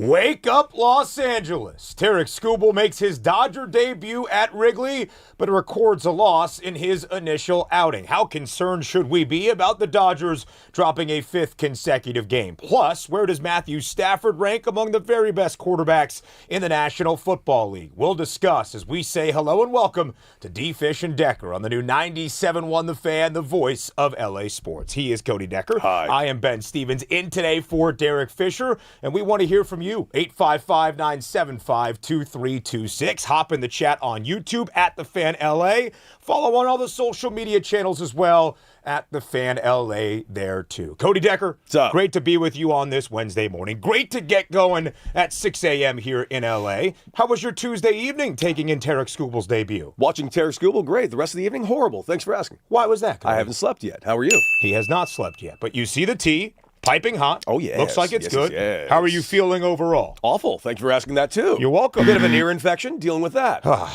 Wake up, Los Angeles. Tarek Skubal makes his Dodger debut at Wrigley, but records a loss in his initial outing. How concerned should we be about the Dodgers dropping a fifth consecutive game? Plus, where does Matthew Stafford rank among the very best quarterbacks in the National Football League? We'll discuss as we say hello and welcome to D. Fish and Decker on the new 97.1 The Fan, the voice of LA sports. He is Cody Decker. Hi. I am Ben Stevens, in today for Derek Fisher, and we want to hear from you. 855-975-2326. Hop in the chat on YouTube at The Fan LA. Follow on all the social media channels as well at The Fan LA there too. Cody Decker, what's up? Great to be with you on this Wednesday morning. Great to get going at 6 a.m. here in LA. How was your Tuesday evening taking in Tarek Skubal's debut? Watching Tarek Skubal, great. The rest of the evening, horrible. Thanks for asking. Why was that, Cody? I haven't slept yet. How are you? He has not slept yet, but you see the tea. Piping hot. Oh, yes. Looks like it's Yes, good. yes. How are you feeling overall? Awful. Thank you for asking that, too. You're welcome. A bit of an ear infection, dealing with that. Damn,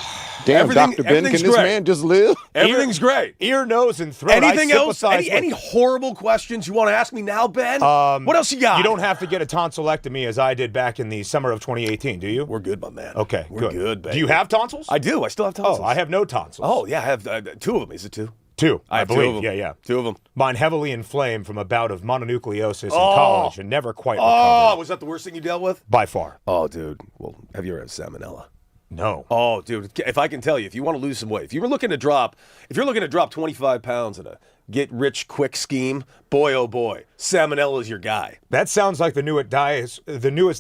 Everything- Dr. Ben, can everything's this great. man just live? Everything's great. Ear, nose, and throat. Anything I else? sympathize Any with- horrible questions you want to ask me now, Ben? What else you got? You don't have to get a tonsillectomy as I did back in the summer of 2018, do you? We're good, my man. Okay, We're good, baby. Do you have tonsils? I do. I still have tonsils. Oh, I have no tonsils. Oh, yeah. I have two of them. Is it two? Two, I I have believe. two of them. Yeah. Two of them. Mine heavily inflamed from a bout of mononucleosis in college and never quite Oh, recovered. was that the worst thing you dealt with? By far. Oh, dude. Well, have you ever had salmonella? No. Oh, dude, if I can tell you, if you want to lose some weight, if you're looking to drop 25 pounds in a get-rich-quick scheme, boy, oh boy, salmonella is your guy. That sounds like the newest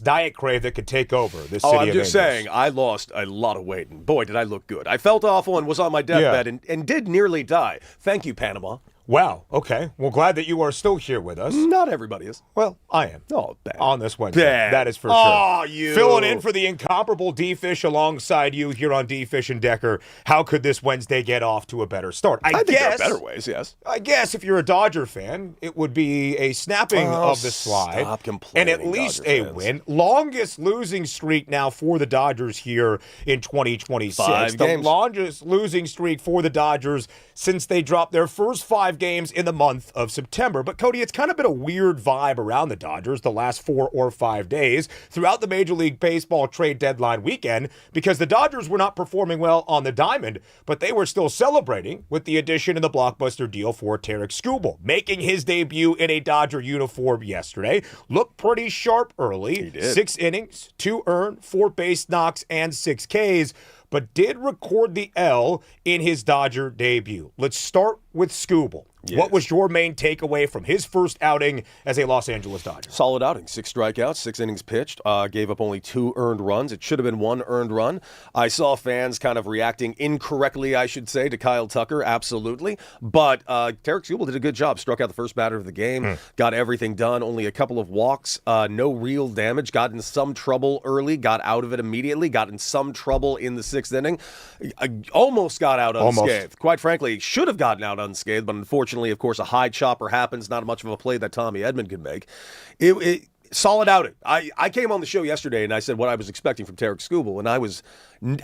diet crave that could take over this city Oh, of I'm just angels. saying, I lost a lot of weight, and boy, did I look good. I felt awful and was on my deathbed and did nearly die. Thank you, Panama. Wow. Okay. Well, glad that you are still here with us. Not everybody is. Well, I am. Oh, bad. On this Wednesday. Bad. That is for Oh, sure. you. Filling in for the incomparable D-Fish alongside you here on D-Fish and Decker. How could this Wednesday get off to a better start? I think guess, there are better ways, yes. I guess if you're a Dodger fan, it would be a snapping of the slide. Stop complaining, and at least Dodger a fans. win. Longest losing streak now for the Dodgers here in 2026. 5 the games. longest losing streak for the Dodgers since they dropped their first 5 games in the month of September. But Cody, it's kind of been a weird vibe around the Dodgers the last 4 or 5 days throughout the Major League Baseball trade deadline weekend, because the Dodgers were not performing well on the diamond, but they were still celebrating with the addition and the blockbuster deal for Tarek Skubal, making his debut in a Dodger uniform yesterday. Looked pretty sharp early. He did. 6 innings, 2 earned, 4 base knocks, and 6 Ks, but did record the L in his Dodger debut. Let's start with Skubal. Yes. What was your main takeaway from his first outing as a Los Angeles Dodger? Solid outing. 6 strikeouts, 6 innings pitched, gave up only 2 earned runs. It should have been 1 earned run. I saw fans kind of reacting incorrectly, I should say, to Kyle Tucker, absolutely. But Tarek Skubal did a good job. Struck out the first batter of the game, got everything done, only a couple of walks, no real damage, got in some trouble early, got out of it immediately, got in some trouble in the 6th inning. Almost got out unscathed. Almost. Quite frankly, should have gotten out unscathed, but unfortunately, of course, a high chopper happens. Not much of a play that Tommy Edman could make. Solid outing. I came on the show yesterday and I said what I was expecting from Tarek Skubal, and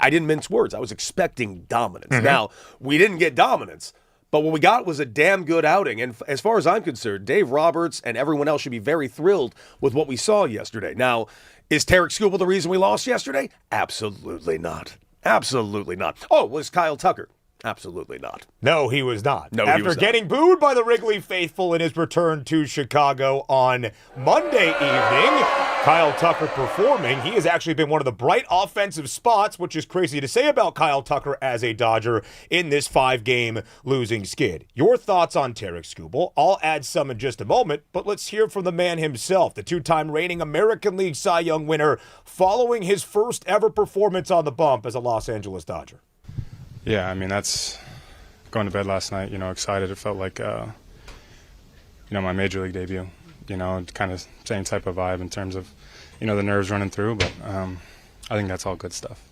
I didn't mince words. I was expecting dominance. Now, we didn't get dominance, but what we got was a damn good outing. And as far as I'm concerned, Dave Roberts and everyone else should be very thrilled with what we saw yesterday. Now, is Tarek Skubal the reason we lost yesterday? Absolutely not. Absolutely not. Oh, was Kyle Tucker? Absolutely not. No, he was not. No, he After was not. getting booed by the Wrigley faithful in his return to Chicago on Monday evening, Kyle Tucker performing. He has actually been one of the bright offensive spots, which is crazy to say about Kyle Tucker as a Dodger in this 5-game losing skid. Your thoughts on Tarek Skubal? I'll add some in just a moment, but let's hear from the man himself, the 2-time reigning American League Cy Young winner, following his first ever performance on the bump as a Los Angeles Dodger. Yeah, I mean, that's going to bed last night, excited. It felt like, my major league debut, kind of same type of vibe in terms of, the nerves running through. But I think that's all good stuff.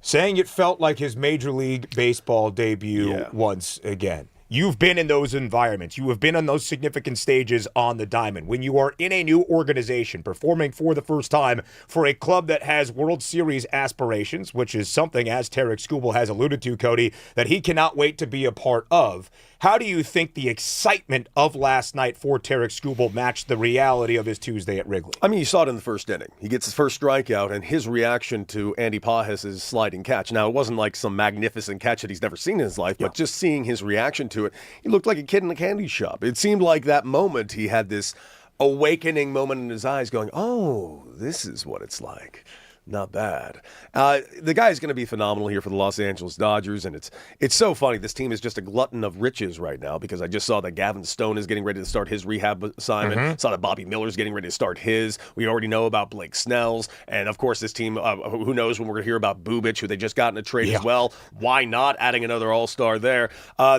Saying it felt like his Major League Baseball debut once again. You've been in those environments. You have been on those significant stages on the diamond. When you are in a new organization, performing for the first time for a club that has World Series aspirations, which is something, as Tarek Skubal has alluded to, Cody, that he cannot wait to be a part of. How do you think the excitement of last night for Tarik Skubal matched the reality of his Tuesday at Wrigley? I mean, you saw it in the first inning. He gets his first strikeout, and his reaction to Andy Pages' sliding catch. Now, it wasn't like some magnificent catch that he's never seen in his life, but just seeing his reaction to it, he looked like a kid in a candy shop. It seemed like that moment he had this awakening moment in his eyes going, oh, this is what it's like. Not bad. The guy's going to be phenomenal here for the Los Angeles Dodgers, and it's so funny. This team is just a glutton of riches right now because I just saw that Gavin Stone is getting ready to start his rehab assignment. Saw that Bobby Miller's getting ready to start his. We already know about Blake Snell's, and of course this team, who knows when we're going to hear about Bubic, who they just got in a trade as well. Why not adding another all-star there?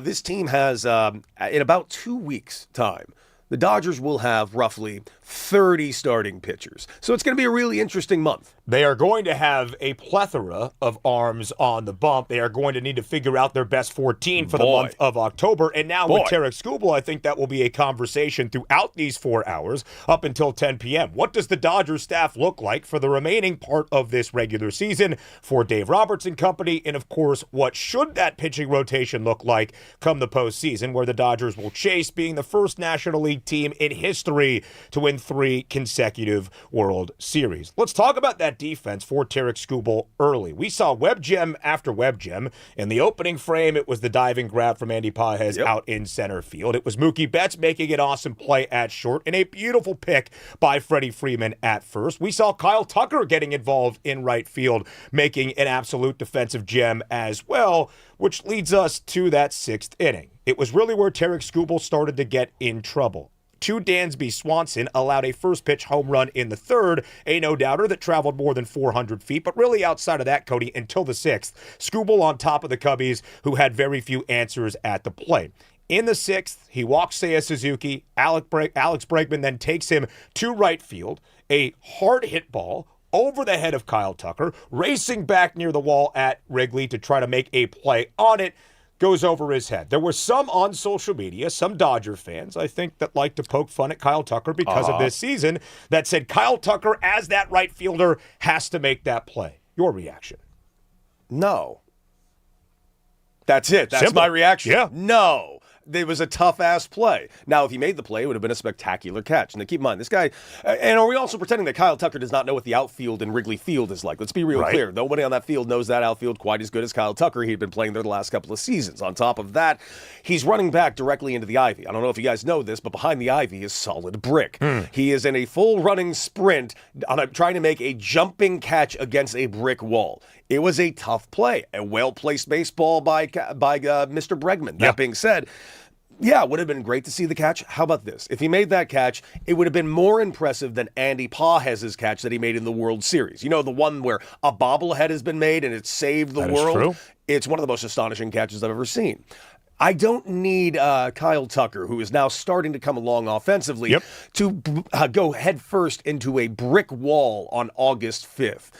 This team has, in about 2 weeks' time, the Dodgers will have roughly 30 starting pitchers. So it's going to be a really interesting month. They are going to have a plethora of arms on the bump. They are going to need to figure out their best 14 for the month of October. And now with Tarik Skubal, I think that will be a conversation throughout these 4 hours up until 10 p.m. What does the Dodgers staff look like for the remaining part of this regular season for Dave Roberts and company? And of course, what should that pitching rotation look like come the postseason, where the Dodgers will chase being the first National League team in history to win 3 consecutive World Series? Let's talk about that defense for Tarik Skubal early. We saw web gem after web gem. In the opening frame, it was the diving grab from Andy Pages out in center field. It was Mookie Betts making an awesome play at short and a beautiful pick by Freddie Freeman at first. We saw Kyle Tucker getting involved in right field, making an absolute defensive gem as well, which leads us to that 6th inning. It was really where Tarik Skubal started to get in trouble. Dansby Swanson allowed a first pitch home run in the 3rd, a no-doubter that traveled more than 400 feet. But really outside of that, Cody, until the 6th, Skubal on top of the Cubbies, who had very few answers at the plate. In the 6th, he walks Seiya Suzuki. Alex Bregman then takes him to right field. A hard hit ball over the head of Kyle Tucker, racing back near the wall at Wrigley to try to make a play on it, goes over his head. There were some on social media, some Dodger fans, I think, that like to poke fun at Kyle Tucker because of this season, that said Kyle Tucker, as that right fielder, has to make that play. Your reaction? No. That's it. That's Simple. my reaction. Yeah. No. It was a tough-ass play. Now, if he made the play, it would have been a spectacular catch. And keep in mind, this guy, and are we also pretending that Kyle Tucker does not know what the outfield in Wrigley Field is like? Let's be real clear. Nobody on that field knows that outfield quite as good as Kyle Tucker. He'd been playing there the last couple of seasons. On top of that, he's running back directly into the ivy. I don't know if you guys know this, but behind the ivy is solid brick. He is in a full running sprint trying to make a jumping catch against a brick wall. It was a tough play, a well-placed baseball by Mr. Bregman. That being said, yeah, it would have been great to see the catch. How about this? If he made that catch, it would have been more impressive than Andy Pages' catch that he made in the World Series. You know, the one where a bobblehead has been made and it saved the world? True. It's one of the most astonishing catches I've ever seen. I don't need Kyle Tucker, who is now starting to come along offensively, to go headfirst into a brick wall on August 5th.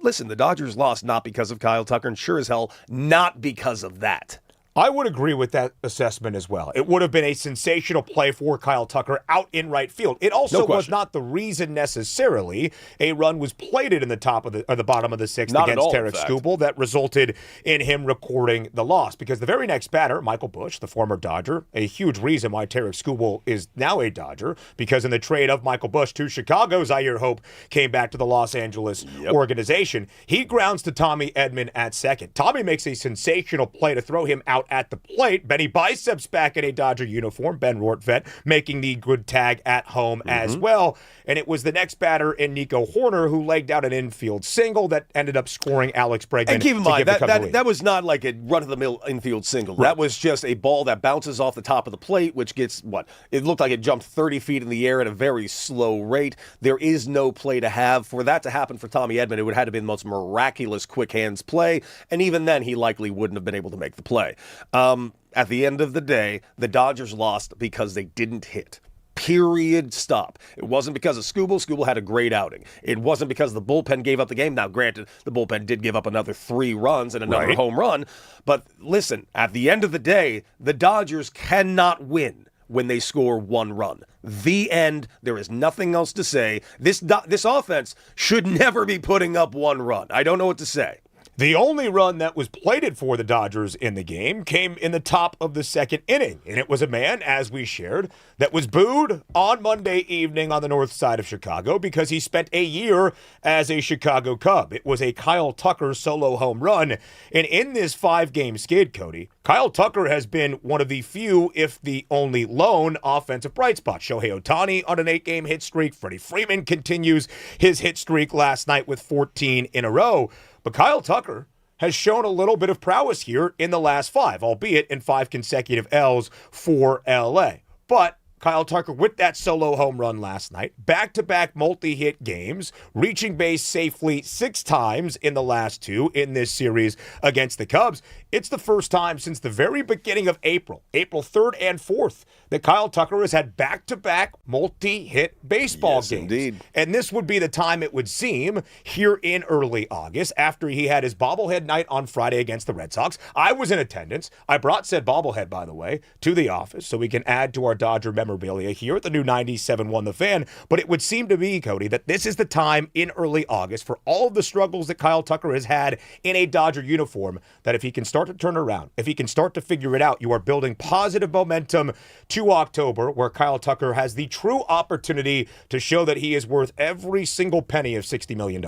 Listen, the Dodgers lost not because of Kyle Tucker, and sure as hell not because of that. I would agree with that assessment as well. It would have been a sensational play for Kyle Tucker out in right field. It also was not the reason necessarily a run was plated in the top of the bottom of the 6th against Tarik Skubal that resulted in him recording the loss. Because the very next batter, Michael Busch, the former Dodger, a huge reason why Tarik Skubal is now a Dodger, because in the trade of Michael Busch to Chicago, Zaire Hope came back to the Los Angeles organization. He grounds to Tommy Edman at second. Tommy makes a sensational play to throw him out at the plate. Benny Biceps back in a Dodger uniform, Ben Rortvedt making the good tag at home as well. And it was the next batter in Nico Horner who legged out an infield single that ended up scoring Alex Bregman. And keep in mind, that was not like a run-of-the-mill infield single. That was just a ball that bounces off the top of the plate, which gets, it looked like it jumped 30 feet in the air at a very slow rate. There is no play to have. For that to happen for Tommy Edman, it would have had to be the most miraculous quick hands play, and even then, he likely wouldn't have been able to make the play. At the end of the day, the Dodgers lost because they didn't hit. Period. Stop. It wasn't because of Skubal. Skubal had a great outing. It wasn't because the bullpen gave up the game. Now, granted, the bullpen did give up another 3 runs and another home run. But listen, at the end of the day, the Dodgers cannot win when they score 1 run. The end. There is nothing else to say. This offense should never be putting up 1 run. I don't know what to say. The only run that was plated for the Dodgers in the game came in the top of the second inning, and it was a man, as we shared, that was booed on Monday evening on the north side of Chicago because he spent a year as a Chicago Cub. It was a Kyle Tucker solo home run, and in this 5-game skid, Cody, Kyle Tucker has been one of the few, if the only lone, offensive bright spots. Shohei Ohtani on an 8-game hit streak. Freddie Freeman continues his hit streak last night with 14 in a row. But Kyle Tucker has shown a little bit of prowess here in the last 5, albeit in 5 consecutive L's for LA. But Kyle Tucker with that solo home run last night, back-to-back multi-hit games, reaching base safely 6 times in the last 2 in this series against the Cubs. It's the first time since the very beginning of April 3rd and 4th, that Kyle Tucker has had back-to-back multi-hit baseball games. Indeed. And this would be the time, it would seem, here in early August, after he had his bobblehead night on Friday against the Red Sox. I was in attendance. I brought said bobblehead, by the way, to the office so we can add to our Dodger memorabilia here at the new 97.1 The Fan. But it would seem to me, Cody, that this is the time in early August for all of the struggles that Kyle Tucker has had in a Dodger uniform, that if he can start to turn around, if he can start to figure it out, you are building positive momentum to October, where Kyle Tucker has the true opportunity to show that he is worth every single penny of $60 million.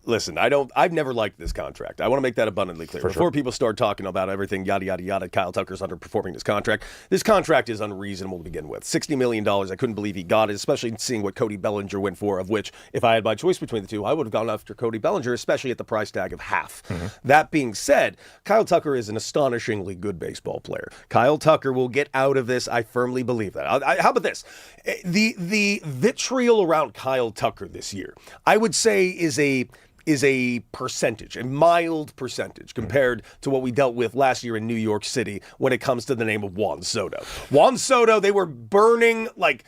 Listen, I've never liked this contract. I want to make that abundantly clear. Before people start talking about everything, yada, yada, yada, Kyle Tucker's underperforming this contract. This contract is unreasonable to begin with. $60 million, I couldn't believe he got it, especially seeing what Cody Bellinger went for, of which, if I had my choice between the two, I would have gone after Cody Bellinger, especially at the price tag of half. That being said, Kyle Tucker is an astonishingly good baseball player. Kyle Tucker will get out of this. I firmly believe that. How about this? The vitriol around Kyle Tucker this year, I would say, is a percentage, a mild percentage, compared to what we dealt with last year in New York City when it comes to the name of Juan Soto. Juan Soto, they were burning like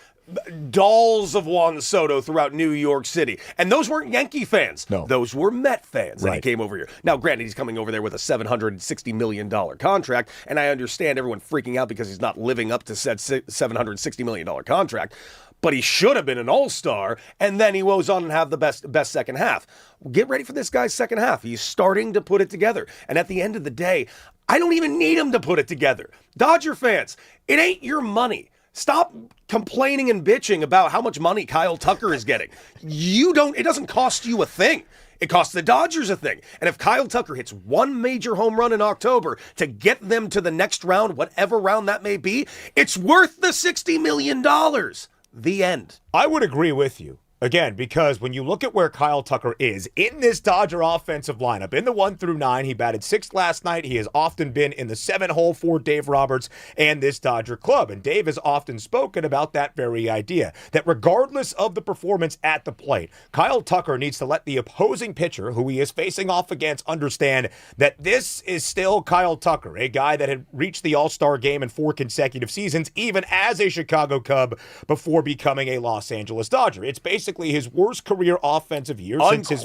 dolls of Juan Soto throughout New York City. And those weren't Yankee fans. No. Those were Met fans that he came over here. Now, granted, he's coming over there with a $760 million contract, and I understand everyone freaking out because he's not living up to said $760 million contract. But he should have been an all-star, and then he goes on and have the best second half. Get ready for this guy's second half. He's starting to put it together. And at the end of the day, I don't even need him to put it together. Dodger fans, it ain't your money. Stop complaining and bitching about how much money Kyle Tucker is getting. It doesn't cost you a thing. It costs the Dodgers a thing. And if Kyle Tucker hits one major home run in October to get them to the next round, whatever round that may be, it's worth the $60 million. The end. I would agree with you. Again, because when you look at where Kyle Tucker is in this Dodger offensive lineup, in the 1 through 9, he batted 6th last night. He has often been in the 7 hole for Dave Roberts and this Dodger club. And Dave has often spoken about that very idea, that regardless of the performance at the plate, Kyle Tucker needs to let the opposing pitcher, who he is facing off against, understand that this is still Kyle Tucker, a guy that had reached the All-Star game in 4 consecutive seasons, even as a Chicago Cub, before becoming a Los Angeles Dodger. It's basically his worst career offensive year since his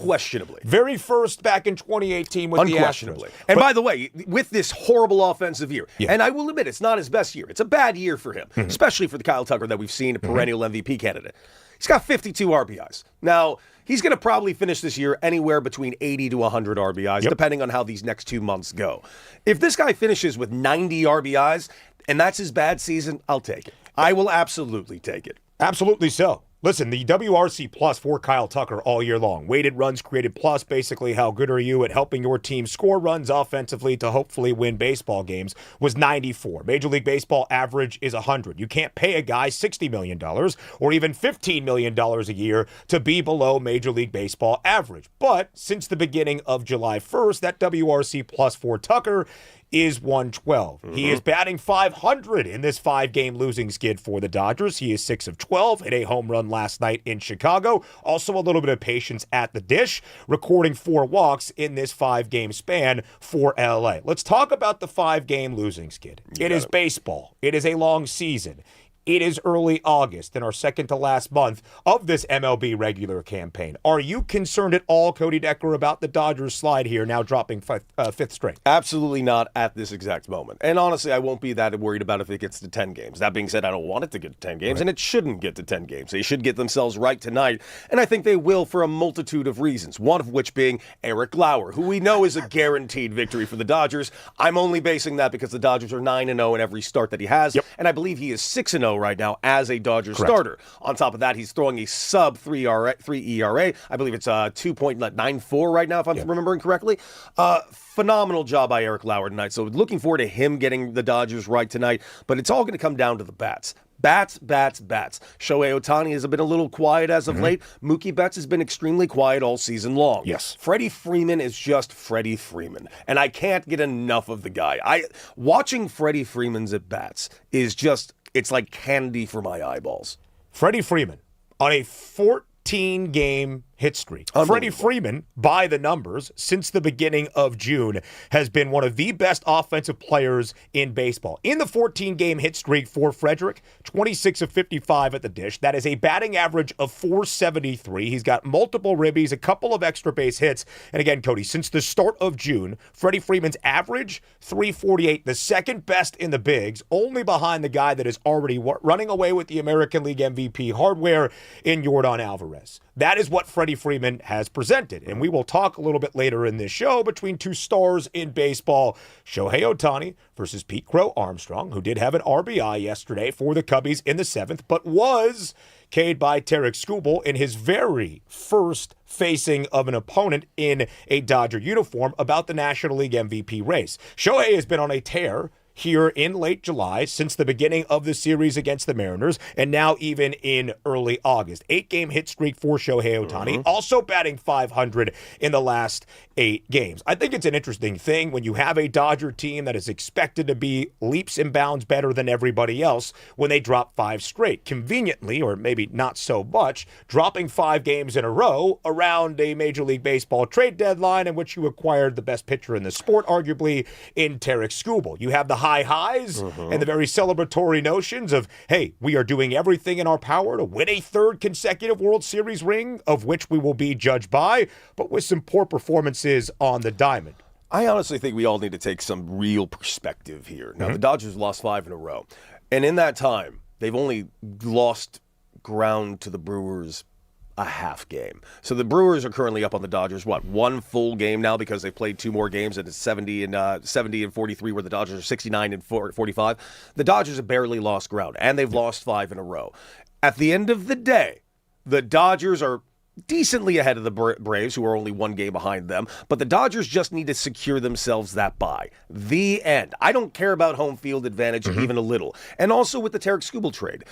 very first back in 2018 with the Astros. And by the way, with this horrible offensive year, and I will admit it's not his best year. It's a bad year for him, especially for the Kyle Tucker that we've seen, a perennial MVP candidate. He's got 52 RBIs. Now, he's going to probably finish this year anywhere between 80 to 100 RBIs, depending on how these next 2 months go. If this guy finishes with 90 RBIs, and that's his bad season, I'll take it. I will absolutely take it. Absolutely so. Listen, the WRC plus for Kyle Tucker all year long. Weighted runs created plus, basically how good are you at helping your team score runs offensively to hopefully win baseball games, was 94. Major League Baseball average is 100. You can't pay a guy $60 million or even $15 million a year to be below Major League Baseball average. But since the beginning of July 1st, that WRC plus for Tucker is 112. He is batting .500 in this 5-game losing skid for the Dodgers. He is 6 of 12, hit a home run last night in Chicago. Also a little bit of patience at the dish, recording 4 walks in this 5-game span for LA. Let's talk about the 5-game losing skid. It is baseball. It is a long season. It is early August in our second to last month of this MLB regular campaign. Are you concerned at all, Cody Decker, about the Dodgers slide here, now dropping fifth straight? Absolutely not at this exact moment. And honestly, I won't be that worried about if it gets to 10 games. That being said, I don't want it to get to 10 games, and it shouldn't get to 10 games. They should get themselves right tonight, and I think they will for a multitude of reasons, one of which being Eric Lauer, who we know is a guaranteed victory for the Dodgers. I'm only basing that because the Dodgers are 9-0 in every start that he has, and I believe he is 6-0 right now as a Dodgers starter. On top of that, he's throwing a sub 3 ERA. I believe it's 2.94 right now, if I'm remembering correctly. Phenomenal job by Eric Lauer tonight. So looking forward to him getting the Dodgers right tonight. But it's all going to come down to the bats. Bats. Shohei Ohtani has been a little quiet as of late. Mookie Betts has been extremely quiet all season long. Yes. Freddie Freeman is just Freddie Freeman. And I can't get enough of the guy. Watching Freddie Freeman's at bats is just, it's like candy for my eyeballs. Freddie Freeman on a 14-game hit streak. Freddie Freeman, by the numbers, since the beginning of June, has been one of the best offensive players in baseball. In the 14-game hit streak for Frederick, 26 of 55 at the dish. That is a batting average of .473. He's got multiple ribbies, a couple of extra base hits. And again, Cody, since the start of June, Freddie Freeman's average, .348, the second best in the bigs, only behind the guy that is already running away with the American League MVP hardware in Yordan Alvarez. That is what Freddie Freeman has presented. And we will talk a little bit later in this show between two stars in baseball, Shohei Ohtani versus Pete Crow Armstrong, who did have an RBI yesterday for the Cubbies in the seventh, but was K'd by Tarek Skubal in his very first facing of an opponent in a Dodger uniform about the National League MVP race. Shohei has been on a tear here in late July since the beginning of the series against the Mariners, and now even in early August. 8-game hit streak for Shohei Ohtani, also batting .500 in the last 8 games. I think it's an interesting thing when you have a Dodger team that is expected to be leaps and bounds better than everybody else when they drop 5 straight. Conveniently, or maybe not so much, dropping 5 games in a row around a Major League Baseball trade deadline in which you acquired the best pitcher in the sport, arguably, in Tarek Skubal. You have the high highs and the very celebratory notions of, hey, we are doing everything in our power to win a 3rd consecutive World Series ring, of which we will be judged by, but with some poor performances on the diamond. I honestly think we all need to take some real perspective here. Now, the Dodgers lost 5 in a row, and in that time, they've only lost ground to the Brewers a half game. So the Brewers are currently up on the Dodgers, one full game now because they've played 2 more games, and it's 70 and 43, where the Dodgers are 69 and 45. The Dodgers have barely lost ground, and they've lost 5 in a row. At the end of the day, the Dodgers are decently ahead of the Braves, who are only 1 game behind them, but the Dodgers just need to secure themselves that bye. The end. I don't care about home field advantage even a little. And also with the Tarek Skubal trade,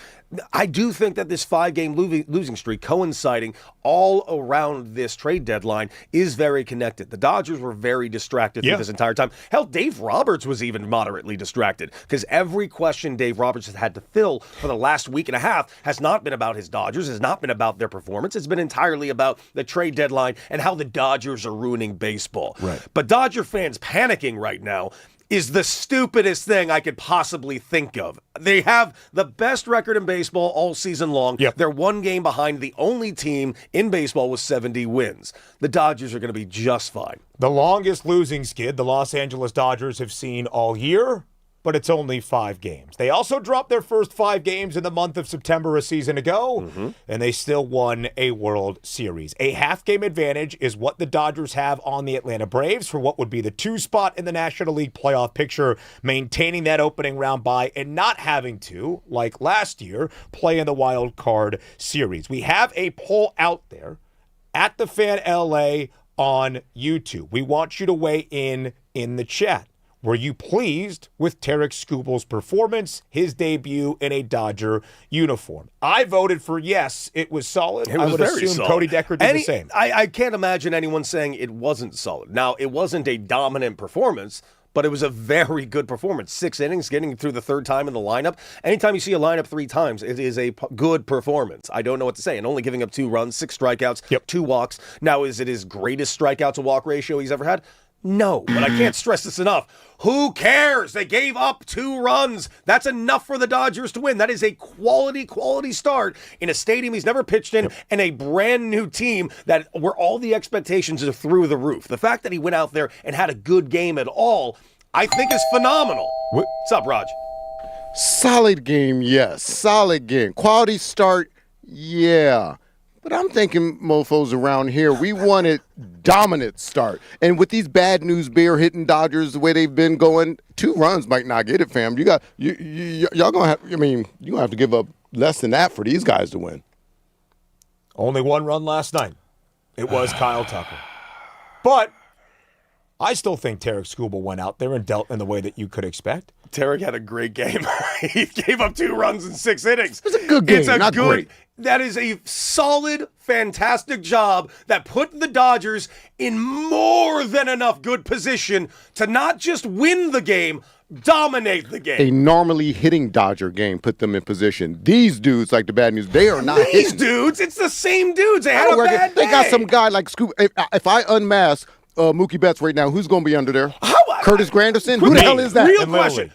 I do think that this 5-game losing streak coinciding all around this trade deadline is very connected. The Dodgers were very distracted through this entire time. Hell, Dave Roberts was even moderately distracted because every question Dave Roberts has had to fill for the last week and a half has not been about his Dodgers, has not been about their performance. It's been entirely about the trade deadline and how the Dodgers are ruining baseball. Right. But Dodger fans panicking right now is the stupidest thing I could possibly think of. They have the best record in baseball all season long. They're 1 game behind the only team in baseball with 70 wins. The Dodgers are going to be just fine. The longest losing skid the Los Angeles Dodgers have seen all year, but it's only 5 games. They also dropped their first 5 games in the month of September a season ago, and they still won a World Series. A half-game advantage is what the Dodgers have on the Atlanta Braves for what would be the 2 spot in the National League playoff picture, maintaining that opening round bye and not having to, like last year, play in the wild card series. We have a poll out there at the Fan LA on YouTube. We want you to weigh in the chat. Were you pleased with Tarek Skubal's performance, his debut in a Dodger uniform? I voted for yes, it was solid. It was I would very assume solid. Cody Decker did the same. I can't imagine anyone saying it wasn't solid. Now, it wasn't a dominant performance, but it was a very good performance. 6 innings, getting through the 3rd time in the lineup. Anytime you see a lineup 3 times, it is a good performance. I don't know what to say. And only giving up 2 runs, 6 strikeouts, 2 walks. Now, is it his greatest strikeout to walk ratio he's ever had? No, but I can't stress this enough. Who cares? They gave up 2 runs. That's enough for the Dodgers to win. That is a quality start in a stadium he's never pitched in and a brand new team where all the expectations are through the roof. The fact that he went out there and had a good game at all, I think is phenomenal. What's up, Raj? Solid game, yes. Solid game. Quality start, yeah. But I'm thinking mofos around here, we wanted dominant start. And with these bad news bear hitting Dodgers the way they've been going, 2 runs might not get it, fam. Y'all gonna have, you're gonna have to give up less than that for these guys to win. Only 1 run last night. It was Kyle Tucker. But I still think Tarek Skubal went out there and dealt in the way that you could expect. Tarek had a great game. He gave up 2 runs in 6 innings. It's a good game, not great. That is a solid, fantastic job that put the Dodgers in more than enough good position to not just win the game, dominate the game. A normally hitting Dodger game put them in position. These dudes, like the bad news, they are not These hitting. dudes, it's the same dudes. They had a bad day. They got some guy like Scoop. If I unmask Mookie Betts right now, who's going to be under there? Curtis Granderson? Who the hell is that?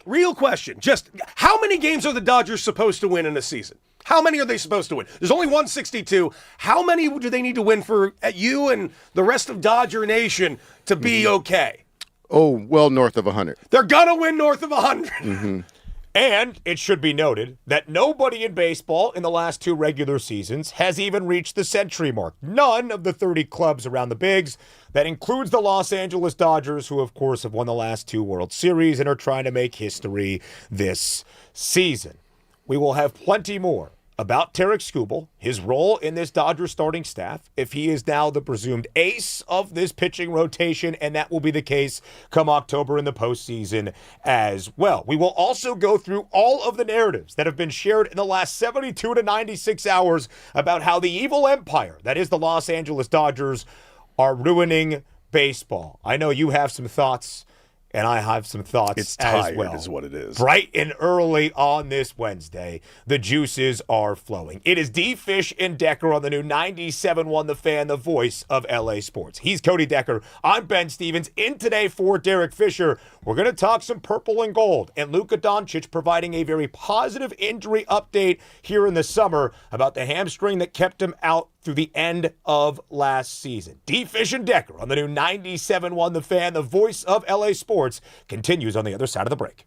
Real question. Just how many games are the Dodgers supposed to win in a season? How many are they supposed to win? There's only 162. How many do they need to win for you and the rest of Dodger Nation to be okay? Oh, well north of 100. They're going to win north of 100. Mm-hmm. And it should be noted that nobody in baseball in the last 2 regular seasons has even reached the century mark. None of the 30 clubs around the bigs. That includes the Los Angeles Dodgers, who, of course, have won the last 2 World Series and are trying to make history this season. We will have plenty more about Tarek Skubal, his role in this Dodgers starting staff, if he is now the presumed ace of this pitching rotation, and that will be the case come October in the postseason as well. We will also go through all of the narratives that have been shared in the last 72 to 96 hours about how the evil empire, that is the Los Angeles Dodgers, are ruining baseball. I know you have some thoughts, and I have some thoughts it's tired, as well. Is what it is. Bright and early on this Wednesday, the juices are flowing. It is D. Fish and Decker on the new 97.1 The Fan, the voice of LA sports. He's Cody Decker. I'm Ben Stevens. In today for Derek Fisher, we're going to talk some purple and gold and Luka Doncic providing a very positive injury update here in the summer about the hamstring that kept him out through the end of last season. D. Fish and Decker on the new 97.1 The Fan, the voice of LA sports, continues on the other side of the break.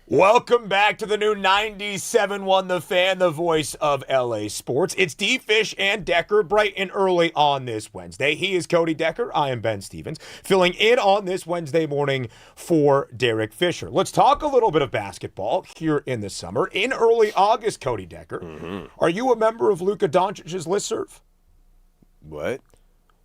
Welcome back to the new 97.1 The Fan, the voice of LA Sports. It's D-Fish and Decker bright and early on this Wednesday. He is Cody Decker. I am Ben Stevens, filling in on this Wednesday morning for Derek Fisher. Let's talk a little bit of basketball here in the summer. In early August, Cody Decker, are you a member of Luka Doncic's listserv? What?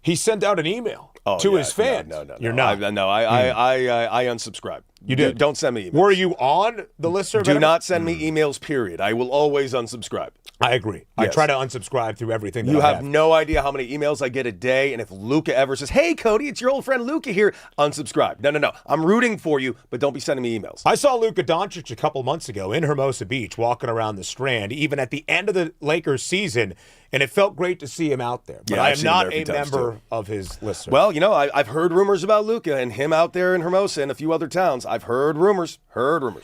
He sent out an email to his fans. No. You're not. I unsubscribed. You did. Don't send me emails. Were you on the listserv? Do not send me emails, period. I will always unsubscribe. I agree. I Yes. try to unsubscribe through everything that You I have no idea how many emails I get a day, and if Luca ever says, "Hey, Cody, it's your old friend Luca here," unsubscribe. No. I'm rooting for you, but don't be sending me emails. I saw Luka Doncic a couple months ago in Hermosa Beach walking around the Strand, even at the end of the Lakers season, and it felt great to see him out there. But Yeah, I I've am seen him not there a a few times, member too. of his listserv. Well, I've heard rumors about Luca and him out there in Hermosa and a few other towns. I've heard rumors.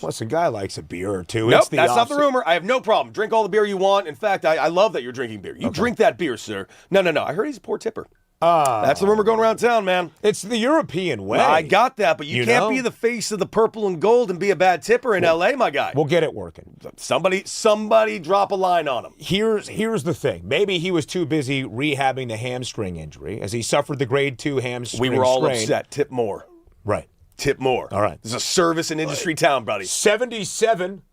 Listen, guy likes a beer or two. Nope, It's the that's not the opposite. rumor. I have no problem. Drink all the beer you want. In fact, I love that you're drinking beer. You drink that beer, sir. No. I heard he's a poor tipper. That's the rumor going around town, man. It's the European way. I got that, but you can't know? be the face of the purple and gold and be a bad tipper in L.A., my guy. We'll get it working. Somebody drop a line on him. Here's the thing. Maybe he was too busy rehabbing the hamstring injury as he suffered the grade 2 hamstring We were all strain. upset. Tip more. Right. Tip more. All right. This is a service and industry town, buddy. 77,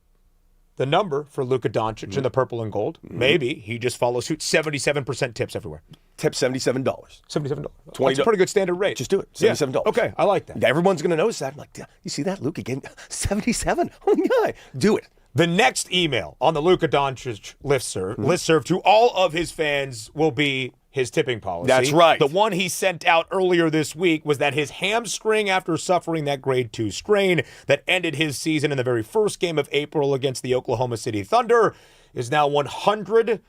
the number for Luka Doncic in the purple and gold. Maybe he just follows suit. 77% tips everywhere. Tip $77. $77. $20. That's a pretty good standard rate. Just do it. Yeah. $77. Okay, I like that. Everyone's going to notice that. I'm like, you see that? Luka getting 77. Oh, my God. Do it. The next email on the Luka Doncic listserv to all of his fans will be his tipping policy. That's right. The one he sent out earlier this week was that his hamstring, after suffering that grade 2 strain that ended his season in the very first game of April against the Oklahoma City Thunder, is now 100%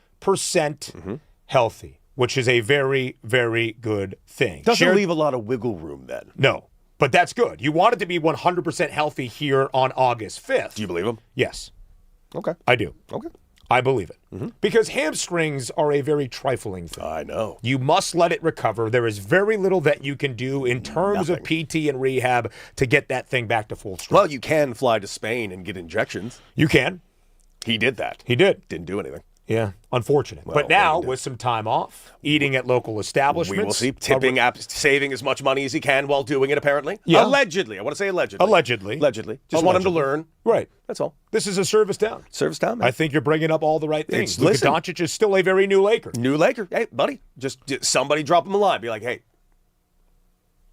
healthy, which is a very, very good thing. Doesn't leave a lot of wiggle room then. No, but that's good. You want it to be 100% healthy here on August 5th. Do you believe him? Yes, Okay. I do. Okay. I believe it. Because hamstrings are a very trifling thing. I know. You must let it recover. There is very little that you can do in terms of PT and rehab to get that thing back to full strength. Well, you can fly to Spain and get injections. You can. He did that. He did. Didn't do anything. Yeah, unfortunate. Well, but now, well, he did. with some time off, eating at local establishments. We will see. Tipping, saving as much money as he can while doing it, apparently. Yeah. Allegedly. I want to say allegedly. Allegedly. Just want him to learn. Right. That's all. This is a service town. Service time, man. I think you're bringing up all the right things. It's- Luka listen. Doncic is still a very new Laker. New Laker. Hey, buddy. Just somebody drop him a line. Be like, hey,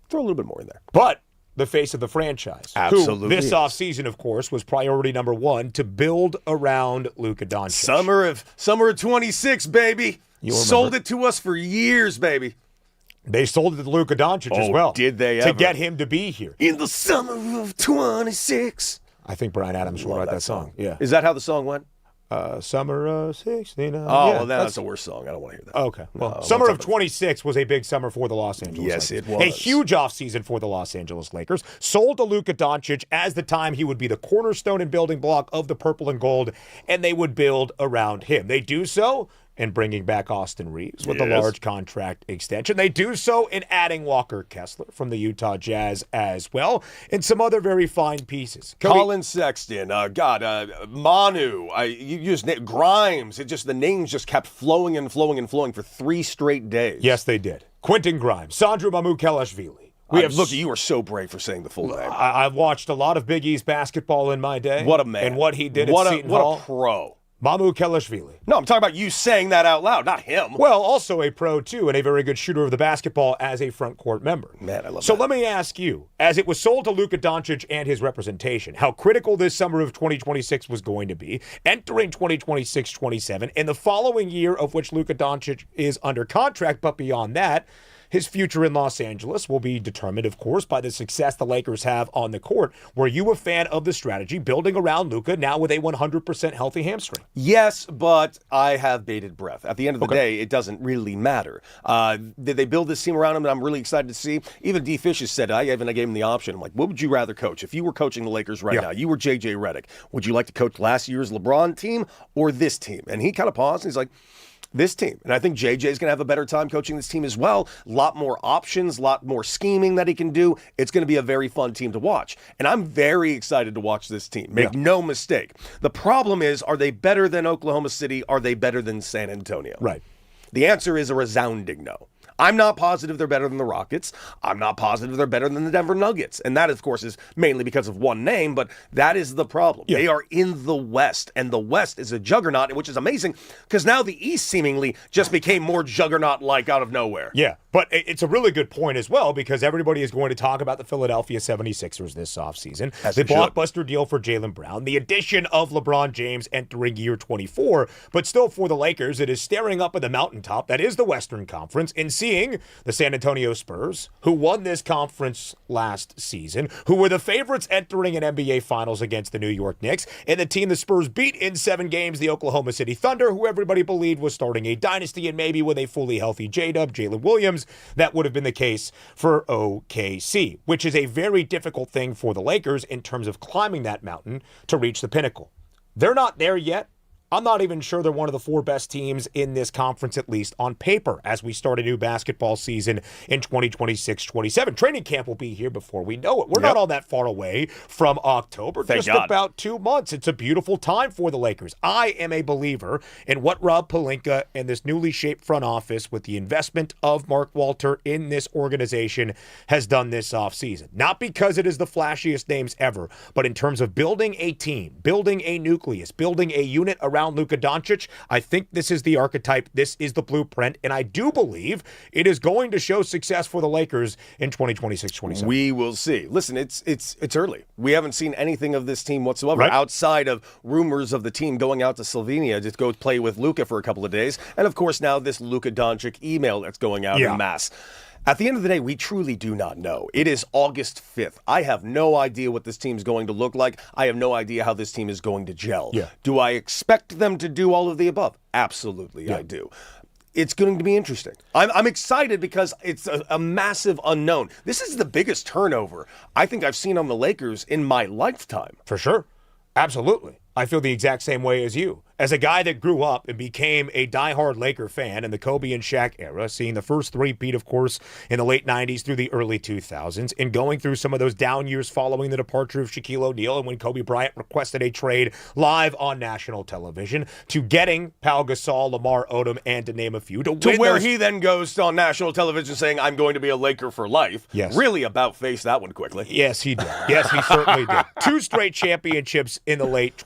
throw a little bit more in there. But the face of the franchise. Absolutely Who this is. offseason, of course, was priority number 1 to build around Luka Doncic. Summer of 26, baby. Sold it to us for years, baby. They sold it to Luka Doncic as well. did they To ever. get him to be here. In the summer of 26. I think Bryan Adams will write that song. Yeah. Is that how the song went? Summer of 69. Oh, yeah, well, that's the worst song. I don't want to hear that. Okay. Well, No, summer what's of up? 26 was a big summer for the Los Angeles Yes, Lakers. it was. A huge offseason for the Los Angeles Lakers. Sold to Luka Doncic as the time he would be the cornerstone and building block of the purple and gold, and they would build around him. They do so in bringing back Austin Reeves with a Yes. large contract extension. They do so in adding Walker Kessler from the Utah Jazz as well, and some other very fine pieces. Cody- Colin Sexton, Manu, you just Grimes. The names just kept flowing and flowing and flowing for 3 straight days. Yes, they did. Quentin Grimes, Sandro Mamukelashvili. Look, you were so brave for saying the full name. I've watched a lot of Big East basketball in my day. What a man. And what he did what at a, Seton what Hall. a pro. Mamukelashvili. No, I'm talking about you saying that out loud, not him. Well, also a pro, too, and a very good shooter of the basketball as a front court member. Man, I love So that. let me ask you, as it was sold to Luka Doncic and his representation, how critical this summer of 2026 was going to be, entering 2026-27, and the following year of which Luka Doncic is under contract, but beyond that, his future in Los Angeles will be determined, of course, by the success the Lakers have on the court. Were you a fan of the strategy, building around Luka now with a 100% healthy hamstring? Yes, but I have bated breath. At the end of the day, it doesn't really matter. Did they build this team around him that I'm really excited to see? Even D. Fish has said, I gave him the option. I'm like, what would you rather coach? If you were coaching the Lakers right now, you were J.J. Redick, would you like to coach last year's LeBron team or this team? And he kind of paused and he's like, this team. And I think JJ's going to have a better time coaching this team as well. A lot more options, a lot more scheming that he can do. It's going to be a very fun team to watch. And I'm very excited to watch this team. Make no mistake. The problem is, are they better than Oklahoma City? Are they better than San Antonio? Right. The answer is a resounding no. I'm not positive they're better than the Rockets. I'm not positive they're better than the Denver Nuggets. And that, of course, is mainly because of one name, but that is the problem. Yeah. They are in the West, and the West is a juggernaut, which is amazing because now the East seemingly just became more juggernaut-like out of nowhere. Yeah, but it's a really good point as well because everybody is going to talk about the Philadelphia 76ers this offseason. The blockbuster deal for Jaylen Brown, the addition of LeBron James entering year 24, but still for the Lakers, it is staring up at the mountaintop that is the Western Conference and seeing the San Antonio Spurs, who won this conference last season, who were the favorites entering an NBA Finals against the New York Knicks, and the team the Spurs beat in 7 games, the Oklahoma City Thunder, who everybody believed was starting a dynasty, and maybe with a fully healthy J-Dub, Jalen Williams, that would have been the case for OKC, which is a very difficult thing for the Lakers in terms of climbing that mountain to reach the pinnacle. They're not there yet. I'm not even sure they're one of the 4 best teams in this conference, at least on paper, as we start a new basketball season in 2026-27. Training camp will be here before we know it. We're not all that far away from October. Thank just God. About 2 months. It's a beautiful time for the Lakers. I am a believer in what Rob Pelinka and this newly shaped front office with the investment of Mark Walter in this organization has done this offseason. Not because it is the flashiest names ever, but in terms of building a team, building a nucleus, building a unit around Luka Doncic. I think this is the archetype. This is the blueprint. And I do believe it is going to show success for the Lakers in 2026-27. We will see. Listen, it's early. We haven't seen anything of this team whatsoever outside of rumors of the team going out to Slovenia to go play with Luka for a couple of days. And, of course, now this Luka Doncic email that's going out en masse. At the end of the day, we truly do not know. It is August 5th. I have no idea what this team's going to look like. I have no idea how this team is going to gel. Yeah. Do I expect them to do all of the above? Absolutely, I do. It's going to be interesting. I'm excited because it's a massive unknown. This is the biggest turnover I think I've seen on the Lakers in my lifetime. For sure. Absolutely. I feel the exact same way as you. As a guy that grew up and became a diehard Laker fan in the Kobe and Shaq era, seeing the first three-peat, of course, in the late 90s through the early 2000s, and going through some of those down years following the departure of Shaquille O'Neal and when Kobe Bryant requested a trade live on national television, to getting Pau Gasol, Lamar Odom, and to name a few. To where he then goes on national television saying, I'm going to be a Laker for life. Yes. Really about face that one quickly. Yes, he did. Yes, he certainly did. 2 straight championships in the late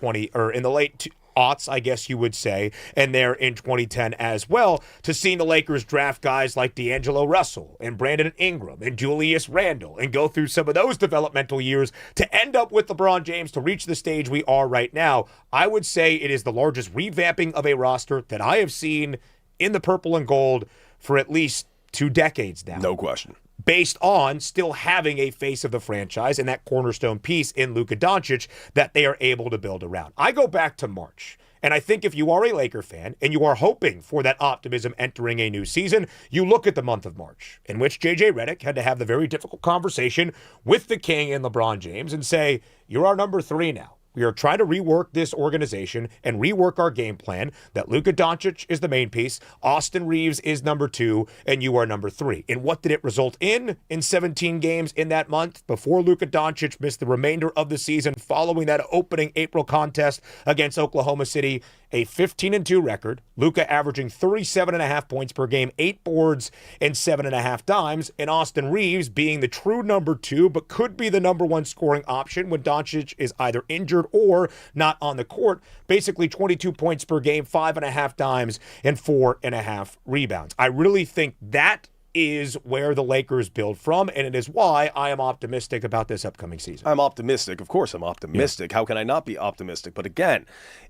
aughts, I guess you would say, and there in 2010 as well, to seeing the Lakers draft guys like D'Angelo Russell and Brandon Ingram and Julius Randle and go through some of those developmental years to end up with LeBron James to reach the stage we are right now. I would say it is the largest revamping of a roster that I have seen in the purple and gold for at least 2 decades now. No question. Based on still having a face of the franchise and that cornerstone piece in Luka Doncic that they are able to build around. I go back to March, and I think if you are a Laker fan and you are hoping for that optimism entering a new season, you look at the month of March, in which J.J. Redick had to have the very difficult conversation with the King and LeBron James and say, you're our number 3 now. We are trying to rework this organization and rework our game plan that Luka Doncic is the main piece, Austin Reeves is number 2, and you are number 3. And what did it result in 17 games in that month before Luka Doncic missed the remainder of the season following that opening April contest against Oklahoma City? A 15-2 record, Luka averaging 37.5 points per game, 8 boards, and 7.5 dimes, and Austin Reeves being the true number 2, but could be the number 1 scoring option when Doncic is either injured or not on the court. Basically 22 points per game, 5.5 dimes, and 4.5 rebounds. I really think that is where the Lakers build from, and it is why I am optimistic about this upcoming season. I'm optimistic. Of course I'm optimistic. Yeah. How can I not be optimistic? But again,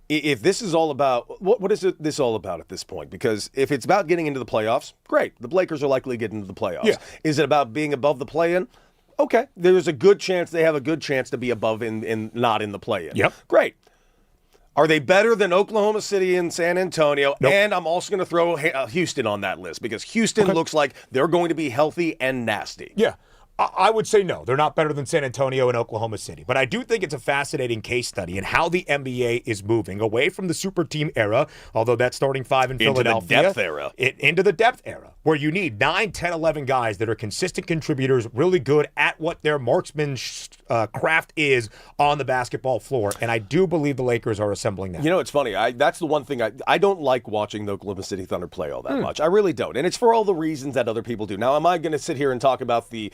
if this is all about, what is this all about at this point? Because if it's about getting into the playoffs, great. The Lakers are likely to get into the playoffs. Yeah. Is it about being above the play-in? Okay. There's a good chance they have a good chance to be above in not in the play-in. Yep. Great. Are they better than Oklahoma City and San Antonio? Nope. And I'm also going to throw Houston on that list because Houston looks like they're going to be healthy and nasty. Yeah. I would say no. They're not better than San Antonio and Oklahoma City. But I do think it's a fascinating case study in how the NBA is moving away from the super team era, although that's starting five in Philadelphia. Into the depth era. Into the depth era, where you need 9, 10, 11 guys that are consistent contributors, really good at what their marksman craft is on the basketball floor. And I do believe the Lakers are assembling that. You know, it's funny. That's the one thing I don't like watching the Oklahoma City Thunder play all that much. I really don't. And it's for all the reasons that other people do. Now, am I going to sit here and talk about the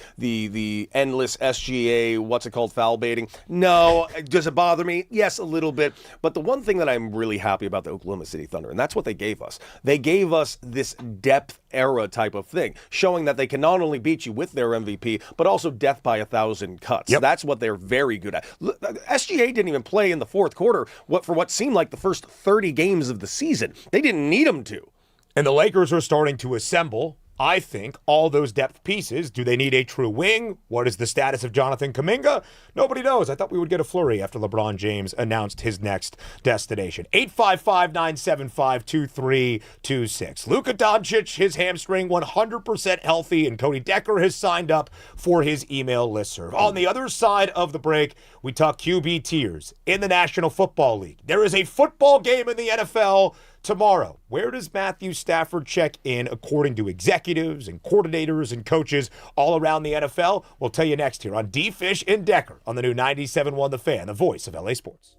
endless SGA, foul baiting? No. Does it bother me? Yes, a little bit. But the one thing that I'm really happy about the Oklahoma City Thunder, and that's what they gave us. They gave us this depth era type of thing, showing that they can not only beat you with their MVP, but also death by 1,000 cuts. Yep. That's what they're very good at. SGA didn't even play in the fourth quarter for what seemed like the first 30 games of the season. They didn't need him to. And the Lakers are starting to assemble, I think, all those depth pieces. Do they need a true wing? What is the status of Jonathan Kuminga? Nobody knows. I thought we would get a flurry after LeBron James announced his next destination. 855-975-2326. Luka Doncic, his hamstring 100% healthy, and Cody Decker has signed up for his email listserv. On the other side of the break, we talk QB tiers in the National Football League. There is a football game in the NFL tomorrow. Where does Matthew Stafford check in according to executives and coordinators and coaches all around the NFL? We'll tell you next here on D. Fish and Decker on the new 97.1 The Fan, the voice of LA Sports.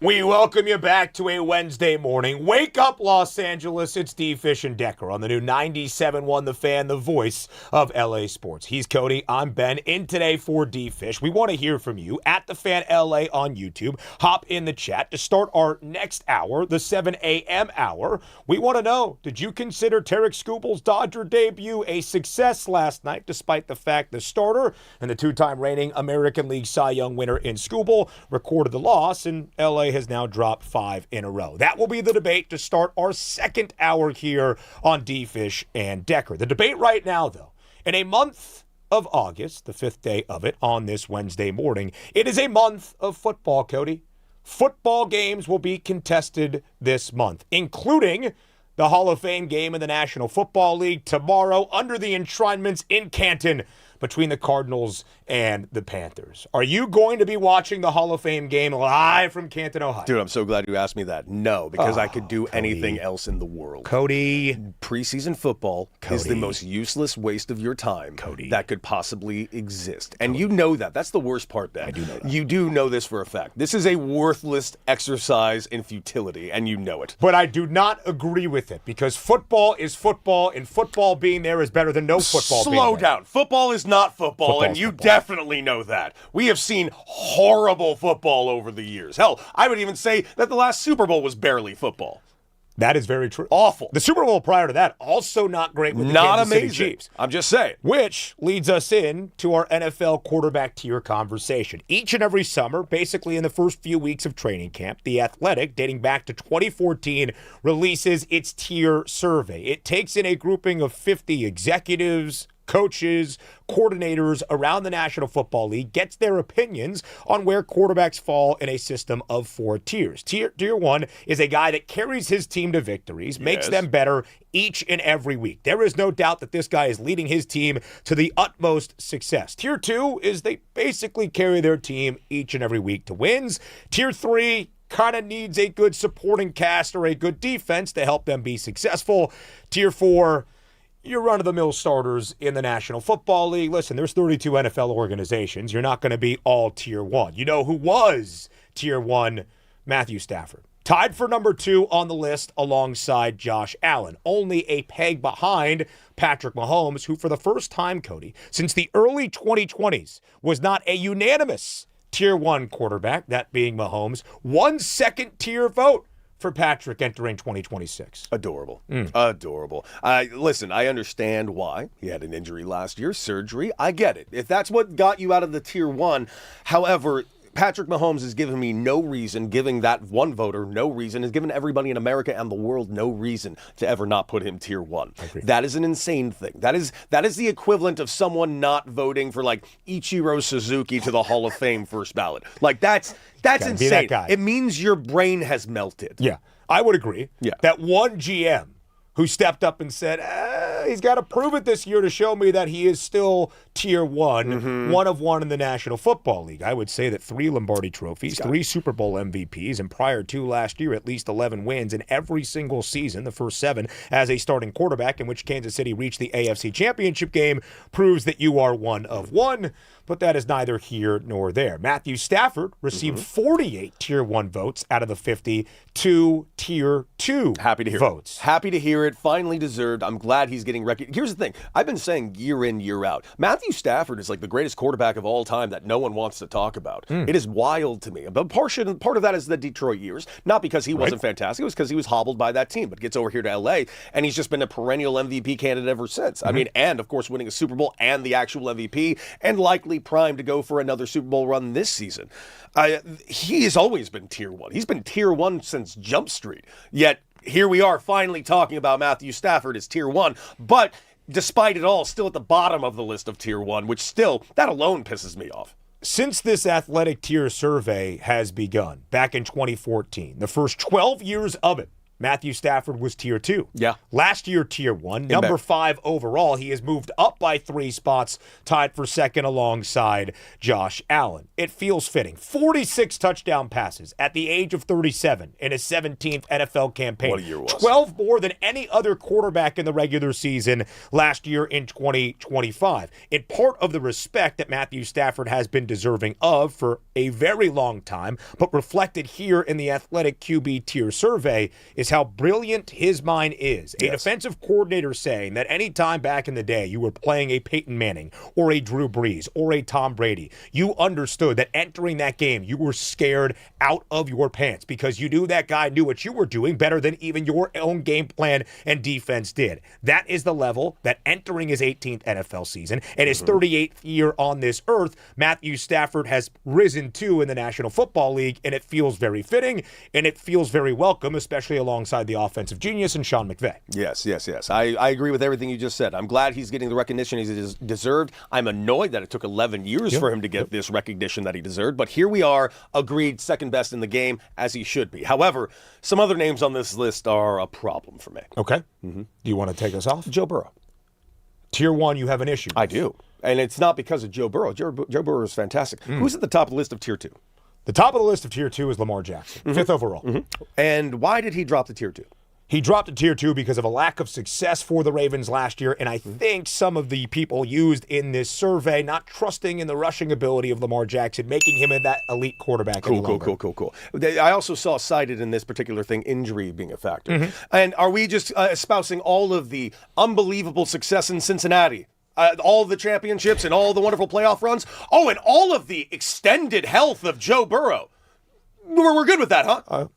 We welcome you back to a Wednesday morning. Wake up, Los Angeles. It's D-Fish and Decker on the new 97.1 The Fan, the voice of LA sports. He's Cody. I'm Ben. In today for D-Fish, we want to hear from you at The Fan LA on YouTube. Hop in the chat to start our next hour, the 7 a.m. hour. We want to know, did you consider Tarik Skubal's Dodger debut a success last night, despite the fact the starter and the two-time reigning American League Cy Young winner in Skubal recorded the loss, and LA has now dropped 5 in a row. That will be the debate to start our second hour here on D-Fish and Decker. The debate right now, though, in a month of August, the 5th day of it, on this Wednesday morning, it is a month of football, Cody. Football games will be contested this month, including the Hall of Fame game in the National Football League tomorrow under the enshrinements in Canton between the Cardinals and the Panthers. Are you going to be watching the Hall of Fame game live from Canton, Ohio? Dude, I'm so glad you asked me that. No, because I could do anything else in the world. Cody. Preseason football is the most useless waste of your time that could possibly exist. And you know that. That's the worst part, Ben. I do know that. You do know this for a fact. This is a worthless exercise in futility, and you know it. But I do not agree with it, because football is football, and football being there is better than no football being there. Slow down. Football is not football, and you definitely know that. We have seen horrible football over the years. Hell, I would even say that the last Super Bowl was barely football. That is very true. Awful. The Super Bowl prior to that, also not great with the Kansas City Chiefs. I'm just saying. Which leads us in to our NFL quarterback tier conversation. Each and every summer, basically in the first few weeks of training camp, The Athletic, dating back to 2014, releases its tier survey. It takes in a grouping of 50 executives, coaches, coordinators around the National Football League, gets their opinions on where quarterbacks fall in a system of 4 tiers. Tier 1 is a guy that carries his team to victories, makes them better each and every week. There is no doubt that this guy is leading his team to the utmost success. Tier 2 is they basically carry their team each and every week to wins. Tier 3 kind of needs a good supporting cast or a good defense to help them be successful. Tier 4, your run-of-the-mill starters in the National Football League. Listen, there's 32 NFL organizations. You're not going to be all Tier 1. You know who was Tier 1? Matthew Stafford. Tied for number 2 on the list alongside Josh Allen. Only a peg behind Patrick Mahomes, who for the first time, Cody, since the early 2020s, was not a unanimous Tier 1 quarterback, that being Mahomes. 1 second-tier vote for Patrick entering 2026. Adorable. Adorable. Listen, I understand why. He had an injury last year, surgery. I get it. If that's what got you out of the Tier 1, however, Patrick Mahomes has given me no reason, giving that one voter no reason, has given everybody in America and the world no reason to ever not put him Tier 1. That is an insane thing. That is the equivalent of someone not voting for, like, Ichiro Suzuki to the Hall of Fame first ballot. Like, that's insane. That guy. It means your brain has melted. Yeah, I would agree. Yeah. That one GM who stepped up and said, he's got to prove it this year to show me that he is still Tier 1, one of one in the National Football League. I would say that 3 Lombardi trophies, 3 Super Bowl MVPs, and prior to last year, at least 11 wins in every single season, the first 7 as a starting quarterback, in which Kansas City reached the AFC Championship game, proves that you are one of one. But that is neither here nor there. Matthew Stafford received 48 Tier 1 votes out of the 52 Tier 2 Happy to hear votes. Happy to hear it. Finally deserved. I'm glad he's getting recognition. Here's the thing. I've been saying year in, year out, Matthew Stafford is like the greatest quarterback of all time that no one wants to talk about. It is wild to me. But part of that is the Detroit years. Not because he wasn't fantastic. It was because he was hobbled by that team. But gets over here to L.A., and he's just been a perennial MVP candidate ever since. I mean, and, of course, winning a Super Bowl and the actual MVP, and likely primed to go for another Super Bowl run this season. He has always been Tier 1. He's been Tier 1 since Jump Street. Yet, here we are finally talking about Matthew Stafford as Tier 1. But despite it all, still at the bottom of the list of Tier 1, which still, that alone pisses me off. Since this athletic tier survey has begun back in 2014, the first 12 years of it, Matthew Stafford was tier 2. Yeah. Last year, tier 1. Number 5 overall. He has moved up by 3 spots, tied for second alongside Josh Allen. It feels fitting. 46 touchdown passes at the age of 37 in his 17th NFL campaign. What a year it was. 12 more than any other quarterback in the regular season last year in 2025. In part of the respect that Matthew Stafford has been deserving of for a very long time, but reflected here in the Athletic QB tier survey is how brilliant his mind is. A defensive coordinator saying that any time back in the day you were playing a Peyton Manning or a Drew Brees or a Tom Brady, you understood that entering that game you were scared out of your pants because you knew that guy knew what you were doing better than even your own game plan and defense did. That is the level that entering his 18th NFL season and his 38th year on this earth, Matthew Stafford has risen to in the National Football League, and it feels very fitting and it feels very welcome, especially alongside the offensive genius and Sean McVay. Yes. I agree with everything you just said. I'm glad he's getting the recognition he's deserved. I'm annoyed that it took 11 years for him to get this recognition that he deserved, but here we are, agreed, second best in the game, as he should be. However, some other names on this list are a problem for me. Okay. Do you want to take us off? Joe Burrow. Tier 1, you have an issue. I do. And it's not because of Joe Burrow. Joe Burrow is fantastic. Who's at the top of the list of tier 2? The top of the list of tier 2 is Lamar Jackson, 5th overall. And why did he drop to tier 2? He dropped to tier 2 because of a lack of success for the Ravens last year, and I think some of the people used in this survey not trusting in the rushing ability of Lamar Jackson, making him that elite quarterback any longer. Cool. I also saw cited in this particular thing injury being a factor. And are we just espousing all of the unbelievable success in Cincinnati? All the championships and all the wonderful playoff runs? Oh, and all of the extended health of Joe Burrow. We're good with that, huh?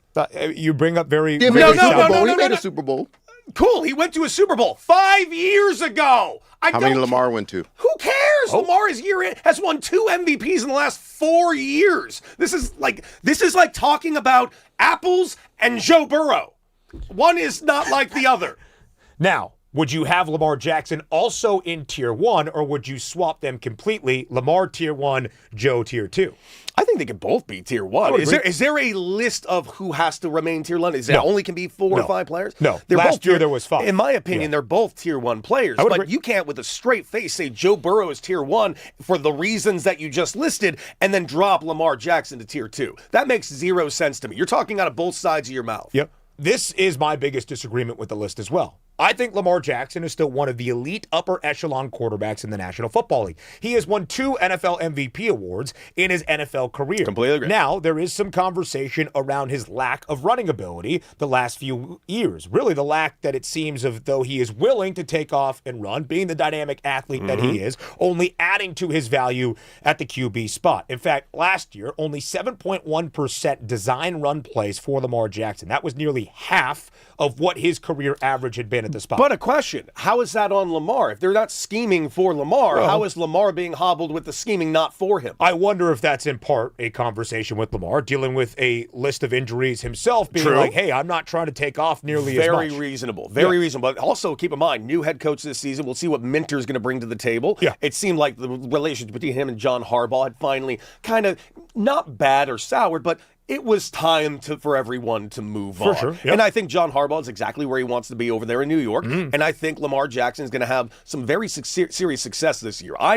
You bring up very... He made a Super Bowl. Cool. He went to a Super Bowl 5 years ago. How many Lamar went to? Who cares? Lamar has won 2 MVPs in the last 4 years. This is like talking about apples and Joe Burrow. One is not like the other. Now, would you have Lamar Jackson also in tier 1, or would you swap them completely? Lamar tier 1, Joe tier 2. I think they can both be tier 1. Is there a list of who has to remain tier 1? Is there only can be 4 or 5 players? No. Last year there was 5. In my opinion, they're both tier 1 players. But agree. you can't with a straight face say Joe Burrow is tier 1 for the reasons that you just listed and then drop Lamar Jackson to tier 2. That makes 0 sense to me. You're talking out of both sides of your mouth. Yep. This is my biggest disagreement with the list as well. I think Lamar Jackson is still one of the elite upper echelon quarterbacks in the National Football League. He has won 2 NFL MVP awards in his NFL career. Completely agree. Now, there is some conversation around his lack of running ability the last few years. Really, the lack that it seems of though he is willing to take off and run, being the dynamic athlete that he is, only adding to his value at the QB spot. In fact, last year, only 7.1% design run plays for Lamar Jackson. That was nearly half of what his career average had been at the spot. But a question, how is that on Lamar? If they're not scheming for Lamar, how is Lamar being hobbled with the scheming not for him? I wonder if that's in part a conversation with Lamar, dealing with a list of injuries himself, being like, hey, I'm not trying to take off nearly as much. Very reasonable. But also keep in mind, new head coach this season. We'll see what Minter's going to bring to the table. Yeah. It seemed like the relationship between him and John Harbaugh had finally kind of not bad or soured, but it was time for everyone to move on. For sure. Yep. And I think John Harbaugh is exactly where he wants to be over there in New York. And I think Lamar Jackson is going to have some very serious success this year. I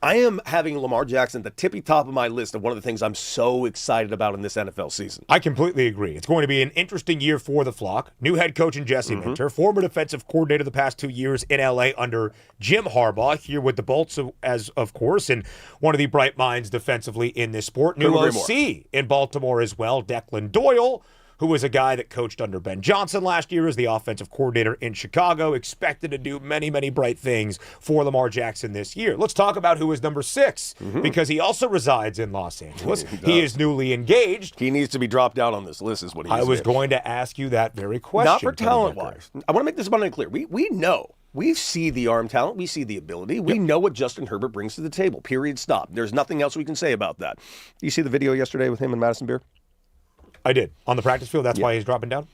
am having Lamar Jackson at the tippy top of my list of one of the things I'm so excited about in this NFL season. I completely agree. It's going to be an interesting year for the flock. New head coach in Jesse Minter, former defensive coordinator the past 2 years in LA under Jim Harbaugh, here with the Bolts as of course, and one of the bright minds defensively in this sport. New OC in Baltimore as well, Declan Doyle, who was a guy that coached under Ben Johnson last year as the offensive coordinator in Chicago, expected to do many, many bright things for Lamar Jackson this year. Let's talk about who is number 6, because he also resides in Los Angeles. He is newly engaged. He needs to be dropped down on this list is what he is. I was going to ask you that very question. Not for talent-wise. I want to make this abundantly clear. We know. We see the arm talent. We see the ability. We know what Justin Herbert brings to the table. Period. Stop. There's nothing else we can say about that. You see the video yesterday with him and Madison Beer? I did. On the practice field, that's why he's dropping down?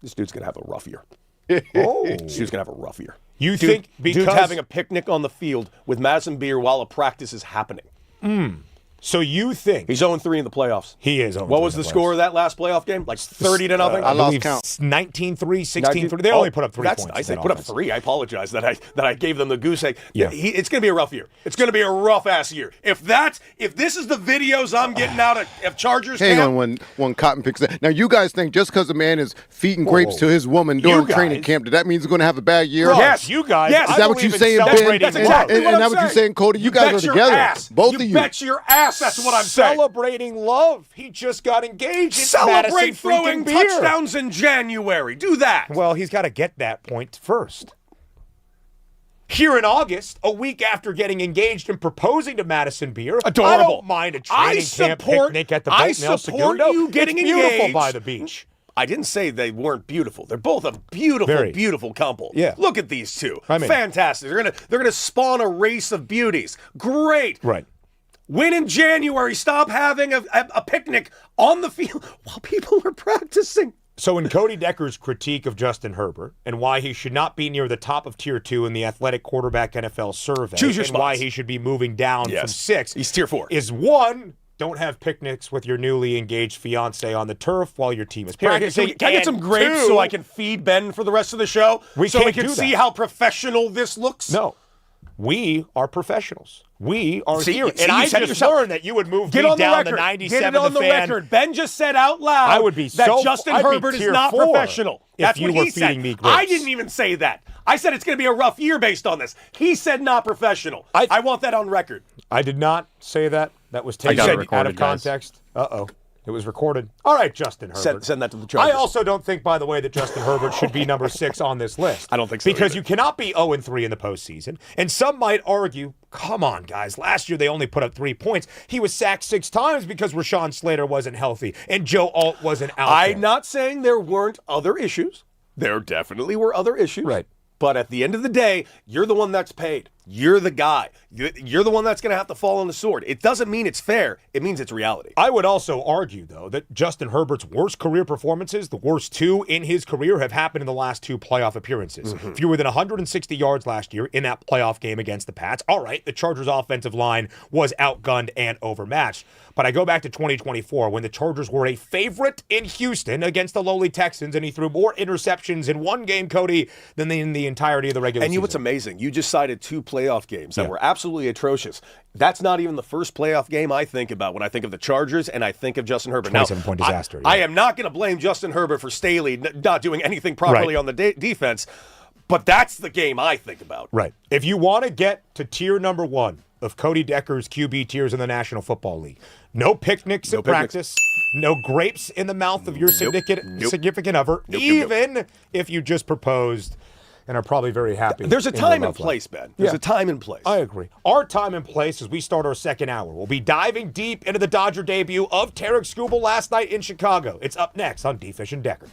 This dude's going to have a rough year. This dude's going to have a rough year. You think because... Dude's having a picnic on the field with Madison Beer while a practice is happening. So you think He's 0-3 in the playoffs. he is? What was the score of that last playoff game? Like 30-0. I lost count. 19-3, 16-3. They only put up 3 that's points. nice. They in that put up offense. 3. I apologize that I gave them the goose egg. Yeah. It's going to be a rough year. It's going to be a rough ass year. If this is the videos I'm getting out of Chargers Hang camp, on when Cotton picks that. Now, you guys think just because a man is feeding grapes to his woman during You training guys- camp, did that mean he's going to have a bad year? Bro, Yes. you guys. Yes. I Is that what believe you're in saying, Ben? celebrating That's exactly and what I'm that what you're saying, Cody? You guys bet are your together. ass. Both of you. You bet your ass. That's what I'm saying. Celebrating love. He just got engaged. It's Celebrate Madison throwing freaking Beer. touchdowns in January. Do that. Well, he's got to get that point first. Here in August, a week after getting engaged and proposing to Madison Beer, Adorable. I don't mind a training camp picnic at the boat I in El support Segundo. you getting it's beautiful engaged. by the beach. I didn't say they weren't beautiful. They're both a beautiful, Very. beautiful couple. Yeah. Look at these two. I mean- Fantastic. They're gonna spawn a race of beauties. Great. Right. When in January, stop having a picnic on the field while people are practicing. So in Cody Decker's critique of Justin Herbert and why he should not be near the top of Tier 2 in the Athletic Quarterback NFL survey Choose your and why spots. he should be moving down from 6 He's Tier 4. is 1, don't have picnics with your newly engaged fiance on the turf while your team is practicing. Can I get some And grapes 2, so I can feed Ben for the rest of the show? We so we can't can do see that. how professional this looks? No. We are professionals. We are See, here. see, And you I said it just yourself. learned that you would move Get me on the down record. to 97 Get it on the fan. record. Ben just said out loud I would be that so- Justin I'd be Herbert is Tier not 4 professional. if That's you what were he feeding said. me I grapes. didn't even say that. I said it's going to be a rough year based on this. He said not professional. I want that on record. I did not say that. That was got taken it out recorded, of guys. context. Uh-oh. It was recorded. All right, Justin Herbert. Send that to the Chargers. I also don't think, by the way, that Justin Herbert should be number 6 on this list. I don't think so Because either. you cannot be 0-3 in the postseason. And some might argue, come on, guys. Last year they only put up 3 points. He was sacked 6 times because Rashawn Slater wasn't healthy and Joe Alt wasn't out there. I'm not saying there weren't other issues. There definitely were other issues. Right. But at the end of the day, you're the one that's paid. You're the guy. You're the one that's going to have to fall on the sword. It doesn't mean it's fair. It means it's reality. I would also argue, though, that Justin Herbert's worst career performances, the worst 2 in his career, have happened in the last 2 playoff appearances. If you were within 160 yards last year in that playoff game against the Pats, all right, the Chargers' offensive line was outgunned and overmatched. But I go back to 2024 when the Chargers were a favorite in Houston against the lowly Texans, and he threw more interceptions in one game, Cody, than in the entirety of the regular And you know season. what's amazing? You just cited 2 playoff games that were absolutely atrocious. That's not even the first playoff game I think about when I think of the Chargers and I think of Justin Herbert. 27-point disaster. I am not going to blame Justin Herbert for Staley not doing anything properly Right. on the defense, but that's the game I think about. Right. If you want to get to tier number 1 of Cody Decker's QB tiers in the National Football League, no picnics at practice, no grapes in the mouth of your significant other, even if you just proposed and are probably very happy. There's a in your time and love life. place, Ben. There's Yeah. a time and place. I agree. Our time and place as we start our second hour. We'll be diving deep into the Dodger debut of Tarek Skubal last night in Chicago. It's up next on D-Fish and Decker.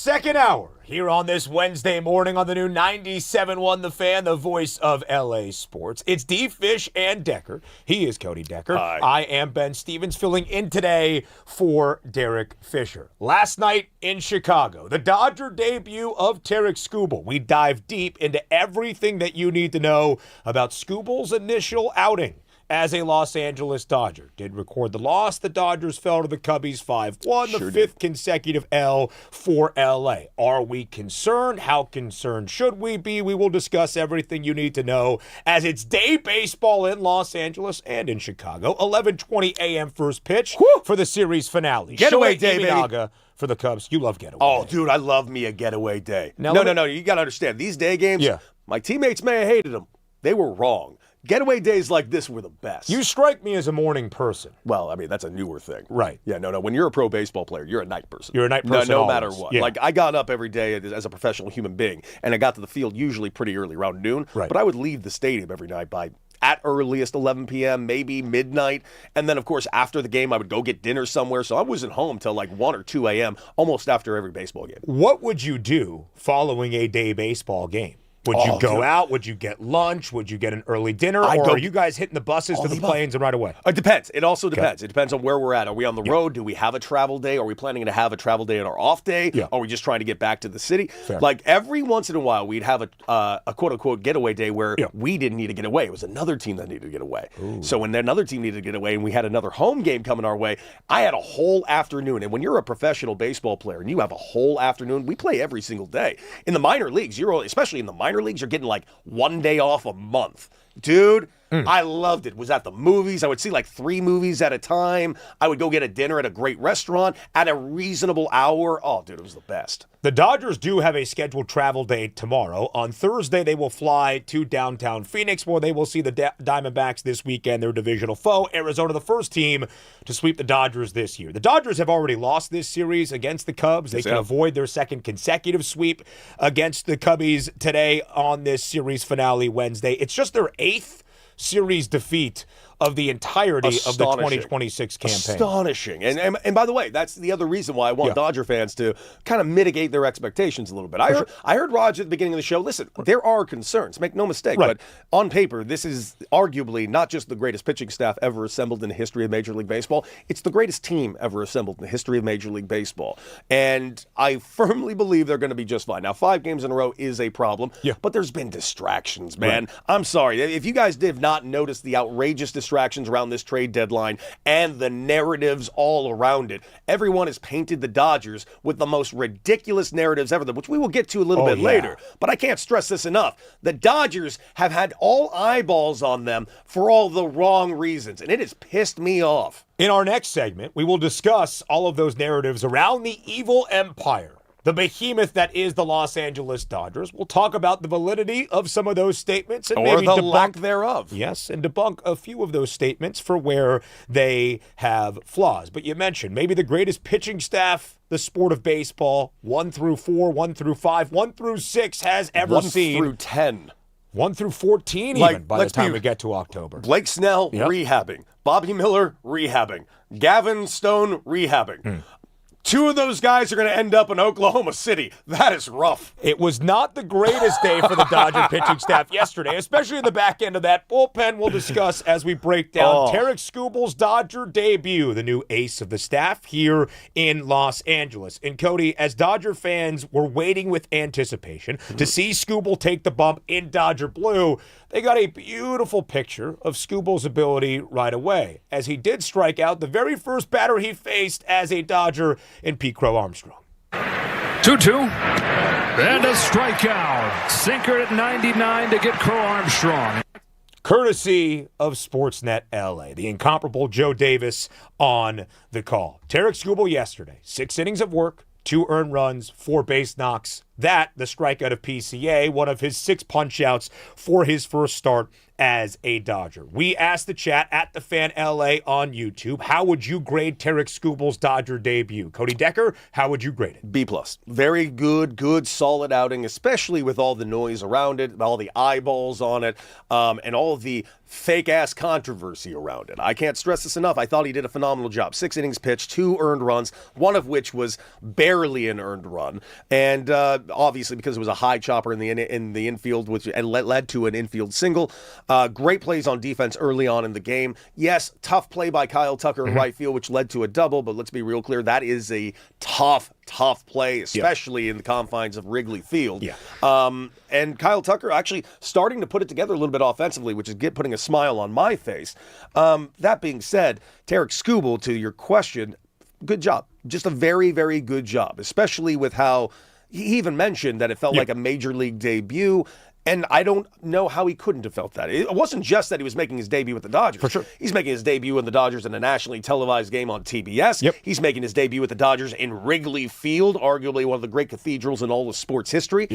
Second hour here on this Wednesday morning on the new 97.1 The Fan, the voice of LA sports. It's D. Fish and Decker. He is Cody Decker. Hi. I am Ben Stevens, filling in today for Derek Fisher. Last night in Chicago, the Dodger debut of Tarik Skubal. We dive deep into everything that you need to know about Skubal's initial outing as a Los Angeles Dodger. Did record the loss. The Dodgers fell to the Cubbies 5-1, the fifth consecutive L for LA. Are we concerned? How concerned should we be? We will discuss everything you need to know as it's day baseball in Los Angeles and in Chicago. 11:20 a.m. first pitch for the series finale. Getaway Shohei day, baby. Imanaga for the Cubs. You love getaway Oh, day. dude, I love me a getaway day. Now, No. You got to understand, these day games, my teammates may have hated them. They were wrong. Getaway days like this were the best. You strike me as a morning person. Well, I mean, that's a newer thing. Right. Yeah, no. When you're a pro baseball player, you're a night person. You're a night person No matter always. what. Yeah. Like, I got up every day as a professional human being, and I got to the field usually pretty early, around noon. Right. But I would leave the stadium every night by, at earliest, 11 p.m., maybe midnight. And then, of course, after the game, I would go get dinner somewhere. So I wasn't home till like 1 or 2 a.m., almost after every baseball game. What would you do following a day baseball game? Would you go out? Would you get lunch? Would you get an early dinner? Or are you guys hitting the buses to the planes and right away? It depends. It also depends. It depends on where we're at. Are we on the road? Do we have a travel day? Are we planning to have a travel day on our off day? Yeah. Are we just trying to get back to the city? Fair. Like every once in a while, we'd have a quote-unquote getaway day where we didn't need to get away. It was another team that needed to get away. Ooh. So when another team needed to get away and we had another home game coming our way, I had a whole afternoon. And when you're a professional baseball player and you have a whole afternoon, we play every single day. In the minor leagues, especially in the minor leagues, you're getting like 1 day off a month. Dude, I loved it. Was at the movies. I would see like 3 movies at a time. I would go get a dinner at a great restaurant at a reasonable hour. Oh, dude, it was the best. The Dodgers do have a scheduled travel day tomorrow. On Thursday, they will fly to downtown Phoenix, where they will see the Diamondbacks this weekend, their divisional foe. Arizona, the first team to sweep the Dodgers this year. The Dodgers have already lost this series against the Cubs. They can avoid their second consecutive sweep against the Cubbies today on this series finale Wednesday. It's just their 8th series defeat of the entirety of the 2026 campaign. Astonishing. And by the way, that's the other reason why I want Dodger fans to kind of mitigate their expectations a little bit. I heard Raj at the beginning of the show, listen, there are concerns, make no mistake, but on paper, this is arguably not just the greatest pitching staff ever assembled in the history of Major League Baseball, it's the greatest team ever assembled in the history of Major League Baseball. And I firmly believe they're going to be just fine. Now, 5 games in a row is a problem, but there's been distractions, man. I'm sorry. If you guys did not notice the outrageous distractions around this trade deadline and the narratives all around it. Everyone has painted the Dodgers with the most ridiculous narratives ever, which we will get to a little bit later. But I can't stress this enough. The Dodgers have had all eyeballs on them for all the wrong reasons, and it has pissed me off. In our next segment, we will discuss all of those narratives around the evil empire, the behemoth that is the Los Angeles Dodgers. We'll talk about the validity of some of those statements and maybe the debunk, lack thereof. Yes, and debunk a few of those statements for where they have flaws. But you mentioned maybe the greatest pitching staff the sport of baseball, 1 through 4, 1 through 5, 1 through 6 has ever seen. 1 through 10. 1 through 14 even by the time we get to October. Blake Snell, rehabbing. Bobby Miller, rehabbing. Gavin Stone, rehabbing. 2 of those guys are going to end up in Oklahoma City. That is rough. It was not the greatest day for the Dodger pitching staff yesterday, especially in the back end of that bullpen. We'll discuss as we break down Tarik Skubal's Dodger debut, the new ace of the staff here in Los Angeles. And Cody, as Dodger fans were waiting with anticipation to see Skubal take the bump in Dodger blue, they got a beautiful picture of Skubal's ability right away, as he did strike out the very first batter he faced as a Dodger in Pete Crow Armstrong. 2-2. And a strikeout. Sinker at 99 to get Crow Armstrong. Courtesy of Sportsnet LA, the incomparable Joe Davis on the call. Tarik Skubal yesterday, 6 innings of work, 2 earned runs, 4 base knocks, That, the strikeout of PCA, one of his 6 punch-outs for his first start as a Dodger. We asked the chat at the Fan LA on YouTube, how would you grade Tarik Skubal's Dodger debut? Cody Decker, how would you grade it? B+. Very good, solid outing, especially with all the noise around it, all the eyeballs on it, and all the fake-ass controversy around it. I can't stress this enough. I thought he did a phenomenal job. 6 innings pitched, 2 earned runs, one of which was barely an earned run. And obviously, because it was a high chopper in the infield, which led to an infield single. Great plays on defense early on in the game. Yes, tough play by Kyle Tucker in right field, which led to a double, but let's be real clear, that is a tough play, especially in the confines of Wrigley Field. And Kyle Tucker actually starting to put it together a little bit offensively, which is putting a smile on my face. That being said, Tarik Skubal, to your question, good job. Just a very, very good job, especially with how he even mentioned that it felt like a major league debut. And I don't know how he couldn't have felt that. It wasn't just that he was making his debut with the Dodgers. For sure. He's making his debut in the Dodgers in a nationally televised game on TBS. He's making his debut with the Dodgers in Wrigley Field, arguably one of the great cathedrals in all of sports history.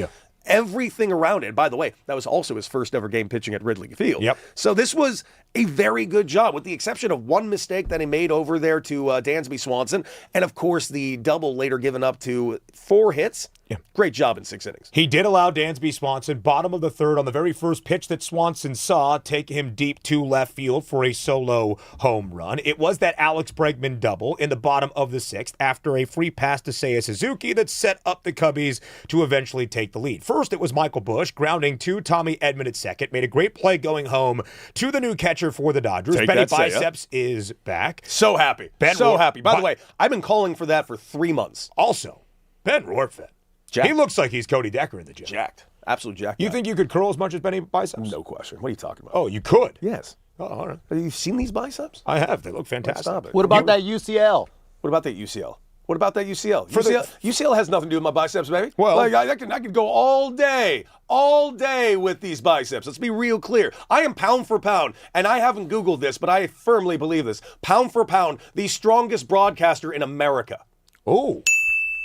Everything around it. By the way, that was also his first ever game pitching at Wrigley Field. So this was a very good job, with the exception of one mistake that he made over there to Dansby Swanson, and of course the double later given up to 4 hits. Great job in 6 innings. He did allow Dansby Swanson, bottom of the third, on the very first pitch that Swanson saw, take him deep to left field for a solo home run. It was that Alex Bregman double in the bottom of the 6th after a free pass to Seiya Suzuki that set up the Cubbies to eventually take the lead. First, it was Michael Busch grounding to Tommy Edman at second, made a great play going home to the new catcher for the Dodgers. Benny Biceps is back. So happy. Happy. By the way, I've been calling for that for 3 months. Also, Ben Rortvedt. He looks like he's Cody Decker in the gym. Jacked. Absolute jacked. You think you could curl as much as Benny Biceps? No question. What are you talking about? Oh, you could? Yes. Oh, all right. Have you seen these biceps? I have. They look fantastic. Stop it. What about that UCL? What about that UCL? What about that UCL? UCL has nothing to do with my biceps, baby. Well, like, I could go all day with these biceps. Let's be real clear. I am pound for pound, and I haven't Googled this, but I firmly believe this. Pound for pound, the strongest broadcaster in America. Oh.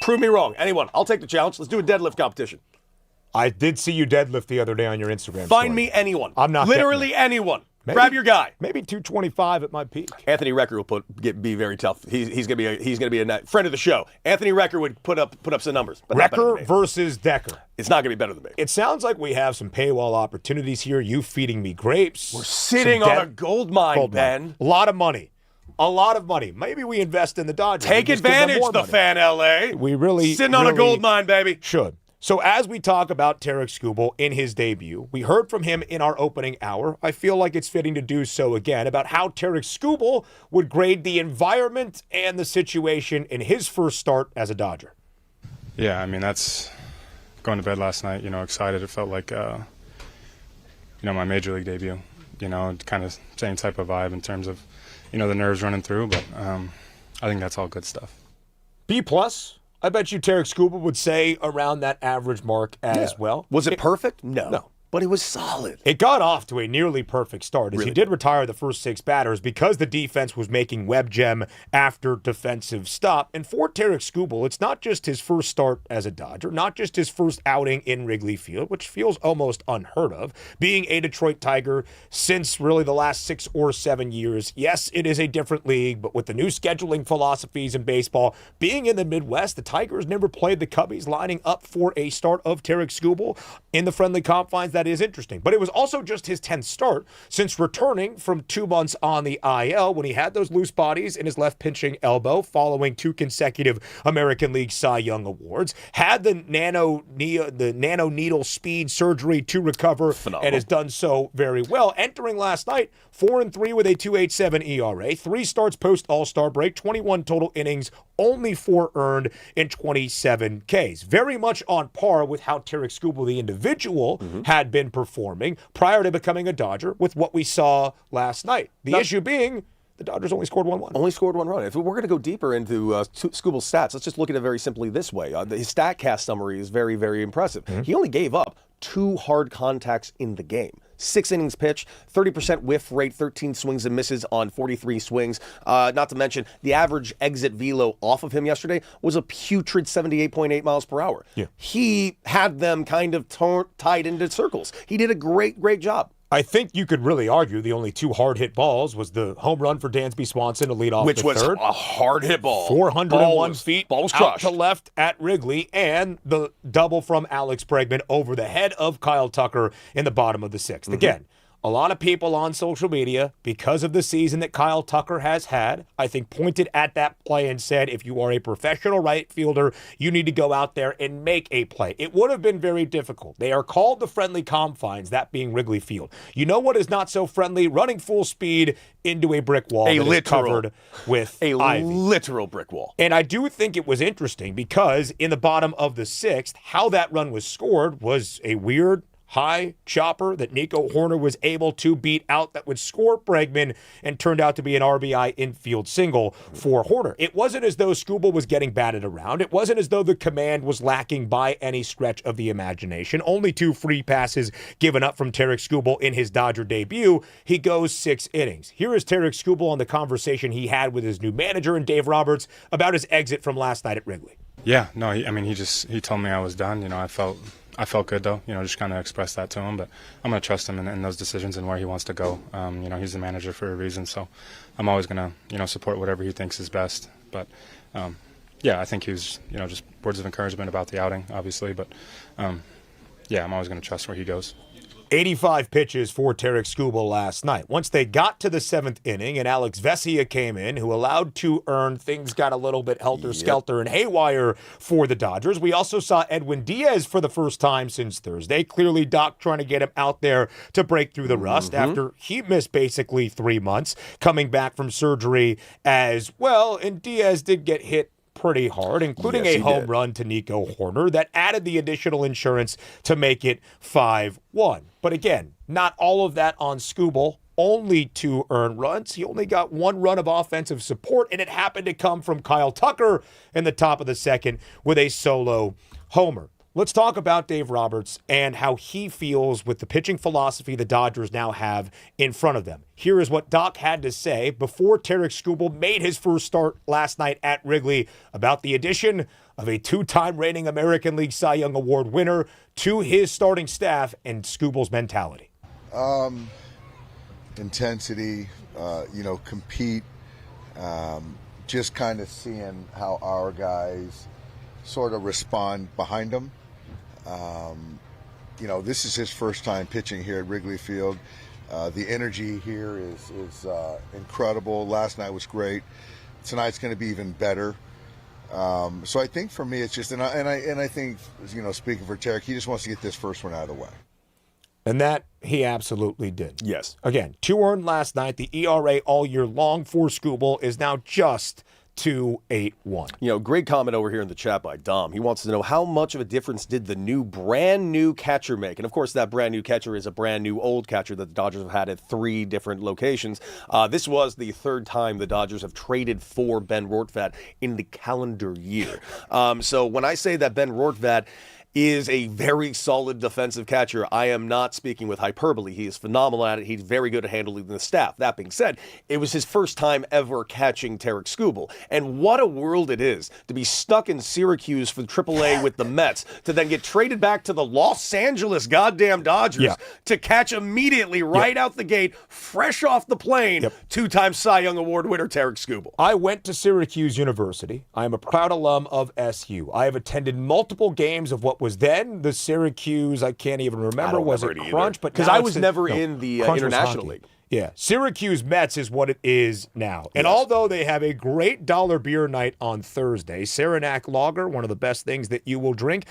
Prove me wrong. Anyone. I'll take the challenge. Let's do a deadlift competition. I did see you deadlift the other day on your Instagram. Find me anyone. I'm not literally anyone. Maybe, grab your guy. Maybe 225 at my peak. Anthony Recker will be very tough. He's gonna be a friend of the show. Anthony Recker would put up some numbers. But Recker versus Decker. It's not gonna be better than me. It sounds like we have some paywall opportunities here. You feeding me grapes. We're sitting on a gold mine, Ben. A lot of money. A lot of money. Maybe we invest in the Dodgers. Take advantage, the Fan LA. We really sitting on a gold mine, baby. Should. So as we talk about Tarik Skubal in his debut, we heard from him in our opening hour. I feel like it's fitting to do so again about how Tarik Skubal would grade the environment and the situation in his first start as a Dodger. Yeah, I mean, that's going to bed last night, excited. It felt like, my major league debut, kind of same type of vibe in terms of, the nerves running through, but I think that's all good stuff. B+. I bet you Tarik Skubal would say around that average mark as well. Was it perfect? No. But it was solid. It got off to a nearly perfect start as he did retire the first 6 batters because the defense was making web gem after defensive stop. And for Tarik Skubal, it's not just his first start as a Dodger, not just his first outing in Wrigley Field, which feels almost unheard of, being a Detroit Tiger since really the last 6 or 7 years. Yes, it is a different league, but with the new scheduling philosophies in baseball, being in the Midwest, the Tigers never played the Cubbies, lining up for a start of Tarik Skubal in the friendly confines. That is interesting. But it was also just his 10th start since returning from 2 months on the IL when he had those loose bodies in his left pinching elbow following 2 consecutive American League Cy Young awards, had the nano needle speed surgery to recover. Phenomenal. And has done so very well. Entering last night, 4-3 with a 2.87 ERA, 3 starts post All-Star break, 21 total innings, only 4 earned in 27 Ks. Very much on par with how Tarik Skubal, the individual, had been performing prior to becoming a Dodger with what we saw last night. The issue being the Dodgers only scored 1 run. Only scored 1 run. If we're going to go deeper into Skubal's stats, let's just look at it very simply this way. His StatCast summary is very, very impressive. He only gave up 2 hard contacts in the game. 6 innings pitched, 30% whiff rate, 13 swings and misses on 43 swings. Not to mention, the average exit velo off of him yesterday was a putrid 78.8 miles per hour. Yeah. He had them kind of tied into circles. He did a great job. I think you could really argue the only 2 hard-hit balls was the home run for Dansby Swanson to lead off Which the was third. a hard-hit ball. 401 feet ball was out crushed. to left at Wrigley, and the double from Alex Bregman over the head of Kyle Tucker in the bottom of the 6th. Again, a lot of people on social media, because of the season that Kyle Tucker has had, I think pointed at that play and said, if you are a professional right fielder, you need to go out there and make a play. It would have been very difficult. They are called the friendly confines, that being Wrigley Field. You know what is not so friendly? Running full speed into a brick wall that is covered with ivy. Literal brick wall. And I do think it was interesting because in the bottom of the 6th, how that run was scored was a weird high chopper that Nico Horner was able to beat out that would score Bregman and turned out to be an RBI infield single for Horner. It wasn't as though Skubal was getting batted around. It wasn't as though the command was lacking by any stretch of the imagination. Only 2 free passes given up from Tarik Skubal in his Dodger debut. He goes 6 innings. Here is Tarik Skubal on the conversation he had with his new manager and Dave Roberts about his exit from last night at Wrigley. Yeah, no, he told me I was done. I felt good though, just kind of expressed that to him, but I'm going to trust him in those decisions and where he wants to go. He's the manager for a reason, so I'm always going to, support whatever he thinks is best. But, I think he was, just words of encouragement about the outing, obviously, but, I'm always going to trust where he goes. 85 pitches for Tarik Skubal last night. Once they got to the 7th inning and Alex Vesia came in, who allowed 2 earned, things got a little bit helter-skelter and haywire for the Dodgers. We also saw Edwin Diaz for the first time since Thursday. Clearly, Doc trying to get him out there to break through the rust after he missed basically 3 months, coming back from surgery as well. And Diaz did get hit pretty hard, including a home run to Nico Horner that added the additional insurance to make it 5-1. But again, not all of that on Skubal. Only 2 earned runs. He only got 1 run of offensive support, and it happened to come from Kyle Tucker in the top of the 2nd with a solo homer. Let's talk about Dave Roberts and how he feels with the pitching philosophy the Dodgers now have in front of them. Here is what Doc had to say before Tarik Skubal made his first start last night at Wrigley about the addition of a 2-time reigning American League Cy Young Award winner to his starting staff and Skubal's mentality. Intensity, compete, just kind of seeing how our guys sort of respond behind him. This is his first time pitching here at Wrigley Field. The energy here is incredible. Last night was great. Tonight's going to be even better. So I think for me, it's just, and I think, speaking for Tarik, he just wants to get this first one out of the way. And that he absolutely did. Yes. Again, 2 earned last night. The ERA all year long for Skubal is now just 2.81. Great comment over here in the chat by Dom. He wants to know how much of a difference did the brand new catcher make? And of course, that brand new catcher is a brand new old catcher that the Dodgers have had at 3 different locations. This was the 3rd time the Dodgers have traded for Ben Rortvedt in the calendar year. So when I say that Ben Rortvedt is a very solid defensive catcher, I am not speaking with hyperbole. He is phenomenal at it. He's very good at handling the staff. That being said, it was his first time ever catching Tarik Skubal. And what a world it is to be stuck in Syracuse for AAA with the Mets, to then get traded back to the Los Angeles goddamn Dodgers to catch immediately right out the gate, fresh off the plane, 2-time Cy Young Award winner Tarik Skubal. I went to Syracuse University. I am a proud alum of SU. I have attended multiple games of what was then the Syracuse, I can't even remember, was it Crunch? But because I was never in the International League. Yeah, Syracuse Mets is what it is now. And although they have a great dollar beer night on Thursday, Saranac Lager, one of the best things that you will drink,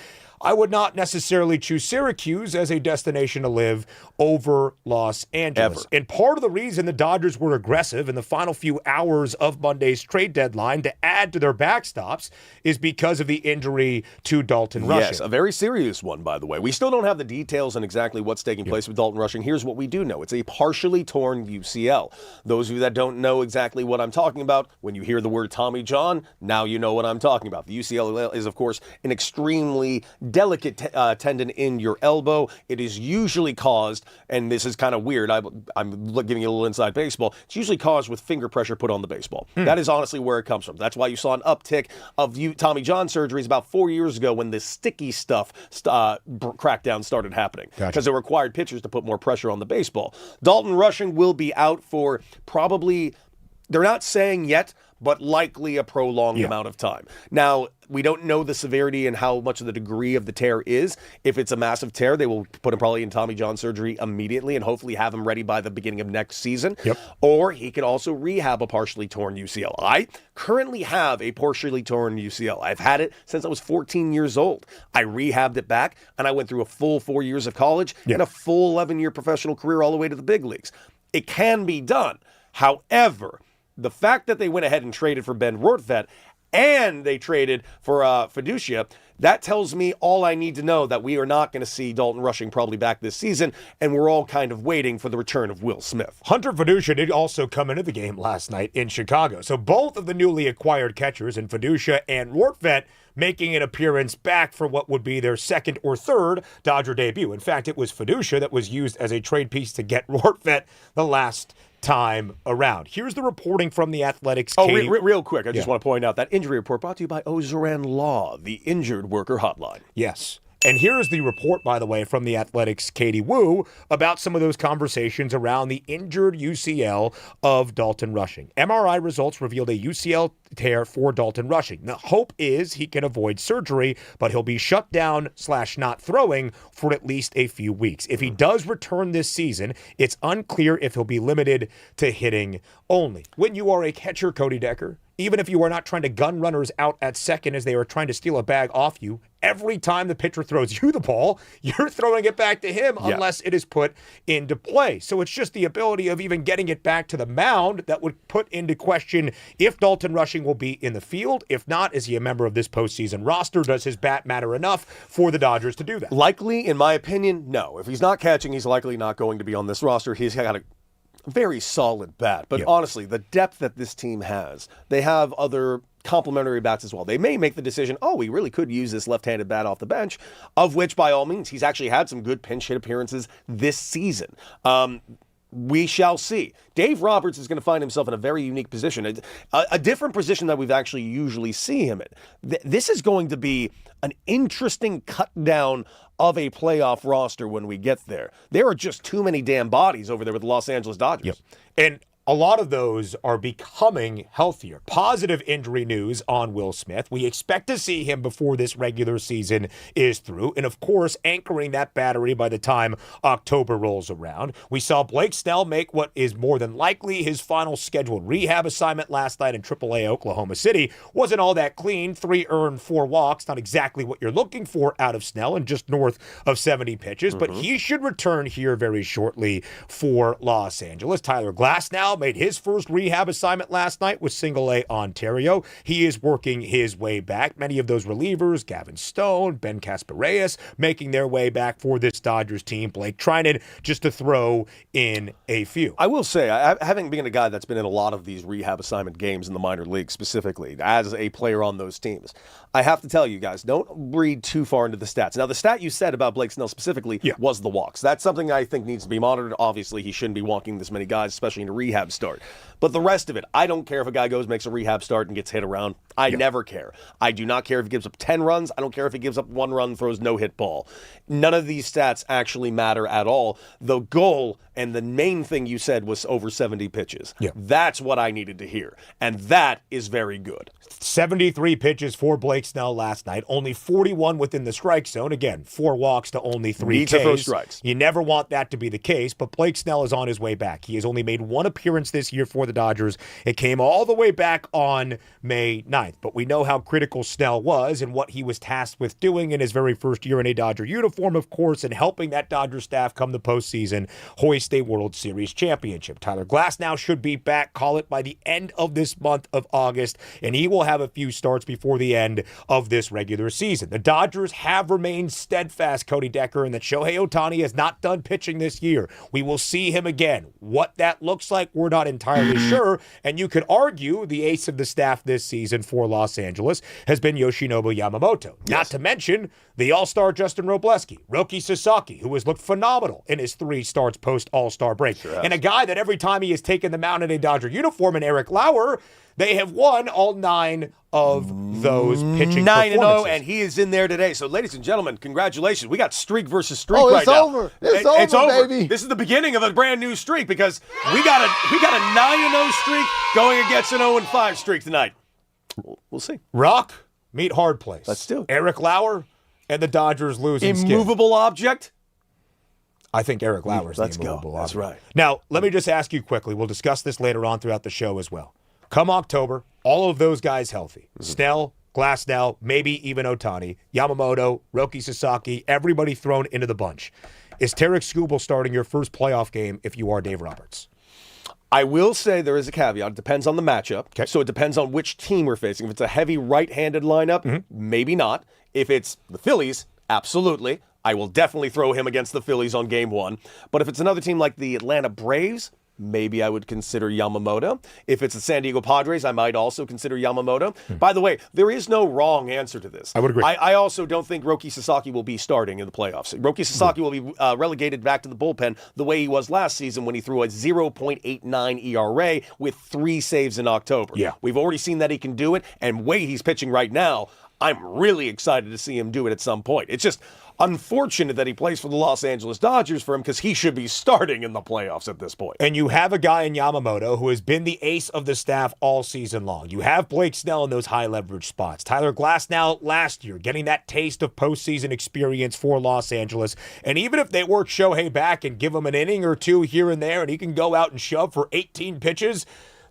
I would not necessarily choose Syracuse as a destination to live over Los Angeles. And part of the reason the Dodgers were aggressive in the final few hours of Monday's trade deadline to add to their backstops is because of the injury to Dalton Rushing. Yes, a very serious one, by the way. We still don't have the details on exactly what's taking place with Dalton Rushing. Here's what we do know. It's a partially torn UCL. Those of you that don't know exactly what I'm talking about, when you hear the word Tommy John, now you know what I'm talking about. The UCL is, of course, an extremely delicate tendon in your elbow. It is usually caused, and this is kind of weird, I'm giving you a little inside baseball, it's usually caused with finger pressure put on the baseball. That is honestly where it comes from. That's why you saw an uptick of Tommy John surgeries about 4 years ago when the sticky stuff crackdown started happening. Because it required pitchers to put more pressure on the baseball. Dalton Rushing will be out for probably, they're not saying yet, but likely a prolonged amount of time. Now, we don't know the severity and how much of the degree of the tear is. If it's a massive tear, they will put him probably in Tommy John surgery immediately and hopefully have him ready by the beginning of next season. Or he could also rehab a partially torn UCL. I currently have a partially torn UCL. I've had it since I was 14 years old. I rehabbed it back, and I went through a full 4 years of college and a full 11-year professional career all the way to the big leagues. It can be done. However, the fact that they went ahead and traded for Ben Rortvedt and they traded for Fiducia, that tells me all I need to know, that we are not going to see Dalton Rushing probably back this season, and we're all kind of waiting for the return of Will Smith. Hunter Fiducia did also come into the game last night in Chicago. So both of the newly acquired catchers in Fiducia and Rortvedt making an appearance back for what would be their second or third Dodger debut. In fact, it was Fiducia that was used as a trade piece to get Rortvedt the last time around. Here's the reporting from the Athletics. Real quick, I just want to point out that injury report brought to you by Ozeran Law, the injured worker hotline. Yes. And here's the report, by the way, from the Athletics' Katie Wu about some of those conversations around the injured UCL of Dalton Rushing. MRI results revealed a UCL tear for Dalton Rushing. The hope is he can avoid surgery, but he'll be shut down / not throwing for at least a few weeks. If he does return this season, it's unclear if he'll be limited to hitting only. When you are a catcher, Cody Decker, even if you are not trying to gun runners out at second as they are trying to steal a bag off you, every time the pitcher throws you the ball, you're throwing it back to him unless it is put into play. So it's just the ability of even getting it back to the mound that would put into question if Dalton Rushing will be in the field. If not, is he a member of this postseason roster? Does his bat matter enough for the Dodgers to do that? Likely, in my opinion, no. If he's not catching, he's likely not going to be on this roster. He's got a very solid bat. But honestly, the depth that this team has, they have other complementary bats as well. They may make the decision, we really could use this left-handed bat off the bench, of which, by all means, he's actually had some good pinch hit appearances this season. We shall see. Dave Roberts is going to find himself in a very unique position, a different position that we've actually usually see him in. This is going to be an interesting cut down of a playoff roster when we get there. There are just too many damn bodies over there with the Los Angeles Dodgers. And a lot of those are becoming healthier. Positive injury news on Will Smith. We expect to see him before this regular season is through. And of course, anchoring that battery by the time October rolls around. We saw Blake Snell make what is more than likely his final scheduled rehab assignment last night in AAA Oklahoma City. Wasn't all that clean. 3 earned, 4 walks. Not exactly what you're looking for out of Snell, and just north of 70 pitches. But he should return here very shortly for Los Angeles. Tyler Glasnow made his first rehab assignment last night with Single-A Ontario. He is working his way back. Many of those relievers, Gavin Stone, Ben Caspareas, making their way back for this Dodgers team. Blake Trinan, just to throw in a few. I will say, having been a guy that's been in a lot of these rehab assignment games in the minor leagues specifically, as a player on those teams, I have to tell you guys, don't read too far into the stats. Now, the stat you said about Blake Snell specifically was the walks. That's something I think needs to be monitored. Obviously, he shouldn't be walking this many guys, especially in a rehab start. But the rest of it, I don't care if a guy goes, makes a rehab start, and gets hit around. I never care. I do not care if he gives up 10 runs. I don't care if he gives up 1 run, throws no hit ball. None of these stats actually matter at all. The goal and the main thing you said was over 70 pitches. That's what I needed to hear. And that is very good. 73 pitches for Blake Snell last night. Only 41 within the strike zone. Again, 4 walks to only 3 Need to throw strikes. You never want that to be the case, but Blake Snell is on his way back. He has only made 1 appearance this year for the Dodgers. It came all the way back on May 9th, but we know how critical Snell was and what he was tasked with doing in his very first year in a Dodger uniform, of course, and helping that Dodger staff come the postseason hoist a World Series championship. Tyler Glasnow should be back, call it by the end of this month of August, and he will have a few starts before the end of this regular season. The Dodgers have remained steadfast, Cody Decker, and that Shohei Ohtani has not done pitching this year. We will see him again. What that looks like, we're we're not entirely sure. And you could argue the ace of the staff this season for Los Angeles has been Yoshinobu Yamamoto. Yes. Not to mention the all-star Justin Robleski, Roki Sasaki, who has looked phenomenal in his 3 starts post-All-Star break. Sure, and a guy that every time he has taken the mound in a Dodger uniform, and Eric Lauer, they have won all 9 of those pitching 9-0, and he is in there today. So, ladies and gentlemen, congratulations. We got streak versus streak right now. Over. It's over, baby. This is the beginning of a brand new streak because we got a 9-0 streak going against an 0-5 streak tonight. We'll see. Rock, meet hard place. Let's do it. Eric Lauer and the Dodgers losing Immovable object? I think Eric Lauer's the immovable object. That's right. Now, let me just ask you quickly. We'll discuss this later on throughout the show as well. Come October, all of those guys healthy. Snell, Glasnow, maybe even Ohtani, Yamamoto, Roki Sasaki, everybody thrown into the bunch. Is Tarek Skubal starting your first playoff game if you are Dave Roberts? I will say there is a caveat. It depends on the matchup. Okay. So it depends on which team we're facing. If it's a heavy right-handed lineup, maybe not. If it's the Phillies, absolutely. I will definitely throw him against the Phillies on game 1. But if it's another team like the Atlanta Braves, maybe I would consider Yamamoto. If it's the San Diego Padres, I might also consider Yamamoto. By the way, there is no wrong answer to this. I would agree. I also don't think Roki Sasaki will be starting in the playoffs. Roki Sasaki will be relegated back to the bullpen the way he was last season when he threw a 0.89 ERA with 3 saves in October. Yeah. We've already seen that he can do it, and way he's pitching right now, I'm really excited to see him do it at some point. It's just unfortunate that he plays for the Los Angeles Dodgers for him because he should be starting in the playoffs at this point. And you have a guy in Yamamoto who has been the ace of the staff all season long. You have Blake Snell in those high leverage spots. Tyler Glasnow last year getting that taste of postseason experience for Los Angeles. And even if they work Shohei back and give him an inning or 2 here and there and he can go out and shove for 18 pitches,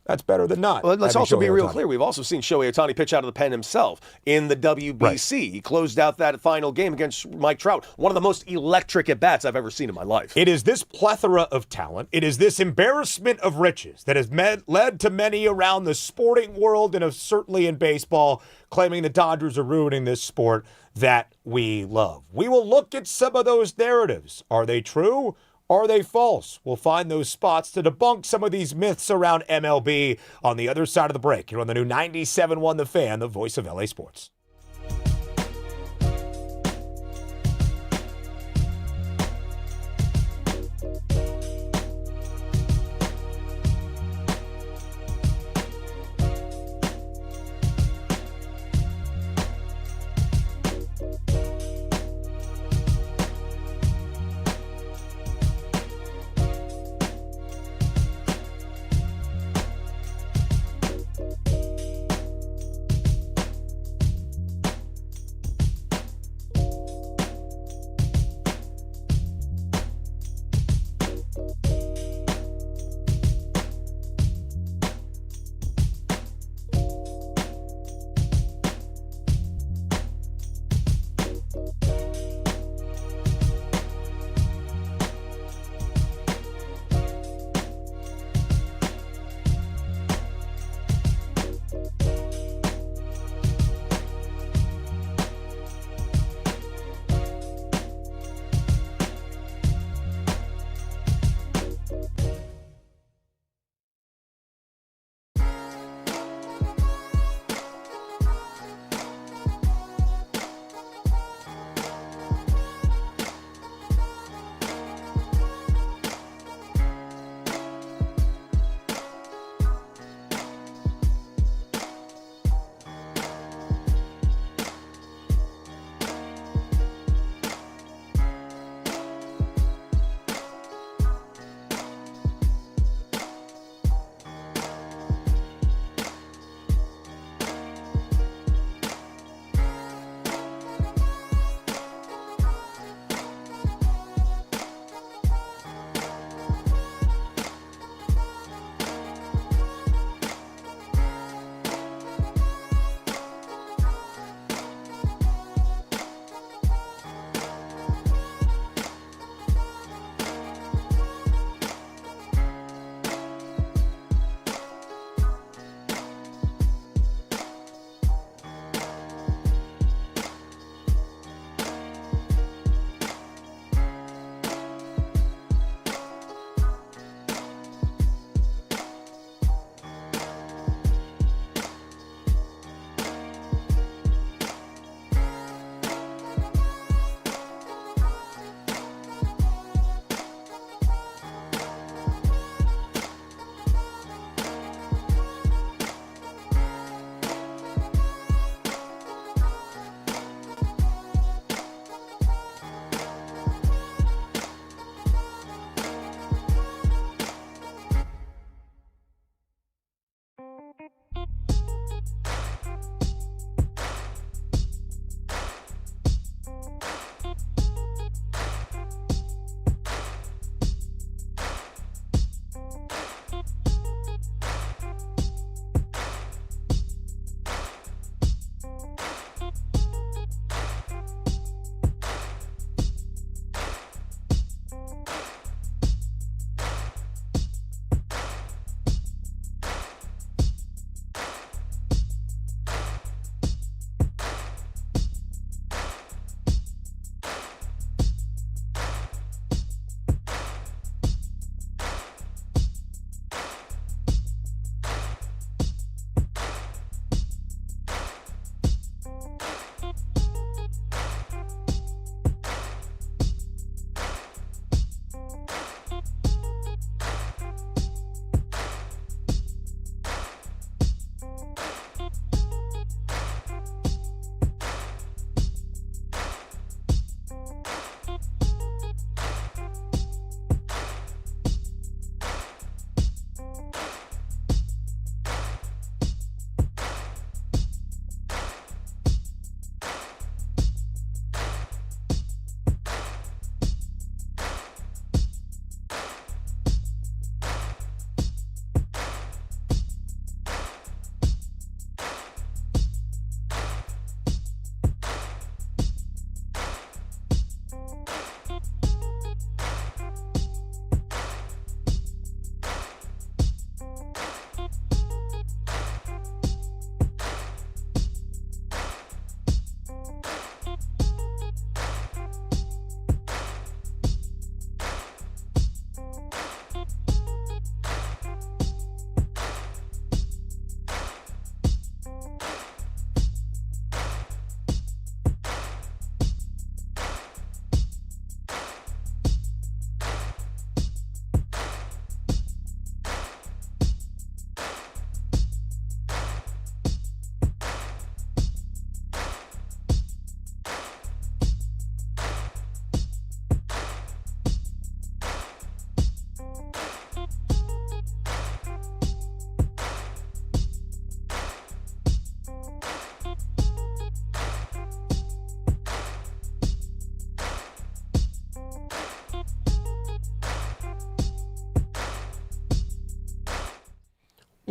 that's better than not. Well, let's also be real clear. We've also seen Shohei Ohtani pitch out of the pen himself in the WBC. Right. He closed out that final game against Mike Trout. One of the most electric at-bats I've ever seen in my life. It is this plethora of talent. It is this embarrassment of riches that has led to many around the sporting world and certainly in baseball claiming the Dodgers are ruining this sport that we love. We will look at some of those narratives. Are they true? Are they false? We'll find those spots to debunk some of these myths around MLB on the other side of the break. Here on the new 97.1 The Fan, the voice of LA Sports.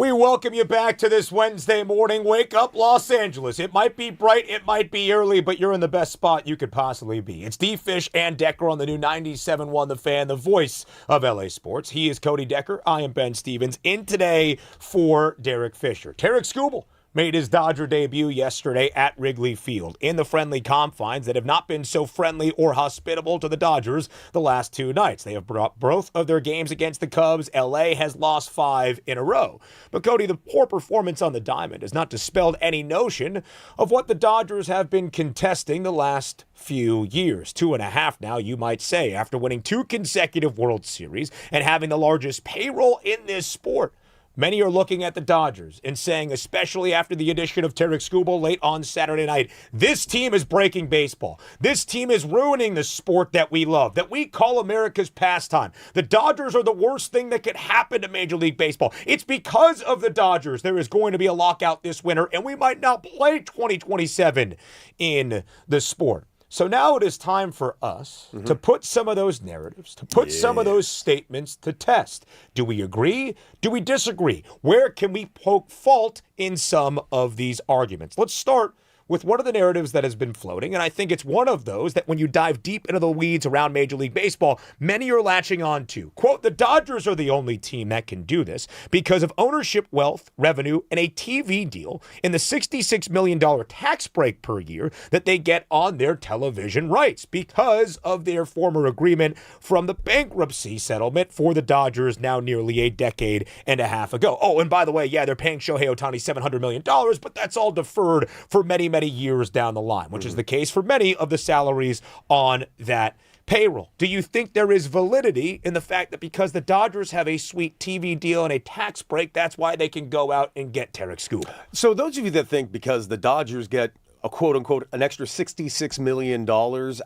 We welcome you back to this Wednesday morning. Wake up, Los Angeles. It might be bright, it might be early, but you're in the best spot you could possibly be. It's D. Fish and Decker on the new 97.1 The Fan, the voice of LA Sports. He is Cody Decker. I am Ben Stevens. In today for Derek Fisher. Tarek Skubal made his Dodger debut yesterday at Wrigley Field in the friendly confines that have not been so friendly or hospitable to the Dodgers the last two nights. They have brought both of their games against the Cubs. LA has lost 5 in a row. But Cody, the poor performance on the diamond has not dispelled any notion of what the Dodgers have been contesting the last few years. 2.5 now, you might say, after winning 2 consecutive World Series and having the largest payroll in this sport. Many are looking at the Dodgers and saying, especially after the addition of Tarek Skubal late on Saturday night, this team is breaking baseball. This team is ruining the sport that we love, that we call America's pastime. The Dodgers are the worst thing that could happen to Major League Baseball. It's because of the Dodgers there is going to be a lockout this winter, and we might not play 2027 in the sport. So now it is time for us to put some of those narratives, to put some of those statements to test. Do we agree? Do we disagree? Where can we poke fault in some of these arguments? Let's start with one of the narratives that has been floating, and I think it's one of those that when you dive deep into the weeds around Major League Baseball, many are latching on to. Quote, the Dodgers are the only team that can do this because of ownership wealth, revenue, and a TV deal in the $66 million tax break per year that they get on their television rights because of their former agreement from the bankruptcy settlement for the Dodgers now nearly a decade and a half ago. Oh, and by the way, yeah, they're paying Shohei Ohtani $700 million, but that's all deferred for many years down the line, which is the case for many of the salaries on that payroll. Do you think there is validity in the fact that because the Dodgers have a sweet TV deal and a tax break, that's why they can go out and get Tarek Skubal? So those of you that think because the Dodgers get a quote-unquote an extra $66 million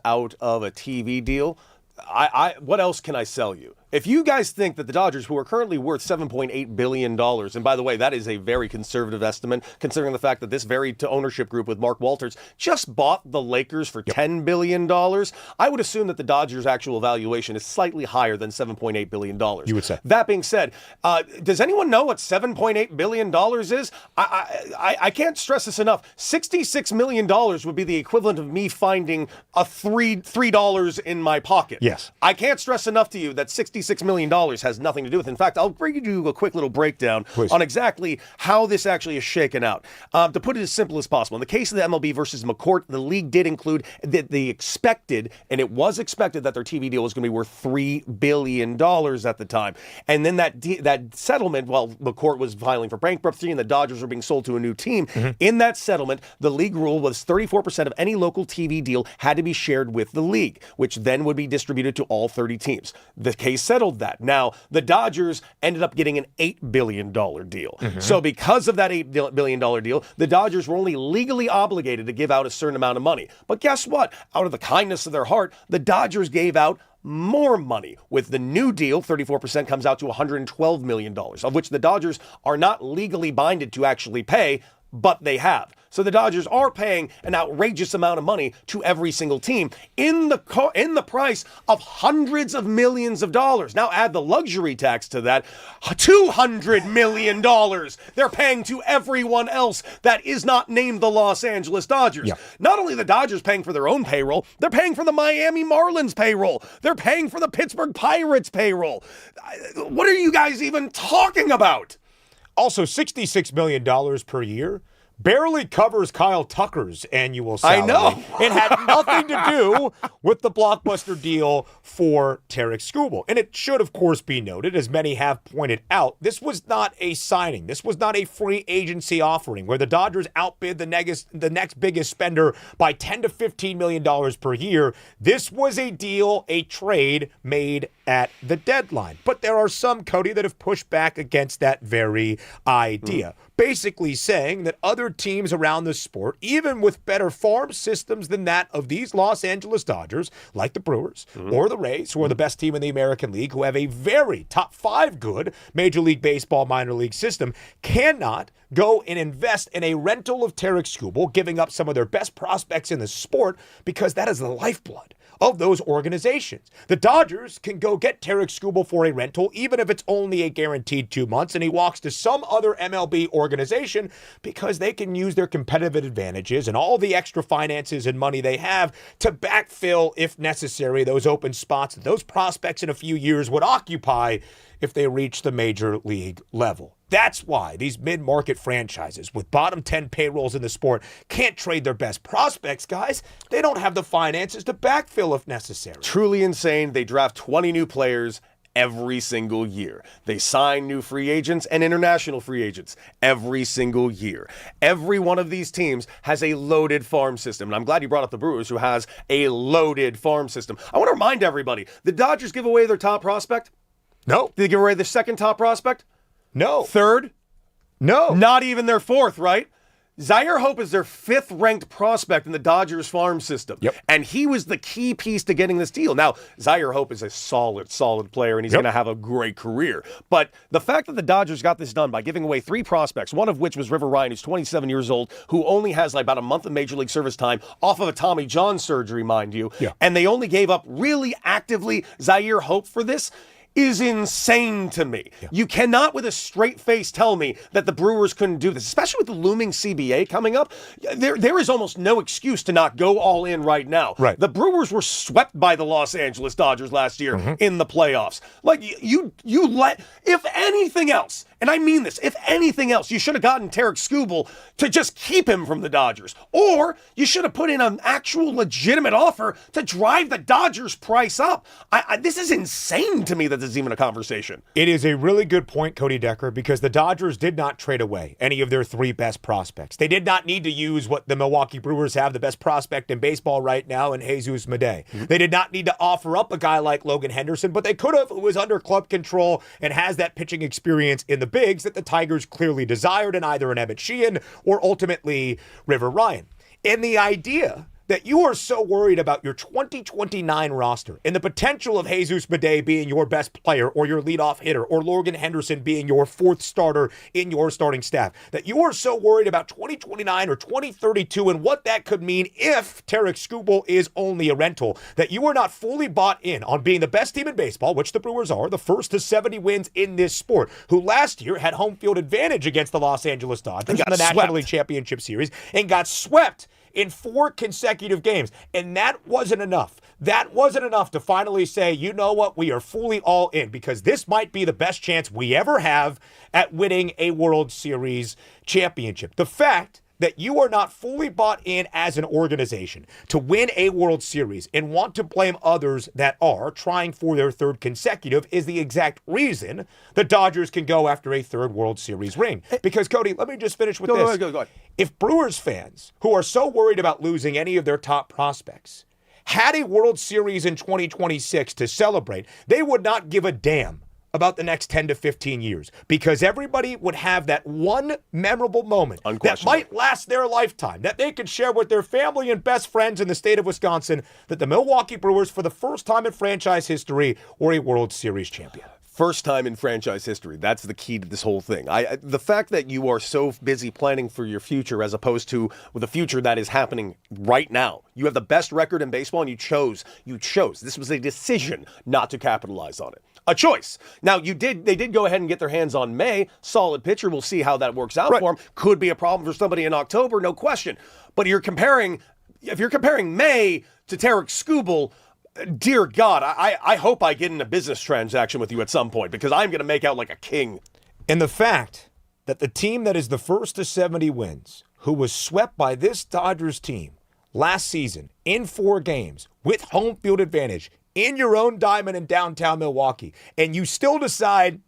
out of a TV deal, what else can I sell you? If you guys think that the Dodgers, who are currently worth $7.8 billion, and by the way, that is a very conservative estimate, considering the fact that this very ownership group with Mark Walters just bought the Lakers for $10 billion, I would assume that the Dodgers' actual valuation is slightly higher than $7.8 billion. You would say. That being said, does anyone know what $7.8 billion is? I can't stress this enough. $66 million would be the equivalent of me finding a $3 in my pocket. Yes. I can't stress enough to you that $66 million has nothing to do with it. In fact, I'll bring you a quick little breakdown on exactly how this actually is shaken out. To put it as simple as possible, in the case of the MLB versus McCourt, the league did include that the expected, and it was expected that their TV deal was going to be worth $3 billion at the time. And then that settlement, while McCourt was filing for bankruptcy and the Dodgers were being sold to a new team, in that settlement, the league rule was 34% of any local TV deal had to be shared with the league, which then would be distributed to all 30 teams. The case settled that. Now, the Dodgers ended up getting an $8 billion deal. So because of that $8 billion deal, the Dodgers were only legally obligated to give out a certain amount of money. But guess what? Out of the kindness of their heart, the Dodgers gave out more money. With the new deal, 34% comes out to $112 million, of which the Dodgers are not legally binded to actually pay, but they have. So the Dodgers are paying an outrageous amount of money to every single team in the price of hundreds of millions of dollars. Now add the luxury tax to that, $200 million they're paying to everyone else that is not named the Los Angeles Dodgers. Yeah. Not only the Dodgers paying for their own payroll, they're paying for the Miami Marlins payroll. They're paying for the Pittsburgh Pirates payroll. What are you guys even talking about? Also, $66 million per year barely covers Kyle Tucker's annual salary. I know. It had nothing to do with the blockbuster deal for Tarek Skubal. And it should, of course, be noted, as many have pointed out, this was not a signing. This was not a free agency offering where the Dodgers outbid the next biggest spender by $10 to $15 million per year. This was a deal, a trade made at the deadline. But there are some, Cody, that have pushed back against that very idea. Basically saying that other teams around the sport, even with better farm systems than that of these Los Angeles Dodgers, like the Brewers or the Rays, who are the best team in the American League, who have a very top 5 good Major League Baseball minor league system, cannot go and invest in a rental of Tarek Skubal, giving up some of their best prospects in the sport, because that is the lifeblood of those organizations. The Dodgers can go get Tarek Skubal for a rental, even if it's only a guaranteed 2 months, and he walks to some other MLB organization because they can use their competitive advantages and all the extra finances and money they have to backfill, if necessary, those open spots that those prospects in a few years would occupy if they reach the major league level. That's why these mid-market franchises with bottom 10 payrolls in the sport can't trade their best prospects, guys. They don't have the finances to backfill if necessary. Truly insane. They draft 20 new players every single year. They sign new free agents and international free agents every single year. Every one of these teams has a loaded farm system. And I'm glad you brought up the Brewers, who has a loaded farm system. I want to remind everybody, the Dodgers give away their top prospect? No. Did they give away their second top prospect? No. Third? No. Not even their fourth, right? Zaire Hope is their fifth-ranked prospect in the Dodgers farm system. Yep. And he was the key piece to getting this deal. Now, Zaire Hope is a solid player, and he's going to have a great career. But the fact that the Dodgers got this done by giving away 3 prospects, one of which was River Ryan, who's 27 years old, who only has like about a month of Major League service time off of a Tommy John surgery, mind you. Yeah. And they only gave up really actively Zaire Hope for this, is insane to me. Yeah. You cannot with a straight face tell me that the Brewers couldn't do this, especially with the looming CBA coming up. There is almost no excuse to not go all in right now. Right. The Brewers were swept by the Los Angeles Dodgers last year in the playoffs. Like you let, if anything else, and I mean this, if anything else, you should have gotten Tarek Skubal to just keep him from the Dodgers. Or you should have put in an actual legitimate offer to drive the Dodgers price up. This is insane to me that this is even a conversation. It is a really good point, Cody Decker, because the Dodgers did not trade away any of their 3 best prospects. They did not need to use what the Milwaukee Brewers have, the best prospect in baseball right now, in Jesus Madej. They did not need to offer up a guy like Logan Henderson, but they could have, who was under club control and has that pitching experience in the bigs that the Tigers clearly desired in either an Emmett Sheehan or ultimately River Ryan. And the idea that you are so worried about your 2029 roster and the potential of Jesus Madej being your best player or your leadoff hitter or Logan Henderson being your 4th starter in your starting staff, that you are so worried about 2029 or 2032 and what that could mean if Tarek Skubal is only a rental, that you are not fully bought in on being the best team in baseball, which the Brewers are, the first to 70 wins in this sport, who last year had home field advantage against the Los Angeles Dodgers in the National League Championship Series and got swept in 4 consecutive games. And that wasn't enough. That wasn't enough to finally say, you know what, we are fully all in, because this might be the best chance we ever have at winning a World Series championship. The fact that you are not fully bought in as an organization to win a World Series and want to blame others that are trying for their 3rd consecutive is the exact reason the Dodgers can go after a 3rd World Series ring. Because, Cody, let me just finish with this. Go ahead. If Brewers fans, who are so worried about losing any of their top prospects, had a World Series in 2026 to celebrate, they would not give a damn about the next 10 to 15 years, because everybody would have that one memorable moment that might last their lifetime, that they could share with their family and best friends in the state of Wisconsin, that the Milwaukee Brewers, for the first time in franchise history, were a World Series champion. First time in franchise history. That's the key to this whole thing. The fact that you are so busy planning for your future as opposed to with the future that is happening right now. You have the best record in baseball, and you chose. This was a decision not to capitalize on it. A choice. Now, they did go ahead and get their hands on May. Solid pitcher. We'll see how that works out for him. Could be a problem for somebody in October, no question. But if you're comparing May to Tarek Skubal, dear God, I hope I get in a business transaction with you at some point, because I'm going to make out like a king. And the fact that the team that is the first to 70 wins, who was swept by this Dodgers team last season in 4 games with home field advantage in your own diamond in downtown Milwaukee, and you still decide,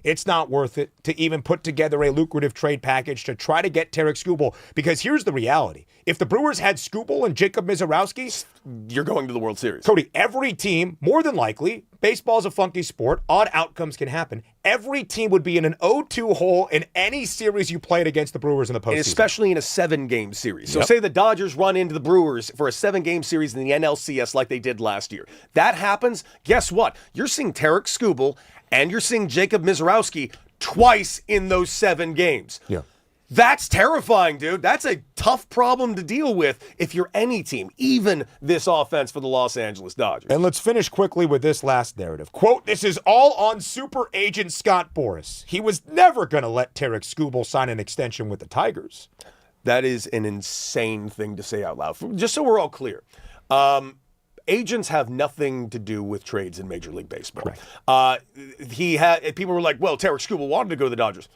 it's not worth it to even put together a lucrative trade package to try to get Tarek Skubal. Because here's the reality. If the Brewers had Skubal and Jacob Misiorowski, you're going to the World Series. Cody, every team, more than likely, baseball's a funky sport, odd outcomes can happen. Every team would be in an 0-2 hole in any series you played against the Brewers in the postseason. And especially in a 7-game series. So say the Dodgers run into the Brewers for a 7-game series in the NLCS like they did last year. That happens, guess what? You're seeing Tarek Skubal and you're seeing Jacob Misiorowski twice in those 7 games. Yeah. That's terrifying, dude. That's a tough problem to deal with if you're any team, even this offense for the Los Angeles Dodgers. And let's finish quickly with this last narrative. Quote, this is all on super agent Scott Boras. He was never going to let Tarek Skubal sign an extension with the Tigers. That is an insane thing to say out loud. Just so we're all clear. Agents have nothing to do with trades in Major League Baseball. People were like, well, Tarek Skubal wanted to go to the Dodgers.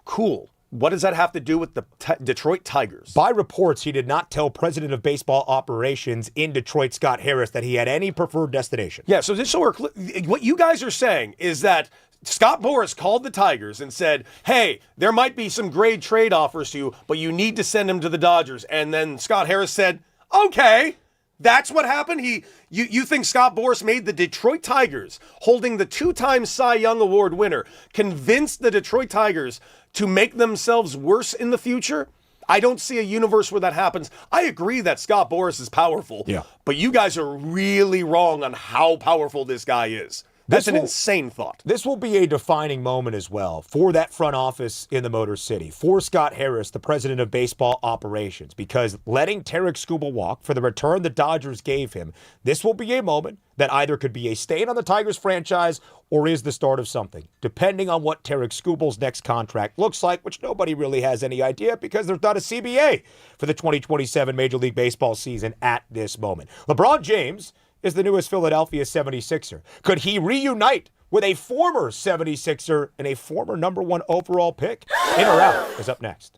Cool. What does that have to do with the Detroit Tigers? By reports, he did not tell President of Baseball Operations in Detroit, Scott Harris, that he had any preferred destination. Yeah, so just so we're clear, what you guys are saying is that Scott Boras called the Tigers and said, hey, there might be some great trade offers to you, but you need to send him to the Dodgers. And then Scott Harris said, okay. That's what happened? You think Scott Boras made the Detroit Tigers, holding the 2-time Cy Young Award winner, convinced the Detroit Tigers to make themselves worse in the future? I don't see a universe where that happens. I agree that Scott Boras is powerful, but you guys are really wrong on how powerful this guy is. That's an insane thought. This will be a defining moment as well for that front office in the Motor City, for Scott Harris, the president of baseball operations, because letting Tarek Skubal walk for the return the Dodgers gave him, this will be a moment that either could be a stain on the Tigers franchise or is the start of something, depending on what Tarek Skubal's next contract looks like, which nobody really has any idea because there's not a CBA for the 2027 Major League Baseball season at this moment. LeBron James is the newest Philadelphia 76er. Could he reunite with a former 76er and a former number 1 overall pick? In or out is up next.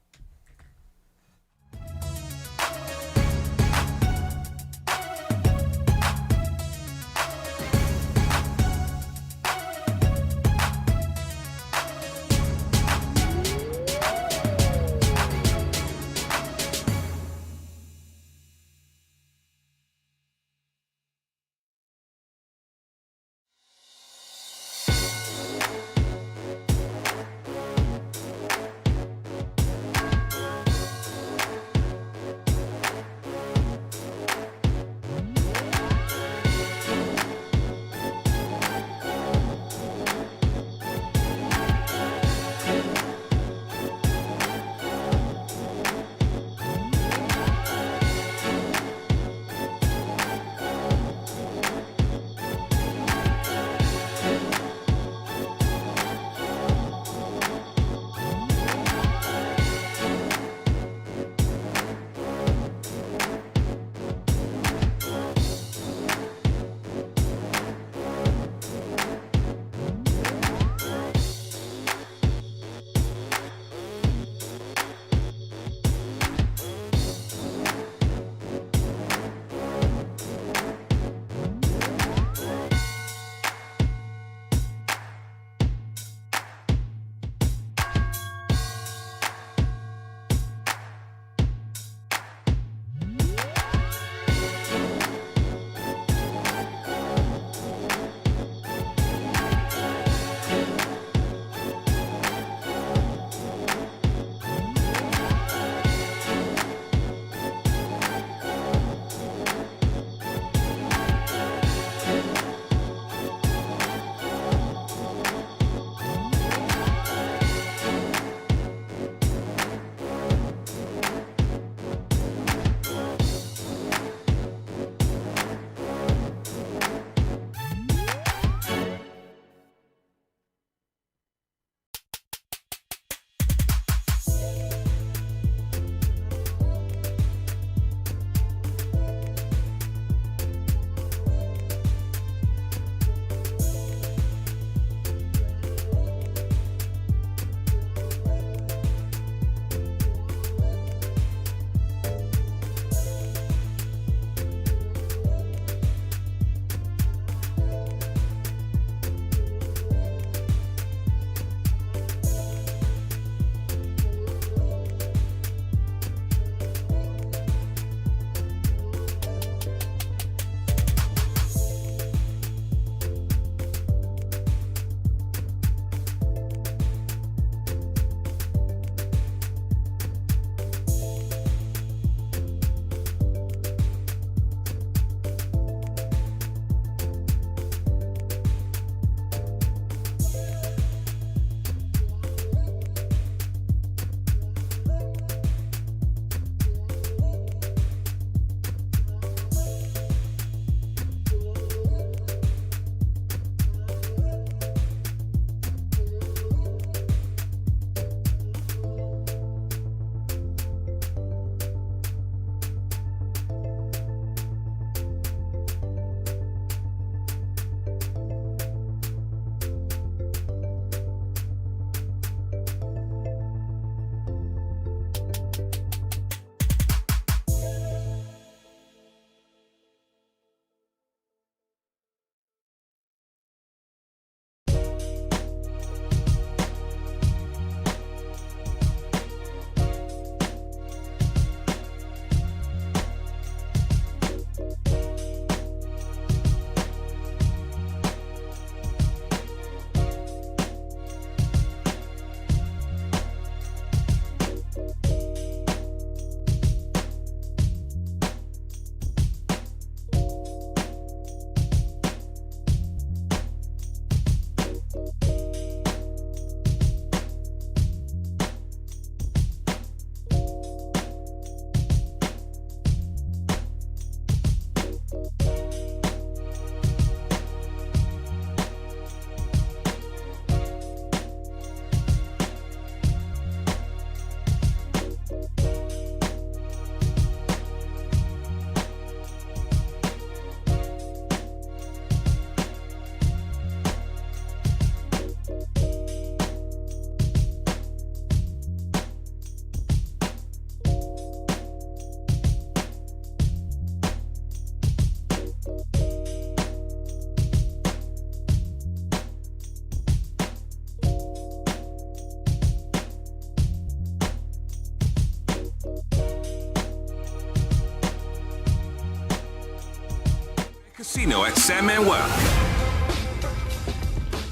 Casino at San Manuel.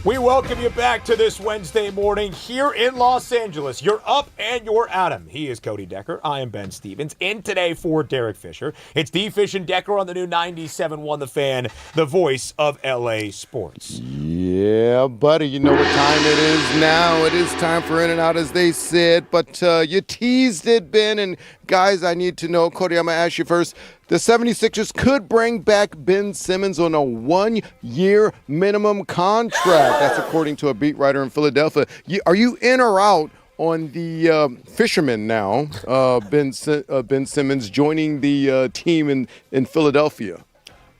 We welcome you back to this Wednesday morning here in Los Angeles. You're up and you're at 'em. He is Cody Decker. I am Ben Stevens. In today for Derek Fisher. It's D. Fish and Decker on the new 97.1 The Fan, the voice of LA sports. Yeah, buddy, you know what time it is now. It is time for In and Out, as they said. But you teased it, Ben. And guys, I need to know, Cody, I'm going to ask you first. The 76ers could bring back Ben Simmons on a 1-year minimum contract. That's according to a beat writer in Philadelphia. Are you in or out on the fisherman now, Ben Simmons, joining the team in Philadelphia?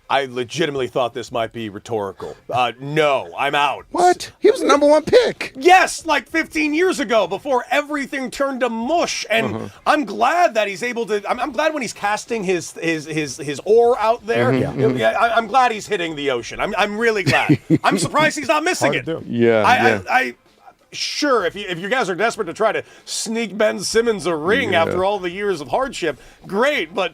I legitimately thought this might be rhetorical. No, I'm out. What? He was the number one pick. Yes, like 15 years ago, before everything turned to mush. And I'm glad that he's able to. I'm glad when he's casting his oar out there. I'm glad he's hitting the ocean. I'm really glad. I'm surprised he's not missing it. Yeah. Sure, if you guys are desperate to try to sneak Ben Simmons a ring after all the years of hardship, great, but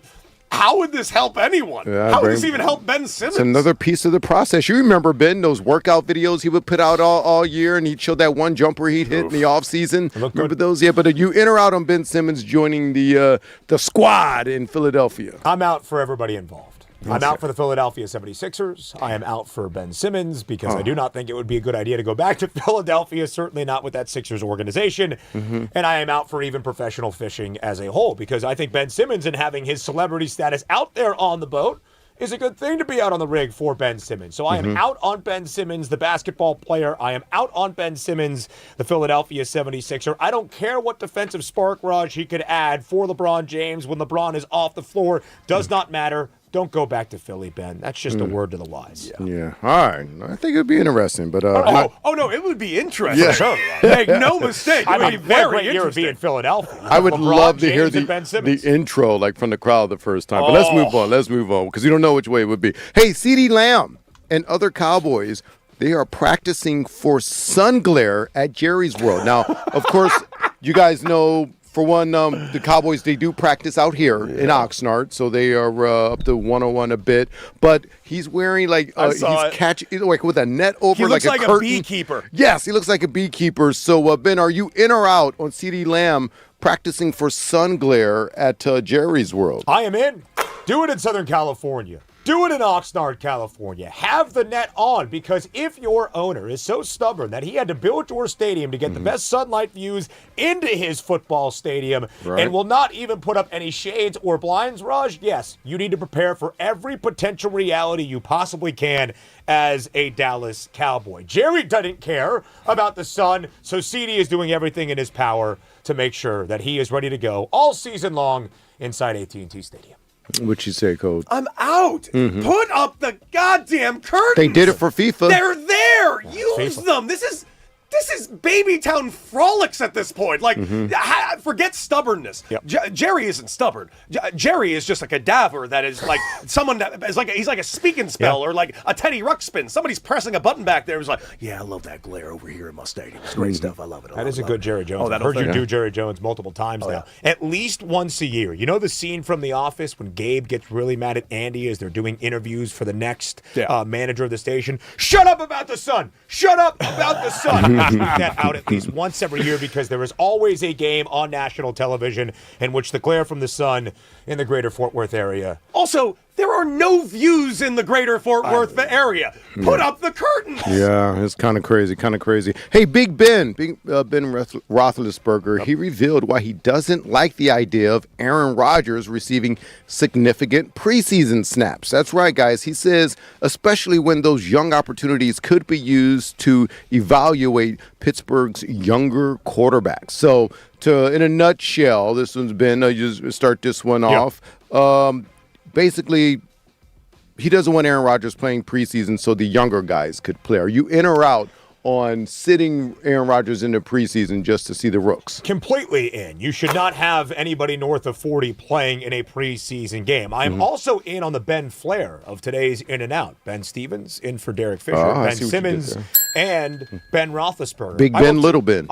how would this help anyone? How would this even help Ben Simmons? It's another piece of the process. You remember, Ben, those workout videos he would put out all year, and he'd show that one jumper he'd hit in the offseason. Remember those? Yeah, but are you in or out on Ben Simmons joining the squad in Philadelphia? I'm out for everybody involved. I'm out for the Philadelphia 76ers. I am out for Ben Simmons because I do not think it would be a good idea to go back to Philadelphia, certainly not with that Sixers organization. And I am out for even professional fishing as a whole because I think Ben Simmons and having his celebrity status out there on the boat is a good thing to be out on the rig for Ben Simmons. So I am out on Ben Simmons, the basketball player. I am out on Ben Simmons, the Philadelphia 76er. I don't care what defensive spark rush he could add for LeBron James when LeBron is off the floor. Does not matter. Don't go back to Philly, Ben. That's just a word to the wise. Yeah. All right. I think it would be interesting, but no, it would be interesting. Yeah. Sure. Make no mistake. It would be very year would be in Philadelphia. I would LeBron love to hear James and Ben Simmons. the intro, like from the crowd the first time. But let's move on, because you don't know which way it would be. Hey, CeeDee Lamb and other Cowboys, they are practicing for sun glare at Jerry's World. Now, of course, you guys know. For one, the Cowboys, they do practice out here in Oxnard, so they are up to 101 a bit. But he's wearing he's catching like with a net over, he looks like a a curtain. beekeeper. Yes, he looks like a beekeeper. So, Ben, are you in or out on CeeDee Lamb practicing for sun glare at Jerry's World? I am in. Do it in Southern California. Do it in Oxnard, California. Have the net on, because if your owner is so stubborn that he had to build your stadium to get the best sunlight views into his football stadium and will not even put up any shades or blinds, Raj, yes, you need to prepare for every potential reality you possibly can as a Dallas Cowboy. Jerry doesn't care about the sun, so CeeDee is doing everything in his power to make sure that he is ready to go all season long inside AT&T Stadium. What'd you say, Coach? I'm out. Put up the goddamn curtains. They did it for FIFA. They're there. Use them. This is Babytown frolics at this point. Like, forget stubbornness. Jerry isn't stubborn. Jerry is just a cadaver that is like someone that is like he's like a speak and spell or like a Teddy Ruxpin. Somebody's pressing a button back there. Who's like, yeah, I love that glare over here in my stadium. It's great stuff. I love it. That is a good Jerry Jones. I've heard you do Jerry Jones multiple times now. At least once a year. You know the scene from The Office when Gabe gets really mad at Andy as they're doing interviews for the next manager of the station? Shut up about the sun. Shut up about the sun. Keep that out at least once every year, because there is always a game on national television in which the glare from the sun in the greater Fort Worth area. Also, there are no views in the greater Fort Worth area. Put up the curtains. Yeah, it's kind of crazy. Hey, Ben Roethlisberger, he revealed why he doesn't like the idea of Aaron Rodgers receiving significant preseason snaps. That's right, guys. He says, especially when those young opportunities could be used to evaluate Pittsburgh's younger quarterbacks. So, in a nutshell, this one's been, just start this one off. Basically, he doesn't want Aaron Rodgers playing preseason so the younger guys could play. Are you in or out on sitting Aaron Rodgers into preseason just to see the rooks? Completely in. You should not have anybody north of 40 playing in a preseason game. I'm also in on the Ben Flair of today's In and Out. Ben Stevens in for Derek Fisher, Ben Simmons, and Ben Roethlisberger. Big Ben, Little Ben.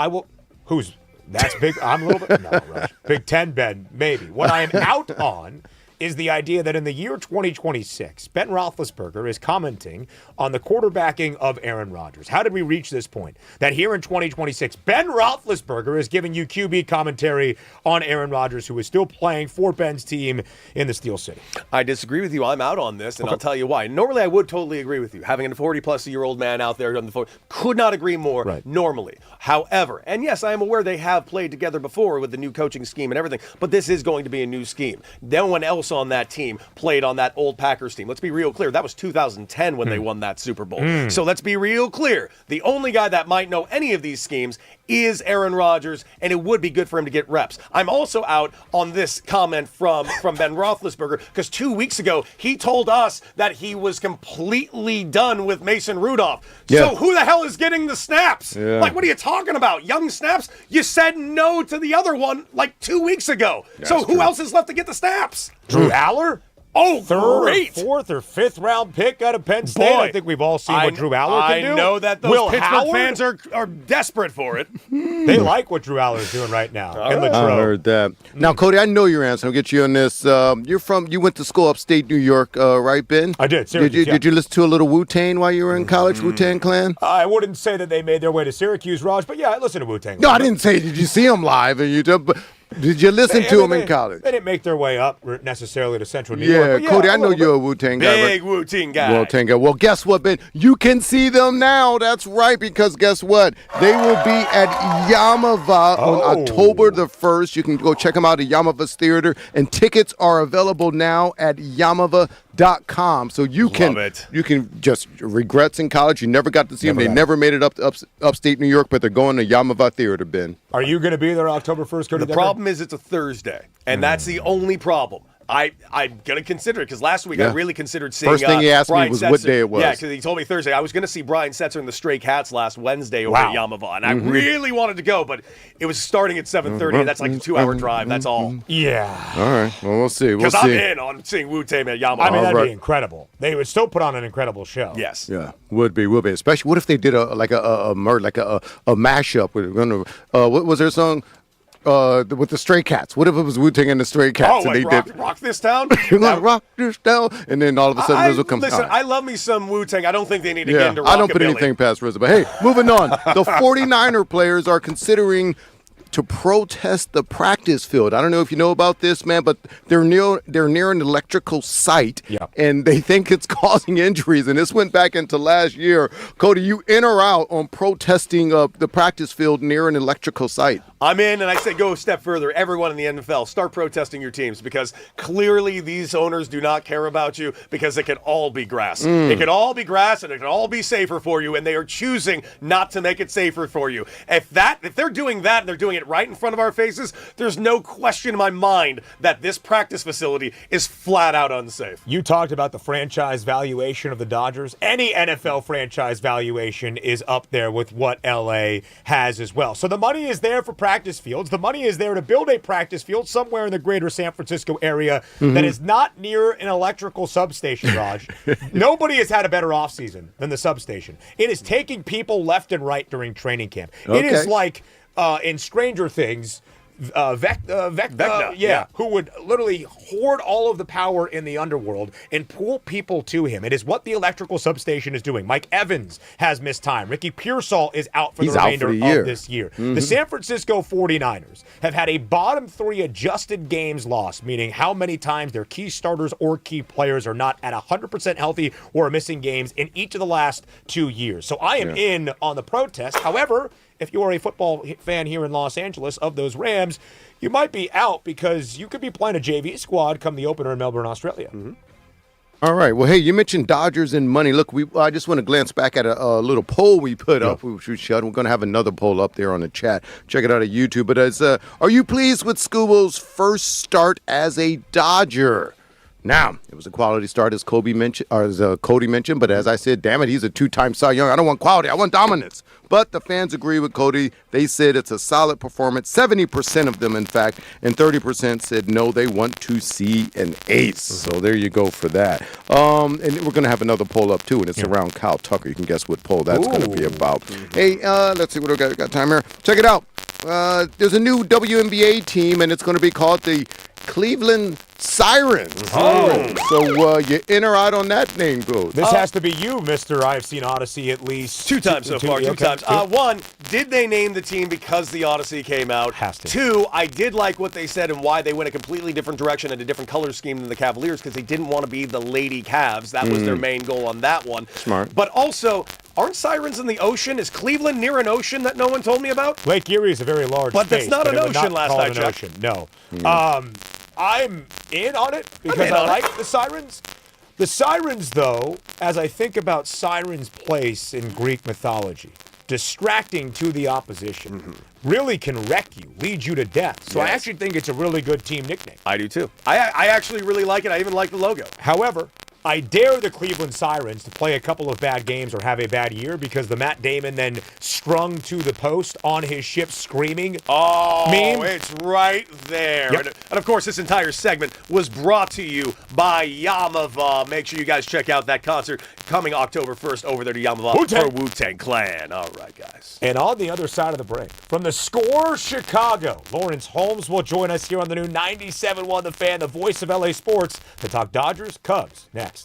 That's big. I'm a little bit. No, Rush. Big Ten Ben, maybe. What I am out on is the idea that in the year 2026, Ben Roethlisberger is commenting on the quarterbacking of Aaron Rodgers. How did we reach this point? That here in 2026, Ben Roethlisberger is giving you QB commentary on Aaron Rodgers, who is still playing for Ben's team in the Steel City. I disagree with you. I'm out on this, and I'll tell you why. Normally, I would totally agree with you. Having a 40-plus-year-old man out there on the phone, could not agree more normally. However, and yes, I am aware they have played together before with the new coaching scheme and everything, but this is going to be a new scheme. No one else on that team played on that old Packers team. Let's be real clear. That was 2010 when they won that Super Bowl. So let's be real clear. The only guy that might know any of these schemes is Aaron Rodgers, and it would be good for him to get reps. I'm also out on this comment from Ben Roethlisberger, because 2 weeks ago, he told us that he was completely done with Mason Rudolph. Yeah. So who the hell is getting the snaps? Yeah. Like, what are you talking about? Young snaps? You said no to the other one like 2 weeks ago. So who else is left to get the snaps? Drew Aller? Oh, Third, great. fourth, or fifth round pick out of Penn State. I think we've all seen what Drew Aller can do. I know that those Will Pittsburgh Howard? fans are desperate for it. They like what Drew Aller is doing right now in I Latrobe. heard that. Now, Cody, I know your answer. I'll get you on this. You went to school upstate New York, right, Ben? I did. Syracuse, Did you listen to a little Wu-Tang while you were in college, Wu-Tang Clan? I wouldn't say that they made their way to Syracuse, Raj, but yeah, I listened to Wu-Tang. No, I didn't say did you see them live, and but did you listen to them in college? They didn't make their way up necessarily to Central New York. Yeah, But Cody, I know little you're a bit. Wu-Tang guy. Big Wu-Tang guy. Wu-Tang guy. Well, guess what, Ben? You can see them now. That's right, because guess what? They will be at Yamava on October the 1st. You can go check them out at Yamava's Theater, and tickets are available now at Yamava.com. So you can just regrets in college. You never got to see them. They never made it up to upstate New York, but they're going to Yamava Theater, Ben. Are you going to be there October 1st, Cody? The problem is it's a Thursday, and that's the only problem. I'm going to consider it, because last week I really considered seeing First thing he asked Brian me was Setzer. what day it was. Yeah, because he told me Thursday. I was going to see Brian Setzer and the Stray Cats last Wednesday over at Yamava, and I really wanted to go, but it was starting at 7:30, and that's like a 2-hour drive. That's all. Yeah. All right. Well, we'll see. Because I'm in on seeing Wu-Tang at Yamava. I mean, that'd be incredible. They would still put on an incredible show. Yes. Yeah, would be. Especially, what if they did a mashup with what was their song? With the Stray Cats. What if it was Wu-Tang and the Stray Cats? Oh, and like they rock this town? You're gonna rock this down, and then all of a sudden RZA comes. Listen, I love me some Wu-Tang. I don't think they need to get into rockabilly. I don't put anything past RZA. But hey, moving on. The 49er players are considering to protest the practice field. I don't know if you know about this, man, but they're near an electrical site, and they think it's causing injuries. And this went back into last year. Cody, you in or out on protesting the practice field near an electrical site? I'm in, and I say go a step further. Everyone in the NFL, start protesting your teams, because clearly these owners do not care about you, because it can all be grass. It can all be grass, and it can all be safer for you, and they are choosing not to make it safer for you. If they're doing that, and they're doing it right in front of our faces, there's no question in my mind that this practice facility is flat out unsafe. You talked about the franchise valuation of the Dodgers. Any NFL franchise valuation is up there with what LA has as well. So the money is there for practice fields. The money is there to build a practice field somewhere in the greater San Francisco area that is not near an electrical substation, Raj. Nobody has had a better offseason than the substation. It is taking people left and right during training camp. It is like in Stranger Things, Vecna, who would literally hoard all of the power in the underworld and pull people to him. It is what the electrical substation is doing. Mike Evans has missed time. Ricky Pearsall is out for the remainder of this year. The San Francisco 49ers have had a bottom 3 adjusted games lost, meaning how many times their key starters or key players are not at 100% healthy or are missing games in each of the last 2 years. So I am in on the protest. However, if you are a football fan here in Los Angeles of those Rams, you might be out, because you could be playing a JV squad come the opener in Melbourne, Australia. All right. Well, hey, you mentioned Dodgers and money. Look, I just want to glance back at a little poll we put up. We're going to have another poll up there on the chat. Check it out at YouTube. But are you pleased with Scubo's first start as a Dodger? Now, it was a quality start, as Cody mentioned, but as I said, damn it, he's a 2-time Cy Young. I don't want quality, I want dominance. But the fans agree with Cody. They said it's a solid performance, 70% of them, in fact, and 30% said no, they want to see an ace. So there you go for that. And we're going to have another poll up, too, and it's around Kyle Tucker. You can guess what poll that's going to be about. Hey, let's see what we got time here. Check it out. There's a new WNBA team, and it's going to be called the Cleveland Sirens. So you in or out on that name goes. This has to be you, Mr. I've seen Odyssey at least 2 times so far. 2 okay, times. One, did they name the team because the Odyssey came out? Has to. 2, I did like what they said and why they went a completely different direction and a different color scheme than the Cavaliers because they didn't want to be the Lady Cavs. That was their main goal on that one. Smart. But also, aren't Sirens in the ocean? Is Cleveland near an ocean that no one told me about? Lake Erie is a very large But that's space, not an it would ocean not last call I it an checked. ocean. No. I'm in on it because in I on it. like the Sirens. The Sirens, though, as I think about Sirens' place in Greek mythology, distracting to the opposition, really can wreck you, lead you to death. So I Yes. actually think it's a really good team nickname. I do too. I actually really like it. I even like the logo. However, I dare the Cleveland Sirens to play a couple of bad games or have a bad year because the Matt Damon then strung to the post on his ship screaming. Oh, Meme. it's right there. Yep. And of course, this entire segment was brought to you by Yamava. Make sure you guys check out that concert coming October 1st over there to Yamava Wu-Tang. for Wu-Tang Clan. All right, guys. And on the other side of the break, from the Score Chicago, Lawrence Holmes will join us here on the new 97.1 The Fan, the voice of LA Sports, to talk Dodgers, Cubs, next.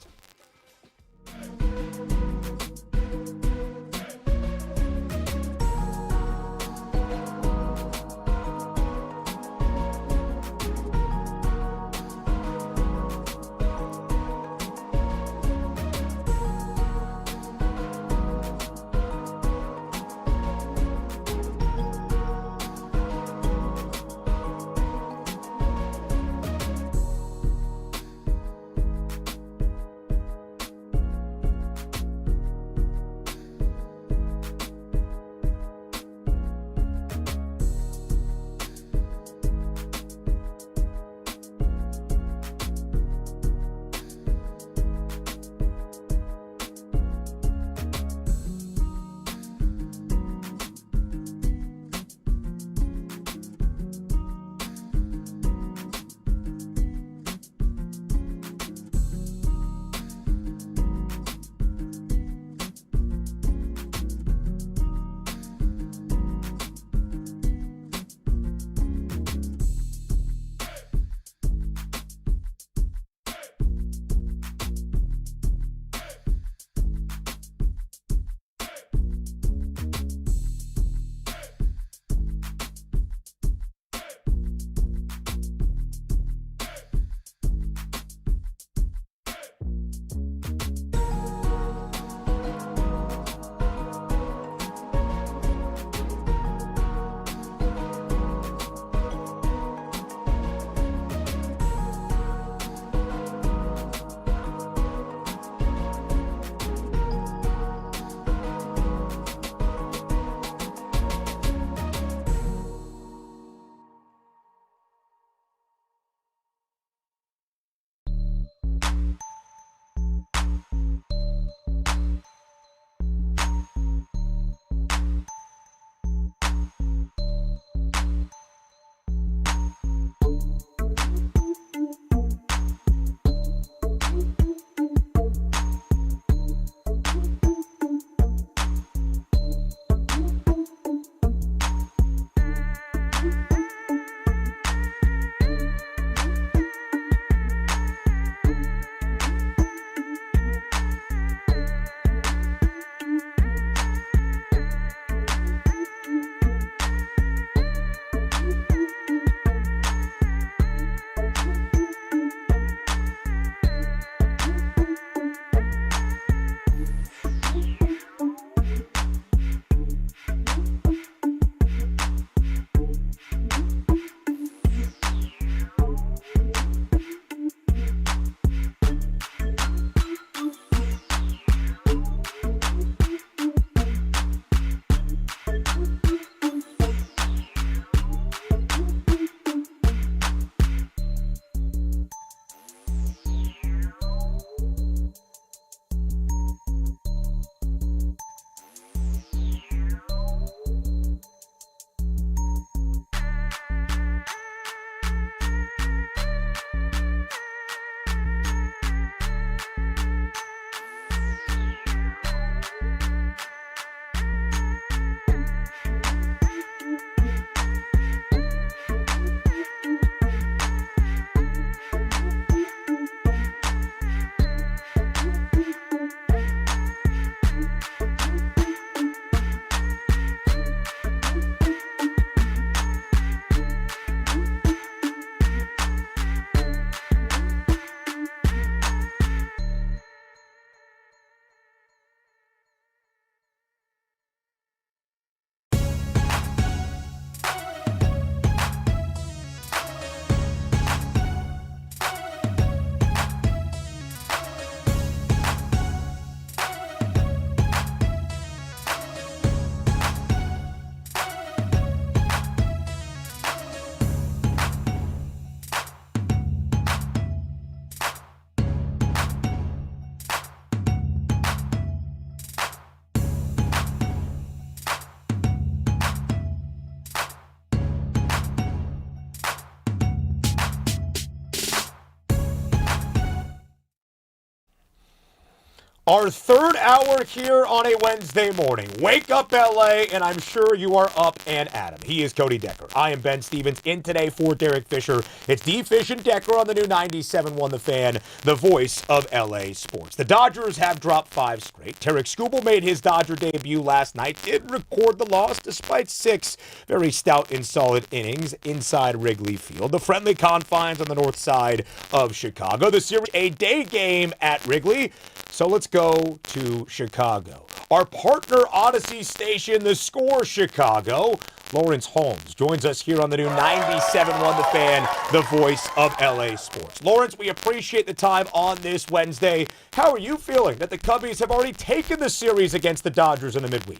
Our third hour here on a Wednesday morning. Wake up, LA, and I'm sure you are up and at 'em. He is Cody Decker. I am Ben Stevens, in today for Derek Fisher. It's D. Fish and Decker on the new 97.1 The Fan, the voice of LA sports. The Dodgers have dropped 5 straight. Tarek Skubal made his Dodger debut last night, did record the loss despite 6 very stout and solid innings inside Wrigley Field. The friendly confines on the north side of Chicago. The series, a day game at Wrigley. So let's go to Chicago. Our partner Odyssey station, The Score Chicago. Lawrence Holmes joins us here on the new 97.1 The Fan, the voice of LA sports. Lawrence, we appreciate the time on this Wednesday. How are you feeling that the Cubbies have already taken the series against the Dodgers in the midweek?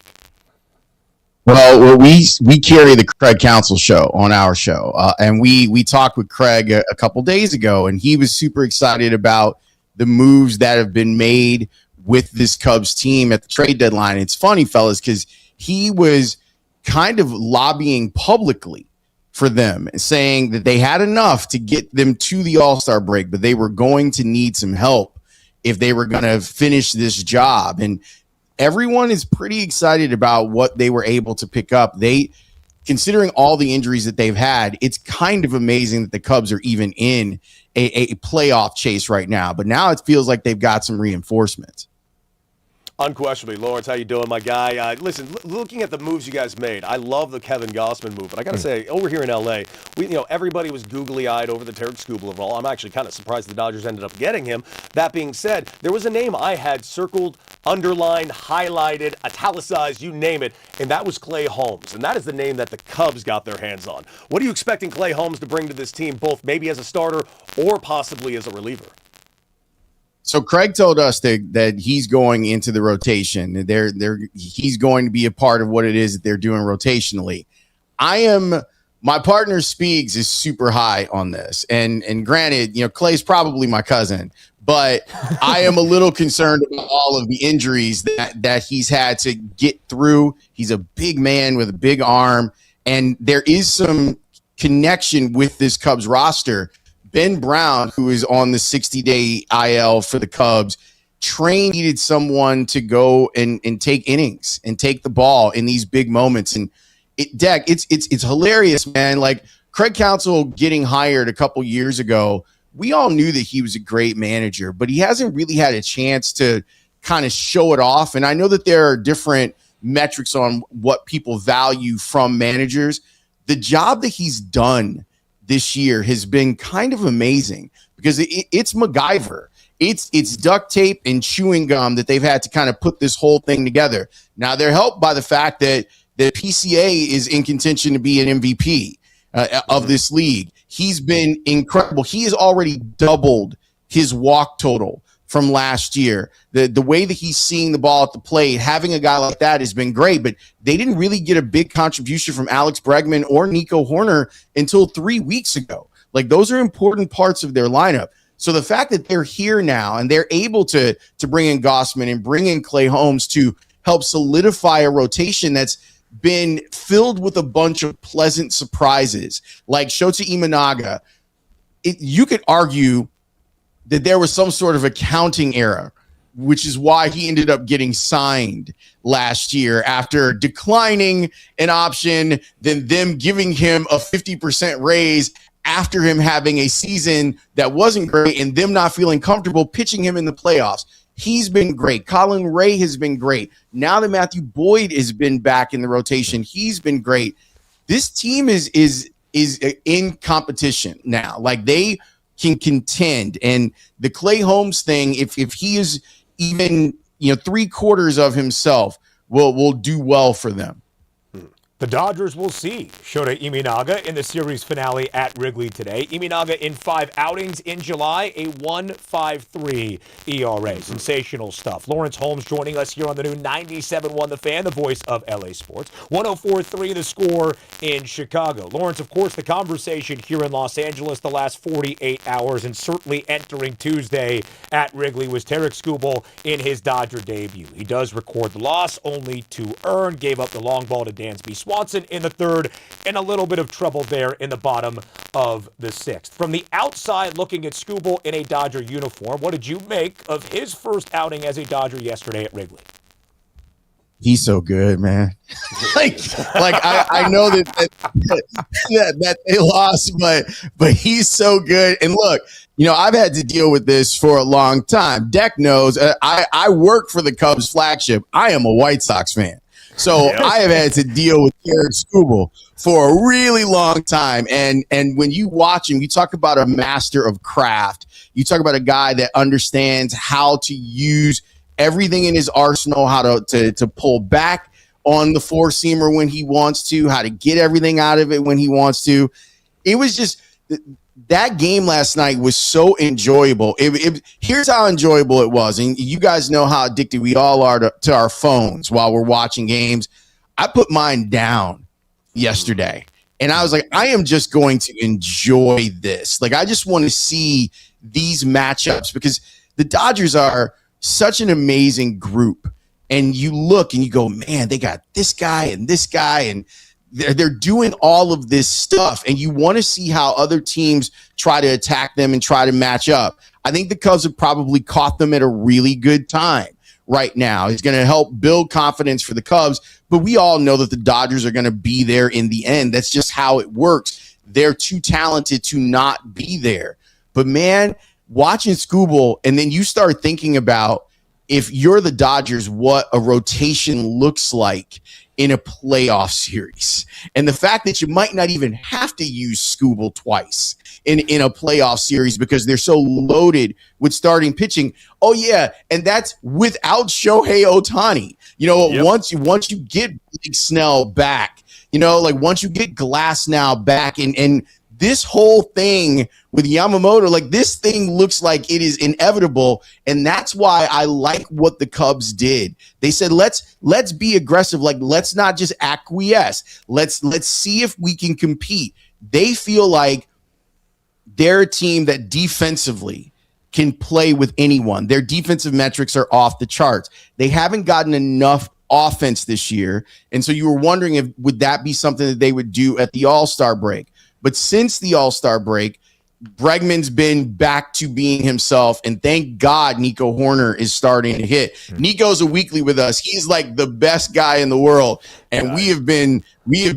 Well, we carry the Craig Counsell show on our show, and we talked with Craig a couple days ago, and he was super excited about the moves that have been made with this Cubs team at the trade deadline. It's funny, fellas, because he was kind of lobbying publicly for them, saying that they had enough to get them to the All-Star break, but they were going to need some help if they were going to finish this job. And everyone is pretty excited about what they were able to pick up. Considering all the injuries that they've had, it's kind of amazing that the Cubs are even in a playoff chase right now. But now it feels like they've got some reinforcements. Unquestionably. Lawrence, how you doing, my guy? Listen, looking at the moves you guys made, I love the Kevin Gossman move. But I got to say, over here in L.A., everybody was googly-eyed over the Tarek Skubal of all. I'm actually kind of surprised the Dodgers ended up getting him. That being said, there was a name I had circled, underlined, highlighted, italicized, you name it, and that was Clay Holmes. And that is the name that the Cubs got their hands on. What are you expecting Clay Holmes to bring to this team, both maybe as a starter or possibly as a reliever? So Craig told us that he's going into the rotation. He's going to be a part of what it is that they're doing rotationally. My partner Speaks is super high on this. And granted, Clay's probably my cousin, but I am a little concerned about all of the injuries that he's had to get through. He's a big man with a big arm, and there is some connection with this Cubs roster. Ben Brown, who is on the 60-day IL for the Cubs, needed someone to go and take innings and take the ball in these big moments. And it's hilarious, man. Like Craig Counsell getting hired a couple years ago, we all knew that he was a great manager, but he hasn't really had a chance to kind of show it off. And I know that there are different metrics on what people value from managers. The job that he's done this year has been kind of amazing because it's MacGyver. It's duct tape and chewing gum that they've had to kind of put this whole thing together. Now they're helped by the fact that the PCA is in contention to be an MVP of this league. He's been incredible. He has already doubled his walk total from last year. The way that he's seeing the ball at the plate, having a guy like that has been great, but they didn't really get a big contribution from Alex Bregman or Nico Horner until 3 weeks ago. Like those are important parts of their lineup. So the fact that they're here now and they're able to bring in Gossman and bring in Clay Holmes to help solidify a rotation that's been filled with a bunch of pleasant surprises, like Shota Imanaga, you could argue that there was some sort of accounting error, which is why he ended up getting signed last year after declining an option, then them giving him a 50% raise after him having a season that wasn't great and them not feeling comfortable pitching him in the playoffs. He's been great. Colin Ray has been great. Now that Matthew Boyd has been back in the rotation, he's been great. This team is in competition now. Like they can contend, and the Clay Holmes thing, if he is even 3/4 of himself, will do well for them. The Dodgers will see Shota Imanaga in the series finale at Wrigley today. Imanaga in 5 outings in July, a 1.53 ERA. Sensational stuff. Lawrence Holmes joining us here on the new 97.1 The Fan, the voice of LA Sports. 104.3 The Score in Chicago. Lawrence, of course, the conversation here in Los Angeles the last 48 hours and certainly entering Tuesday at Wrigley was Tarek Skubal in his Dodger debut. He does record the loss, only to earn, gave up the long ball to Dansby Swanson. Swanson in the third, and a little bit of trouble there in the bottom of the sixth. From the outside, looking at Skubal in a Dodger uniform, what did you make of his first outing as a Dodger yesterday at Wrigley? He's so good, man. I know that they lost, but he's so good. And look, I've had to deal with this for a long time. Deck knows I work for the Cubs flagship. I am a White Sox fan. So I have had to deal with Tarik Skubal for a really long time. And when you watch him, you talk about a master of craft. You talk about a guy that understands how to use everything in his arsenal, how to pull back on the four-seamer when he wants to, how to get everything out of it when he wants to. It was just that game last night was so enjoyable. Here's how enjoyable it was. And you guys know how addicted we all are to our phones while we're watching games. I put mine down yesterday, and I was like, I am just going to enjoy this. Like, I just want to see these matchups because the Dodgers are such an amazing group, and you look and you go, man, they got this guy, and they're doing all of this stuff, and you want to see how other teams try to attack them and try to match up. I think the Cubs have probably caught them at a really good time right now. It's going to help build confidence for the Cubs, but we all know that the Dodgers are going to be there in the end. That's just how it works. They're too talented to not be there. But man, watching Skubal, and then you start thinking about, if you're the Dodgers, what a rotation looks like in a playoff series. And the fact that you might not even have to use Skubal twice in a playoff series because they're so loaded with starting pitching. Oh, yeah, and that's without Shohei Ohtani. Once you get Big Snell back, once you get Glass now back, and this whole thing with Yamamoto, this thing looks like it is inevitable, and that's why I like what the Cubs did. They said, let's be aggressive. Let's not just acquiesce. Let's see if we can compete. They feel like they're a team that defensively can play with anyone. Their defensive metrics are off the charts. They haven't gotten enough offense this year, and so you were wondering would that be something that they would do at the All-Star break. But since the All-Star break, Bregman's been back to being himself, and thank God Nico Horner is starting to hit. Nico's a weekly with us. He's like the best guy in the world, and we have been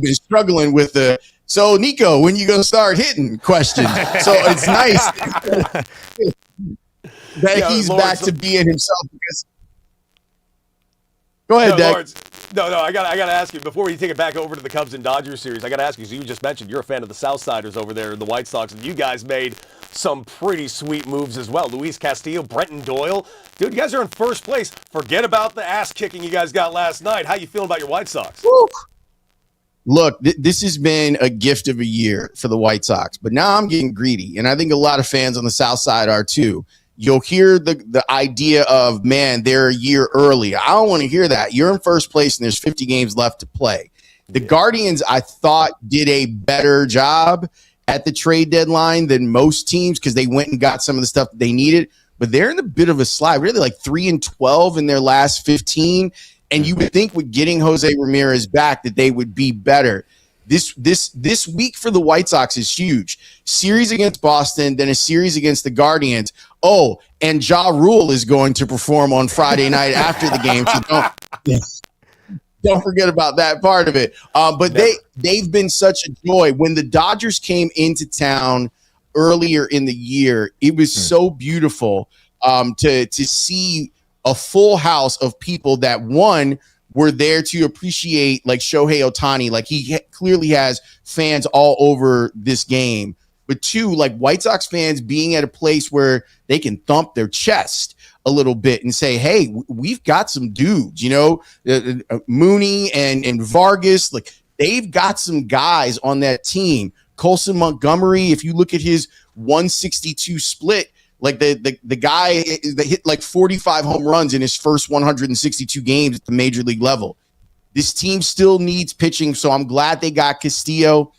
struggling with the "so Nico, when you gonna start hitting?" question. So it's nice that he's back to being himself. Because go ahead, Deck. No, I got to ask you, before we take it back over to the Cubs and Dodgers series, I got to ask you, so you just mentioned you're a fan of the Southsiders over there in the White Sox, and you guys made some pretty sweet moves as well. Luis Castillo, Brenton Doyle. Dude, you guys are in first place. Forget about the ass-kicking you guys got last night. How you feeling about your White Sox? Woo. Look, this has been a gift of a year for the White Sox, but now I'm getting greedy, and I think a lot of fans on the South Side are too. You'll hear the idea of, man, they're a year early. I don't want to hear that. You're in first place and there's 50 games left to play. The Guardians, I thought, did a better job at the trade deadline than most teams because they went and got some of the stuff that they needed. But they're in a bit of a slide, really, like 3-12 in their last 15. And you would think with getting Jose Ramirez back that they would be better. This week for the White Sox is huge. Series against Boston, then a series against the Guardians. Oh, and Ja Rule is going to perform on Friday night after the game. So don't forget about that part of it. But they've been such a joy. When the Dodgers came into town earlier in the year, it was so beautiful to see a full house of people that, one, were there to appreciate Shohei Ohtani. He clearly has fans all over this game. But two, White Sox fans being at a place where they can thump their chest a little bit and say, hey, we've got some dudes, Mooney and Vargas, they've got some guys on that team. Colson Montgomery, if you look at his 162 split, the guy that hit 45 home runs in his first 162 games at the major league level. This team still needs pitching, so I'm glad they got Castillo.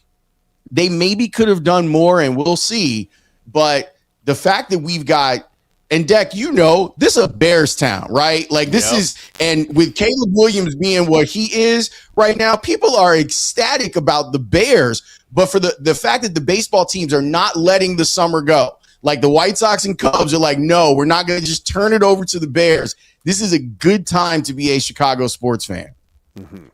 They maybe could have done more, and we'll see. But the fact that we've got, And Deck, this is a Bears town, right? Like this is, and with Caleb Williams being what he is right now, people are ecstatic about the Bears. But for the fact that the baseball teams are not letting the summer go, like the White Sox and Cubs are like, no, we're not going to just turn it over to the Bears. This is a good time to be a Chicago sports fan. Mm-hmm.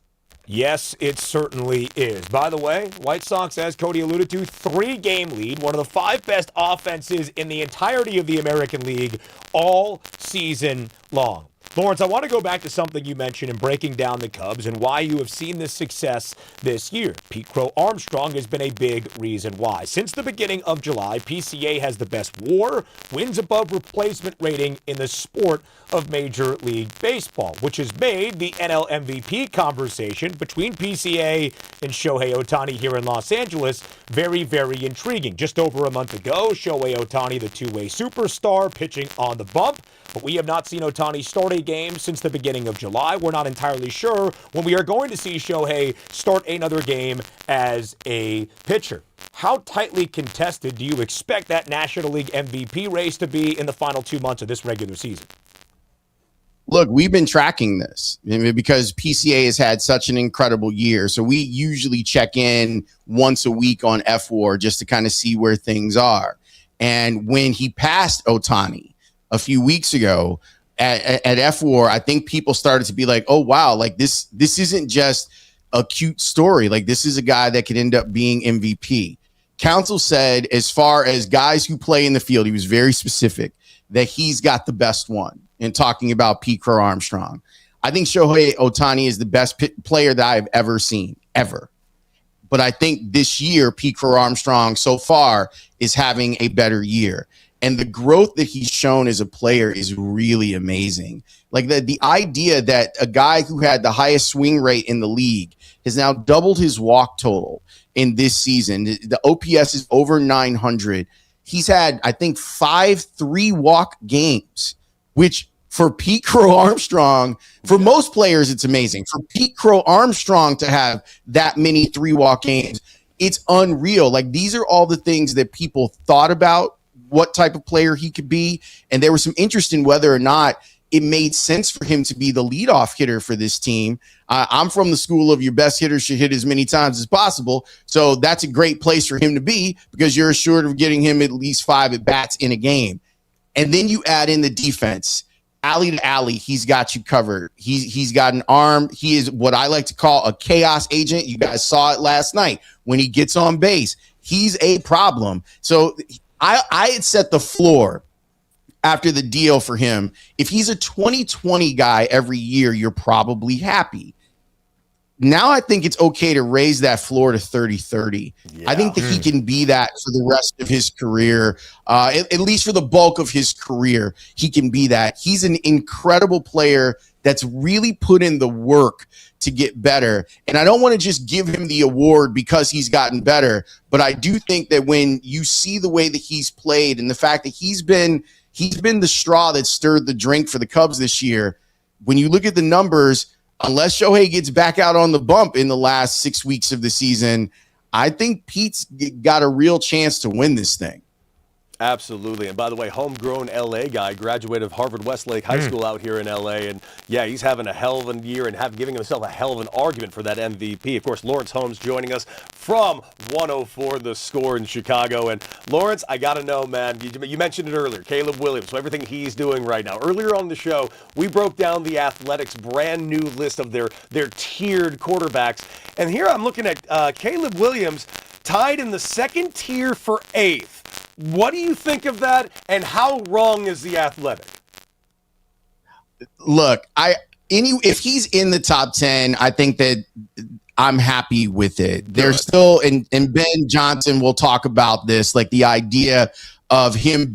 Yes, it certainly is. By the way, White Sox, as Cody alluded to, 3-game lead, one of the 5 best offenses in the entirety of the American League all season long. Lawrence, I want to go back to something you mentioned in breaking down the Cubs and why you have seen this success this year. Pete Crow Armstrong has been a big reason why. Since the beginning of July, PCA has the best WAR, wins above replacement rating in the sport of Major League Baseball, which has made the NL MVP conversation between PCA and Shohei Ohtani here in Los Angeles very, very intriguing. Just over a month ago, Shohei Ohtani, the two-way superstar, pitching on the bump. But we have not seen Ohtani start a game since the beginning of July. We're not entirely sure when we are going to see Shohei start another game as a pitcher. How tightly contested do you expect that National League MVP race to be in the final 2 months of this regular season? Look, we've been tracking this because PCA has had such an incredible year. So we usually check in once a week on FWAR just to kind of see where things are. And when he passed Ohtani a few weeks ago at FWAR, I think people started to be like, oh, wow, like this isn't just a cute story. Like this is a guy that could end up being MVP. Counsell said, as far as guys who play in the field, he was very specific that he's got the best one in talking about Pete Crow Armstrong. I think Shohei Ohtani is the best player that I've ever seen, ever. But I think this year, Pete Crow Armstrong so far is having a better year. And the growth that he's shown as a player is really amazing. Like the idea that a guy who had the highest swing rate in the league has now doubled his walk total in this season. The OPS is over 900. He's had, I think, 5 3-walk games, which for Pete Crow Armstrong, for most players, it's amazing. For Pete Crow Armstrong to have that many 3-walk games, it's unreal. Like these are all the things that people thought about what type of player he could be. And there was some interest in whether or not it made sense for him to be the leadoff hitter for this team. I'm from the school of your best hitter should hit as many times as possible. So that's a great place for him to be because you're assured of getting him at least 5 at-bats in a game. And then you add in the defense. Alley to alley, he's got you covered. He's got an arm. He is what I like to call a chaos agent. You guys saw it last night. When he gets on base, he's a problem. So I had set the floor after the deal for him. If he's a 2020 guy every year, you're probably happy. Now I think it's okay to raise that floor to 30-30. Yeah. I think that he can be that for the rest of his career, at least for the bulk of his career. He can be that. He's an incredible player that's really put in the work to get better. And I don't want to just give him the award because he's gotten better, but I do think that when you see the way that he's played and the fact that he's been the straw that stirred the drink for the Cubs this year, when you look at the numbers, unless Shohei gets back out on the bump in the last 6 weeks of the season, I think Pete's got a real chance to win this thing. Absolutely. And by the way, homegrown LA guy, graduated of Harvard Westlake High School out here in LA. And yeah, he's having a hell of a year and giving himself a hell of an argument for that MVP. Of course, Lawrence Holmes joining us from 104 The Score in Chicago. And Lawrence, I got to know, man, you mentioned it earlier, Caleb Williams, so everything he's doing right now. Earlier on the show, we broke down the Athletics' brand new list of their tiered quarterbacks. And here I'm looking at Caleb Williams tied in the second tier for 8th. What do you think of that, and how wrong is the Athletic? Look, if he's in the top 10, I think that I'm happy with it. There's still, and Ben Johnson will talk about this, like the idea of him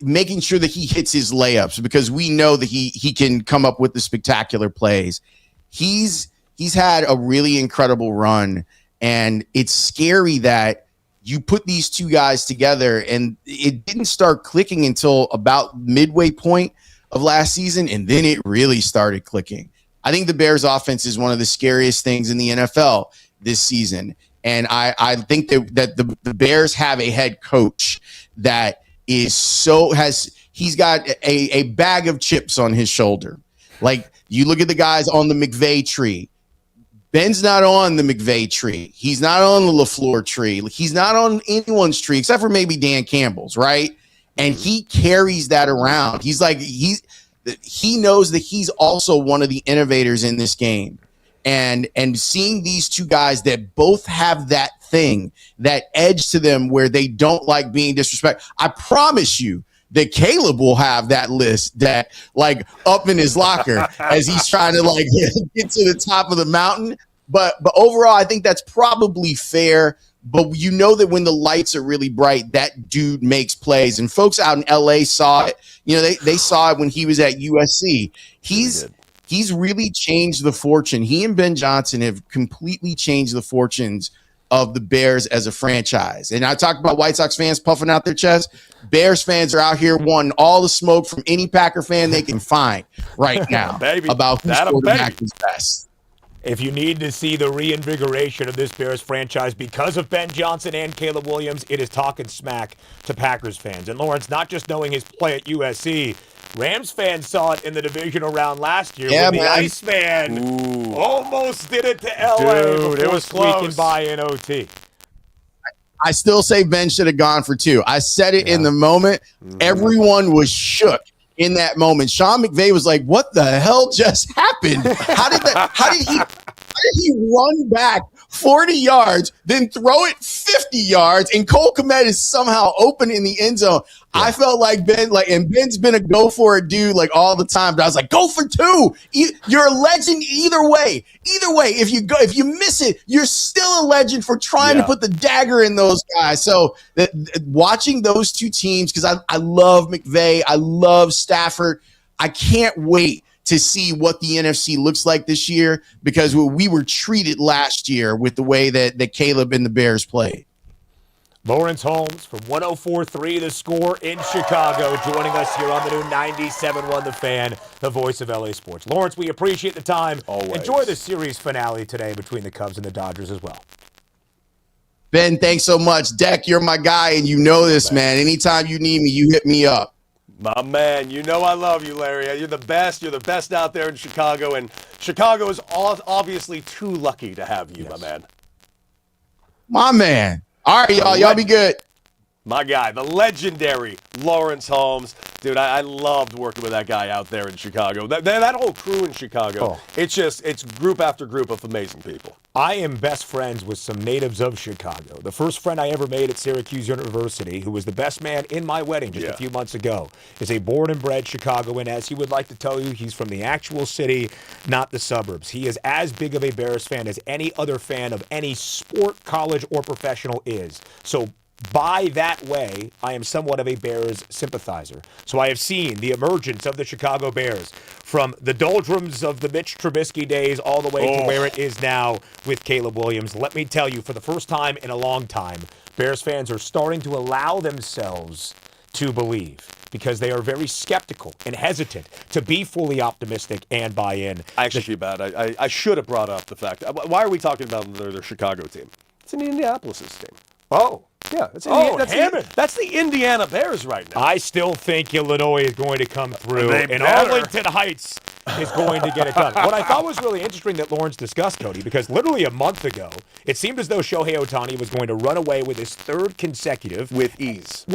making sure that he hits his layups, because we know that he can come up with the spectacular plays. He's had a really incredible run, and it's scary that you put these two guys together and it didn't start clicking until about midway point of last season, and then it really started clicking. I think the Bears offense is one of the scariest things in the NFL this season. And I think that the Bears have a head coach that he's got a bag of chips on his shoulder. Like, you look at the guys on the McVay tree. Ben's not on the McVay tree. He's not on the LaFleur tree. He's not on anyone's tree except for maybe Dan Campbell's, right? And he carries that around. He knows that he's also one of the innovators in this game. And seeing these two guys that both have that thing, that edge to them where they don't like being disrespected. I promise you that Caleb will have that list that like up in his locker as he's trying to like get to the top of the mountain. But overall, I think that's probably fair. But you know that when the lights are really bright, that dude makes plays. And folks out in LA saw it. You know, they saw it when he was at USC. He's really changed the fortune. He and Ben Johnson have completely changed the fortunes of the Bears as a franchise. And I talked about White Sox fans puffing out their chest. Bears fans are out here wanting all the smoke from any Packer fan they can find right now about whose quarterback is best. If you need to see the reinvigoration of this Bears franchise because of Ben Johnson and Caleb Williams, it is talking smack to Packers fans. And Lawrence, not just knowing his play at USC, Rams fans saw it in the divisional round last year when the Iceman almost did it to LA before squeaking by in OT. I still say Ben should have gone for 2. I said it in the moment. Everyone was shook in that moment. Sean McVay was like, what the hell just happened? How did he run back 40 yards, then throw it 50 yards, and Cole Kmet is somehow open in the end zone? Yeah. I felt like and Ben's been a go for it dude like all the time, but I was like, go for 2. You're a legend either way. Either way, if you miss it, you're still a legend for trying to put the dagger in those guys. So watching those two teams, because I love McVay, I love Stafford. I can't wait to see what the NFC looks like this year, because we were treated last year with the way that Caleb and the Bears played. Lawrence Holmes from 104.3 The Score in Chicago, joining us here on the new 97.1 The Fan, the voice of LA Sports. Lawrence, we appreciate the time. Always. Enjoy the series finale today between the Cubs and the Dodgers as well. Ben, thanks so much. Deck, you're my guy, and you know this, man. Anytime you need me, you hit me up. My man, you know I love you, Larry. You're the best. You're the best out there in Chicago, and Chicago is obviously too lucky to have you, my man. My man. All right, y'all. Y'all be good. My guy, the legendary Lawrence Holmes. Dude, I loved working with that guy out there in Chicago. That whole crew in Chicago, it's group after group of amazing people. I am best friends with some natives of Chicago. The first friend I ever made at Syracuse University, who was the best man in my wedding just a few months ago, is a born and bred Chicagoan. As he would like to tell you, he's from the actual city, not the suburbs. He is as big of a Bears fan as any other fan of any sport, college, or professional is. So by that way, I am somewhat of a Bears sympathizer. So I have seen the emergence of the Chicago Bears from the doldrums of the Mitch Trubisky days all the way to where it is now with Caleb Williams. Let me tell you, for the first time in a long time, Bears fans are starting to allow themselves to believe, because they are very skeptical and hesitant to be fully optimistic and buy in. I actually feel bad. I should have brought up the fact. Why are we talking about their Chicago team? It's in Indianapolis' team. Oh. Yeah, that's the Indiana Bears right now. I still think Illinois is going to come through, and Arlington Heights is going to get it done. What I thought was really interesting that Lawrence discussed, Cody, because literally a month ago, it seemed as though Shohei Ohtani was going to run away with his third consecutive. With ease.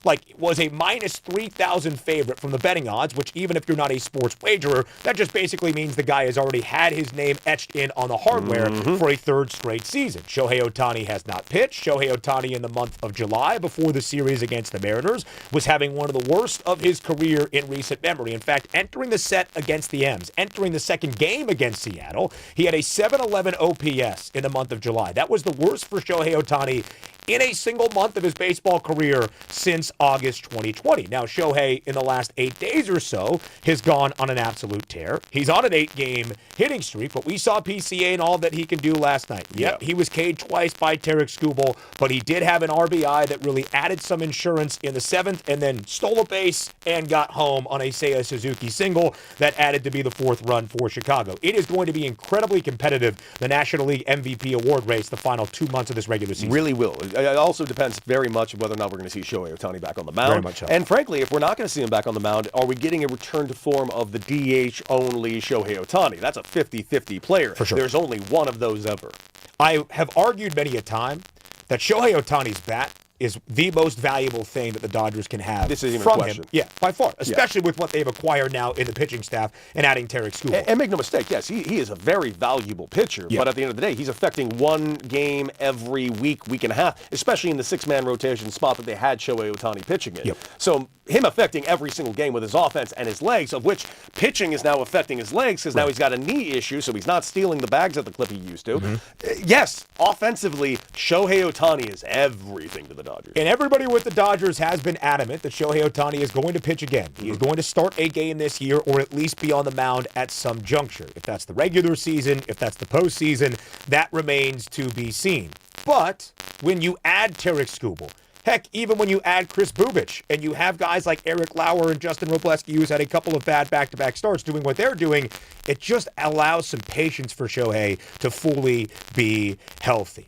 Like, was a minus 3,000 favorite from the betting odds, which even if you're not a sports wagerer, that just basically means the guy has already had his name etched in on the hardware for a third straight season. Shohei Ohtani has not pitched. Shohei Ohtani in the month of July, before the series against the Mariners, was having one of the worst of his career in recent memory. In fact, entering the set against the M's, entering the second game against Seattle, he had a 711 OPS in the month of July. That was the worst for Shohei Ohtani in a single month of his baseball career since August 2020. Now, Shohei, in the last 8 days or so, has gone on an absolute tear. He's on an 8-game hitting streak, but we saw PCA and all that he can do last night. Yep, he was K'd twice by Tarek Skubal, but he did have an RBI that really added some insurance in the 7th, and then stole a base and got home on a Seiya Suzuki single that added decided to be the fourth run for Chicago. It is going to be incredibly competitive, the National League MVP award race, the final 2 months of this regular season. Really will. It also depends very much whether or not we're going to see Shohei Ohtani back on the mound. Very much so. And frankly, if we're not going to see him back on the mound, are we getting a return to form of the DH-only Shohei Ohtani? That's a 50-50 player. For sure. There's only one of those ever. I have argued many a time that Shohei Ohtani's bat is the most valuable thing that the Dodgers can have This isn't even a from question. him. Yeah, by far. Especially with what they've acquired now in the pitching staff and adding Tarek Skubal. And make no mistake, yes, he is a very valuable pitcher. Yeah. But at the end of the day, he's affecting one game every week and a half, especially in the six-man rotation spot that they had Shohei Ohtani pitching in. Yep. So him affecting every single game with his offense and his legs, of which pitching is now affecting his legs because now he's got a knee issue, so he's not stealing the bags at the clip he used to. Yes, offensively, Shohei Ohtani is everything to the Dodgers. And everybody with the Dodgers has been adamant that Shohei Ohtani is going to pitch again. He is going to start a game this year or at least be on the mound at some juncture. If that's the regular season, if that's the postseason, that remains to be seen. But when you add Tarek Skubal, heck, even when you add Chris Bubich and you have guys like Eric Lauer and Justin Robleski who's had a couple of bad back-to-back starts doing what they're doing, it just allows some patience for Shohei to fully be healthy.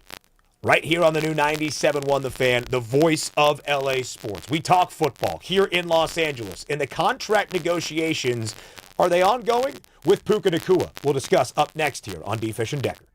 Right here on the new 97.1 The Fan, the voice of LA sports. We talk football here in Los Angeles. And the contract negotiations, are they ongoing? With Puka Nacua. We'll discuss up next here on D. Fish and Decker.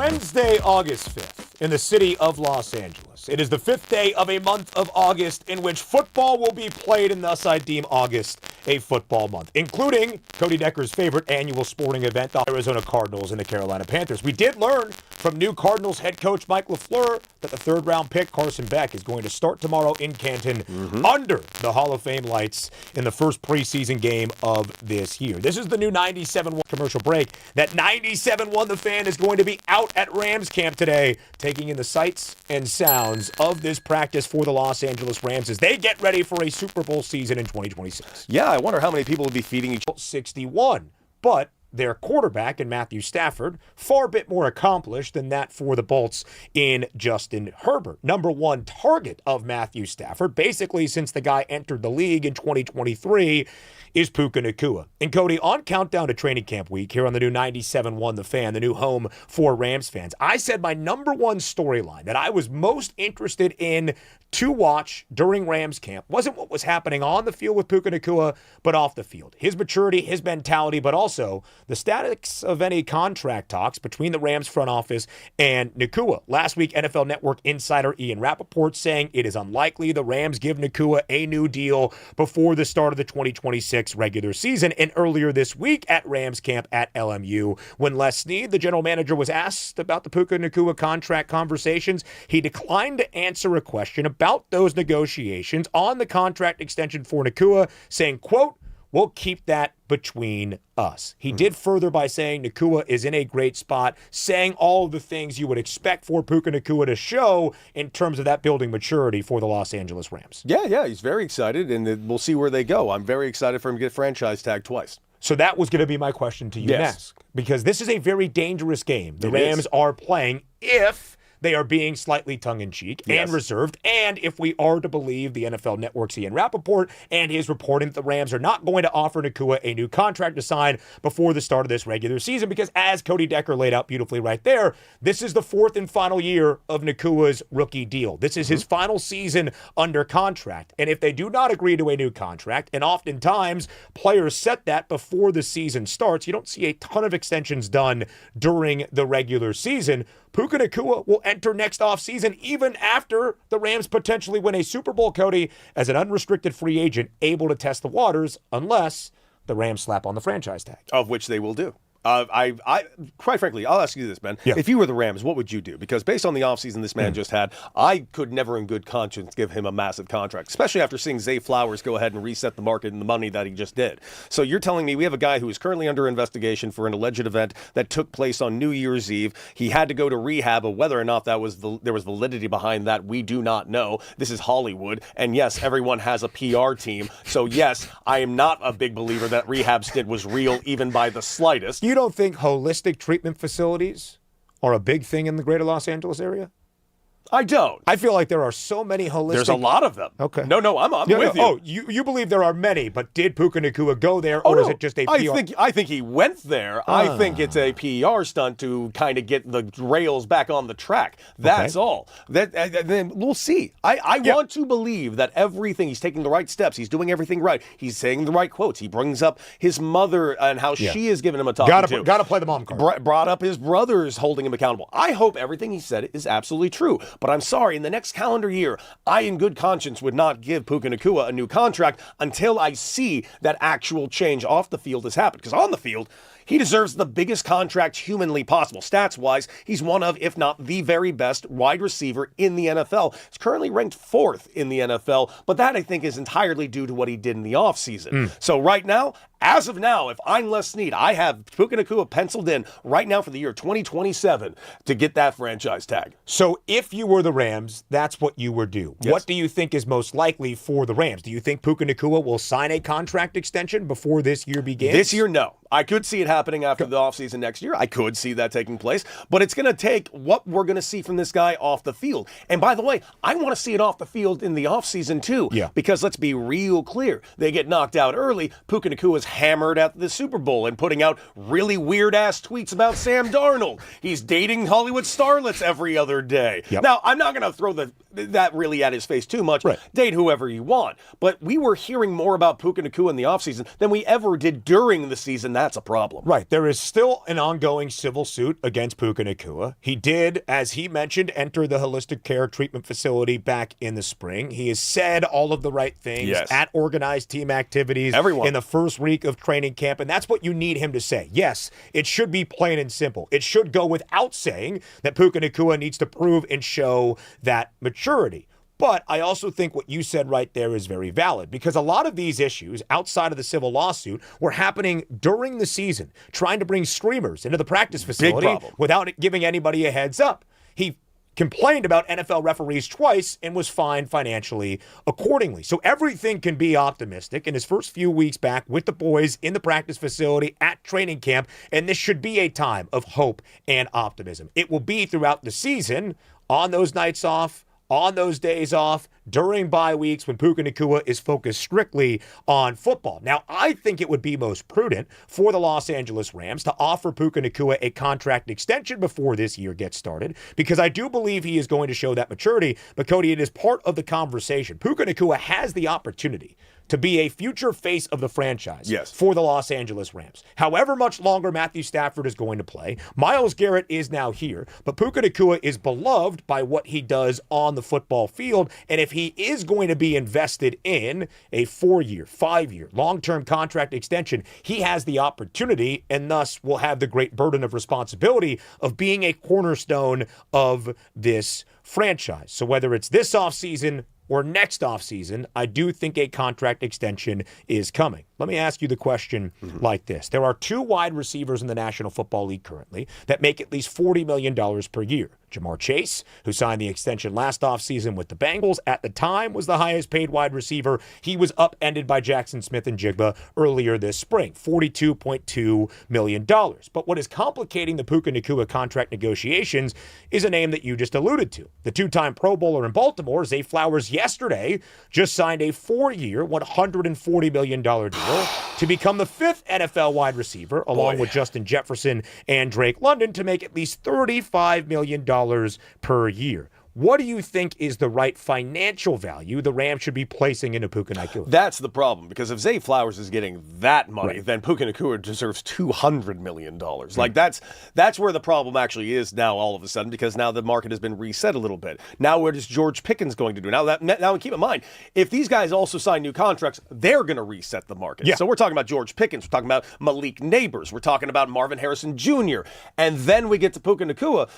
Wednesday, August 5th, in the city of Los Angeles. It is the 5th day of a month of August in which football will be played, and thus I deem August a football month, including Cody Decker's favorite annual sporting event, the Arizona Cardinals and the Carolina Panthers. We did learn from new Cardinals head coach Mike LaFleur that the third-round pick, Carson Beck, is going to start tomorrow in Canton under the Hall of Fame lights in the first preseason game of this year. This is the new 97.1 commercial break. That 97.1 The Fan is going to be out at Rams camp today, taking in the sights and sounds of this practice for the Los Angeles Rams as they get ready for a Super Bowl season in 2026. Yeah, I wonder how many people will be feeding each 61, but their quarterback in Matthew Stafford, far bit more accomplished than that for the Bolts in Justin Herbert. Number one target of Matthew Stafford, basically since the guy entered the league in 2023, is Puka Nacua. And Cody, on Countdown to Training Camp Week here on the new 97.1 The Fan, the new home for Rams fans, I said my number one storyline that I was most interested in to watch during Rams camp wasn't what was happening on the field with Puka Nacua, but off the field. His maturity, his mentality, but also the status of any contract talks between the Rams front office and Nacua. Last week, NFL Network insider Ian Rappaport saying it is unlikely the Rams give Nacua a new deal before the start of the 2026 regular season. And earlier this week at Rams camp at LMU, when Les Snead, the general manager, was asked about the Puka Nacua contract conversations, he declined to answer a question about those negotiations on the contract extension for Nacua, saying, quote, "We'll keep that between us." He did further by saying Nacua is in a great spot, saying all of the things you would expect for Puka Nacua to show in terms of that building maturity for the Los Angeles Rams. Yeah, he's very excited, and we'll see where they go. I'm very excited for him to get franchise tagged twice. So that was going to be my question to you next, because this is a very dangerous game the Rams are playing if they are being slightly tongue-in-cheek and reserved, and if we are to believe the NFL Network's Ian Rappaport and his reporting that the Rams are not going to offer Nacua a new contract to sign before the start of this regular season, because as Cody Decker laid out beautifully right there, this is the fourth and final year of Nacua's rookie deal. This is his final season under contract, and if they do not agree to a new contract, and oftentimes players set that before the season starts, you don't see a ton of extensions done during the regular season. Puka Nacua will enter next offseason, even after the Rams potentially win a Super Bowl, Cody, as an unrestricted free agent, able to test the waters, unless the Rams slap on the franchise tag. Of which they will do. I quite frankly, I'll ask you this, man. Yeah. If you were the Rams, what would you do? Because based on the offseason this man just had, I could never in good conscience give him a massive contract, especially after seeing Zay Flowers go ahead and reset the market and the money that he just did. So you're telling me we have a guy who is currently under investigation for an alleged event that took place on New Year's Eve. He had to go to rehab, but whether or not there was validity behind that, we do not know. This is Hollywood, and yes, everyone has a PR team. So yes, I am not a big believer that rehab stint was real, even by the slightest. You don't think holistic treatment facilities are a big thing in the greater Los Angeles area? I don't. I feel like there are so many holistic... There's a lot of them. Okay. No, I'm with you. Oh, you believe there are many, but did Puka Nacua go there, or is it just a PR? I think he went there. I think it's a PR stunt to kind of get the rails back on the track. That's all. Then we'll see. I want to believe that everything, he's taking the right steps. He's doing everything right. He's saying the right quotes. He brings up his mother and how she has given him a talking to. Got to play the mom card. Brought up his brothers holding him accountable. I hope everything he said is absolutely true. But I'm sorry, in the next calendar year, I in good conscience would not give Puka Nacua a new contract until I see that actual change off the field has happened. Because on the field, he deserves the biggest contract humanly possible. Stats-wise, he's one of, if not the very best wide receiver in the NFL. He's currently ranked 4th in the NFL, but that, I think, is entirely due to what he did in the offseason. So right now, as of now, if I'm Les Snead, I have Puka Nacua penciled in right now for the year 2027 to get that franchise tag. So if you were the Rams, that's what you would do. Yes. What do you think is most likely for the Rams? Do you think Puka Nacua will sign a contract extension before this year begins? This year, no. I could see it happening after the offseason next year. I could see that taking place. But it's going to take what we're going to see from this guy off the field. And by the way, I want to see it off the field in the offseason too. Yeah. Because let's be real clear. They get knocked out early. Puka Nacua is hammered at the Super Bowl and putting out really weird-ass tweets about Sam Darnold. He's dating Hollywood starlets every other day. Yep. Now, I'm not going to throw that really at his face too much. Right. Date whoever you want. But we were hearing more about Puka Nacua in the offseason than we ever did during the season. that's a problem. Right. There is still an ongoing civil suit against Puka Nacua. He did, as he mentioned, enter the holistic care treatment facility back in the spring. He has said all of the right things at organized team activities in the first week of training camp, and that's what you need him to say. Yes, it should be plain and simple. It should go without saying that Puka Nacua needs to prove and show that maturity. But I also think what you said right there is very valid, because a lot of these issues outside of the civil lawsuit were happening during the season, trying to bring streamers into the practice facility without giving anybody a heads up. He complained about NFL referees twice and was fined financially accordingly. So everything can be optimistic in his first few weeks back with the boys in the practice facility at training camp, and this should be a time of hope and optimism. It will be throughout the season, on those nights off, on those days off, during bye weeks when Puka Nacua is focused strictly on football. Now, I think it would be most prudent for the Los Angeles Rams to offer Puka Nacua a contract extension before this year gets started, because I do believe he is going to show that maturity. But, Cody, it is part of the conversation. Puka Nacua has the opportunity to be a future face of the franchise for the Los Angeles Rams. However much longer Matthew Stafford is going to play, Myles Garrett is now here, but Puka Nacua is beloved by what he does on the football field, and if he is going to be invested in a 4-year, 5-year, long-term contract extension, he has the opportunity and thus will have the great burden of responsibility of being a cornerstone of this franchise. So whether it's this offseason or next offseason, I do think a contract extension is coming. Let me ask you the question like this. There are 2 wide receivers in the National Football League currently that make at least $40 million per year. Jamar Chase, who signed the extension last offseason with the Bengals, at the time was the highest paid wide receiver. He was upended by Jackson Smith and Jigba earlier this spring, $42.2 million. But what is complicating the Puka Nacua contract negotiations is a name that you just alluded to. The 2-time Pro Bowler in Baltimore, Zay Flowers, yesterday just signed a 4-year, $140 million deal to become the 5th NFL wide receiver, along with Justin Jefferson and Drake London, to make at least $35 million per year. What do you think is the right financial value the Rams should be placing into Puka Nacua? That's the problem, because if Zay Flowers is getting that money, then Puka Nacua deserves $200 million. Like, that's where the problem actually is now all of a sudden, because now the market has been reset a little bit. Now what is George Pickens going to do? Now keep in mind, if these guys also sign new contracts, they're going to reset the market. So we're talking about George Pickens, we're talking about Malik Neighbors, we're talking about Marvin Harrison Jr., and then we get to Puka Nacua.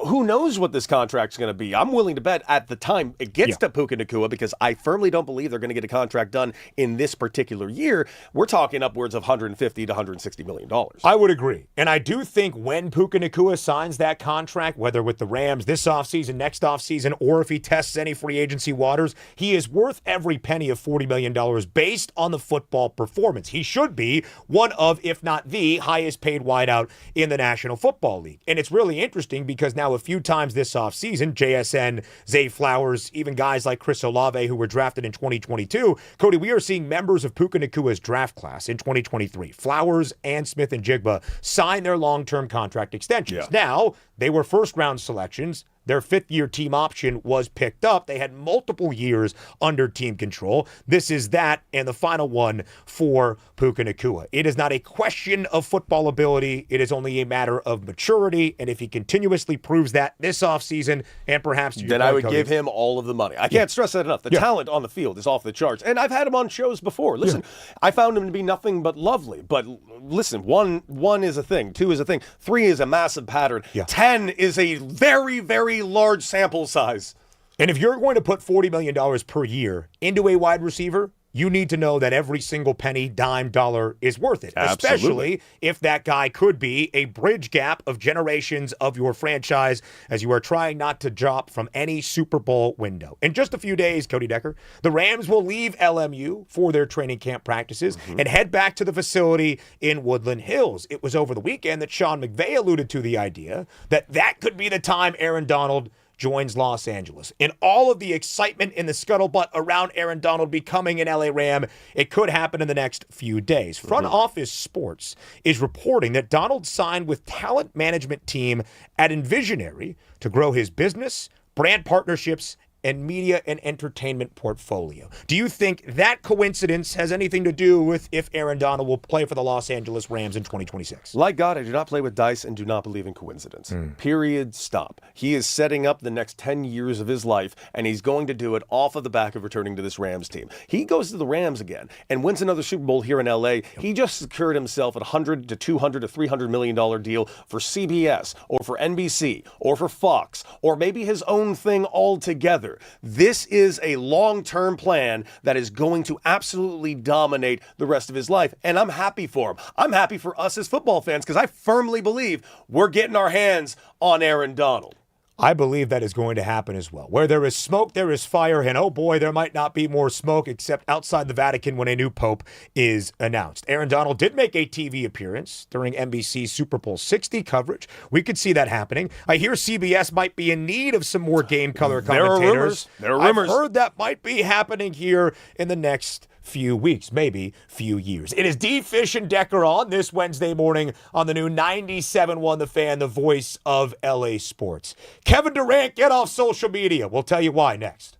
Who knows what this contract's going to be? I'm willing to bet at the time it gets to Puka Nacua, because I firmly don't believe they're going to get a contract done in this particular year. We're talking upwards of $150 to $160 million. I would agree. And I do think when Puka Nacua signs that contract, whether with the Rams this offseason, next offseason, or if he tests any free agency waters, he is worth every penny of $40 million based on the football performance. He should be one of, if not the highest paid wideout in the National Football League. And it's really interesting because now a few times this offseason, JSN, Zay Flowers, even guys like Chris Olave, who were drafted in 2022, Cody, we are seeing members of Puka Nacua's draft class in 2023, Flowers and Smith and Jigba, sign their long-term contract extensions. Now, they were first-round selections. Their 5th-year team option was picked up. They had multiple years under team control. This is that, and the final one for Puka Nacua. It is not a question of football ability. It is only a matter of maturity, and if he continuously proves that this offseason, and perhaps... Then I would give him all of the money. I can't stress that enough. The talent on the field is off the charts, and I've had him on shows before. Listen, I found him to be nothing but lovely, but listen, one is a thing, 2 is a thing, 3 is a massive pattern, 10 is a very, very large sample size. And if you're going to put $40 million per year into a wide receiver, you need to know that every single penny, dime, dollar is worth it. Absolutely. Especially if that guy could be a bridge gap of generations of your franchise as you are trying not to drop from any Super Bowl window. In just a few days, Cody Decker, the Rams will leave LMU for their training camp practices and head back to the facility in Woodland Hills. It was over the weekend that Sean McVay alluded to the idea that could be the time Aaron Donald joins Los Angeles. In all of the excitement in the scuttlebutt around Aaron Donald becoming an LA Ram, it could happen in the next few days. Front Office Sports is reporting that Donald signed with talent management team at Envisionary to grow his business, brand partnerships, and media and entertainment portfolio. Do you think that coincidence has anything to do with if Aaron Donald will play for the Los Angeles Rams in 2026? Like God, I do not play with dice and do not believe in coincidence. Period. Stop. He is setting up the next 10 years of his life, and he's going to do it off of the back of returning to this Rams team. He goes to the Rams again and wins another Super Bowl here in LA. He just secured himself a $100 to $200 to $300 million deal for CBS or for NBC or for Fox or maybe his own thing altogether. This is a long-term plan that is going to absolutely dominate the rest of his life, and I'm happy for him. I'm happy for us as football fans because I firmly believe we're getting our hands on Aaron Donald. I believe that is going to happen as well. Where there is smoke, there is fire, and oh boy, there might not be more smoke except outside the Vatican when a new pope is announced. Aaron Donald did make a TV appearance during NBC's Super Bowl 60 coverage. We could see that happening. I hear CBS might be in need of some more game color commentators. There are rumors. I've heard that might be happening here in the next few weeks, maybe few years. It is D. Fish and Decker on this Wednesday morning on the new 97.1 The Fan, the voice of LA sports. Kevin Durant, get off social media. We'll tell you why next.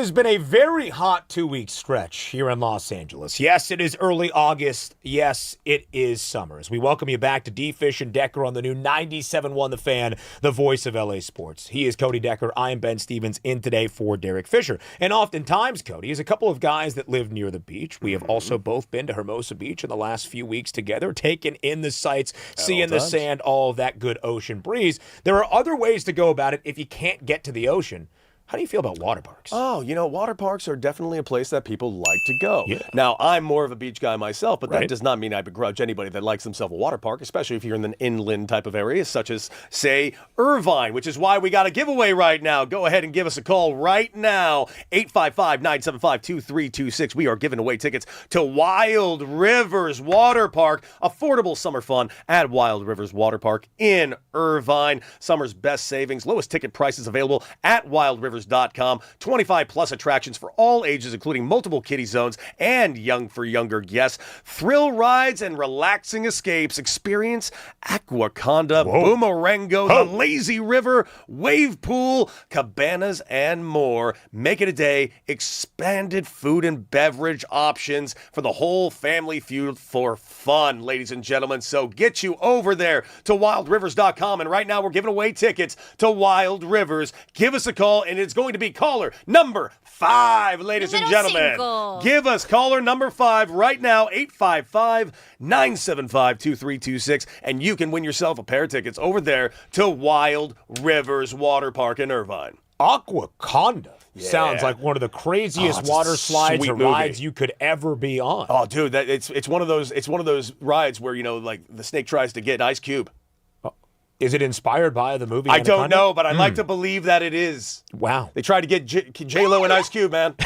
has been a very hot 2-week stretch here in Los Angeles. Yes, it is early August. Yes, it is summer. As we welcome you back to D. Fish and Decker on the new 97.1 The Fan, the voice of LA sports. He is Cody Decker. I am Ben Stevens, in today for Derek Fisher. And oftentimes, Cody, is a couple of guys that live near the beach. We have also both been to Hermosa Beach in the last few weeks together, taken in the sights, seeing the sand, all of that good ocean breeze. There are other ways to go about it if you can't get to the ocean. How do you feel about water parks? Oh, water parks are definitely a place that people like to go. Yeah. Now, I'm more of a beach guy myself, but Right. that does not mean I begrudge anybody that likes themselves a water park, especially if you're in an inland type of area, such as, say, Irvine, which is why we got a giveaway right now. Go ahead and give us a call right now, 855-975-2326. We are giving away tickets to Wild Rivers Water Park, affordable summer fun at Wild Rivers Water Park in Irvine. Summer's best savings, lowest ticket prices available at wildrivers.com. 25 plus attractions for all ages, including multiple kiddie zones and young for younger guests. Thrill rides and relaxing escapes. Experience Aquaconda, Boomerango, the Lazy River, Wave Pool, cabanas, and more. Make it a day. Expanded food and beverage options for the whole family fuel for fun, ladies and gentlemen. So get you over there to wildrivers.com. And right now we're giving away tickets to Wild Rivers. Give us a call, and it's going to be caller number 5, ladies and gentlemen. Give us caller number 5 right now, 855-975-2326, and you can win yourself a pair of tickets over there to Wild Rivers Water Park in Irvine. Aquaconda sounds like one of the craziest it's a water slides sweet or movie. rides you could ever be on. Oh, dude, it's one of those rides where like the snake tries to get Ice Cube. Is it inspired by the movie? I don't Anaconda? know, but I'd like to believe that it is. Wow. They tried to get J-Lo and Ice Cube, man.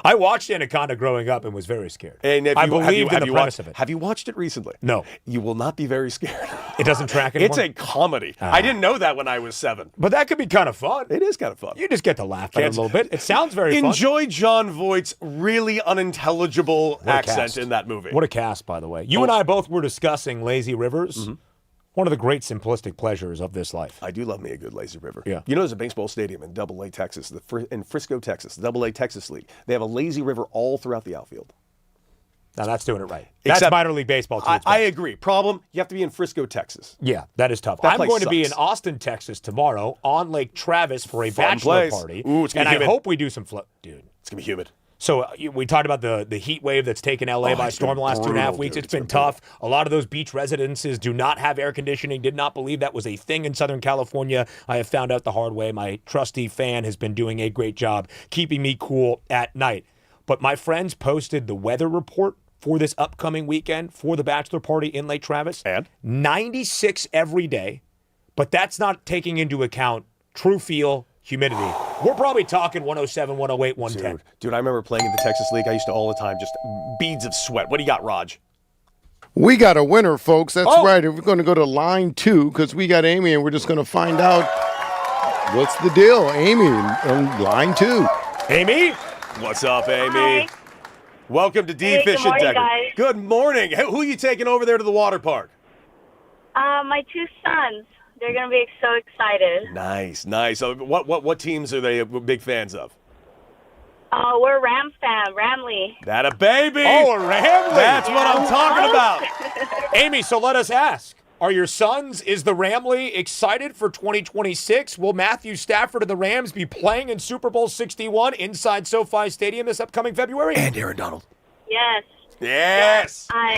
I watched Anaconda growing up and was very scared. And I believed in the premise of it. Have you watched it recently? No. You will not be very scared. It doesn't track anymore? It's a comedy. I didn't know that when I was 7. But that could be kind of fun. It is kind of fun. You just get to laugh at it a little bit. It sounds very fun. Enjoy John Voight's really unintelligible What a accent cast. in that movie. What a cast, by the way. You and I both were discussing Lazy Rivers. One of the great simplistic pleasures of this life. I do love me a good lazy river. Yeah. There's a baseball stadium in AA Texas, in Frisco, Texas, the AA Texas League. They have a lazy river all throughout the outfield. Now that's doing it right. Except- That's minor league baseball too. I agree. Problem, you have to be in Frisco, Texas. Yeah, that is tough. That I'm place going to be in sucks. Austin, Texas tomorrow on Lake Travis for a Fun bachelor place. party. Ooh, it's gonna and be I humid. hope we do some dude. It's going to be humid. So we talked about the heat wave that's taken LA by it's storm been the last 2.5 brutal, weeks. dude. It's been tough. A lot of those beach residences do not have air conditioning, did not believe that was a thing in Southern California. I have found out the hard way. My trusty fan has been doing a great job keeping me cool at night. But my friends posted the weather report for this upcoming weekend for the bachelor party in Lake Travis. And? 96 every day, but that's not taking into account true feel, humidity. We're probably talking 107, 108, 110. Dude, I remember playing in the Texas League. I used to all the time just beads of sweat. What do you got, Raj? We got a winner, folks. That's Oh. right. We're going to go to line 2 because we got Amy, and we're just going to find out what's the deal. Amy on line 2. Amy? What's up, Amy? Hi. Welcome to D. Hey, Fish good and morning, Decker. guys. Good morning. Hey, who are you taking over there to the water park? My 2 sons. They're going to be so excited. Nice. So what teams are they big fans of? We're Rams fan, Ramley. That a baby. Oh, a Ramley. That's what I'm talking about. Amy, so let us ask. Are your sons, is the Ramley excited for 2026? Will Matthew Stafford and the Rams be playing in Super Bowl 61 inside SoFi Stadium this upcoming February? And Aaron Donald. Yes. Yes. I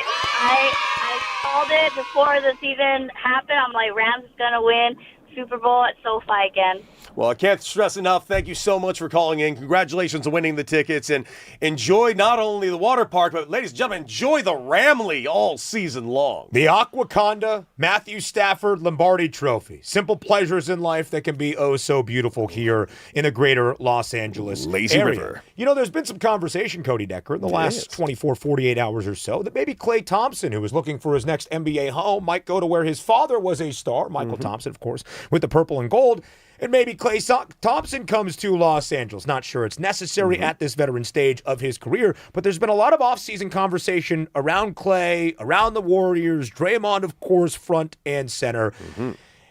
called it before this even happened. I'm like, Rams is going to win Super Bowl at SoFi again. Well, I can't stress enough. Thank you so much for calling in. Congratulations on winning the tickets. And enjoy not only the water park, but ladies and gentlemen, enjoy the Ramley all season long. The Aquaconda, Matthew Stafford, Lombardi Trophy. Simple pleasures in life that can be oh so beautiful here in the greater Los Angeles Lazy area. River. There's been some conversation, Cody Decker, in the last 24, 48 hours or so that maybe Klay Thompson, who was looking for his next NBA home, might go to where his father was a star, Michael Thompson, of course, with the purple and gold. And maybe Klay Thompson comes to Los Angeles. Not sure it's necessary at this veteran stage of his career, but there's been a lot of offseason conversation around Klay, around the Warriors, Draymond, of course, front and center.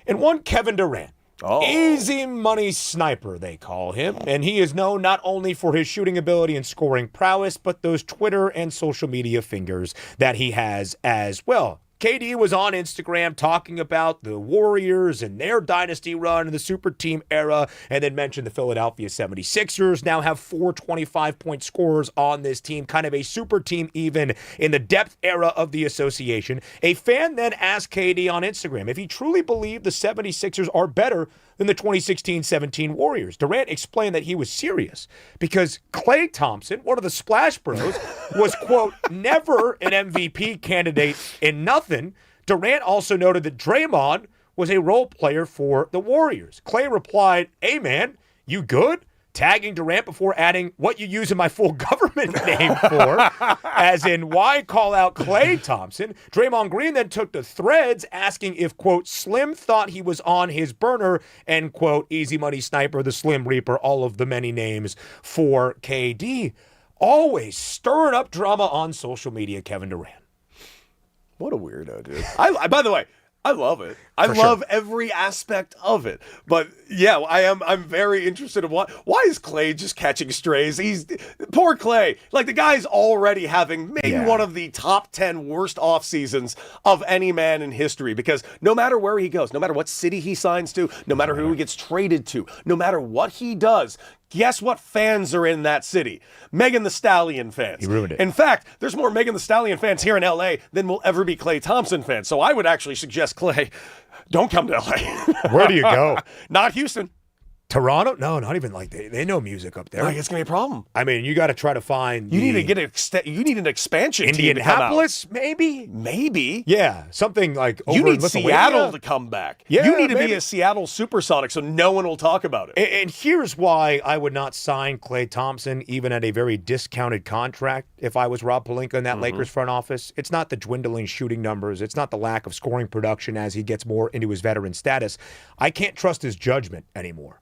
And one Kevin Durant Oh. Easy money sniper, they call him. And he is known not only for his shooting ability and scoring prowess, but those Twitter and social media fingers that he has as well. KD was on Instagram talking about the Warriors and their dynasty run and the super team era, and then mentioned the Philadelphia 76ers now have 4 25-point scorers on this team, kind of a super team even in the depth era of the association. A fan then asked KD on Instagram if he truly believed the 76ers are better than the 2016-17 Warriors. Durant explained that he was serious because Klay Thompson, one of the Splash Bros, was, quote, never an MVP candidate in nothing. Durant also noted that Draymond was a role player for the Warriors. Klay replied, "Hey, man, you good?" Tagging Durant before adding, "What you using my full government name for?" As in, why call out Klay Thompson? Draymond Green then took to Threads asking if, quote, Slim thought he was on his burner, and, quote, Easy Money Sniper, the Slim Reaper, all of the many names for KD. Always stirring up drama on social media, Kevin Durant. What a weirdo, dude. By the way, I love it. I love every aspect of it. But yeah, I'm very interested in why is Klay just catching strays? Poor Klay. Like, the guy's already having maybe one of the top 10 worst off seasons of any man in history, because no matter where he goes, no matter what city he signs to, no matter who he gets traded to, no matter what he does, guess what fans are in that city? Megan Thee Stallion fans. He ruined it. In fact, there's more Megan Thee Stallion fans here in LA than will ever be Klay Thompson fans. So I would actually suggest, Klay, don't come to LA. Where do you go? Not Houston. Toronto? No, not even like they know music up there. Like, it's gonna be a problem. I mean, you got to try to find. You need an expansion team to come out. Indianapolis, maybe. Maybe. Yeah, something like over You need in Lithuania. Seattle to come back. Yeah, you need to be maybe. a Seattle Supersonic so no one will talk about it. And here's why I would not sign Klay Thompson even at a very discounted contract if I was Rob Pelinka in that Lakers front office. It's not the dwindling shooting numbers. It's not the lack of scoring production as he gets more into his veteran status. I can't trust his judgment anymore.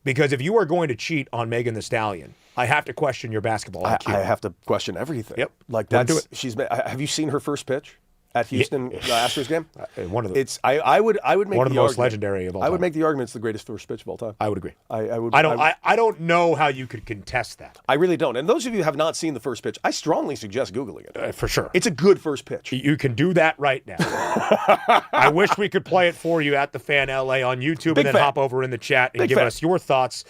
Because if you are going to cheat on Megan Thee Stallion, I have to question your basketball IQ. I have to question everything. Yep. Like, Don't do have you seen her first pitch at Houston Astros game? One of the I would make one of the most argument- legendary of all time. I would make the argument it's the greatest first pitch of all time. I would agree. I don't know how you could contest that. I really don't. And those of you who have not seen the first pitch, I strongly suggest Googling it. For sure. It's a good first pitch. You can do that right now. I wish we could play it for you at the Fan LA on YouTube and then hop over in the chat and give us your thoughts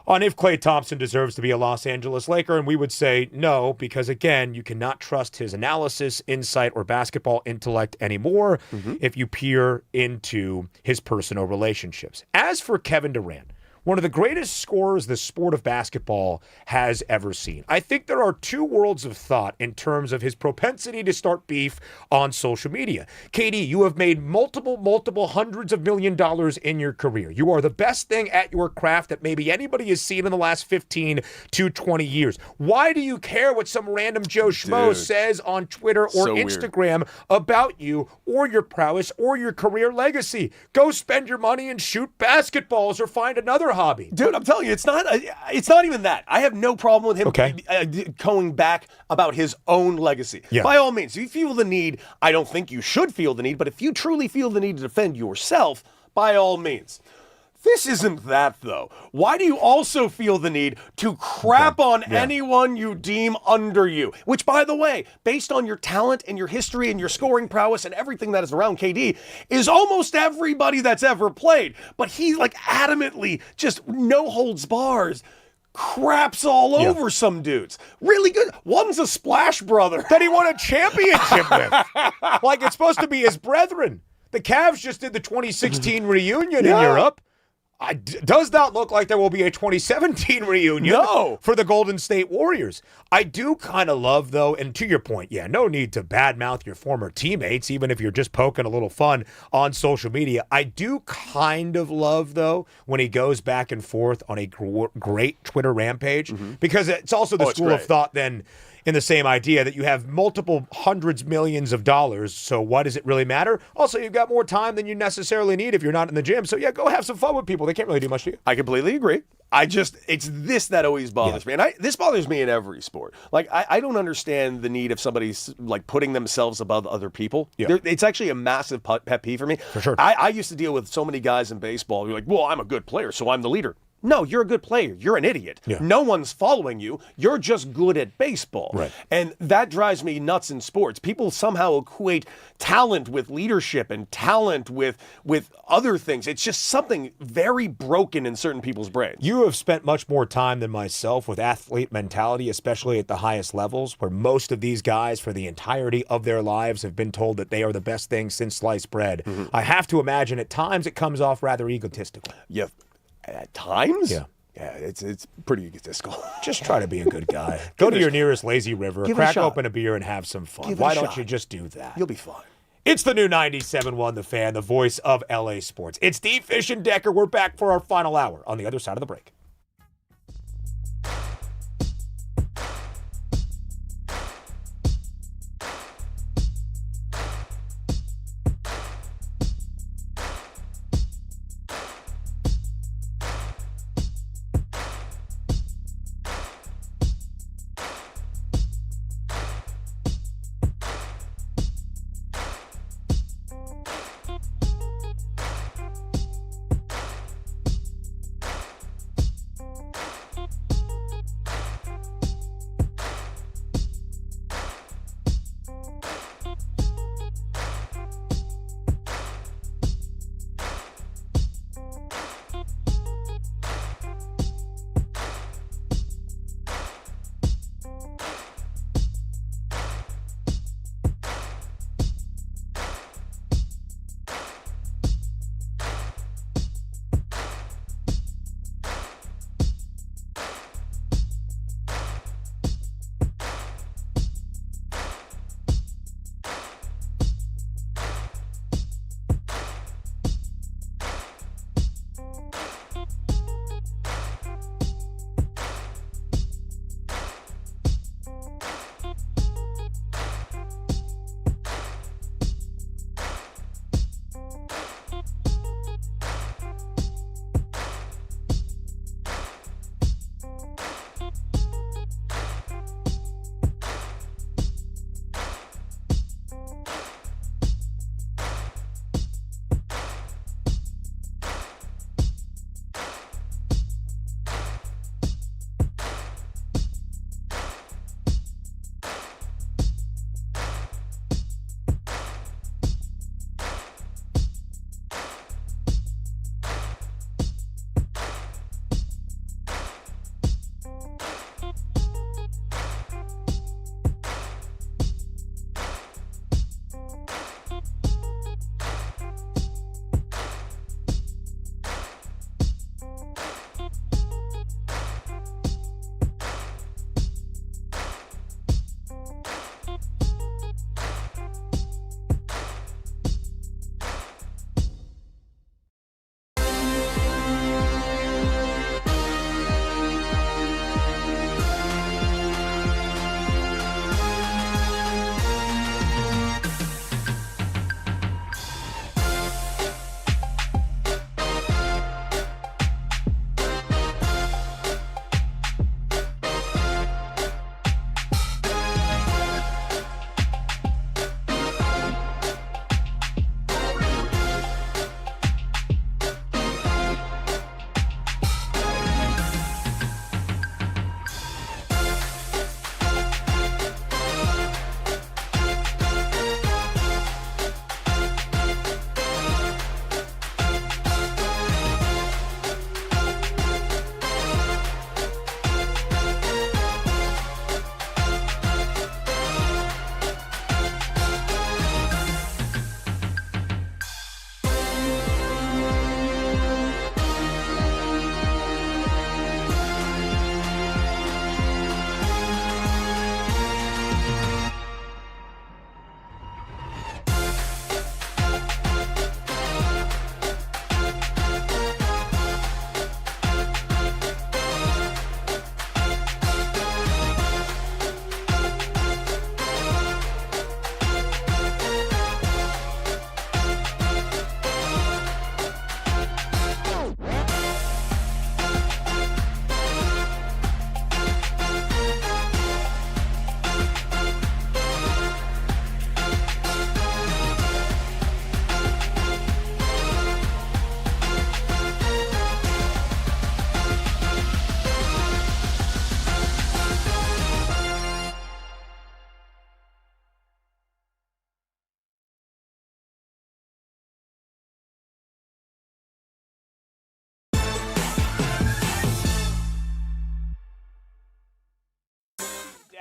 on if Klay Thompson deserves to be a Los Angeles Laker. And we would say no, because, again, you cannot trust his analysis, insight, or basketball intellect anymore if you peer into his personal relationships. As for Kevin Durant, one of the greatest scorers the sport of basketball has ever seen. I think there are two worlds of thought in terms of his propensity to start beef on social media. KD, you have made multiple hundreds of $1 million in your career. You are the best thing at your craft that maybe anybody has seen in the last 15 to 20 years. Why do you care what some random Joe Schmo says on Twitter or Instagram about you or your prowess or your career legacy? Go spend your money and shoot basketballs or find another hobby. Dude, I'm telling you, it's not even that. I have no problem with him going back about his own legacy. Yeah. By all means, if you feel the need, I don't think you should feel the need, but if you truly feel the need to defend yourself, by all means. This isn't that, though. Why do you also feel the need to crap on anyone you deem under you? Which, by the way, based on your talent and your history and your scoring prowess and everything that is around KD, is almost everybody that's ever played. But he, like, adamantly, just no holds bars, craps all over some dudes. Really good. One's a Splash Brother that he won a championship with. Like, it's supposed to be his brethren. The Cavs just did the 2016 reunion in Europe. Does not look like there will be a 2017 reunion for the Golden State Warriors. I do kind of love, though, and to your point, no need to badmouth your former teammates, even if you're just poking a little fun on social media. I do kind of love, though, when he goes back and forth on a great Twitter rampage, because it's also the school of thought then, in the same idea that you have multiple hundreds, millions of dollars. So what does it really matter? Also, you've got more time than you necessarily need if you're not in the gym. So yeah, go have some fun with people. They can't really do much to you. I completely agree. It's this that always bothers me. And this bothers me in every sport. Like, I don't understand the need of somebody, like, putting themselves above other people. Yeah. It's actually a massive pet peeve for me. For sure. I used to deal with so many guys in baseball who are like, well, I'm a good player, so I'm the leader. No, you're a good player. You're an idiot. Yeah. No one's following you. You're just good at baseball. Right. And that drives me nuts in sports. People somehow equate talent with leadership and talent with other things. It's just something very broken in certain people's brains. You have spent much more time than myself with athlete mentality, especially at the highest levels, where most of these guys for the entirety of their lives have been told that they are the best thing since sliced bread. Mm-hmm. I have to imagine at times it comes off rather egotistical. Yeah. At times? Yeah. Yeah, it's pretty egotistical. Just try to be a good guy. Go to your nearest lazy river, Give it a crack shot. open a beer, and have some fun. Give it a Why don't shot. you just do that? You'll be fine. It's the new 97.1 The Fan, the voice of LA sports. It's Steve Fish and Decker. We're back for our final hour on the other side of the break.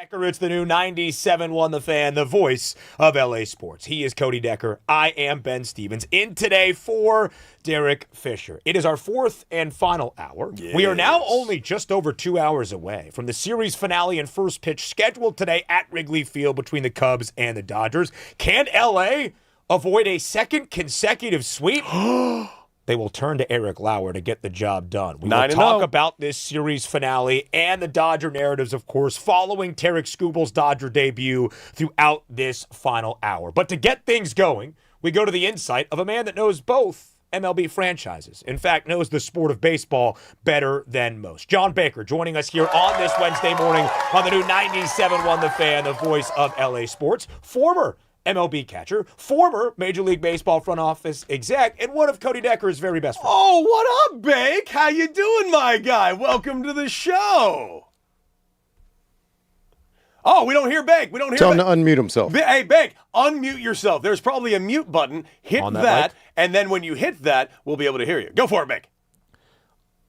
Decker, it's the new 97.1 The Fan, the voice of LA Sports. He is Cody Decker. I am Ben Stevens. In today for Derek Fisher. It is our fourth and final hour. Yes. We are now only just over 2 hours away from the series finale and first pitch scheduled today at Wrigley Field between the Cubs and the Dodgers. Can LA avoid a second consecutive sweep? They will turn to Eric Lauer to get the job done. We will talk about this series finale and the Dodger narratives, of course, following Tarek Skubal's Dodger debut throughout this final hour. But to get things going, we go to the insight of a man that knows both MLB franchises. In fact, knows the sport of baseball better than most. John Baker joining us here on this Wednesday morning on the new 97.1 The Fan, the voice of LA Sports. Former MLB catcher, former Major League Baseball front office exec, and one of Cody Decker's very best friends. Oh, what up, Bake? How you doing, my guy? Welcome to the show. Oh, we don't hear Bake. We don't hear Tell him Bake. to unmute himself. Hey, Bake, unmute yourself. There's probably a mute button. Hit that, mic? and then when you hit that, we'll be able to hear you. Go for it, Bake.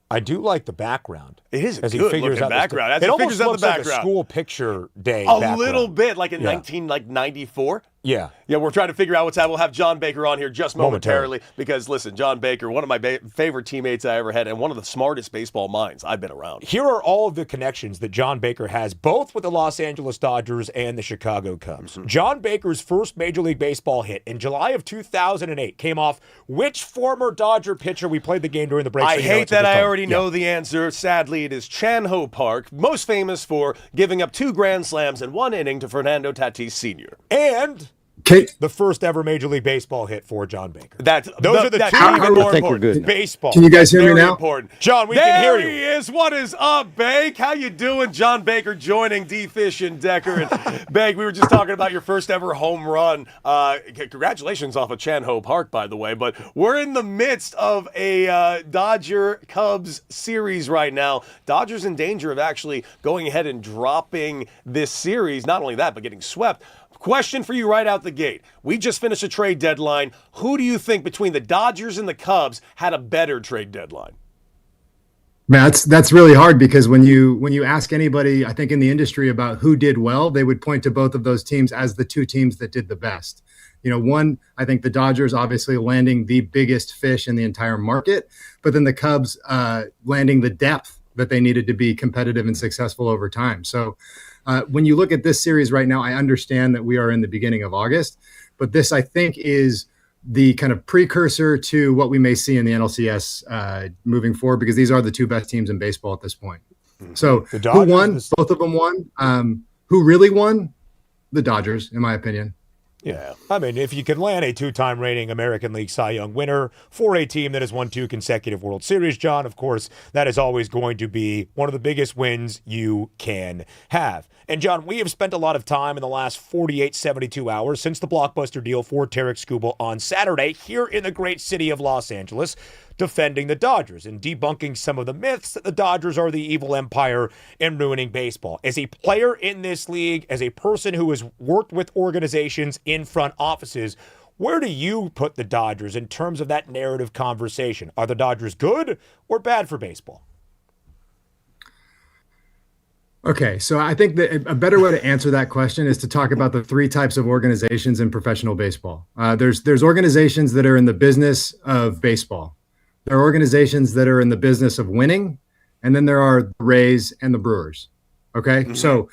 I do like the background. It is a as he good figures looking out background. It almost figures out looks the like a background. school picture day A background. little bit, like in 1994. Yeah. Yeah, we're trying to figure out what's happening. We'll have John Baker on here just momentarily because, listen, John Baker, one of my favorite teammates I ever had and one of the smartest baseball minds I've been around. Here are all of the connections that John Baker has, both with the Los Angeles Dodgers and the Chicago Cubs. Mm-hmm. John Baker's first Major League Baseball hit in July of 2008 came off which former Dodger pitcher? We played the game during the break. I hate that I already know the answer. Sadly, it is Chan-Ho Park, most famous for giving up 2 grand slams in 1 inning to Fernando Tatis Sr. And the first ever Major League Baseball hit for John Baker. Those are the two even more think important. we're good. Baseball. Can you guys hear me now? Important. John, we can hear you. There he is. What is up, Bake? How you doing? John Baker joining D. Fish and Decker. And Bake, we were just talking about your first ever home run. Congratulations off of Chan-Ho Park, by the way. But we're in the midst of a Dodger-Cubs series right now. Dodgers in danger of actually going ahead and dropping this series. Not only that, but getting swept. Question for you right out the gate. We just finished a trade deadline. Who do you think between the Dodgers and the Cubs had a better trade deadline? Man, that's really hard because when you ask anybody, I think in the industry about who did well, they would point to both of those teams as the two teams that did the best. You know, one, I think the Dodgers obviously landing the biggest fish in the entire market, but then the Cubs landing the depth that they needed to be competitive and successful over time. So when you look at this series right now, I understand that we are in the beginning of August, but this, I think, is the kind of precursor to what we may see in the NLCS moving forward, because these are the two best teams in baseball at this point. So who won? Both of them won. Who really won? The Dodgers, in my opinion. Yeah. I mean, if you can land a 2-time reigning American League Cy Young winner for a team that has won 2 consecutive World Series, John, of course, that is always going to be one of the biggest wins you can have. And, John, we have spent a lot of time in the last 48, 72 hours since the blockbuster deal for Tarek Skubal on Saturday here in the great city of Los Angeles, defending the Dodgers and debunking some of the myths that the Dodgers are the evil empire and ruining baseball. As a player in this league, as a person who has worked with organizations in front offices, where do you put the Dodgers in terms of that narrative conversation? Are the Dodgers good or bad for baseball? Okay, so I think that a better way to answer that question is to talk about the 3 types of organizations in professional baseball. There's organizations that are in the business of baseball. There are organizations that are in the business of winning, and then there are the Rays and the Brewers. Okay, So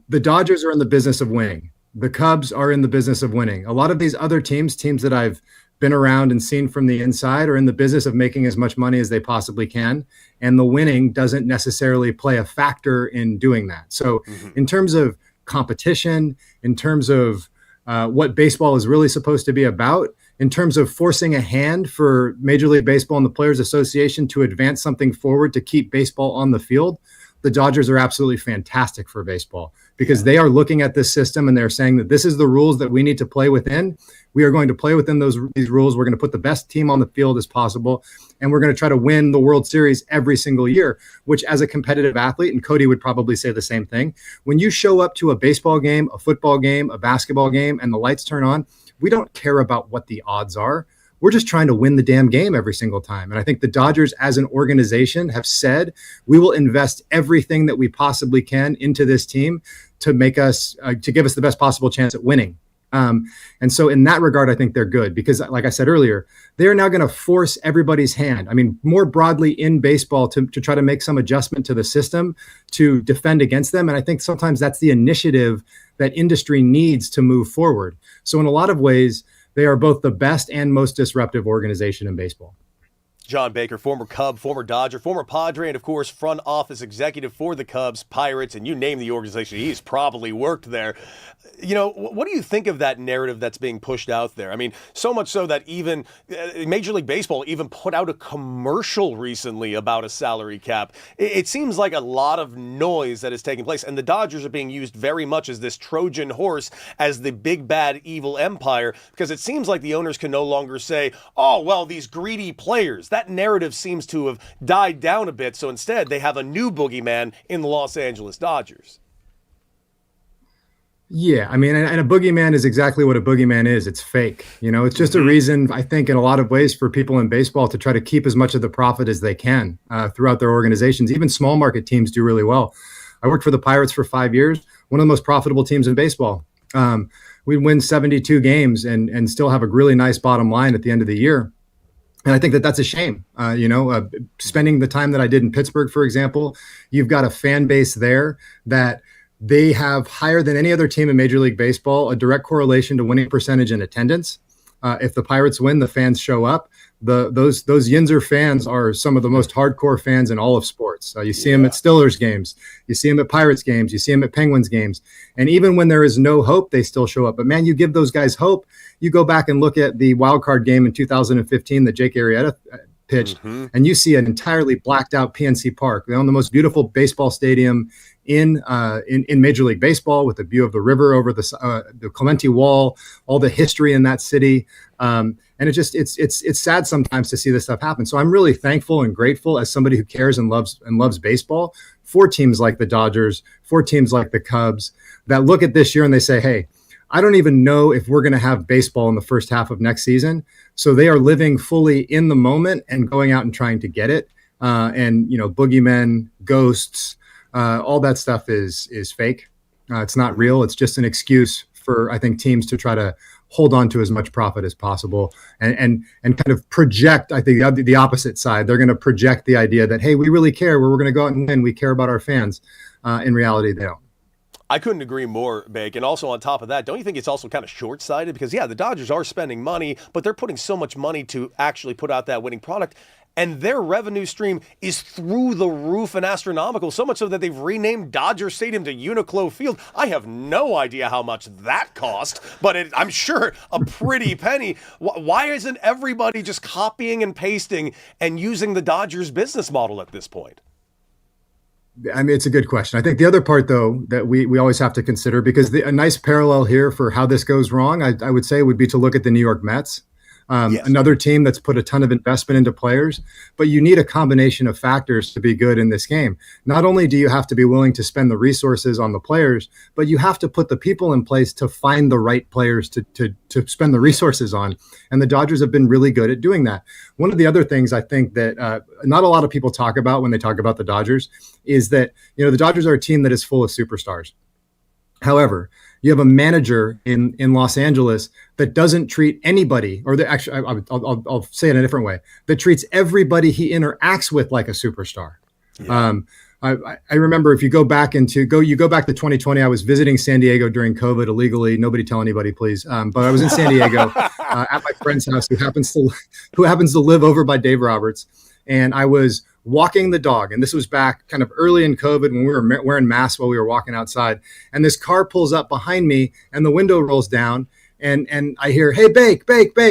the Dodgers are in the business of winning. The Cubs are in the business of winning. A lot of these other teams that I've been around and seen from the inside are in the business of making as much money as they possibly can. And the winning doesn't necessarily play a factor in doing that. So in terms of competition, in terms of what baseball is really supposed to be about, in terms of forcing a hand for Major League Baseball and the Players Association to advance something forward to keep baseball on the field, the Dodgers are absolutely fantastic for baseball because they are looking at this system and they're saying that this is the rules that we need to play within. We are going to play within these rules. We're going to put the best team on the field as possible, and we're going to try to win the World Series every single year, which as a competitive athlete, and Cody would probably say the same thing, when you show up to a baseball game, a football game, a basketball game, and the lights turn on, we don't care about what the odds are. We're just trying to win the damn game every single time. And I think the Dodgers as an organization have said, we will invest everything that we possibly can into this team to make us to give us the best possible chance at winning. And so in that regard, I think they're good because, like I said earlier, they're now going to force everybody's hand. I mean, more broadly in baseball to try to make some adjustment to the system to defend against them. And I think sometimes that's the initiative that industry needs to move forward. So in a lot of ways, they are both the best and most disruptive organization in baseball. John Baker, former Cub, former Dodger, former Padre, and of course, front office executive for the Cubs, Pirates, and you name the organization. He's probably worked there. You know, what do you think of that narrative that's being pushed out there? I mean, so much so that even Major League Baseball even put out a commercial recently about a salary cap. It seems like a lot of noise that is taking place, and the Dodgers are being used very much as this Trojan horse, as the big, bad, evil empire, because it seems like the owners can no longer say, oh, well, these greedy players. That narrative seems to have died down a bit, so instead they have a new boogeyman in the Los Angeles Dodgers. Yeah, I mean, and a boogeyman is exactly what a boogeyman is. It's fake. You know, it's just a reason, I think, in a lot of ways for people in baseball to try to keep as much of the profit as they can throughout their organizations. Even small market teams do really well. I worked for the Pirates for 5 years, one of the most profitable teams in baseball. We'd win 72 games and still have a really nice bottom line at the end of the year. And I think that that's a shame. Spending the time that I did in Pittsburgh, for example, you've got a fan base there that they have higher than any other team in Major League Baseball, a direct correlation to winning percentage and attendance. If the Pirates win, the fans show up. Those Yinzer fans are some of the most hardcore fans in all of sports. You see them at Steelers games. You see them at Pirates games. You see them at Penguins games. And even when there is no hope, they still show up. But, man, you give those guys hope. You go back and look at the wild card game in 2015 that Jake Arrieta pitched, and you see an entirely blacked out PNC Park. They own the most beautiful baseball stadium in Major League Baseball, with a view of the river over the Clemente Wall, all the history in that city. And it's sad sometimes to see this stuff happen. So I'm really thankful and grateful as somebody who cares and loves baseball for teams like the Dodgers, for teams like the Cubs that look at this year and they say, hey, I don't even know if we're going to have baseball in the first half of next season. So they are living fully in the moment and going out and trying to get it. Boogeymen, ghosts, all that stuff is fake. It's not real. It's just an excuse for, I think, teams to try to hold on to as much profit as possible and kind of project, I think, the opposite side. They're going to project the idea that, hey, we really care. We're going to go out and win. We care about our fans. In reality, they don't. I couldn't agree more, Bake. And also on top of that, don't you think it's also kind of short-sighted? Because, yeah, the Dodgers are spending money, but they're putting so much money to actually put out that winning product. And their revenue stream is through the roof and astronomical, so much so that they've renamed Dodger Stadium to Uniqlo Field. I have no idea how much that cost, but I'm sure a pretty penny. Why isn't everybody just copying and pasting and using the Dodgers business model at this point? I mean, it's a good question. I think the other part, though, that we always have to consider, because a nice parallel here for how this goes wrong, I would say, would be to look at the New York Mets. Yes. Another team that's put a ton of investment into players, but you need a combination of factors to be good in this game. Not only do you have to be willing to spend the resources on the players, but you have to put the people in place to find the right players to spend the resources on. And the Dodgers have been really good at doing that. One of the other things I think that not a lot of people talk about when they talk about the Dodgers is that, the Dodgers are a team that is full of superstars. However, you have a manager in Los Angeles that doesn't treat anybody, or I'll say it in a different way, that treats everybody he interacts with like a superstar. Yeah. I remember if you go back to 2020, I was visiting San Diego during COVID illegally. Nobody tell anybody, please. But I was in San Diego at my friend's house who happens to live over by Dave Roberts, and I was walking the dog. And this was back kind of early in COVID when we were wearing masks while we were walking outside. And this car pulls up behind me and the window rolls down and I hear, hey, Bake.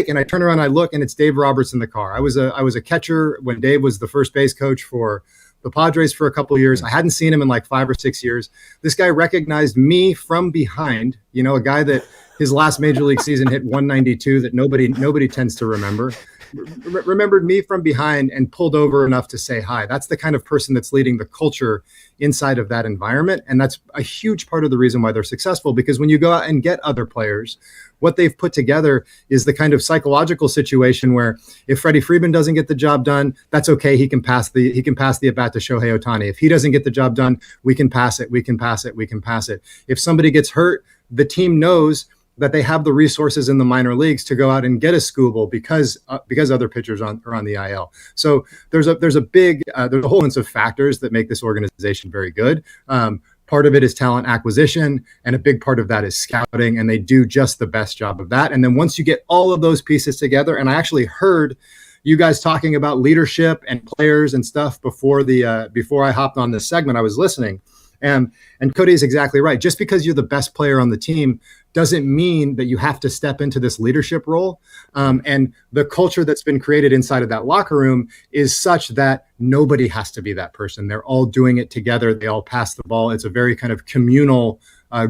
And I turn around, I look, and it's Dave Roberts in the car. I was a catcher when Dave was the first base coach for the Padres for a couple of years. I hadn't seen him in like 5 or 6 years. This guy recognized me from behind, a guy that his last major league season hit 192 that nobody tends to remember. Remembered me from behind and pulled over enough to say hi. That's the kind of person that's leading the culture inside of that environment. And that's a huge part of the reason why they're successful, because when you go out and get other players, what they've put together is the kind of psychological situation where if Freddie Freeman doesn't get the job done, that's okay. He can pass the at bat to Shohei Ohtani. If he doesn't get the job done, we can pass it. If somebody gets hurt, the team knows that they have the resources in the minor leagues to go out and get a Skubal because other pitchers are on the IL. So there's a whole bunch of factors that make this organization very good. Part of it is talent acquisition, and a big part of that is scouting, and they do just the best job of that. And then once you get all of those pieces together, and I actually heard you guys talking about leadership and players and stuff before I hopped on this segment, I was listening. And Cody is exactly right. Just because you're the best player on the team doesn't mean that you have to step into this leadership role. And the culture that's been created inside of that locker room is such that nobody has to be that person. They're all doing it together. They all pass the ball. It's a very kind of communal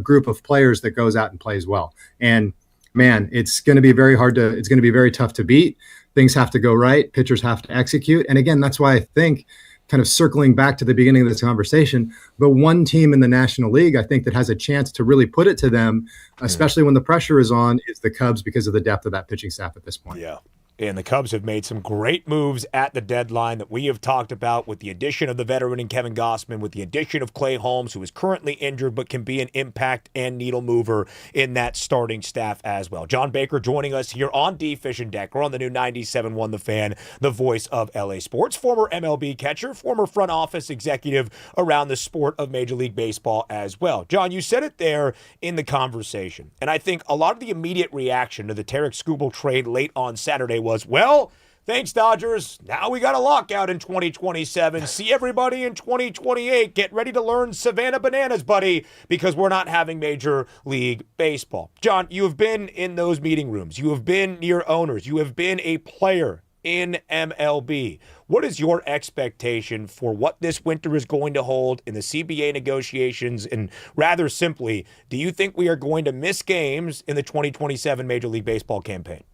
group of players that goes out and plays well. And man, it's going to be very tough to beat. Things have to go right. Pitchers have to execute. And again, that's why I think, kind of circling back to the beginning of this conversation, the one team in the National League, I think, that has a chance to really put it to them, especially when the pressure is on, is the Cubs because of the depth of that pitching staff at this point. Yeah. And the Cubs have made some great moves at the deadline that we have talked about, with the addition of the veteran in Kevin Gossman, with the addition of Clay Holmes, who is currently injured but can be an impact and needle mover in that starting staff as well. John Baker joining us here on D Fish and Deck. We're on the new 97.1 The Fan, the voice of LA sports, former MLB catcher, former front office executive around the sport of Major League Baseball as well. John, you said it there in the conversation, and I think a lot of the immediate reaction to the Tarik Skubal trade late on Saturday was, well, thanks, Dodgers. Now we got a lockout in 2027. See everybody in 2028. Get ready to learn Savannah Bananas, buddy, because we're not having Major League Baseball. John, you have been in those meeting rooms. You have been near owners. You have been a player in MLB. What is your expectation for what this winter is going to hold in the CBA negotiations? And rather simply, do you think we are going to miss games in the 2027 Major League Baseball campaign?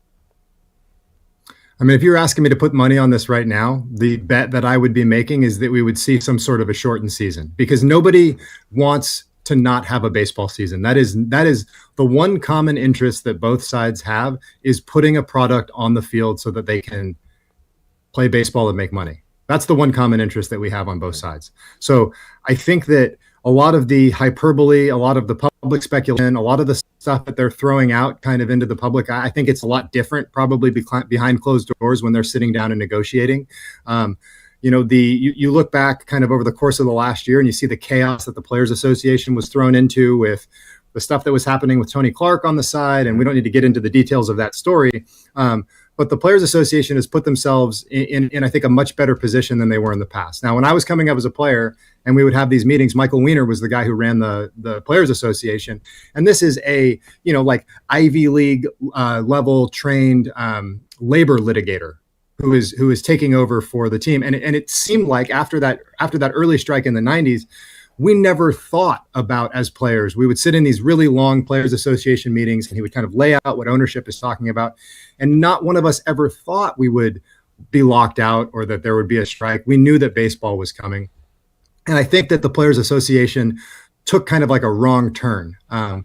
I mean, if you're asking me to put money on this right now, the bet that I would be making is that we would see some sort of a shortened season, because nobody wants to not have a baseball season. That is the one common interest that both sides have, is putting a product on the field so that they can play baseball and make money. That's the one common interest that we have on both sides. So I think that a lot of the hyperbole, a lot of the public speculation, a lot of the stuff that they're throwing out kind of into the public, I think it's a lot different probably behind closed doors when they're sitting down and negotiating. You look back kind of over the course of the last year and you see the chaos that the Players Association was thrown into with the stuff that was happening with Tony Clark on the side. And we don't need to get into the details of that story. But the Players Association has put themselves in, I think, a much better position than they were in the past. Now, when I was coming up as a player and we would have these meetings, Michael Weiner was the guy who ran the Players Association. And this is a, like Ivy League level trained labor litigator who is taking over for the team. And it seemed like after that early strike in the 90s, we never thought about, as players, we would sit in these really long Players Association meetings and he would kind of lay out what ownership is talking about. And not one of us ever thought we would be locked out or that there would be a strike. We knew that baseball was coming. And I think that the Players Association took kind of like a wrong turn. And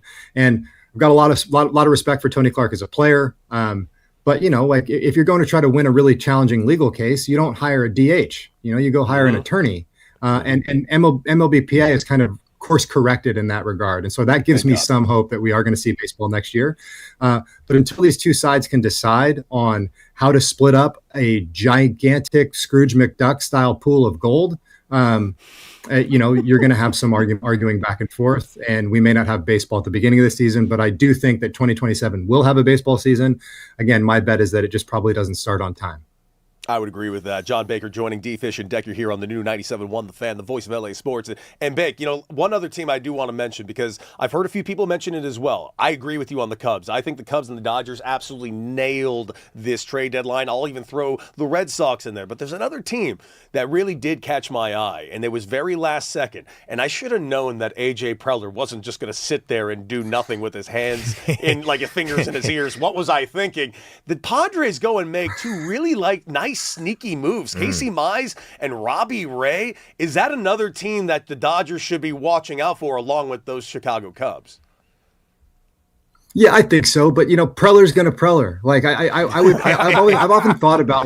I've got a lot of respect for Tony Clark as a player. But, like if you're going to try to win a really challenging legal case, you don't hire a DH, you go hire an attorney. And MLBPA is kind of course corrected in that regard. And so that gives me some hope that we are going to see baseball next year. But until these two sides can decide on how to split up a gigantic Scrooge McDuck style pool of gold, you're going to have some arguing back and forth, and we may not have baseball at the beginning of the season, but I do think that 2027 will have a baseball season. Again, my bet is that it just probably doesn't start on time. I would agree with that. John Baker joining D Fish and Decker here on the new 97.1 The Fan, the voice of LA sports. And Bake, one other team I do want to mention, because I've heard a few people mention it as well. I agree with you on the Cubs. I think the Cubs and the Dodgers absolutely nailed this trade deadline. I'll even throw the Red Sox in there. But there's another team that really did catch my eye, and it was very last second. And I should have known that A.J. Preller wasn't just going to sit there and do nothing with his hands in like his fingers in his ears. What was I thinking? The Padres go and make two really nice sneaky moves. Casey Mize and Robbie Ray. Is that another team that the Dodgers should be watching out for along with those Chicago Cubs? Yeah, I think so. But Preller's gonna Preller. Like I've often thought about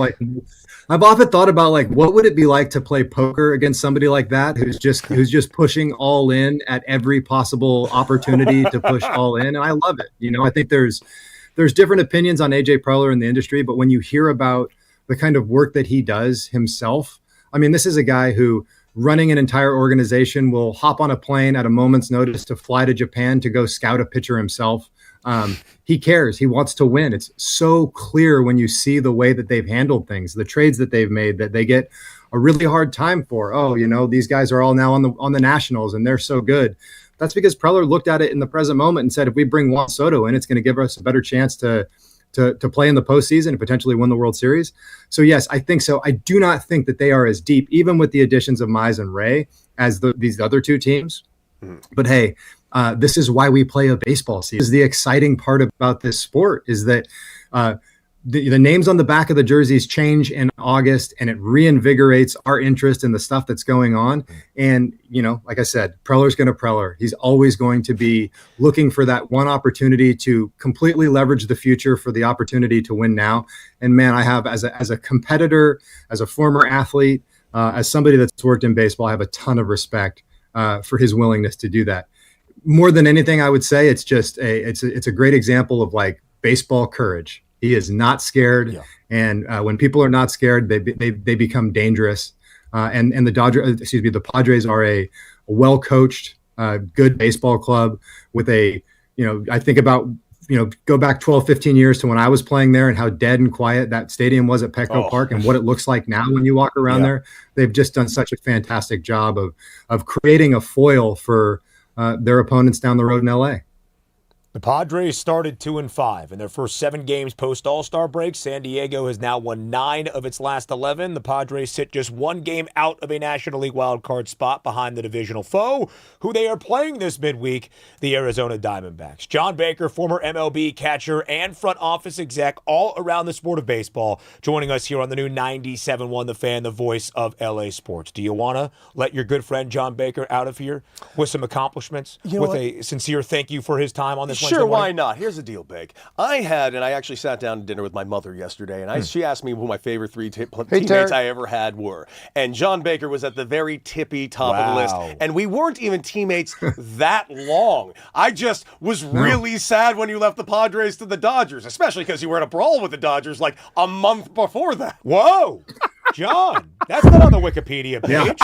like what would it be like to play poker against somebody like that who's just pushing all in at every possible opportunity to push all in, and I love it. I think there's different opinions on AJ Preller in the industry, but when you hear about the kind of work that he does himself, I mean, this is a guy who, running an entire organization, will hop on a plane at a moment's notice to fly to Japan to go scout a pitcher himself. He cares. He wants to win. It's so clear when you see the way that they've handled things, the trades that they've made, that they get a really hard time for. Oh, these guys are all now on the Nationals and they're so good. That's because Preller looked at it in the present moment and said, if we bring Juan Soto in, it's going to give us a better chance to play in the postseason and potentially win the World Series. So yes, I think so. I do not think that they are as deep, even with the additions of Mize and Ray, as these other two teams. But hey, this is why we play a baseball season. This is the exciting part about this sport, is that the names on the back of the jerseys change in August, and it reinvigorates our interest in the stuff that's going on. And, like I said, Preller's going to Preller. He's always going to be looking for that one opportunity to completely leverage the future for the opportunity to win now. And man, I have, as a competitor, as a former athlete, as somebody that's worked in baseball, I have a ton of respect for his willingness to do that. More than anything, I would say it's just it's a great example of like baseball courage. He is not scared, and when people are not scared, they become dangerous. And the Padres are a well coached, good baseball club with I think about go back 12, 15 years to when I was playing there and how dead and quiet that stadium was at Petco Park, and what it looks like now when you walk around there. They've just done such a fantastic job of creating a foil for their opponents down the road in LA. The Padres started 2-5 in their first 7 games post All-Star break. San Diego has now won 9 of its last 11. The Padres sit just 1 game out of a National League wildcard spot behind the divisional foe, who they are playing this midweek, the Arizona Diamondbacks. John Baker, former MLB catcher and front office exec, all around the sport of baseball, joining us here on the new 97.1 The Fan, the voice of LA sports. Do you want to let your good friend John Baker out of here with some accomplishments, a sincere thank you for his time on this? Sure, why not? Here's the deal, Big. I actually sat down to dinner with my mother yesterday, and she asked me who my favorite 3 teammates I ever had were. And John Baker was at the very tippy top of the list. And we weren't even teammates that long. I just was really sad when you left the Padres to the Dodgers, especially because you were in a brawl with the Dodgers like a month before that. Whoa! John, that's not on the Wikipedia page.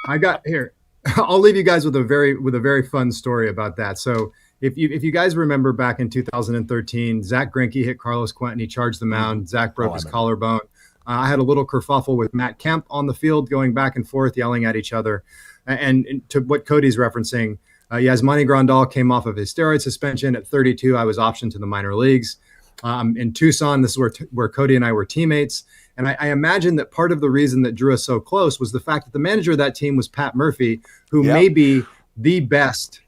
I got here. I'll leave you guys with a very fun story about that. So if you guys remember back in 2013, Zach Greinke hit Carlos Quentin. He charged the mound. Zach broke his collarbone. I had a little kerfuffle with Matt Kemp on the field, going back and forth, yelling at each other. And to what Cody's referencing, Yasmani Grandal came off of his steroid suspension at 32. I was optioned to the minor leagues. In Tucson, this is where Cody and I were teammates. And I imagine that part of the reason that drew us so close was the fact that the manager of that team was Pat Murphy, who may be the best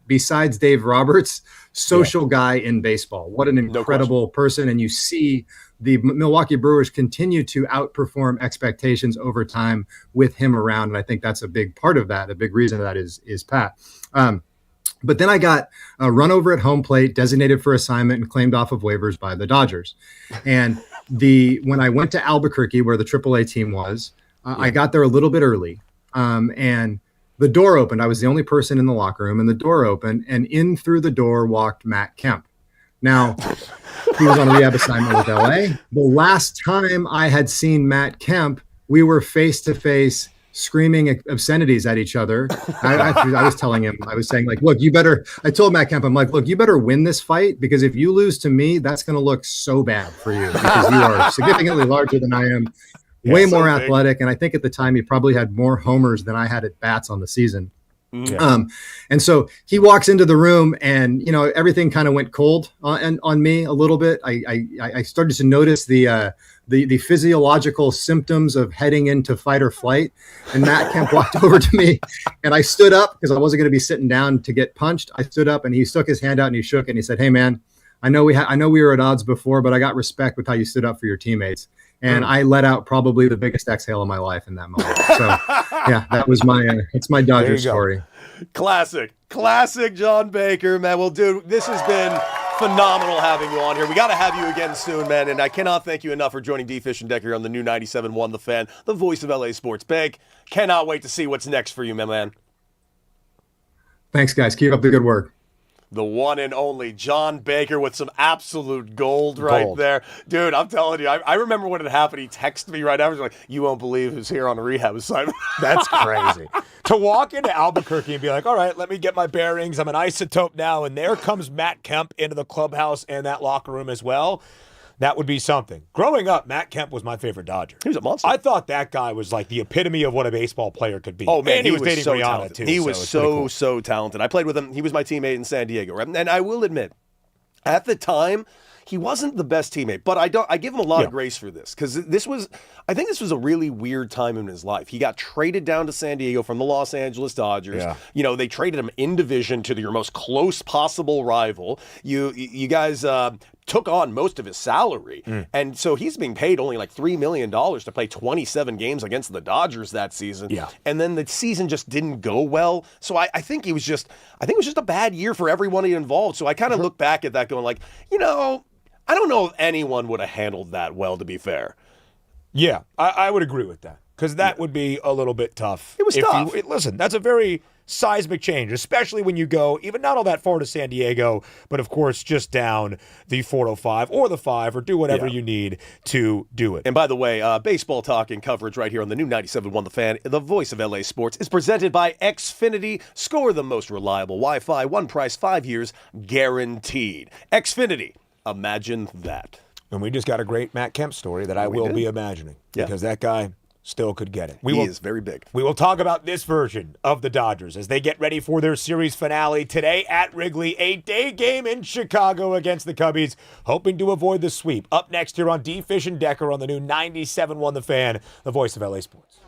besides Dave Roberts, social guy in baseball. What an incredible person. And you see the Milwaukee Brewers continue to outperform expectations over time with him around. And I think that's a big part of that. A big reason of that is Pat. But then I got run over at home plate, designated for assignment, and claimed off of waivers by the Dodgers. And when I went to Albuquerque, where the AAA team was, I got there a little bit early. And the door opened. I was the only person in the locker room, and the door opened, and in through the door walked Matt Kemp. Now, he was on a rehab assignment with LA. The last time I had seen Matt Kemp, we were face to face screaming obscenities at each other. I was telling him, I was saying, like, look, I told Matt Kemp, I'm like, look, you better win this fight, because if you lose to me, that's going to look so bad for you, because you are significantly larger than I am, way more athletic. And I think at the time he probably had more homers than I had at bats on the season. And so he walks into the room, and everything kind of went cold on me a little bit. I started to notice the physiological symptoms of heading into fight or flight. And Matt Kemp walked over to me, and I stood up because I wasn't going to be sitting down to get punched. I stood up, and he stuck his hand out and he shook, and he said, "Hey man, I know we were at odds before, but I got respect with how you stood up for your teammates. And I let out probably the biggest exhale of my life in that moment. So, yeah, that's my Dodgers story. Classic John Baker, man. Well, dude, this has been phenomenal having you on here. We got to have you again soon, man. And I cannot thank you enough for joining D. Fish and Decker on the new 97.1 The Fan, the voice of LA sports. Bank, cannot wait to see what's next for you, my man. Thanks, guys. Keep up the good work. The one and only John Baker with some absolute gold right there. Dude, I'm telling you, I remember when it happened, he texted me right after, like, you won't believe who's here on a rehab assignment. That's crazy. To walk into Albuquerque and be like, all right, let me get my bearings. I'm an isotope now. And there comes Matt Kemp into the clubhouse and that locker room as well. That would be something. Growing up, Matt Kemp was my favorite Dodger. He was a monster. I thought that guy was like the epitome of what a baseball player could be. Oh, man, and he was dating so Rihanna, talented. too. He was so talented. I played with him. He was my teammate in San Diego. And I will admit, at the time, he wasn't the best teammate, but I give him a lot of grace for this, because I think this was a really weird time in his life. He got traded down to San Diego from the Los Angeles Dodgers. Yeah. You know, they traded him in division to your most close possible rival. You guys took on most of his salary, and so he's being paid only like $3 million to play 27 games against the Dodgers that season. Yeah. And then the season just didn't go well. So I think it was just a bad year for everyone involved. So I kind of look back at that going like, you know, I don't know if anyone would have handled that well, to be fair. Yeah, I would agree with that, because that would be a little bit tough. It was tough. Listen, that's a very seismic change, especially when you go even not all that far to San Diego, but of course just down the 405 or the 5 or do whatever you need to do it. And by the way, baseball talk and coverage right here on the new 97.1 The Fan, the voice of LA sports, is presented by Xfinity. Score the most reliable Wi-Fi, one price, 5 years, guaranteed. Xfinity. Imagine that. And we just got a great Matt Kemp story that I will be imagining, because that guy still could get it. He is very big. We will talk about this version of the Dodgers as they get ready for their series finale today at Wrigley, a day game in Chicago against the Cubbies, hoping to avoid the sweep. Up next here on D. Fish and Decker on the new 97.1 The Fan, the voice of LA sports.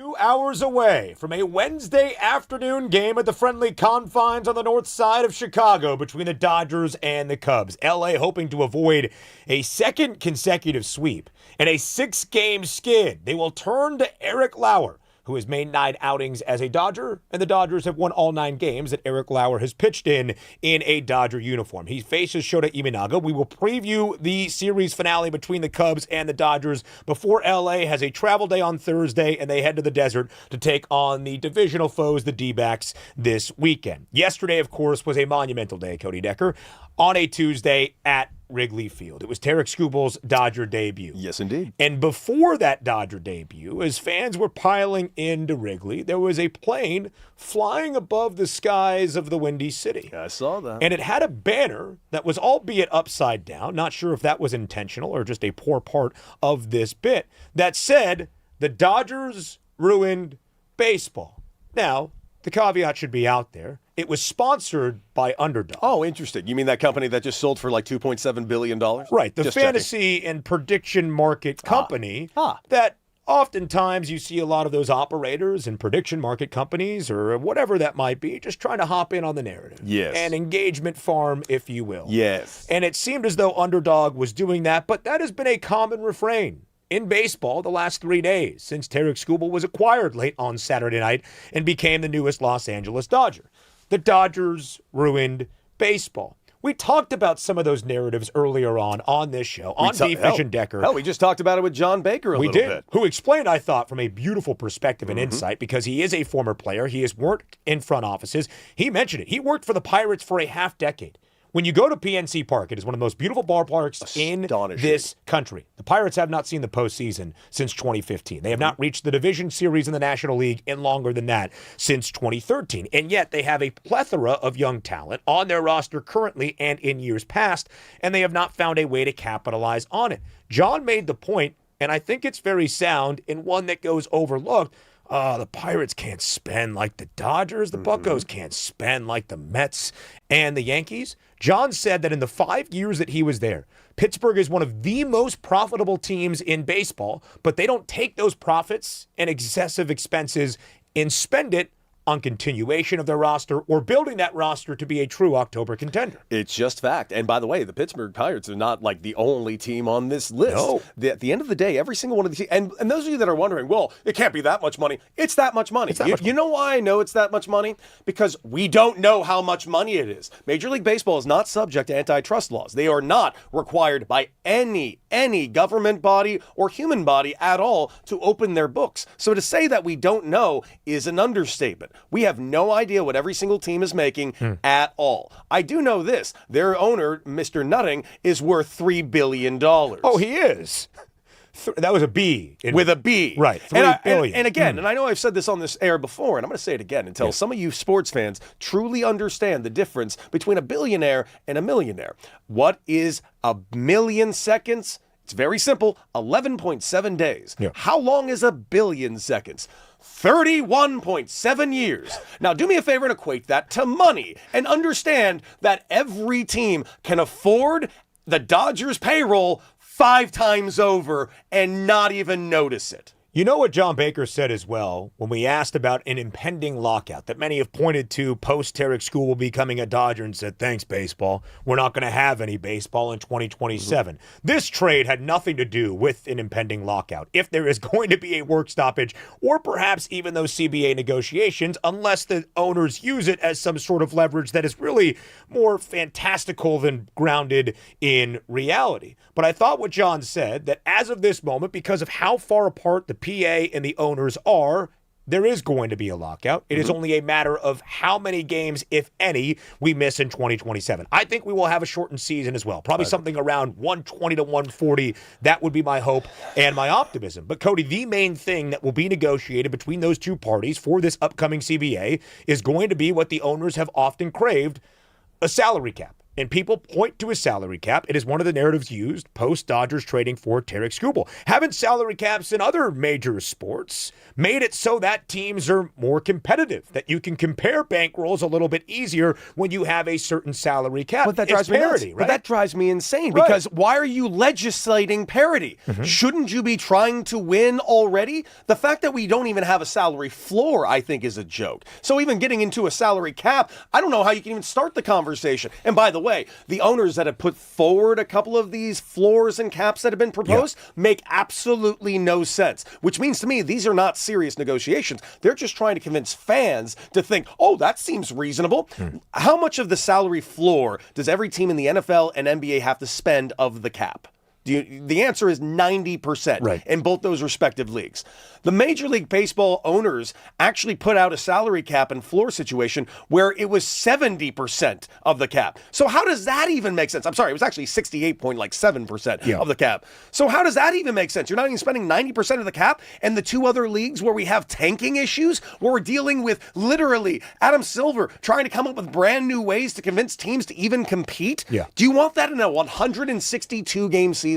2 hours away from a Wednesday afternoon game at the friendly confines on the north side of Chicago between the Dodgers and the Cubs. LA hoping to avoid a second consecutive sweep and a 6-game skid. They will turn to Eric Lauer, who has made 9 outings as a Dodger, and the Dodgers have won all 9 games that Eric Lauer has pitched in a Dodger uniform. He faces Shota Imanaga. We will preview the series finale between the Cubs and the Dodgers before LA has a travel day on Thursday, and they head to the desert to take on the divisional foes, the D-backs, this weekend. Yesterday, of course, was a monumental day, Cody Decker, on a Tuesday at Wrigley Field. It was Tarik Skubal's Dodger debut. Yes, indeed. And before that Dodger debut, as fans were piling into Wrigley, there was a plane flying above the skies of the Windy City. I saw that. And it had a banner that was albeit upside down, not sure if that was intentional or just a poor part of this bit, that said, "The Dodgers ruined baseball." Now, the caveat should be out there. It was sponsored by Underdog. Oh, interesting. You mean that company that just sold for like $2.7 billion? Right. The Just fantasy and prediction market company that oftentimes you see a lot of those operators and prediction market companies or whatever that might be just trying to hop in on the narrative. Yes. An engagement farm, if you will. Yes. And it seemed as though Underdog was doing that, but that has been a common refrain in baseball the last 3 days since Tarik Skubal was acquired late on Saturday night and became the newest Los Angeles Dodger. The Dodgers ruined baseball. We talked about some of those narratives earlier on this show, on B-Fish and Decker. Hell, we just talked about it with John Baker a little bit. Who explained, I thought, from a beautiful perspective and insight, because he is a former player. He has worked in front offices. He mentioned it. He worked for the Pirates for a half decade. When you go to PNC Park, it is one of the most beautiful ballparks in this country. The Pirates have not seen the postseason since 2015. They have not reached the division series in the National League in longer than that since 2013. And yet they have a plethora of young talent on their roster currently and in years past, and they have not found a way to capitalize on it. John made the point, and I think it's very sound, and one that goes overlooked. The Pirates can't spend like the Dodgers. The Buccos can't spend like the Mets and the Yankees. John said that in the 5 years that he was there, Pittsburgh is one of the most profitable teams in baseball, but they don't take those profits and excessive expenses and spend it on continuation of their roster or building that roster to be a true October contender. It's just fact. And by the way, the Pittsburgh Pirates are not like the only team on this list. No. At the end of the day, every single one of the teams, and those of you that are wondering, well, it can't be that much money. It's that much money. You know why I know it's that much money? Because we don't know how much money it is. Major League Baseball is not subject to antitrust laws. They are not required by any government body or human body at all to open their books. So to say that we don't know is an understatement. We have no idea what every single team is making at all. I do know this. Their owner, Mr. Nutting, is worth $3 billion. Oh, he is. That was a B. With a B. Right. $3 billion. And again, and I know I've said this on this air before, and I'm going to say it again until some of you sports fans truly understand the difference between a billionaire and a millionaire. What is a million seconds? It's very simple, 11.7 days. Yeah. How long is a billion seconds? 31.7 years. Now, do me a favor and equate that to money and understand that every team can afford the Dodgers' payroll 5 times over and not even notice it. You know what John Baker said as well when we asked about an impending lockout that many have pointed to post Tarik Skubal becoming a Dodger and said, thanks, baseball. We're not going to have any baseball in 2027. This trade had nothing to do with an impending lockout. If there is going to be a work stoppage or perhaps even those CBA negotiations, unless the owners use it as some sort of leverage that is really more fantastical than grounded in reality. But I thought what John said, that as of this moment, because of how far apart the PA and the owners are, there is going to be a lockout. It is only a matter of how many games, if any, we miss in 2027. I think we will have a shortened season as well. Probably something around 120 to 140. That would be my hope and my optimism. But Cody, the main thing that will be negotiated between those two parties for this upcoming CBA is going to be what the owners have often craved, a salary cap. and people point to a salary cap. It is one of the narratives used post-Dodgers trading for Tarek Skubal. Haven't salary caps in other major sports made it so that teams are more competitive, that you can compare bankrolls a little bit easier when you have a certain salary cap? But that drives me nuts. Right? But that drives me insane because why are you legislating parity? Shouldn't you be trying to win already? The fact that we don't even have a salary floor, I think, is a joke. So even getting into a salary cap, I don't know how you can even start the conversation. And by the way, the owners that have put forward a couple of these floors and caps that have been proposed make absolutely no sense, which means to me these are not serious negotiations. They're just trying to convince fans to think, oh, that seems reasonable. How much of the salary floor does every team in the NFL and NBA have to spend of the cap? The answer is 90% in both those respective leagues. The Major League Baseball owners actually put out a salary cap and floor situation where it was 70% of the cap. So how does that even make sense? I'm sorry, it was actually 68.7% of the cap. So how does that even make sense? You're not even spending 90% of the cap, and the two other leagues where we have tanking issues, where we're dealing with literally Adam Silver trying to come up with brand new ways to convince teams to even compete? Do you want that in a 162 game season?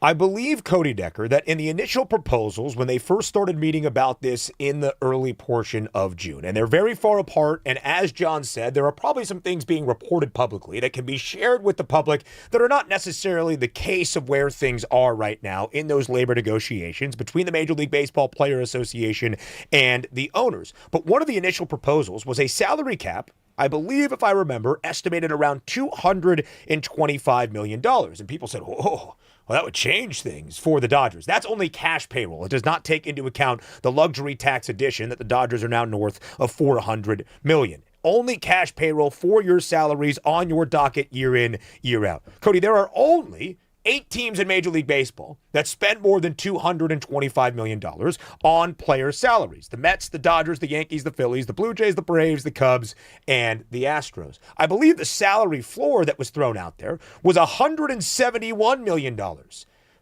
I believe, Cody Decker, that in the initial proposals, when they first started meeting about this in the early portion of June, and they're very far apart, and as John said, there are probably some things being reported publicly that can be shared with the public that are not necessarily the case of where things are right now in those labor negotiations between the Major League Baseball Player Association and the owners. But one of the initial proposals was a salary cap, I believe, if I remember, estimated around $225 million. And people said, whoa, well, that would change things for the Dodgers. That's only cash payroll. It does not take into account the luxury tax addition that the Dodgers are now north of $400 million. Only cash payroll for your salaries on your docket year in, year out. Cody, there are only 8 teams in Major League Baseball that spend more than $225 million on player salaries. The Mets, the Dodgers, the Yankees, the Phillies, the Blue Jays, the Braves, the Cubs, and the Astros. I believe the salary floor that was thrown out there was $171 million.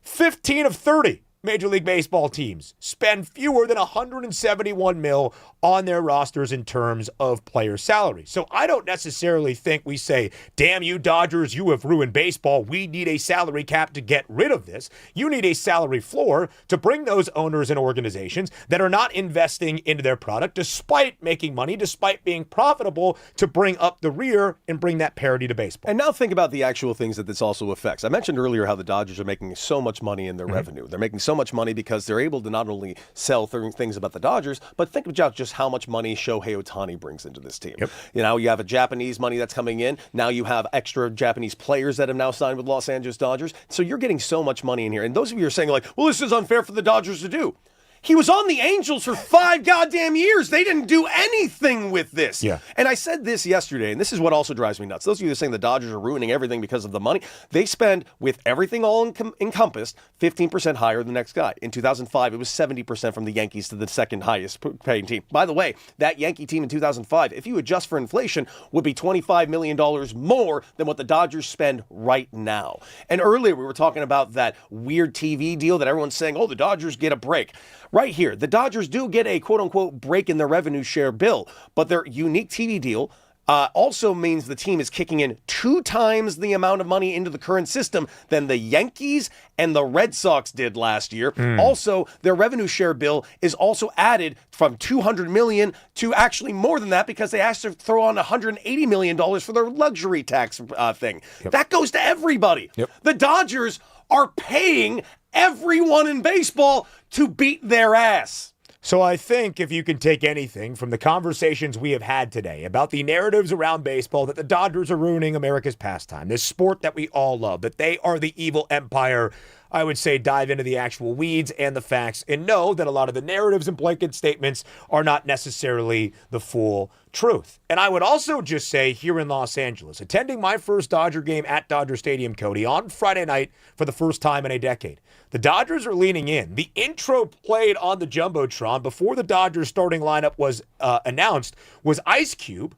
15 of 30 Major League Baseball teams spend fewer than $171 million on their rosters in terms of player salary. So I don't necessarily think we say, damn you Dodgers, you have ruined baseball. We need a salary cap to get rid of this. You need a salary floor to bring those owners and organizations that are not investing into their product despite making money, despite being profitable, to bring up the rear and bring that parity to baseball. And now think about the actual things that this also affects. I mentioned earlier how the Dodgers are making so much money in their revenue. They're making so much money because they're able to not only sell things about the Dodgers, but think about just how much money Shohei Ohtani brings into this team. You know, you have a Japanese money that's coming in. Now you have extra Japanese players that have now signed with Los Angeles Dodgers. So you're getting so much money in here. And those of you are saying like, well, this is unfair for the Dodgers to do. He was on the Angels for 5 goddamn years. They didn't do anything with this. And I said this yesterday, and this is what also drives me nuts. Those of you that are saying the Dodgers are ruining everything because of the money, they spend, with everything all encompassed, 15% higher than the next guy. In 2005, it was 70% from the Yankees to the second highest paying team. By the way, that Yankee team in 2005, if you adjust for inflation, would be $25 million more than what the Dodgers spend right now. And earlier, we were talking about that weird TV deal that everyone's saying, oh, the Dodgers get a break. Right here, the Dodgers do get a quote-unquote break in their revenue share bill, but their unique TV deal also means the team is kicking in 2 times the amount of money into the current system than the Yankees and the Red Sox did last year. Also, their revenue share bill is also added from $200 million to actually more than that because they asked to throw on $180 million for their luxury tax thing. That goes to everybody. The Dodgers are paying everyone in baseball to beat their ass. So I think if you can take anything from the conversations we have had today about the narratives around baseball that the Dodgers are ruining America's pastime, this sport that we all love, that they are the evil empire, I would say dive into the actual weeds and the facts and know that a lot of the narratives and blanket statements are not necessarily the full truth. And I would also just say here in Los Angeles, attending my first Dodger game at Dodger Stadium, Cody, on Friday night for the first time in a decade. The Dodgers are leaning in. The intro played on the Jumbotron before the Dodgers starting lineup was announced was Ice Cube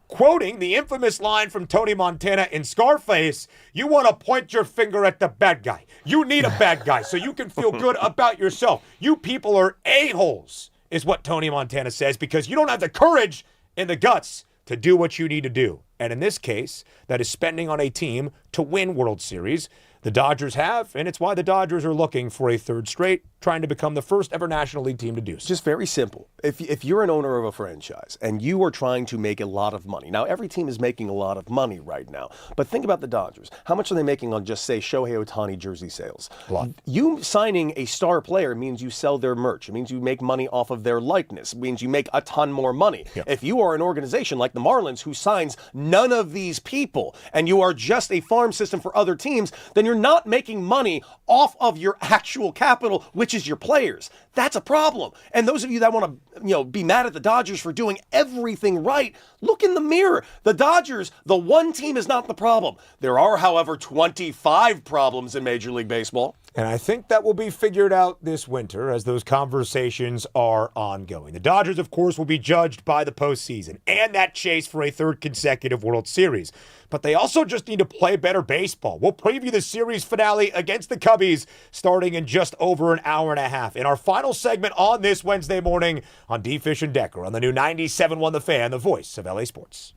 quoting the infamous line from Tony Montana in Scarface, "You want to point your finger at the bad guy. You need a bad guy so you can feel good about yourself. You people are a-holes," is what Tony Montana says, because you don't have the courage and the guts to do what you need to do. And in this case, that is spending on a team to win World Series. The Dodgers have, and it's why the Dodgers are looking for a third straight, trying to become the first ever National League team to do so. Just very simple. If you're an owner of a franchise and you are trying to make a lot of money, now every team is making a lot of money right now, but think about the Dodgers. How much are they making on just, say, Shohei Ohtani jersey sales? A lot. You signing a star player means you sell their merch. It means you make money off of their likeness. It means you make a ton more money. Yep. If you are an organization like the Marlins who signs none of these people and you are just a farm system for other teams, then you're not making money off of your actual capital, which is your players. That's a problem. And those of you that want to, be mad at the Dodgers for doing everything right, look in the mirror. The Dodgers, the one team, is not the problem. There are, however, 25 problems in Major League Baseball. And I think that will be figured out this winter as those conversations are ongoing. The Dodgers, of course, will be judged by the postseason and that chase for a third consecutive World Series. But they also just need to play better baseball. We'll preview the series finale against the Cubbies starting in just over an hour and a half in our final segment on this Wednesday morning on D. Fish and Decker on the new 97.1 The Fan, the voice of LA Sports.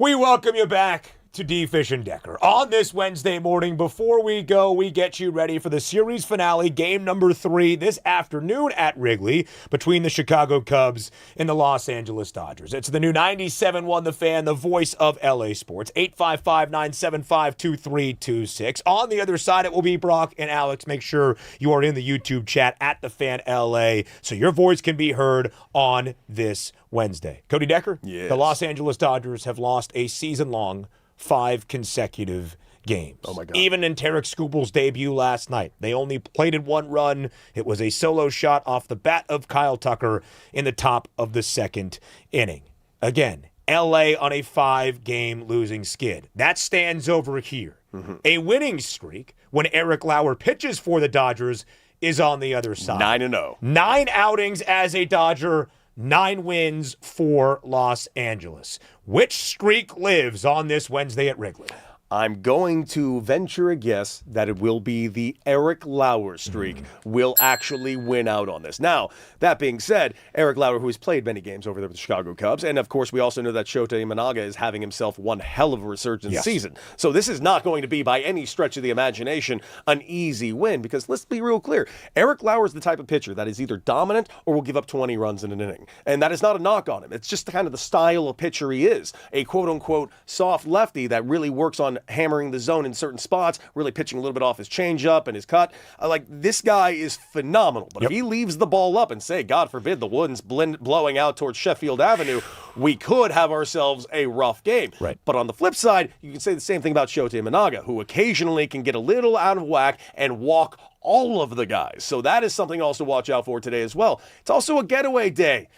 We welcome you back to D. Fish and Decker. On this Wednesday morning, before we go, we get you ready for the series finale, game number 3, this afternoon at Wrigley, between the Chicago Cubs and the Los Angeles Dodgers. It's the new 97.1 The Fan, the voice of LA Sports, 855-975-2326. On the other side, it will be Brock and Alex. Make sure you are in the YouTube chat at The Fan LA so your voice can be heard on this Wednesday. Cody Decker, yes. The Los Angeles Dodgers have lost a season-long 5 consecutive games. Oh, my God. Even in Tarek Skubal's debut last night, they only plated 1 run. It was a solo shot off the bat of Kyle Tucker in the top of the 2nd inning. Again, LA on a 5-game losing skid. That stands over here. Mm-hmm. A winning streak when Eric Lauer pitches for the Dodgers is on the other side. 9-0. 9 outings as a Dodger, 9 wins for Los Angeles. Which streak lives on this Wednesday at Wrigley? I'm going to venture a guess that it will be the Eric Lauer streak will actually win out on this. Now, that being said, Eric Lauer, who has played many games over there with the Chicago Cubs, and of course we also know that Shota Imanaga is having himself one hell of a resurgence season. So this is not going to be, by any stretch of the imagination, an easy win, because let's be real clear. Eric Lauer is the type of pitcher that is either dominant or will give up 20 runs in an inning. And that is not a knock on him. It's just kind of the style of pitcher he is. A quote-unquote soft lefty that really works on hammering the zone in certain spots, really pitching a little bit off his changeup and his cut. This guy is phenomenal. But if he leaves the ball up and say, God forbid, the wind's blowing out towards Sheffield Avenue, we could have ourselves a rough game. Right. But on the flip side, you can say the same thing about Shota Imanaga, who occasionally can get a little out of whack and walk all of the guys. So that is something else to watch out for today as well. It's also a getaway day.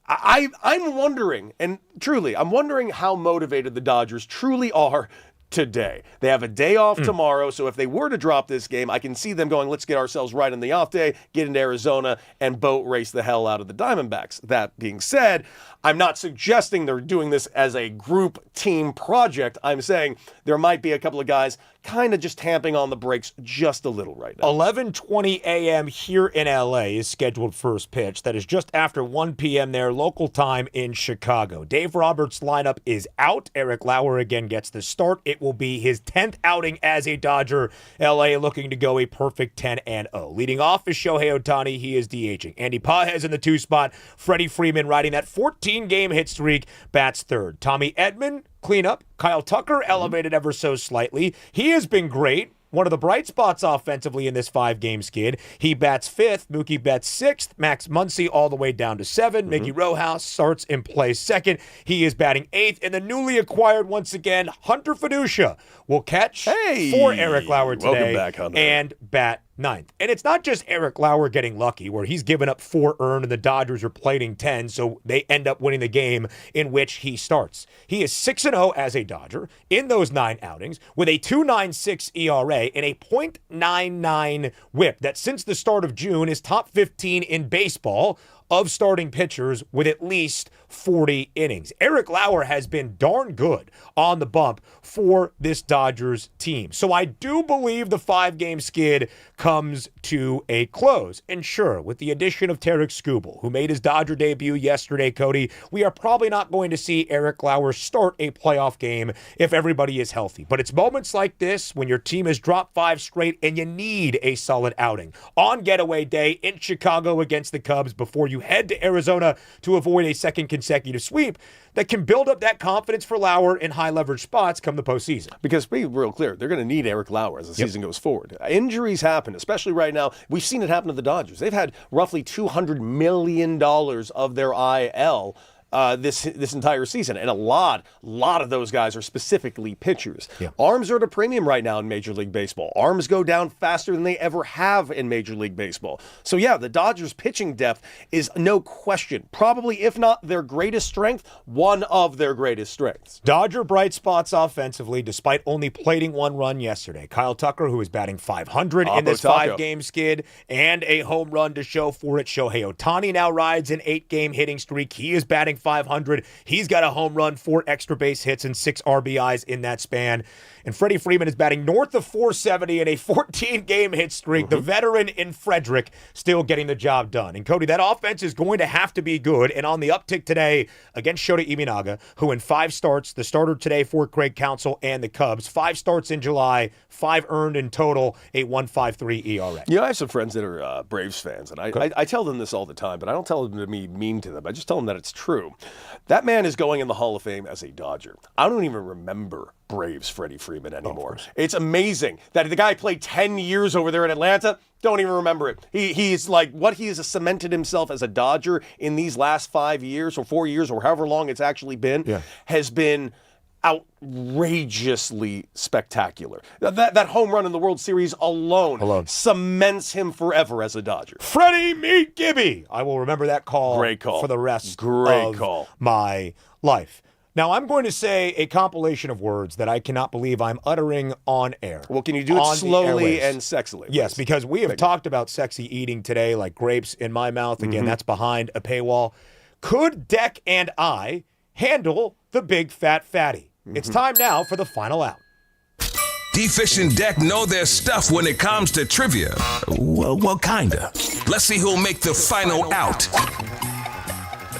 I'm wondering, and truly, I'm wondering how motivated the Dodgers truly are today. They have a day off tomorrow, so if they were to drop this game, I can see them going, let's get ourselves right on the off day, get into Arizona, and boat race the hell out of the Diamondbacks. That being said, I'm not suggesting they're doing this as a group team project. I'm saying there might be a couple of guys kind of just tamping on the brakes just a little right now. 11:20 a.m. here in LA is scheduled first pitch. That is just after 1 p.m. there, local time in Chicago. Dave Roberts' lineup is out. Eric Lauer again gets the start. It will be his 10th outing as a Dodger. LA looking to go a perfect 10-0. Leading off is Shohei Ohtani. He is DHing. Andy Pages in the 2 spot. Freddie Freeman riding that 14-game hit streak, bats 3rd. Tommy Edman, cleanup. Kyle Tucker elevated ever so slightly. He has been great. One of the bright spots offensively in this 5-game skid. He bats 5th. Mookie bats 6th. Max Muncy all the way down to 7. Miggy Rojas starts in play 2nd. He is batting 8th. And the newly acquired, once again, Hunter Fiducia will catch for Eric Lauer today. Welcome back, Hunter. And bat 9th. And it's not just Eric Lauer getting lucky, where he's given up 4 earned and the Dodgers are plating 10, so they end up winning the game in which he starts. He is 6-0 as a Dodger in those 9 outings with a 2.96 ERA and a .99 whip that since the start of June is top 15 in baseball of starting pitchers with at least 40 innings. Eric Lauer has been darn good on the bump for this Dodgers team. So I do believe the 5-game skid comes to a close. And sure, with the addition of Tarek Skubal, who made his Dodger debut yesterday, Cody, we are probably not going to see Eric Lauer start a playoff game if everybody is healthy. But it's moments like this when your team has dropped 5 straight and you need a solid outing on getaway day in Chicago against the Cubs before you head to Arizona to avoid a 2nd consecutive sweep that can build up that confidence for Lauer in high leverage spots come the postseason. Because to be real clear, they're going to need Eric Lauer as the season goes forward. Injuries happen, especially right now. We've seen it happen to the Dodgers. They've had roughly $200 million of their IL this entire season, and a lot of those guys are specifically pitchers. Arms are at a premium right now in Major League Baseball. Arms go down faster than they ever have in Major League Baseball. So yeah, the Dodgers pitching depth is no question, probably if not their greatest strength, one of their greatest strengths. Dodger bright spots offensively, despite only plating 1 run yesterday. Kyle Tucker, who is batting 500 in this 5-game skid, and a home run to show for it. Shohei Ohtani now rides an 8-game hitting streak. He is batting 500. He's got a home run, 4 extra base hits, and 6 RBIs in that span. And Freddie Freeman is batting north of 470 in a 14-game hit streak. The veteran in Frederick still getting the job done. And Cody, that offense is going to have to be good. And on the uptick today against Shota Imanaga, who in 5 starts, the starter today for Craig Counsell and the Cubs, 5 starts in July, 5 earned in total, a 1.53 ERA. You know, I have some friends that are Braves fans, and I tell them this all the time, but I don't tell them to be mean to them. I just tell them that it's true. That man is going in the Hall of Fame as a Dodger. I don't even remember Braves Freddie Freeman anymore. It's amazing that the guy played 10 years over there in Atlanta. Don't even remember it. He's like, what he has cemented himself as a Dodger in these last 5 years or 4 years or however long it's actually been has been outrageously spectacular. That home run in the World Series alone cements him forever as a Dodger. Freddie Meat Gibby. I will remember that call, Great call. for the rest of my life. Now, I'm going to say a compilation of words that I cannot believe I'm uttering on air. Well, can you do it slowly and sexily? Yes, because we have talked about sexy eating today, like grapes in my mouth. Again, that's behind a paywall. Could Deck and I handle the big fat fatty? It's time now for the final out. D-Fish and Deck know their stuff when it comes to trivia. Well, kinda. Let's see who'll make the final out.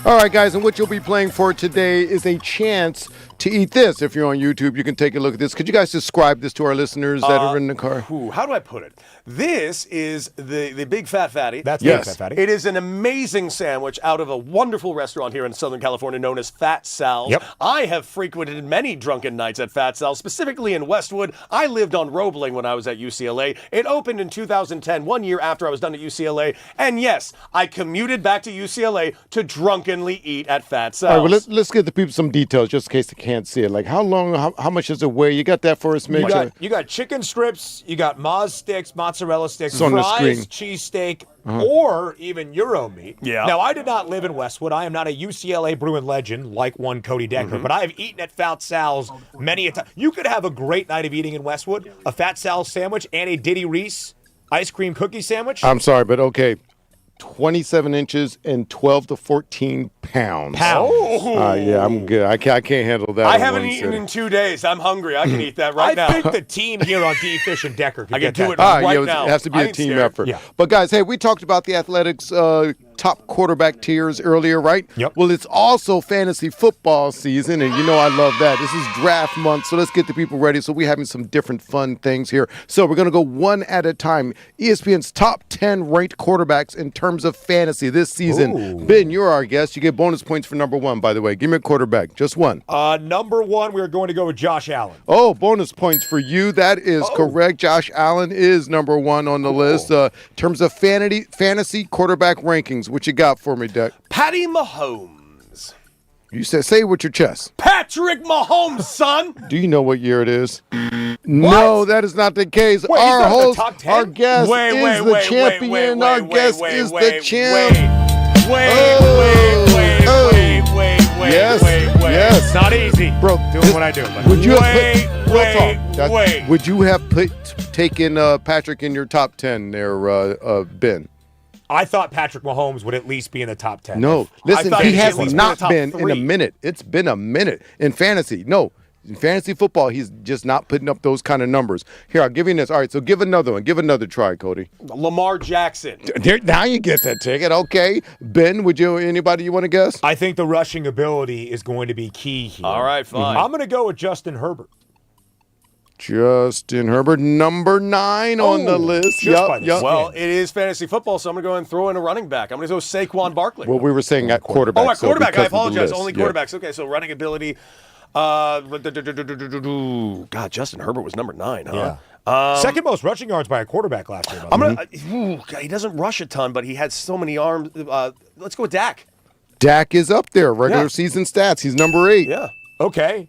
All right, guys, and what you'll be playing for today is a chance to eat this. If you're on YouTube, you can take a look at this. Could you guys describe this to our listeners that are in the car? How do I put it? This is the Big Fat Fatty. That's the Big Fat Fatty. It is an amazing sandwich out of a wonderful restaurant here in Southern California known as Fat Sal's. Yep. I have frequented many drunken nights at Fat Sal's, specifically in Westwood. I lived on Roebling when I was at UCLA. It opened in 2010, 1 year after I was done at UCLA. And yes, I commuted back to UCLA to drunkenly eat at Fat Sal's. All right, well, let's give the people some details just in case they can't see it. Like how long, how much does it weigh? You got that for us, Mitch? You got chicken strips, you got Moz sticks, mozzarella sticks, It's on the fries, screen. cheesesteak, or even Euro meat. Yeah. Now, I did not live in Westwood. I am not a UCLA Bruin legend like one Cody Decker, but I have eaten at Fat Sal's many a time. You could have a great night of eating in Westwood, a Fat Sal's sandwich and a Diddy Reese ice cream cookie sandwich. I'm sorry, but okay. 27 inches and 12 to 14 pounds. Yeah, I'm good. I can't handle that. I haven't eaten in 2 days. I'm hungry. I can eat that right now. I think the team here on D-Fish and Decker can get do it that. right now. It has to be a team effort. Yeah. But guys, hey, we talked about the Athletics top quarterback tiers earlier, right? Yep. Well, it's also fantasy football season, and you know I love that. This is draft month, so let's get the people ready. So we're having some different fun things here. So we're going to go one at a time. ESPN's top 10 ranked quarterbacks in terms of fantasy this season. Ooh. Ben, you're our guest. You get bonus points for number one, by the way. Give me a quarterback. Just one. Number one, we're going to go with Josh Allen. Oh, bonus points for you. That is correct. Josh Allen is number one on the list. In terms of fantasy quarterback rankings, what you got for me, Deck? Patty Mahomes. You said, say it with your chest. Patrick Mahomes, son. Do you know what year it is? No, that is not the case. Wait, our he's not in the host, top 10? our guest is the champion. Our guest is the champ. Yes. It's not easy, Bro, doing what I do. But Would you Would you have taken Patrick in your top 10 there, Ben? I thought Patrick Mahomes would at least be in the top 10. No. Listen, he has not been three. in a minute. It's been a minute in fantasy. No. In fantasy football, he's just not putting up those kind of numbers. Here, I'll give you this. All right, so give another one. Give another try, Cody. Lamar Jackson. Now you get that ticket. Okay. Ben, anybody you want to guess? I think the rushing ability is going to be key here. All right, fine. I'm going to go with Justin Herbert. Justin Herbert, number 9 on the list. Yep. Well, it is fantasy football, so I'm going to go and throw in a running back. I'm going to go Saquon Barkley. Well, we were saying at quarterback. At quarterback. I because of the apologize. list. Only quarterbacks. Okay, so running ability. God, Justin Herbert was number 9, huh? Yeah. Second most rushing yards by a quarterback last year. I'm gonna. He doesn't rush a ton, but he had so many arms. Let's go with Dak. Dak is up there. Regular season stats. He's number 8. Yeah. Okay.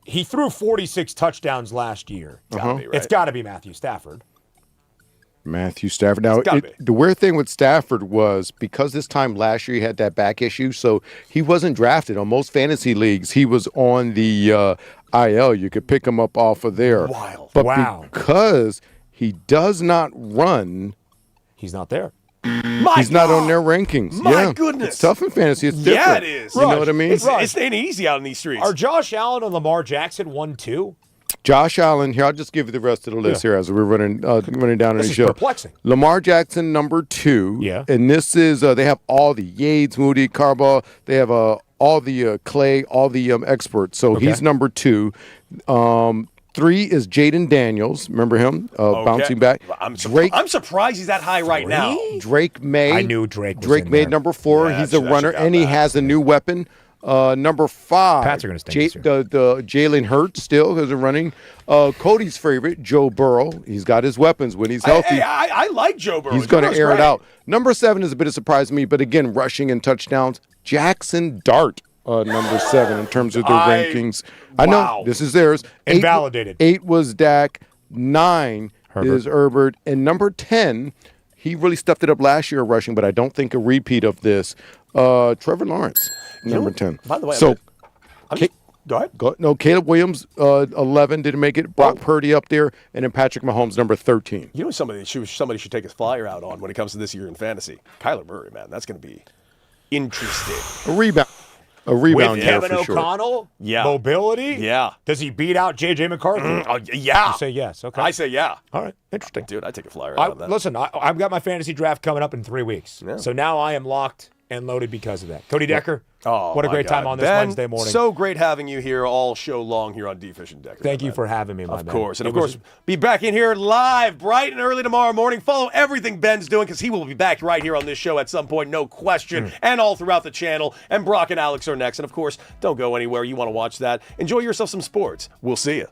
He threw 46 touchdowns last year. Gotta be, right? It's got to be Matthew Stafford. Matthew Stafford. Now, the weird thing with Stafford was because this time last year he had that back issue, so he wasn't drafted. On most fantasy leagues, he was on the IL. You could pick him up off of there. Wild. But because he does not run, he's not there. He's not on their rankings. My goodness. It's tough in fantasy. It's different. Yeah, it is. You know what I mean? It's ain't easy out in these streets. Are Josh Allen and Lamar Jackson 1-2? Josh Allen, here, I'll just give you the rest of the list here as we're running down This the is show. perplexing. Lamar Jackson, number 2. Yeah. And this is, they have all the Yates, Moody, Carbaugh. They have all the Clay, all the experts. So he's number 2. 3 is Jaden Daniels. Remember him? Bouncing back. I'm surprised he's that high right now. Drake May. I knew Drake was Drake in May, there. number 4. Yeah, he's a that runner, should got and he that. has a new weapon. Number 5. Pats are gonna stink this year. The Jalen Hurts still is a running. Cody's favorite, Joe Burrow. He's got his weapons when he's healthy. I like Joe Burrow. He's going to Burrow's air it great. out. Number 7 is a bit of surprise to me, but again, rushing and touchdowns. Jackson Dart, number 7 in terms of their rankings. I know this is theirs. Invalidated. 8 was Dak. 9 Herbert. is Herbert, and number 10. He really stuffed it up last year rushing, but I don't think a repeat of this. Trevor Lawrence, number 10. By the way, so go ahead. no, Caleb Williams, 11 didn't make it. Brock Purdy up there, and then Patrick Mahomes, number 13. You know somebody should take his flyer out on when it comes to this year in fantasy. Kyler Murray, man, that's going to be interesting. A rebound With there Kevin for sure. O'Connell, Yeah. mobility. Yeah. Does he beat out J.J. McCarthy? Yeah. You say yes. Okay. I say yeah. All right. Interesting. Dude, I'd take a flyer out on that. Listen, I've got my fantasy draft coming up in 3 weeks. Yeah. So now I am locked and loaded because of that. Cody Decker, Oh, what a my great time God. on this Ben, Wednesday morning. So great having you here all show long here on Defish and Decker. Thank you for having me, my man. Of course. And It of course, be back in here live bright and early tomorrow morning. Follow everything Ben's doing because he will be back right here on this show at some point, no question, and all throughout the channel. And Brock and Alex are next. And of course, don't go anywhere. You want to watch that. Enjoy yourself some sports. We'll see you.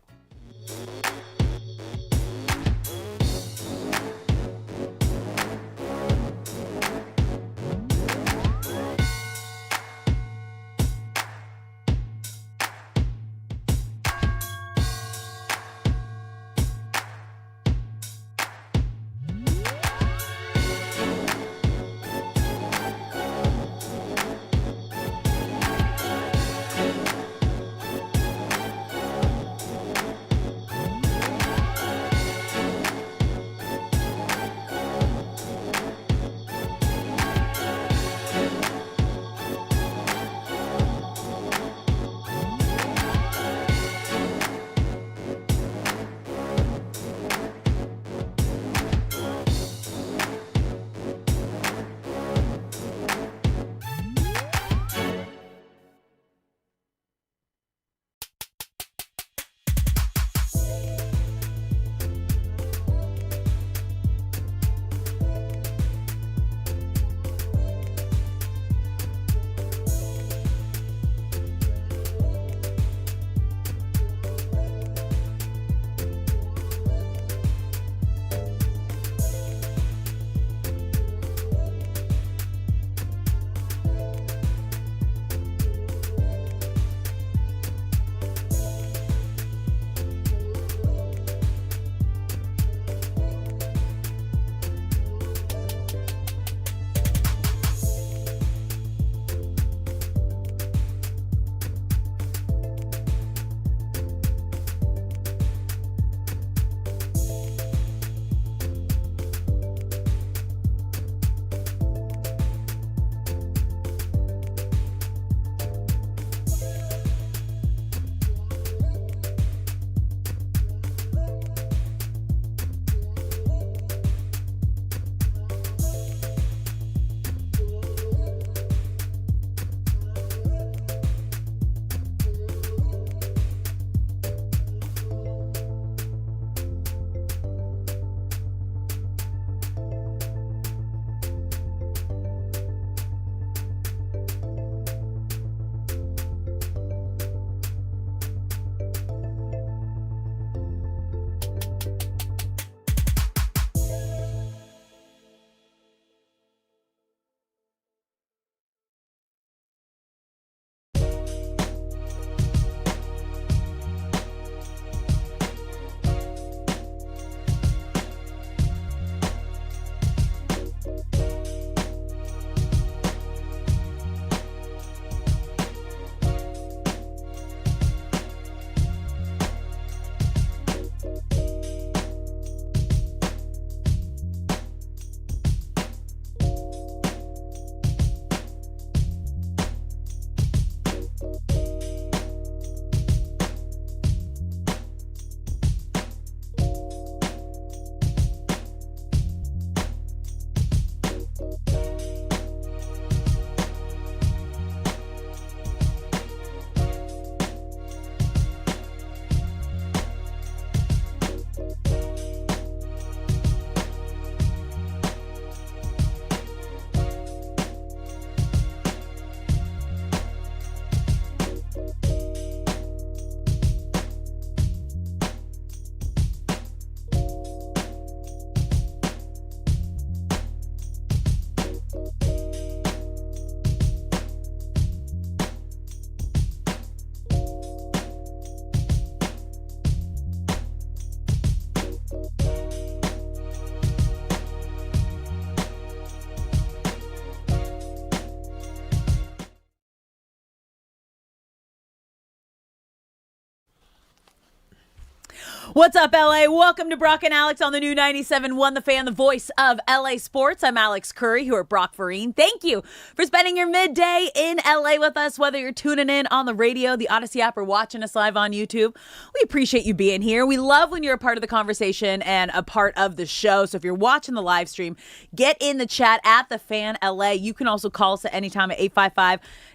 What's up, LA? Welcome to Brock and Alex on the new 97.1 The Fan, the voice of LA sports. I'm Alex Curry, here at Brock Farine. Thank you for spending your midday in LA with us, whether you're tuning in on the radio, the Odyssey app, or watching us live on YouTube. We appreciate you being here. We love when you're a part of the conversation and a part of the show. So if you're watching the live stream, get in the chat at The Fan LA. You can also call us at any time at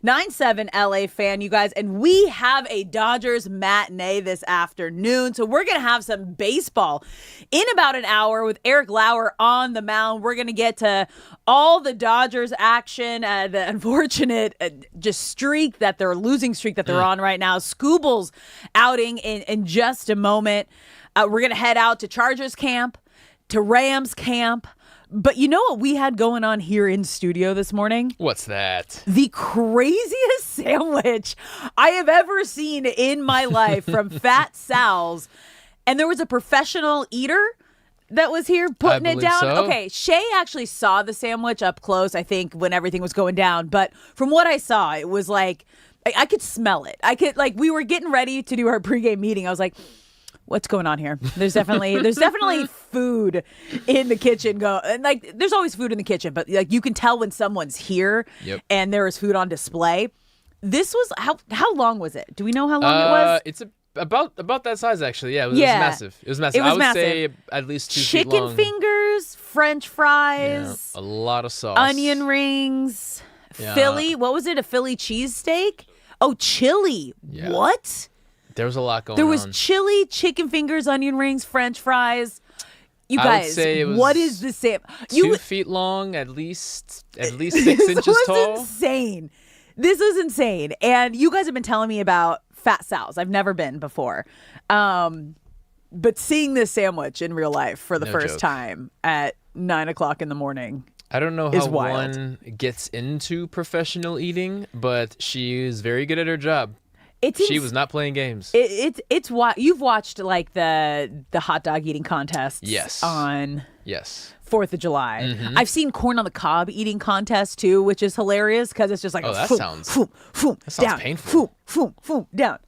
855-97-LA-FAN, you guys. And we have a Dodgers matinee this afternoon. So we're going to have some baseball in about an hour with Eric Lauer on the mound. We're going to get to all the Dodgers action, the unfortunate losing streak that they're on right now. Skubal's outing in just a moment. We're going to head out to Chargers camp, to Rams camp. But you know what we had going on here in studio this morning? What's that? The craziest sandwich I have ever seen in my life from Fat Sal's. And there was a professional eater that was here putting it down. So. Okay, Shay actually saw the sandwich up close, I think, when everything was going down. But from what I saw, it was like, I could smell it. We were getting ready to do our pregame meeting. I was like, what's going on here? There's definitely food in the kitchen. There's always food in the kitchen, but you can tell when someone's here and there is food on display. This was how long was it? Do we know how long it was? It's about that size, actually. Yeah, it was massive. It was massive. I would say at least 2 feet long. Chicken fingers, French fries, a lot of sauce, onion rings, Philly. What was it? A Philly cheesesteak? Oh, chili. Yeah. What? There was a lot going on. There was chili, chicken fingers, onion rings, French fries. You guys, I would say it was what is the same? 2 feet long, at least 6 inches tall. This was insane. And you guys have been telling me about Fat Sal's. I've never been before. But seeing this sandwich in real life for the first time at 9:00 in the morning. I don't know how one gets into professional eating, but she is very good at her job. She was not playing games. It's what you've watched, like the hot dog eating contests. Yes. On 4th of July. Mm-hmm. I've seen corn on the cob eating contests too, which is hilarious because it's just like that sounds down, painful. Down.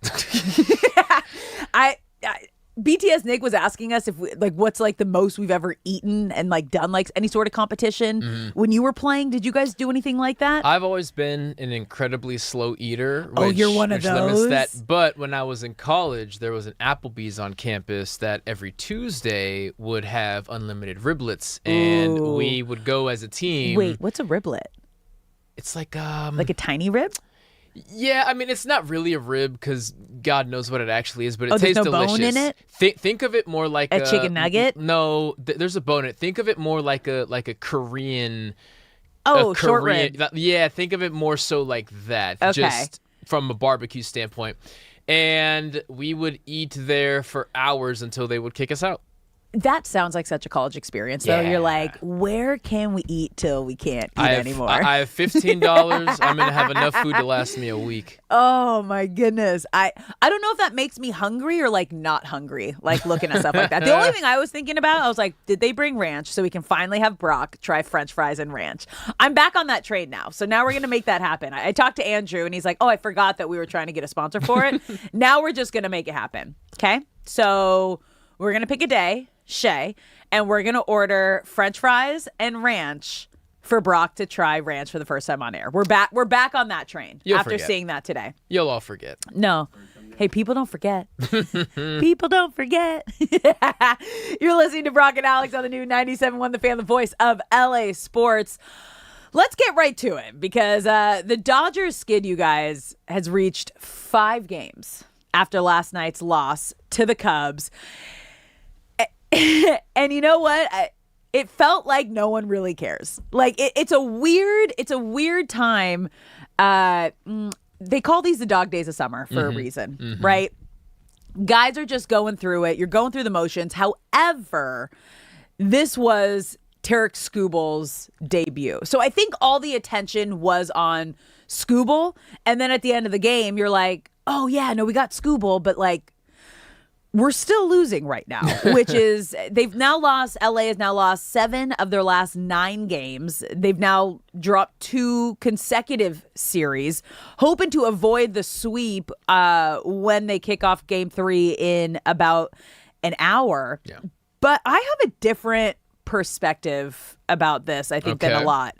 BTS Nick was asking us if what's the most we've ever eaten and done any sort of competition. Mm-hmm. When you were playing, did you guys do anything like that? I've always been an incredibly slow eater. You're one of those? Limits that. But when I was in college, there was an Applebee's on campus that every Tuesday would have unlimited riblets, and we would go as a team. Wait, what's a riblet? It's like a tiny rib? Yeah, I mean, it's not really a rib because God knows what it actually is, but it tastes delicious. Bone in it? Think of it more like a chicken nugget? No, there's a bone in it. Think of it more like a Korean. Short rib. Yeah, think of it more so like that. Okay. Just from a barbecue standpoint. And we would eat there for hours until they would kick us out. That sounds like such a college experience, though. Yeah. You're like, where can we eat till we can't eat anymore? I have $15. I'm going to have enough food to last me a week. Oh, my goodness. I don't know if that makes me hungry or not hungry, looking at stuff like that. The only thing I was thinking about, I was like, did they bring ranch so we can finally have Brock try French fries and ranch? I'm back on that train now. So now we're going to make that happen. I talked to Andrew and he's like, I forgot that we were trying to get a sponsor for it. Now we're just going to make it happen. Okay? So we're going to pick a day. Shay, and we're going to order French fries and ranch for Brock to try ranch for the first time on air. We're back on that train after seeing that today. You'll all forget. No. Hey, people don't forget. People don't forget. You're listening to Brock and Alex on the new 97.1 The Fan, the voice of LA sports. Let's get right to it because the Dodgers skid, you guys, has reached 5 games after last night's loss to the Cubs. And you know what? It felt like no one really cares. It's a weird time. They call these the dog days of summer for a reason, right? Guys are just going through it. You're going through the motions. However, this was Tarik Skubal's debut. So I think all the attention was on Skubal. And then at the end of the game, you're like, oh yeah, no, we got Skubal, but we're still losing right now, which is LA has now lost 7 of their last 9 games. They've now dropped 2 consecutive series, hoping to avoid the sweep when they kick off game 3 in about an hour. Yeah. But I have a different perspective about this, I think, than a lot.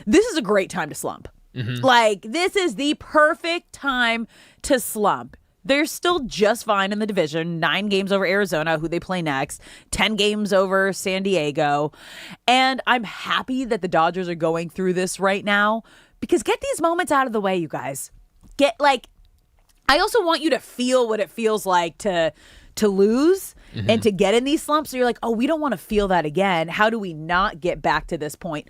This is a great time to slump. Like, this is the perfect time to slump. They're still just fine in the division. 9 games over Arizona, who they play next. 10 games over San Diego. And I'm happy that the Dodgers are going through this right now, because get these moments out of the way, you guys. I also want you to feel what it feels like to lose and to get in these slumps. So you're like, oh, we don't want to feel that again. How do we not get back to this point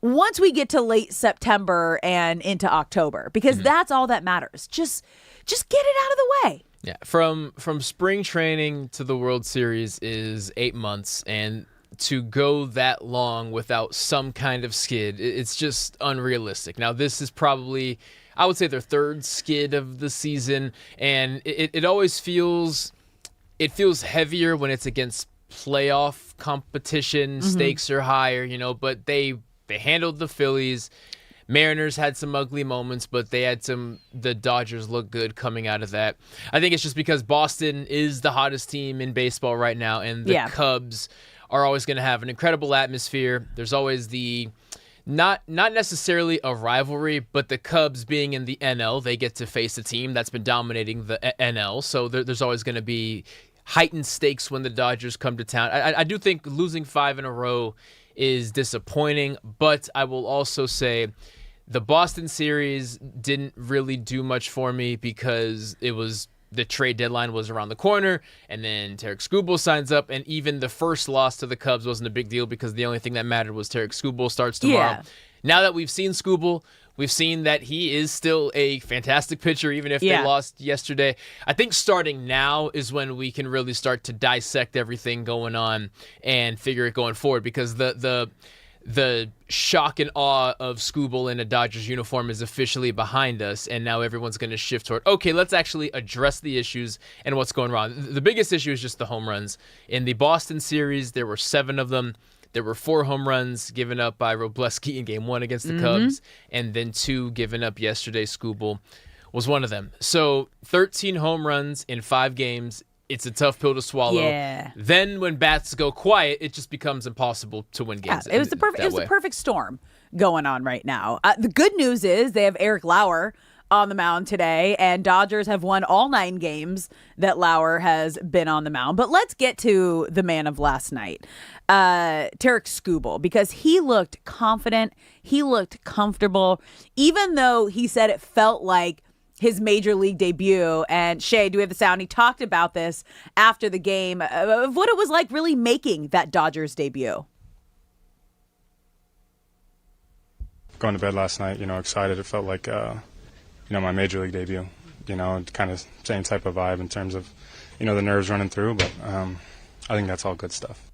once we get to late September and into October? Because that's all that matters. Just get it out of the way. Yeah, from spring training to the World Series is 8 months, and to go that long without some kind of skid, it's just unrealistic. Now, this is probably, I would say, their third skid of the season, and it always feels heavier when it's against playoff competition. Stakes are higher, but they handled the Phillies. Mariners had some ugly moments, but the Dodgers look good coming out of that. I think it's just because Boston is the hottest team in baseball right now, and the Cubs are always going to have an incredible atmosphere. There's always the, not necessarily a rivalry, but the Cubs being in the NL, they get to face a team that's been dominating the NL. So there's always going to be heightened stakes when the Dodgers come to town. I do think losing 5 in a row is disappointing, but I will also say the Boston series didn't really do much for me because the trade deadline was around the corner, and then Tarik Skubal signs up, and even the first loss to the Cubs wasn't a big deal because the only thing that mattered was Tarik Skubal starts tomorrow. Yeah. Now that we've seen Skubal, we've seen that he is still a fantastic pitcher, even if they lost yesterday. I think starting now is when we can really start to dissect everything going on and figure it going forward, because the shock and awe of Skubal in a Dodgers uniform is officially behind us, and now everyone's going to shift toward, okay, let's actually address the issues and what's going wrong. The biggest issue is just the home runs. In the Boston series, there were 7 of them. There were 4 home runs given up by Robleski in Game 1 against the Cubs, and then 2 given up yesterday. Skubal was one of them. So 13 home runs in 5 games. It's a tough pill to swallow. Yeah. Then when bats go quiet, it just becomes impossible to win games. Yeah, it was the perfect storm going on right now. The good news is they have Eric Lauer on the mound today, and Dodgers have won all 9 games that Lauer has been on the mound. But let's get to the man of last night, Tarik Skubal, because he looked confident, he looked comfortable, even though he said it felt like his major league debut. And Shay, do we have the sound? He talked about this after the game of what it was like really making that Dodgers debut. Going to bed last night, excited. It felt like my major league debut, kind of same type of vibe in terms of, the nerves running through, but I think that's all good stuff.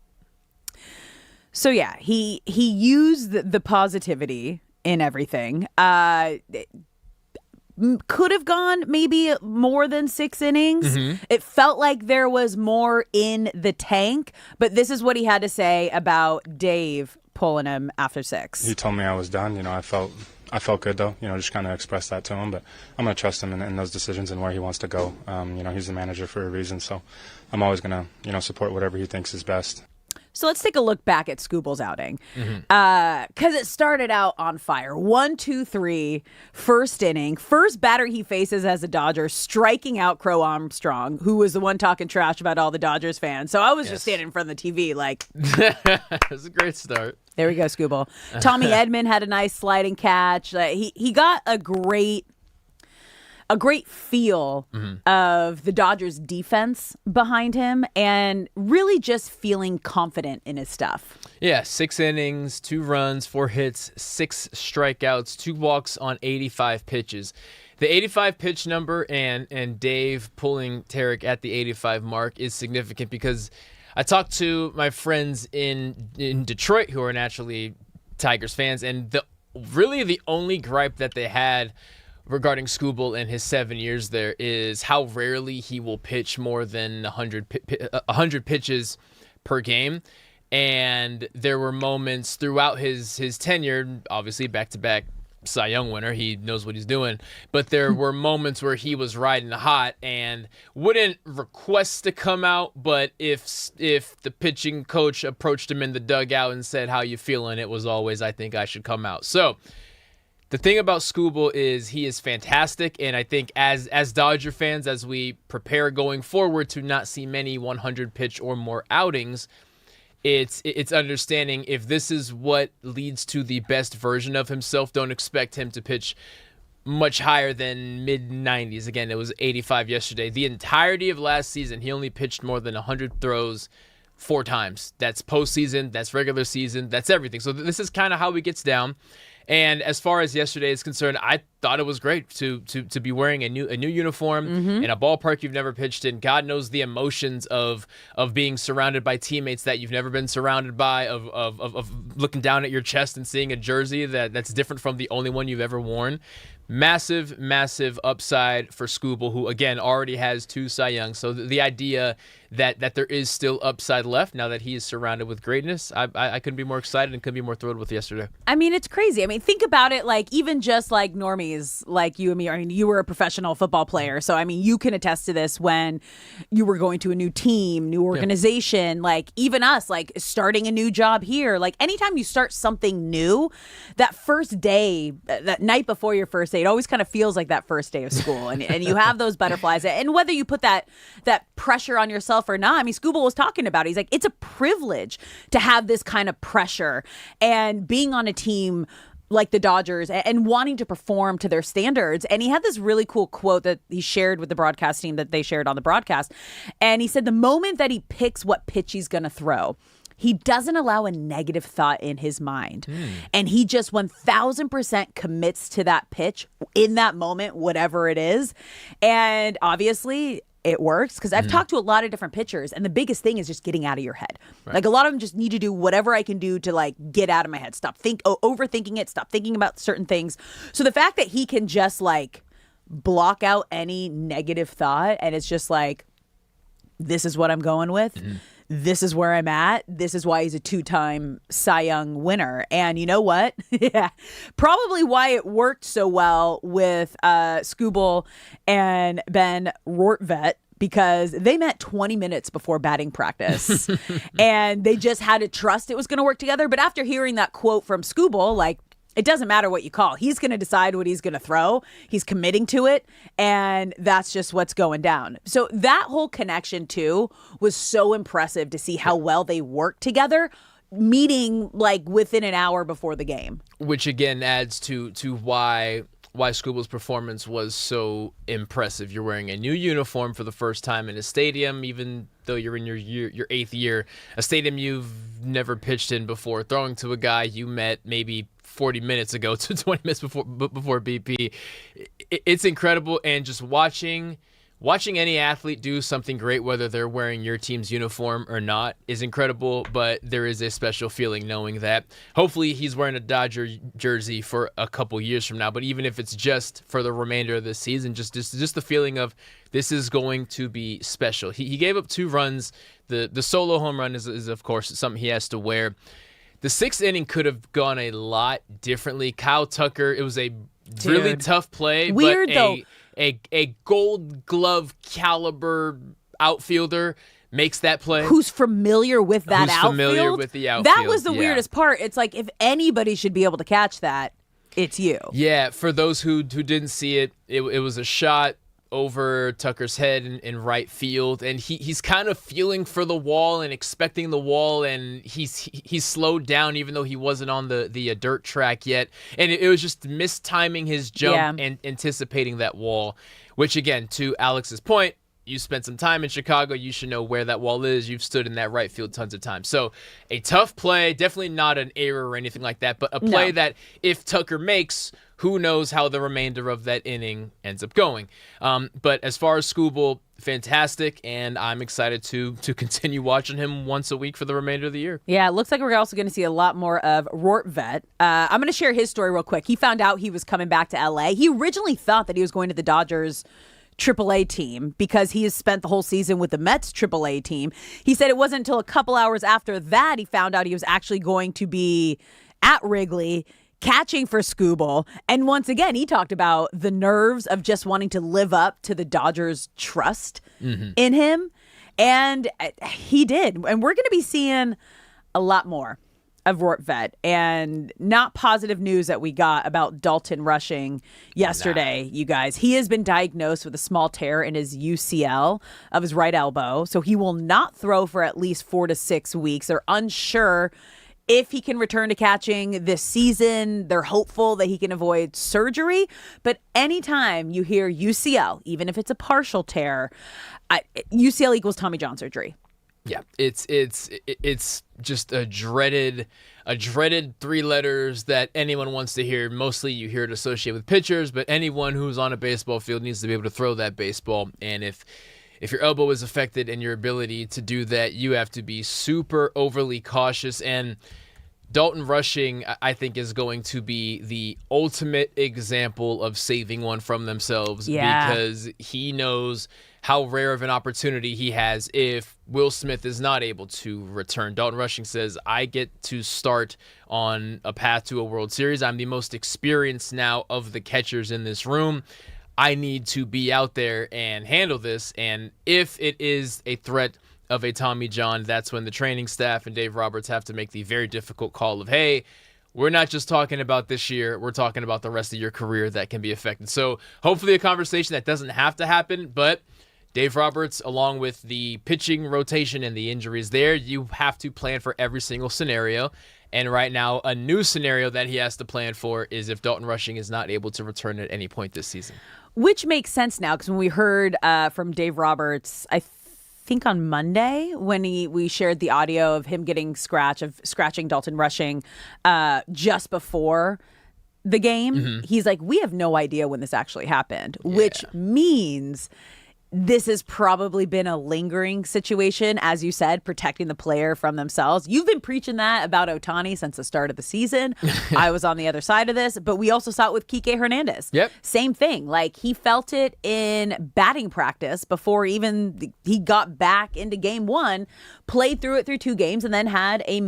So yeah, he used the positivity in everything. Could have gone maybe more than 6 innings. It felt like there was more in the tank, but this is what he had to say about Dave pulling him after 6. He told me I was done. I felt good, though, just kind of expressed that to him. But I'm going to trust him in those decisions and where he wants to go. He's the manager for a reason, so I'm always going to, support whatever he thinks is best. So let's take a look back at Skubal's outing, because it started out on fire. 1-2-3, first inning. First batter he faces as a Dodger, striking out Crow Armstrong, who was the one talking trash about all the Dodgers fans. So I was just standing in front of the TV like... It was a great start. There we go, Skubal. Tommy Edman had a nice sliding catch. He got a great feel of the Dodgers defense behind him and really just feeling confident in his stuff. Yeah, 6 innings, 2 runs, 4 hits, 6 strikeouts, 2 walks on 85 pitches. The 85 pitch number and Dave pulling Tarik at the 85 mark is significant because I talked to my friends in Detroit who are naturally Tigers fans, and the only gripe that they had regarding Skubal and his 7 years there is how rarely he will pitch more than 100 pitches per game. And there were moments throughout his tenure, obviously back-to-back Cy Young winner. He knows what he's doing. But there were moments where he was riding hot and wouldn't request to come out, but if the pitching coach approached him in the dugout and said, "How you feeling?" it was always, "I think I should come out." So the thing about Skubal is he is fantastic, and I think as Dodger fans, as we prepare going forward to not see many 100 pitch or more outings, it's understanding if this is what leads to the best version of himself, don't expect him to pitch much higher than mid-90s. Again, it was 85 yesterday. The entirety of last season, he only pitched more than 100 throws 4 times. That's postseason, that's regular season, that's everything. So this is kind of how he gets down. And as far as yesterday is concerned, I thought it was great to be wearing a new uniform in a ballpark you've never pitched in. God knows the emotions of being surrounded by teammates that you've never been surrounded by, of looking down at your chest and seeing a jersey that's different from the only one you've ever worn. Massive, massive upside for Skubal, who, again, already has 2 Cy Youngs. So the idea that there is still upside left now that he is surrounded with greatness, I couldn't be more excited and couldn't be more thrilled with yesterday. I mean, it's crazy. I mean, think about it, like, even just like normies like you and me. I mean, you were a professional football player. So, I mean, you can attest to this when you were going to a new team, new organization, like even us, like starting a new job here. Like anytime you start something new, that first day, that night before your first day, it always kind of feels like that first day of school. And you have those butterflies. And whether you put that pressure on yourself or not, I mean, Skubal was talking about it. He's like, it's a privilege to have this kind of pressure and being on a team like the Dodgers and wanting to perform to their standards. And he had this really cool quote that he shared with the broadcast team that they shared on the broadcast. And he said the moment that he picks what pitch he's going to throw, he doesn't allow a negative thought in his mind. And he just 1000% commits to that pitch in that moment, whatever it is. And obviously it works because I've talked to a lot of different pitchers, and the biggest thing is just getting out of your head. Right. Like a lot of them just need to do whatever I can do to like get out of my head. Stop overthinking it. Stop thinking about certain things. So the fact that he can just like block out any negative thought and it's just like, this is what I'm going with. This is where I'm at. This is why he's a 2-time Cy Young winner. And you know what? Yeah, probably why it worked so well with Skubal and Ben Rortvedt, because they met 20 minutes before batting practice and they just had to trust it was going to work together. But after hearing that quote from Skubal, like, it doesn't matter what you call. He's going to decide what he's going to throw. He's committing to it, and that's just what's going down. So that whole connection, too, was so impressive to see how well they worked together, meeting like within an hour before the game. Which, again, adds to why Skubal's performance was so impressive. You're wearing a new uniform for the first time in a stadium, even though you're in your 8th year, a stadium you've never pitched in before, throwing to a guy you met maybe 40 minutes ago to 20 minutes before BP. It's incredible. And just watching any athlete do something great, whether they're wearing your team's uniform or not, is incredible. But there is a special feeling knowing that hopefully he's wearing a Dodger jersey for a couple years from now. But even if it's just for the remainder of this season, just the feeling of this is going to be special. He gave up 2 runs. The solo home run is of course something he has to wear. The 6th inning could have gone a lot differently. Kyle Tucker, it was a really tough play. Weird, but though. A Gold Glove caliber outfielder makes that play. Who's familiar with that outfield? Familiar with the outfield. That was the weirdest part. It's like if anybody should be able to catch that, it's you. Yeah, for those who didn't see it, it was a shot over Tucker's head in right field, and he's kind of feeling for the wall and expecting the wall, and he's slowed down even though he wasn't on the dirt track yet, and it was just mistiming his jump and anticipating that wall, which again, to Alex's point, you spent some time in Chicago, you should know where that wall is. You've stood in that right field tons of times. So a tough play, definitely not an error or anything like that, but a play that if Tucker makes, who knows how the remainder of that inning ends up going. But as far as Skubal, fantastic, and I'm excited to continue watching him once a week for the remainder of the year. Yeah, it looks like we're also going to see a lot more of Rortvedt. I'm going to share his story real quick. He found out he was coming back to L.A. He originally thought that he was going to the Dodgers AAA team because he has spent the whole season with the Mets AAA team. He said it wasn't until a couple hours after that he found out he was actually going to be at Wrigley. catching for Skubal. And once again, he talked about the nerves of just wanting to live up to the Dodgers' trust in him. And he did. And we're going to be seeing a lot more of Reiter. And not positive news that we got about Dalton Rushing yesterday, you guys. He has been diagnosed with a small tear in his UCL of his right elbow. So he will not throw for at least 4 to 6 weeks. They're unsure if he can return to catching this season. They're hopeful that he can avoid surgery. But anytime you hear UCL, even if it's a partial tear, UCL equals Tommy John surgery. Yeah, it's just a dreaded 3 letters that anyone wants to hear. Mostly you hear it associated with pitchers, but anyone who's on a baseball field needs to be able to throw that baseball. And if your elbow is affected and your ability to do that, you have to be super overly cautious. And Dalton Rushing, I think, is going to be the ultimate example of saving one from themselves, because he knows how rare of an opportunity he has if Will Smith is not able to return. Dalton Rushing says, I get to start on a path to a World Series. I'm the most experienced now of the catchers in this room. I need to be out there and handle this. And if it is a threat of a Tommy John, that's when the training staff and Dave Roberts have to make the very difficult call of, hey, we're not just talking about this year, we're talking about the rest of your career that can be affected. So hopefully a conversation that doesn't have to happen, but Dave Roberts, along with the pitching rotation and the injuries there, you have to plan for every single scenario. And right now, a new scenario that he has to plan for is if Dalton Rushing is not able to return at any point this season. Which makes sense now, because when we heard from Dave Roberts, I think on Monday, when we shared the audio of him getting scratching Dalton Rushing just before the game, he's like, we have no idea when this actually happened, which means this has probably been a lingering situation, as you said, protecting the player from themselves. You've been preaching that about Ohtani since the start of the season. I was on the other side of this, but we also saw it with Kike Hernandez. Yep. Same thing. Like, he felt it in batting practice before even he got back into game 1, played through it through 2 games, and then had a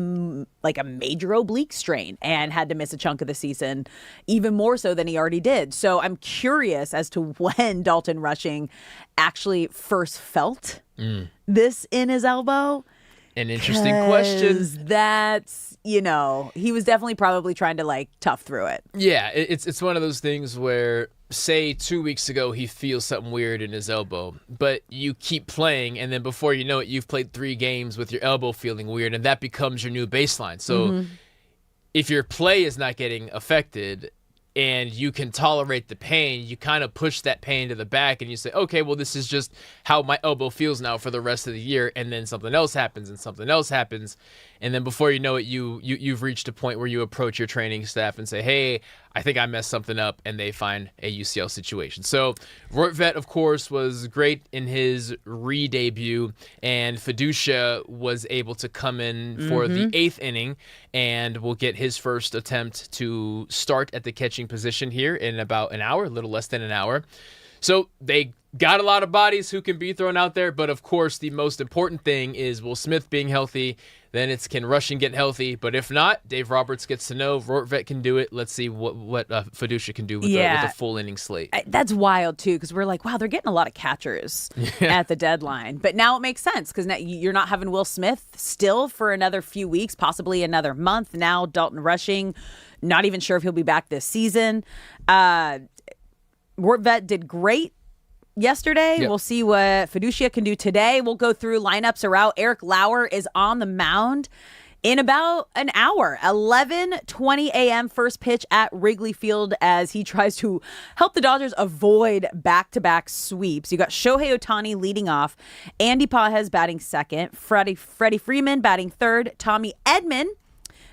major oblique strain and had to miss a chunk of the season, even more so than he already did. So I'm curious as to when Dalton Rushing actually first felt this in his elbow. An interesting question. That's, he was definitely probably trying to tough through it. Yeah, it's one of those things where, say 2 weeks ago he feels something weird in his elbow, but you keep playing, and then before you know it, you've played 3 games with your elbow feeling weird, and that becomes your new baseline. So if your play is not getting affected and you can tolerate the pain, you kind of push that pain to the back and you say, okay, well, this is just how my elbow feels now for the rest of the year. And then something else happens and something else happens. And then before you know it, you've reached a point where you approach your training staff and say, hey, I think I messed something up, and they find a UCL situation. So Reiter, of course, was great in his re-debut, and Fiducia was able to come in for the 8th inning and will get his first attempt to start at the catching position here in about an hour, a little less than an hour. So they got a lot of bodies who can be thrown out there, but of course the most important thing is Will Smith being healthy. Then it's, can Rushing get healthy? But if not, Dave Roberts gets to know Reiter can do it. Let's see what Fiducia can do with the full inning slate. That's wild too, because we're like, wow, they're getting a lot of catchers at the deadline. But now it makes sense, because now you're not having Will Smith still for another few weeks, possibly another month. Now Dalton Rushing, not even sure if he'll be back this season. Reiter did great yesterday. We'll see what Fiducia can do today. We'll go through lineups are out. Eric Lauer is on the mound in about an hour. 11:20 a.m. first pitch at Wrigley Field as he tries to help the Dodgers avoid back-to-back sweeps. You got Shohei Ohtani leading off, Andy Pages batting second, Freddie Freeman batting third, Tommy Edman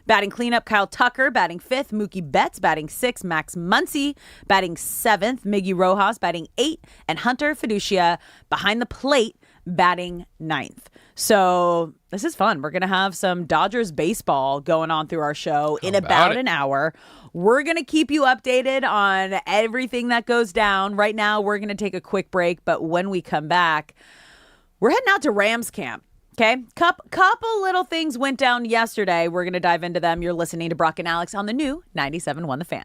batting cleanup, Kyle Tucker batting 5th, Mookie Betts batting 6th, Max Muncy batting 7th, Miggy Rojas batting 8th, and Hunter Fiducia behind the plate batting 9th. So this is fun. We're going to have some Dodgers baseball going on through our show in about an hour. We're going to keep you updated on everything that goes down. Right now, we're going to take a quick break, but when we come back, we're heading out to Rams camp Okay, couple little things went down yesterday. We're going to dive into them. You're listening to Brock and Alex on the new 97.1 The Fan.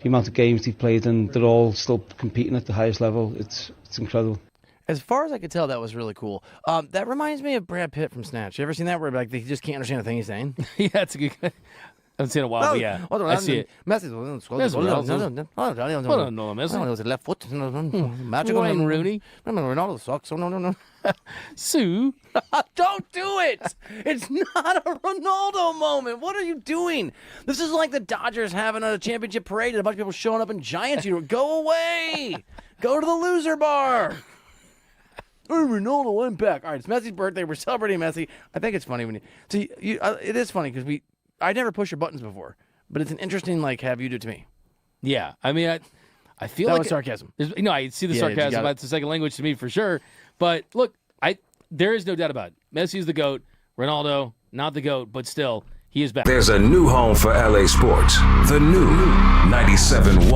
The amount of games they've played and they're all still competing at the highest level. It's incredible. As far as I could tell, that was really cool. That reminds me of Brad Pitt from Snatch. You ever seen that where like they just can't understand a thing he's saying? Yeah, it's a good. I haven't seen it in a while, but yeah, I see it. Left foot. Magical Wayne Rooney. Ronaldo sucks. Oh, no. Sue. Don't do it. It's not a Ronaldo moment. What are you doing? This is like the Dodgers having a championship parade and a bunch of people showing up in Giants. You go away. Go to the loser bar. Oh, Ronaldo, I'm back. All right, it's Messi's birthday. We're celebrating Messi. I think it's funny when it is funny because I never push your buttons before, but it's an interesting have you do it to me. Yeah, I mean, I feel that like was sarcasm. I see the sarcasm. It's a second language to me for sure. But look, there is no doubt about it. Messi is the GOAT. Ronaldo, not the GOAT, but still, he is back. There's a new home for LA sports. The new 97.1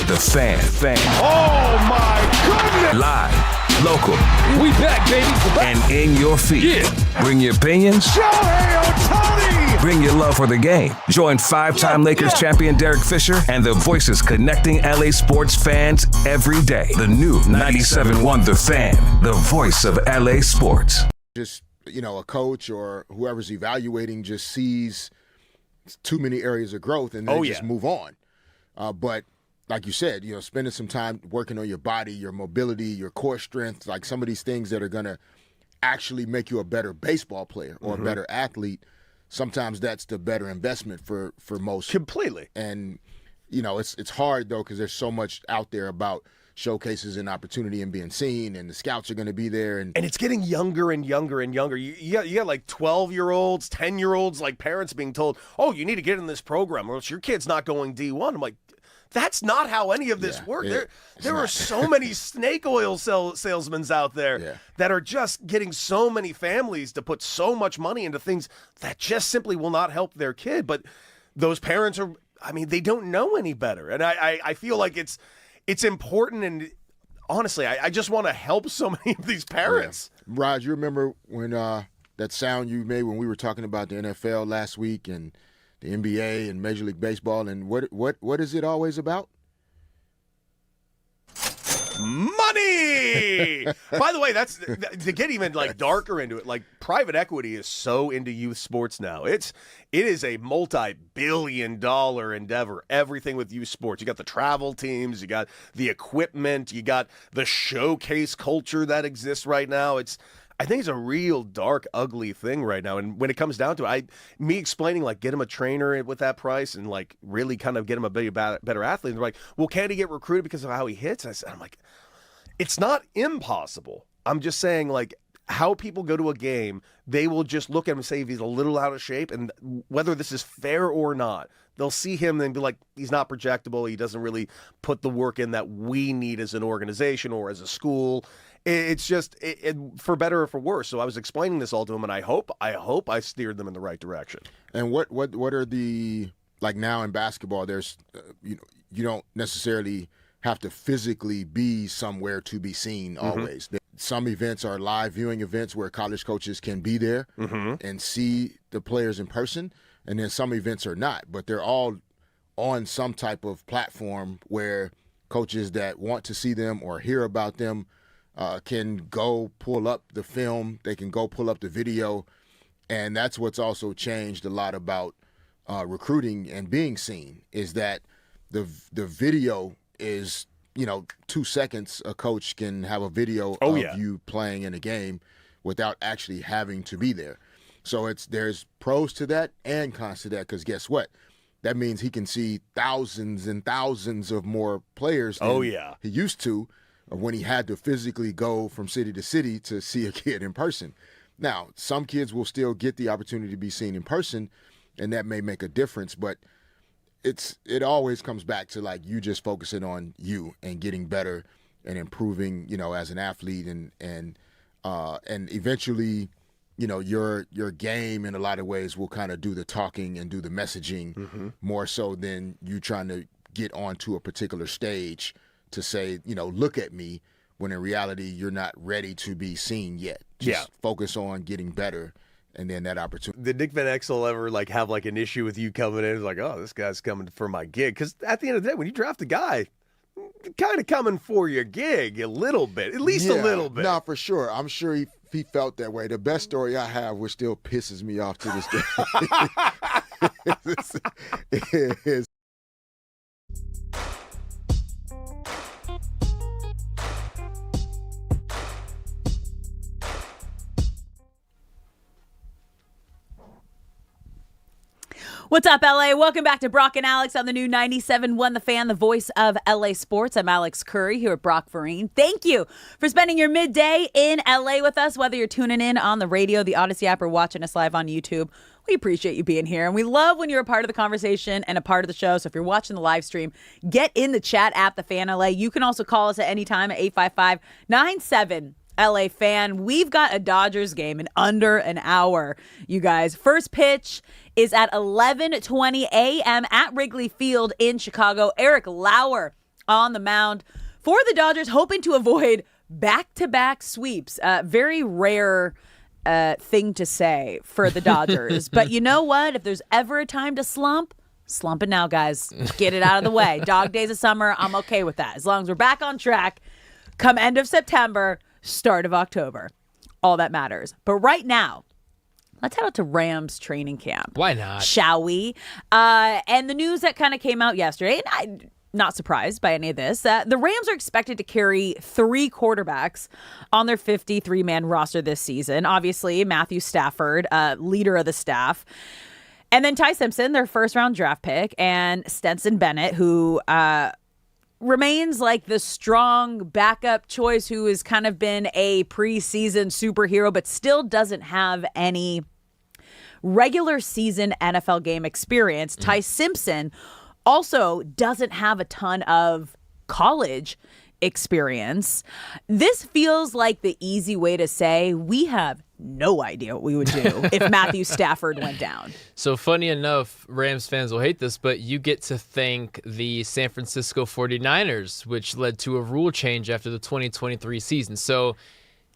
The Fan. Oh my goodness! Live, local, We back, baby. and in your feed. Yeah. Bring your opinions. Shohei Ohtani! Bring your love for the game. Join five-time Lakers champion Derek Fisher and the voices connecting LA sports fans every day. The new 97.1 The Fan, the voice of LA sports. Just, a coach or whoever's evaluating just sees too many areas of growth and they just move on. But like you said, spending some time working on your body, your mobility, your core strength, like some of these things that are going to actually make you a better baseball player or a better athlete, sometimes that's the better investment for most. Completely. And, it's hard, though, because there's so much out there about showcases and opportunity and being seen, and the scouts are going to be there. And it's getting younger and younger and younger. You got like 12-year-olds, 10-year-olds, like parents being told, oh, you need to get in this program or else your kid's not going D1. I'm like, that's not how any of this works. There are so many snake oil salesmen out there that are just getting so many families to put so much money into things that just simply will not help their kid. But those parents they don't know any better. And I feel like it's important, and honestly, I just want to help so many of these parents. Yeah. Raj, you remember when that sound you made when we were talking about the NFL last week and the NBA and Major League Baseball, and what is it always about? Money! By the way, that's to get even darker into it. Like, private equity is so into youth sports now. It is a multi-billion-dollar endeavor. Everything with youth sports. You got the travel teams, you got the equipment, you got the showcase culture that exists right now. I think it's a real dark, ugly thing right now. And when it comes down to it, me explaining, get him a trainer with that price and, really kind of get him a better athlete. And they're like, well, can't he get recruited because of how he hits? I'm like, it's not impossible. I'm just saying, how people go to a game, they will just look at him and say if he's a little out of shape. And whether this is fair or not, they'll see him and be like, he's not projectable. He doesn't really put the work in that we need as an organization or as a school. It's just for better or for worse. So I was explaining this all to them, and I hope I steered them in the right direction. And what are the now in basketball? There's you don't necessarily have to physically be somewhere to be seen always. Some events are live viewing events where college coaches can be there and see the players in person, and then some events are not, but they're all on some type of platform where coaches that want to see them or hear about them can go pull up the film, they can go pull up the video, and that's what's also changed a lot about recruiting and being seen, is that the video is, 2 seconds a coach can have a video of you playing in a game without actually having to be there. So there's pros to that and cons to that, because guess what? That means he can see thousands and thousands of more players than he used to when he had to physically go from city to city to see a kid in person. Now, some kids will still get the opportunity to be seen in person, and that may make a difference, but it always comes back to like you just focusing on you and getting better and improving, as an athlete, and eventually, your game in a lot of ways will kind of do the talking and do the messaging more so than you trying to get onto a particular stage to say, look at me, when in reality you're not ready to be seen yet. Just focus on getting better. And then that opportunity. Did Nick Van Exel ever have an issue with you coming in? It's like, oh, this guy's coming for my gig. Because at the end of the day, when you draft a guy, kind of coming for your gig a little bit, at least a little bit. No, for sure. I'm sure he felt that way. The best story I have, which still pisses me off to this day, is What's up, LA? Welcome back to Brock and Alex on the new 97.1 The Fan, the voice of LA Sports. I'm Alex Curry here at Brock Vereen. Thank you for spending your midday in LA with us, whether you're tuning in on the radio, the Odyssey app, or watching us live on YouTube. We appreciate you being here, and we love when you're a part of the conversation and a part of the show. So if you're watching the live stream, get in the chat at The Fan LA. You can also call us at any time at 855-97 LA Fan. We've got a Dodgers game in under an hour, you guys. First pitch is at 11:20 a.m. at Wrigley Field in Chicago. Eric Lauer on the mound for the Dodgers, hoping to avoid back-to-back sweeps. Very rare thing to say for the Dodgers. But you know what? If there's ever a time to slump it now, guys. Get it out of the way. Dog days of summer, I'm okay with that. As long as we're back on track come end of September, start of October. All that matters. But right now, let's head out to Rams training camp. Why not? Shall we? And the news that kind of came out yesterday, and I'm not surprised by any of this, the Rams are expected to carry 3 quarterbacks on their 53-man roster this season. Obviously, Matthew Stafford, leader of the staff. And then Ty Simpson, their first-round draft pick, and Stetson Bennett, who remains like the strong backup choice who has kind of been a preseason superhero, but still doesn't have any regular season NFL game experience. Ty Simpson also doesn't have a ton of college experience. This feels like the easy way to say we have no idea what we would do if Matthew Stafford went down. So funny enough, Rams fans will hate this, but you get to thank the San Francisco 49ers, which led to a rule change after the 2023 season. So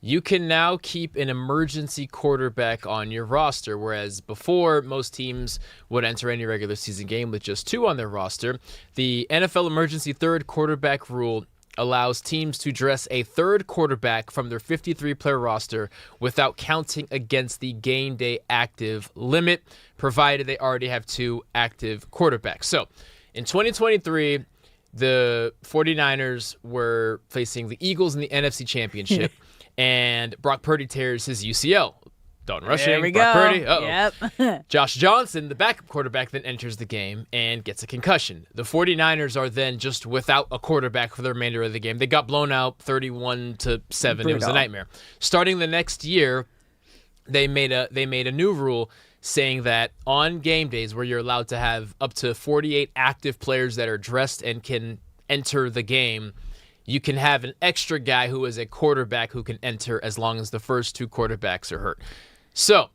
you can now keep an emergency quarterback on your roster, whereas before most teams would enter any regular season game with just 2 on their roster. The NFL emergency third quarterback rule allows teams to dress a third quarterback from their 53-player roster without counting against the game day active limit, provided they already have 2 active quarterbacks. So in 2023, the 49ers were facing the Eagles in the NFC Championship, and Brock Purdy tears his UCL. Dalton Rushing, there we Brock go. Purdy. Yep. Josh Johnson, the backup quarterback, then enters the game and gets a concussion. The 49ers are then just without a quarterback for the remainder of the game. They got blown out 31-7. Brutal. It was a nightmare. Starting the next year, they made a new rule saying that on game days where you're allowed to have up to 48 active players that are dressed and can enter the game, you can have an extra guy who is a quarterback who can enter as long as the first 2 quarterbacks are hurt. So,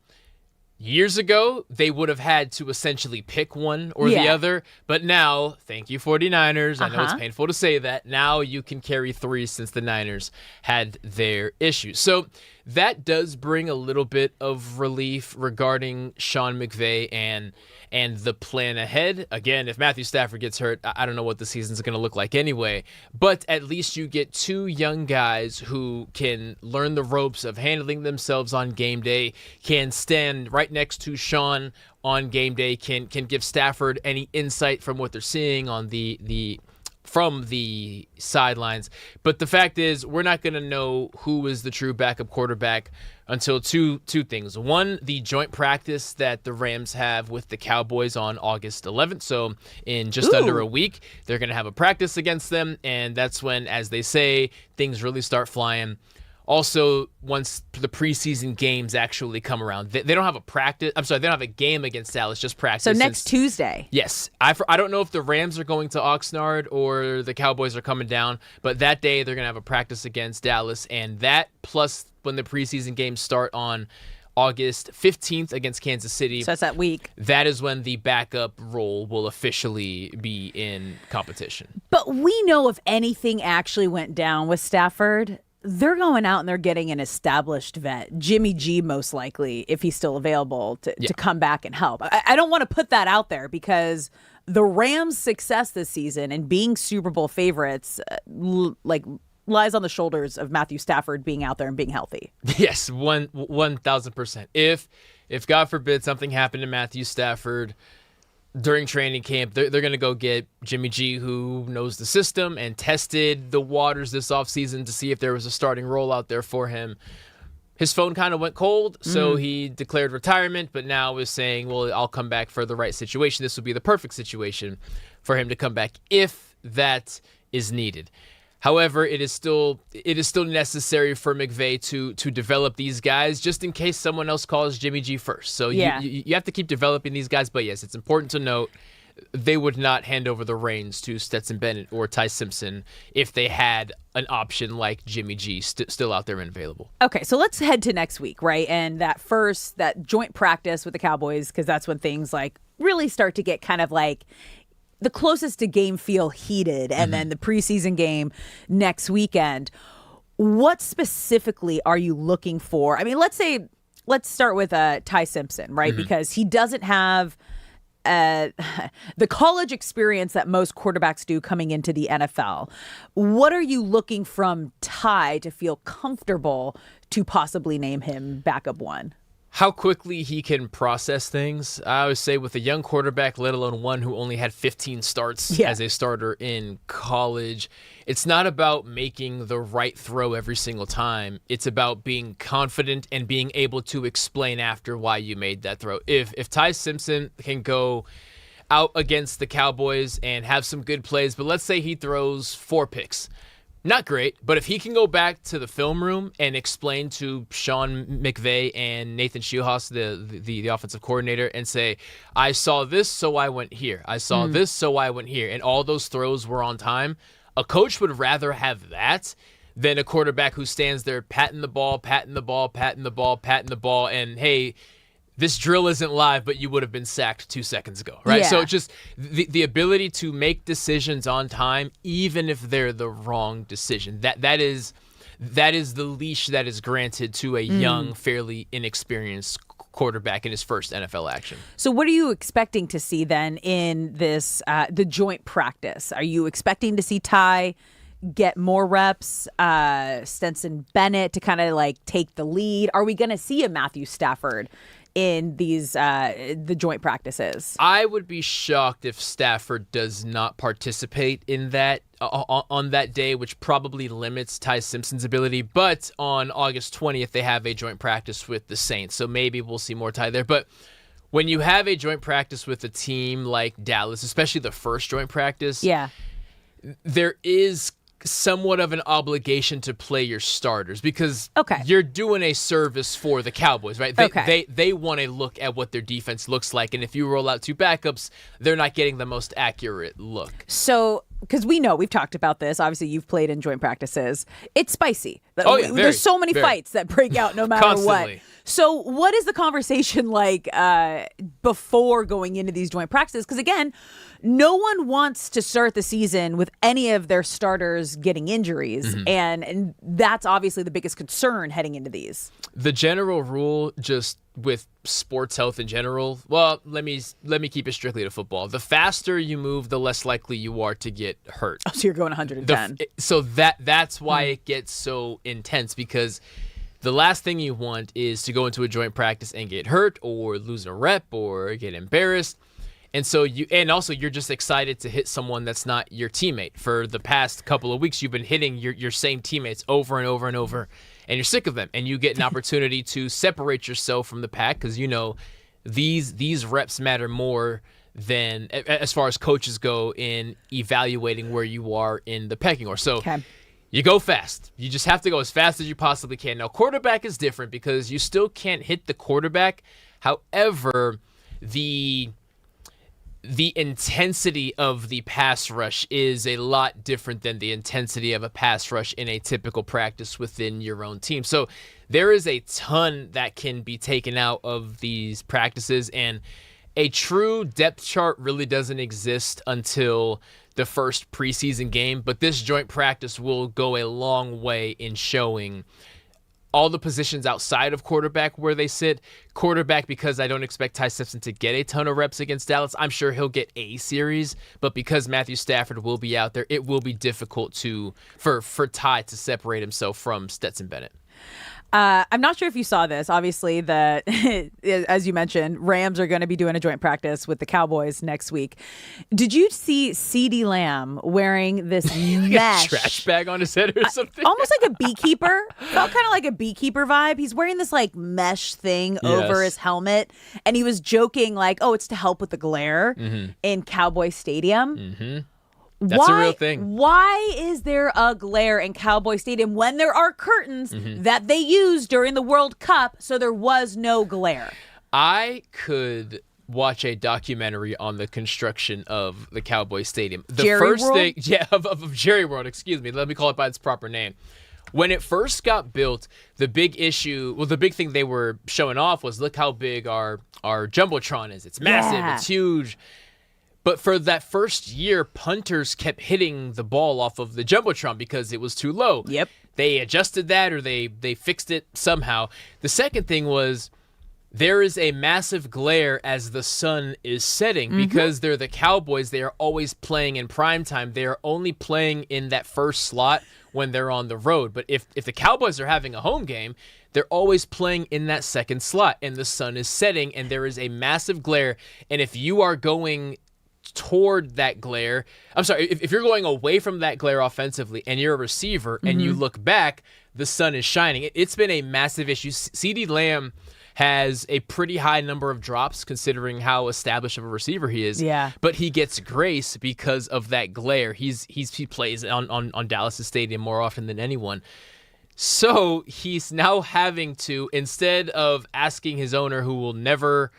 years ago, they would have had to essentially pick one or the other. But now, thank you, 49ers. I know it's painful to say that. Now you can carry 3 since the Niners had their issues. So, that does bring a little bit of relief regarding Sean McVay and the plan ahead. Again, if Matthew Stafford gets hurt, I don't know what the season's going to look like anyway. But at least you get 2 young guys who can learn the ropes of handling themselves on game day, can stand right next to Sean on game day, can give Stafford any insight from what they're seeing on from the sidelines. But the fact is, we're not going to know who is the true backup quarterback until two things. One, the joint practice that the Rams have with the Cowboys on August 11th. So in just under a week, they're going to have a practice against them. And that's when, as they say, things really start flying. Also, once the preseason games actually come around, they don't have a practice. I'm sorry, they don't have a game against Dallas, just practice. So next Tuesday. Yes. I don't know if the Rams are going to Oxnard or the Cowboys are coming down, but that day they're going to have a practice against Dallas. And that plus when the preseason games start on August 15th against Kansas City. So that's that week. That is when the backup role will officially be in competition. But we know if anything actually went down with Stafford, they're going out and they're getting an established vet, Jimmy G, most likely, if he's still available, to come back and help. I don't want to put that out there because the Rams' success this season and being Super Bowl favorites, lies on the shoulders of Matthew Stafford being out there and being healthy. Yes, 1,000%. If God forbid something happened to Matthew Stafford during training camp, they're going to go get Jimmy G, who knows the system and tested the waters this offseason to see if there was a starting role out there for him. His phone kind of went cold, so he declared retirement, but now is saying, well, I'll come back for the right situation. This would be the perfect situation for him to come back if that is needed. However, it is still necessary for McVay to develop these guys just in case someone else calls Jimmy G first. So you have to keep developing these guys. But yes, it's important to note they would not hand over the reins to Stetson Bennett or Ty Simpson if they had an option like Jimmy G still out there and available. Okay, so let's head to next week, right? And that joint practice with the Cowboys, because that's when things like really start to get kind of like the closest to game feel heated, and then the preseason game next weekend. What specifically are you looking for? I mean, let's start with Ty Simpson, right? Because he doesn't have the college experience that most quarterbacks do coming into the NFL. What are you looking from Ty to feel comfortable to possibly name him backup one? How quickly he can process things. I always say with a young quarterback, let alone one who only had 15 starts as a starter in college, it's not about making the right throw every single time. It's about being confident and being able to explain after why you made that throw. If Ty Simpson can go out against the Cowboys and have some good plays, but let's say he throws 4 picks. Not great, but if he can go back to the film room and explain to Sean McVay and Nathan Schulhaus, the offensive coordinator, and say, I saw this, so I went here. I saw this, so I went here. And all those throws were on time. A coach would rather have that than a quarterback who stands there patting the ball, and, hey, this drill isn't live, but you would have been sacked 2 seconds ago, right? Yeah. So just the ability to make decisions on time, even if they're the wrong decision. That is the leash that is granted to a young, fairly inexperienced quarterback in his first NFL action. So what are you expecting to see then in this the joint practice? Are you expecting to see Ty get more reps, Stetson Bennett to kind of like take the lead? Are we going to see a Matthew Stafford in these the joint practices? I would be shocked if Stafford does not participate in that on that day, which probably limits Ty Simpson's ability. But on August 20th, they have a joint practice with the Saints, so maybe we'll see more Ty there. But when you have a joint practice with a team like Dallas, especially the first joint practice, there is somewhat of an obligation to play your starters because you're doing a service for the Cowboys, right? They want to look at what their defense looks like, and if you roll out 2 backups, they're not getting the most accurate look. So, because we know, we've talked about this, obviously you've played in joint practices, it's spicy. There's so many fights that break out no matter what. So what is the conversation like before going into these joint practices? Because again, no one wants to start the season with any of their starters getting injuries, and that's obviously the biggest concern heading into these. The general rule, just with sports health in general, well, let me keep it strictly to football. The faster you move, the less likely you are to get hurt. Oh, so you're going 110. So that's why it gets so intense, because the last thing you want is to go into a joint practice and get hurt or lose a rep or get embarrassed. And so you're just excited to hit someone that's not your teammate. For the past couple of weeks, you've been hitting your same teammates over and over and over, and you're sick of them. And you get an opportunity to separate yourself from the pack because you know these reps matter more than as far as coaches go in evaluating where you are in the pecking order. So You go fast. You just have to go as fast as you possibly can. Now, quarterback is different because you still can't hit the quarterback. However, the intensity of the pass rush is a lot different than the intensity of a pass rush in a typical practice within your own team. So there is a ton that can be taken out of these practices, and a true depth chart really doesn't exist until the first preseason game, but this joint practice will go a long way in showing all the positions outside of quarterback where they sit. Quarterback, because I don't expect Ty Simpson to get a ton of reps against Dallas. I'm sure he'll get a series, but because Matthew Stafford will be out there, it will be difficult for Ty to separate himself from Stetson Bennett. I'm not sure if you saw this. Obviously, as you mentioned, Rams are going to be doing a joint practice with the Cowboys next week. Did you see CeeDee Lamb wearing this mesh trash bag on his head or something? Almost like a beekeeper. Felt kind of like a beekeeper vibe. He's wearing this like mesh thing over his helmet, and he was joking like, "Oh, it's to help with the glare in Cowboy Stadium." Mm-hmm. That's a real thing. Why is there a glare in Cowboy Stadium when there are curtains that they used during the World Cup, so there was no glare? I could watch a documentary on the construction of the Cowboy Stadium. The Jerry first World? thing, of Jerry World, excuse me. Let me call it by its proper name. When it first got built, the big thing they were showing off was, look how big our Jumbotron is. It's massive, it's huge. But for that first year, punters kept hitting the ball off of the Jumbotron because it was too low. Yep. They adjusted that, or they fixed it somehow. The second thing was, there is a massive glare as the sun is setting because they're the Cowboys. They are always playing in primetime. They are only playing in that first slot when they're on the road. But if the Cowboys are having a home game, they're always playing in that second slot, and the sun is setting, and there is a massive glare. And if you are going toward that glare, if you're going away from that glare offensively and you're a receiver and you look back, the sun is shining. It's been a massive issue. CeeDee Lamb has a pretty high number of drops considering how established of a receiver he is. Yeah. But he gets grace because of that glare. He plays on Dallas' stadium more often than anyone. So he's now having to, instead of asking his owner, who will never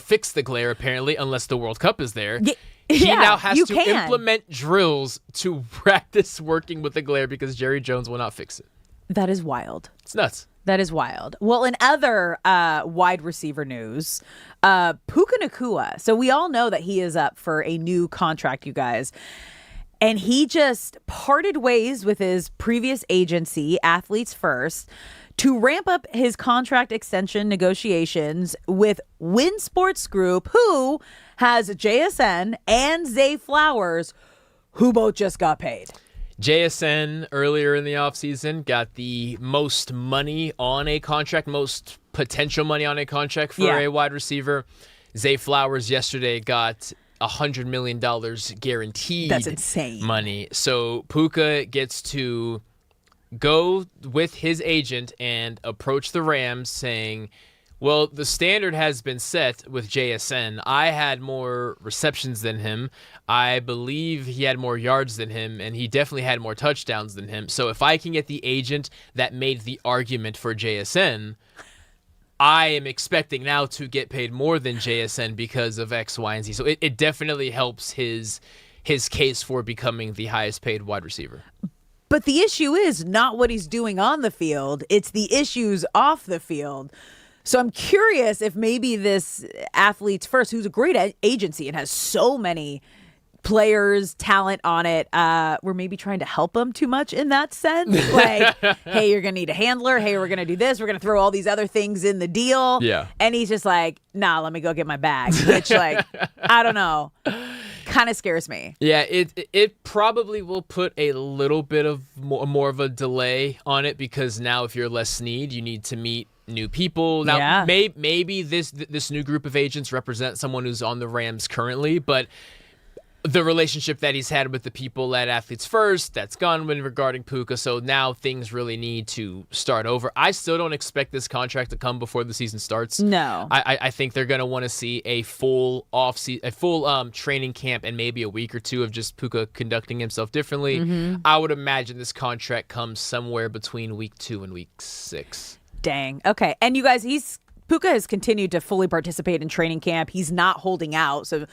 fix the glare, apparently, unless the World Cup is there. He now has to implement drills to practice working with the glare because Jerry Jones will not fix it. That is wild. It's nuts. That is wild. Well, in other wide receiver news, Puka Nacua. So we all know that he is up for a new contract, you guys. And he just parted ways with his previous agency, Athletes First, to ramp up his contract extension negotiations with Win Sports Group, who has JSN and Zay Flowers, who both just got paid. JSN earlier in the offseason got the most money on a contract, most potential money on a contract for a wide receiver. Zay Flowers yesterday got $100 million guaranteed. That's insane. Money. So Puka gets to go with his agent and approach the Rams saying, well, the standard has been set with JSN. I had more receptions than him. I believe he had more yards than him, and he definitely had more touchdowns than him. So if I can get the agent that made the argument for JSN, I am expecting now to get paid more than JSN because of X, Y, and Z. So it definitely helps his case for becoming the highest paid wide receiver. But the issue is not what he's doing on the field. It's the issues off the field. So I'm curious if maybe this Athletes First, who's a great agency and has so many players, talent on it, we're maybe trying to help him too much in that sense. Like, hey, you're going to need a handler. Hey, we're going to do this. We're going to throw all these other things in the deal. Yeah. And he's just like, nah, let me go get my bag. Which, like, I don't know. Kind of scares me. Yeah, it probably will put a little bit of more of a delay on it because now if you're Les Snead, you need to meet new people. Now, maybe this new group of agents represent someone who's on the Rams currently, but the relationship that he's had with the people at Athletes First, that's gone when regarding Puka. So now things really need to start over. I still don't expect this contract to come before the season starts. No. I think they're going to want to see a full training camp and maybe a week or two of just Puka conducting himself differently. Mhm. I would imagine this contract comes somewhere between week 2 and week 6. Dang. Okay. And you guys, Puka has continued to fully participate in training camp. He's not holding out, so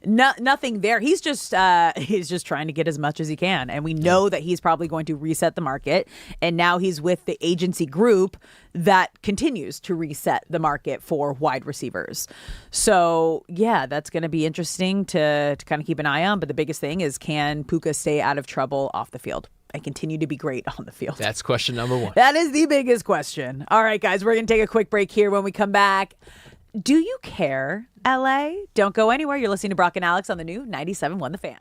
nothing there. He's just trying to get as much as he can, and we know that he's probably going to reset the market. And now he's with the agency group that continues to reset the market for wide receivers. So yeah, that's going to be interesting to kind of keep an eye on. But the biggest thing is, can Puka stay out of trouble off the field and continue to be great on the field? That's question number 1. That is the biggest question. All right, guys, we're going to take a quick break here. When we come back, do you care, LA? Don't go anywhere. You're listening to Brock and Alex on the new 97.1 The Fan.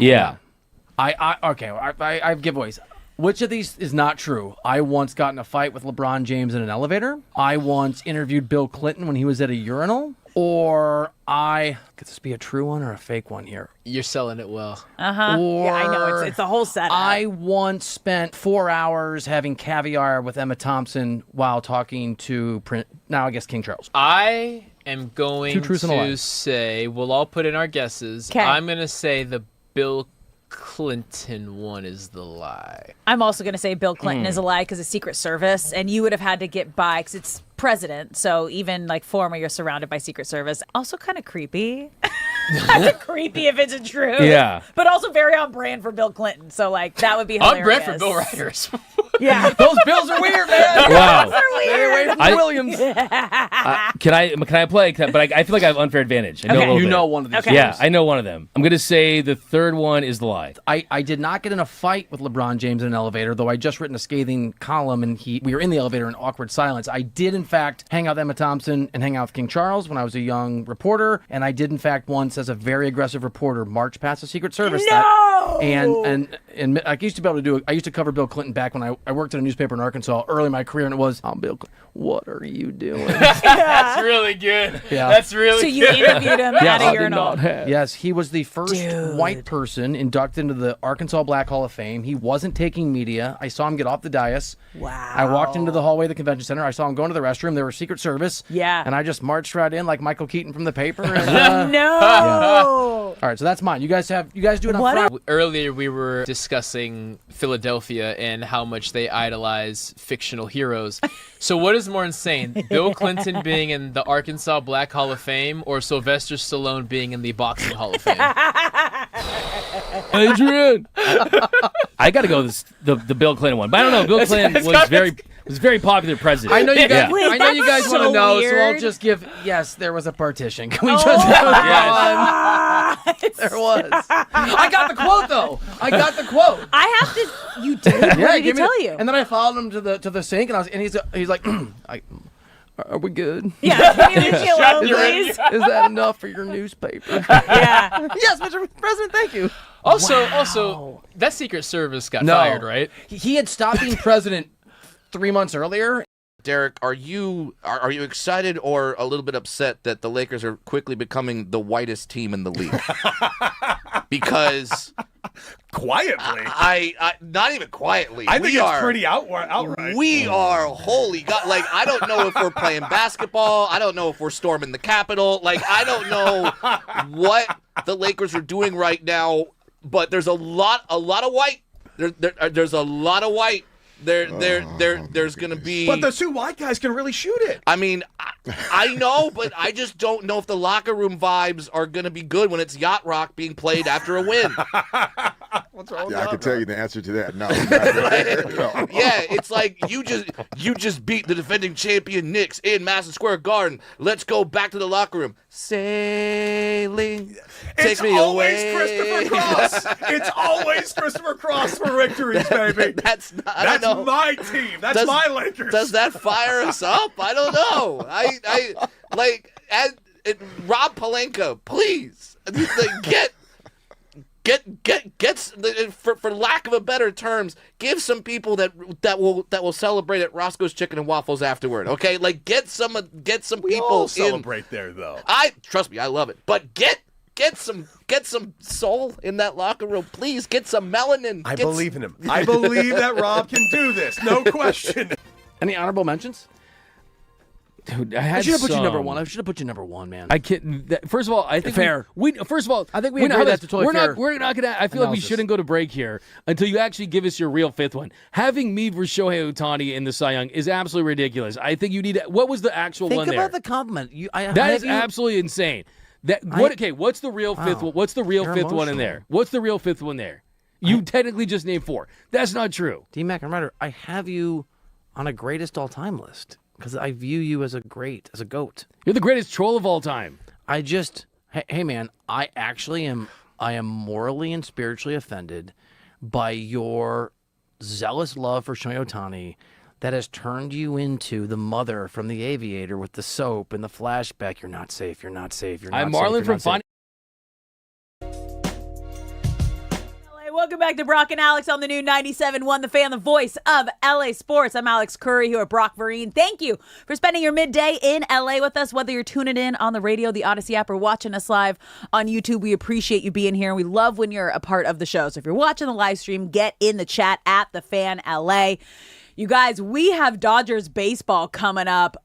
Yeah. I have giveaways. Which of these is not true? I once got in a fight with LeBron James in an elevator. I once interviewed Bill Clinton when he was at a urinal. Or could this be a true one or a fake one here? You're selling it well. Uh-huh. Yeah, I know. It's a whole setup. I once spent 4 hours having caviar with Emma Thompson while talking to King Charles. I am going Two truths and a lie. to say, we'll all put in our guesses. 'Kay. I'm going to say the Bill Clinton one is the lie. I'm also going to say Bill Clinton is a lie because it's Secret Service, and you would have had to get by because it's president. So even like former, you're surrounded by Secret Service. Also kind of creepy. Kind of creepy if it's true. Yeah. But also very on brand for Bill Clinton. So like that would be hilarious. On brand for Bill Reiter. Yeah. Those bills are weird, man. Wow. Those are weird. Stay away from Williams. Can I play? But I feel like I have unfair advantage. I know a little You bit. know one of these. Okay. Yeah, I know one of them. I'm going to say the third one is the lie. I did not get in a fight with LeBron James in an elevator, though I just written a scathing column and we were in the elevator in awkward silence. I did, in fact, hang out with Emma Thompson and hang out with King Charles when I was a young reporter, and I did, in fact, once as a very aggressive reporter march past the Secret Service. No! And I used to be able to do it. I used to cover Bill Clinton back when I worked at a newspaper in Arkansas early in my career, and it was, I'm Bill Clinton. What are you doing? That's really good. Yeah. That's really So good. you interviewed him at a urinal. Yes, he was the first white person inducted into the Arkansas Black Hall of Fame. He wasn't taking media. I saw him get off the dais. Wow. I walked into the hallway of the convention center. I saw him going to the restroom. There were Secret Service. Yeah. And I just marched right in like Michael Keaton from the paper. And, No. All right, so that's mine. You guys do it on Friday. Earlier, we were discussing Philadelphia and how much they idolize fictional heroes. So what is more insane, Bill Clinton being in the Arkansas Black Hall of Fame or Sylvester Stallone being in the Boxing Hall of Fame? Adrian. I got to go with the Bill Clinton one, but I don't know. Bill Clinton was very popular president. I know you guys. Wait, I know you guys that's want to so know, weird. so I'll just give. Yes, there was a partition. Can we just? Yes. There was. I got the quote though. I got the quote. I have to. You did? What did he tell you? And then I followed him to the sink, and he's like, are we good? Yeah. Can you leave me alone, please? Is that enough for your newspaper? Yeah. Yes, Mr. President. Thank you. Also, that Secret Service got fired, right? He had stopped being president 3 months earlier. Derek, are you excited or a little bit upset that the Lakers are quickly becoming the whitest team in the league? Because quietly, I not even quietly. I think it's pretty outright. We are, holy God! Like, I don't know if we're playing basketball. I don't know if we're storming the Capitol. Like, I don't know what the Lakers are doing right now. But there's a lot of white. There's a lot of white. There's gonna be. But the two white guys can really shoot it. I mean, I know, but I just don't know if the locker room vibes are gonna be good when it's Yacht Rock being played after a win. What's wrong with Yeah, I that, can tell bro? you the answer to that. No. Yeah, it's like you just beat the defending champion Knicks in Madison Square Garden. Let's go back to the locker room. Sailing, take me away. Christopher Cross. It's always Christopher Cross for victories, baby. That's my team. That's my Lakers. Does that fire us up? I don't know. I like Rob Pelinka, please get for lack of a better terms, give some people that will celebrate at Roscoe's Chicken and Waffles afterward. Okay, like get some people all celebrate there though. Trust me, I love it. But get some soul in that locker room, please. Get some melanin. I believe in him. I believe that Rob can do this. No question. Any honorable mentions? Dude, I should have put you number one. I should have put you number one, man. I can't. First of all, I think fair. First of all, I think we agree that's totally fair. We're not gonna. I feel like we shouldn't go to break here until you actually give us your real fifth one. Having me versus Shohei Ohtani in the Cy Young is absolutely ridiculous. I think you need. What was the actual one there? Think about the compliment. That is absolutely insane. What's the real fifth? What's the real fifth one in there? What's the real fifth one there? You technically just named 4. That's not true. D-Mac and Reiter, I have you on a greatest all-time list. Because I view you as a GOAT. You're the greatest troll of all time. Hey man, I am morally and spiritually offended by your zealous love for Shohei Ohtani that has turned you into the mother from The Aviator with the soap and the flashback. You're not safe. You're not safe. You're not I'm safe. Marlon from Fun. Welcome back to Brock and Alex on the new 97.1 The Fan, the voice of LA Sports. I'm Alex Curry here at Brock Vereen. Thank you for spending your midday in LA with us, whether you're tuning in on the radio, the Odyssey app, or watching us live on YouTube. We appreciate you being here. We love when you're a part of the show. So if you're watching the live stream, get in the chat at The Fan LA. You guys, we have Dodgers baseball coming up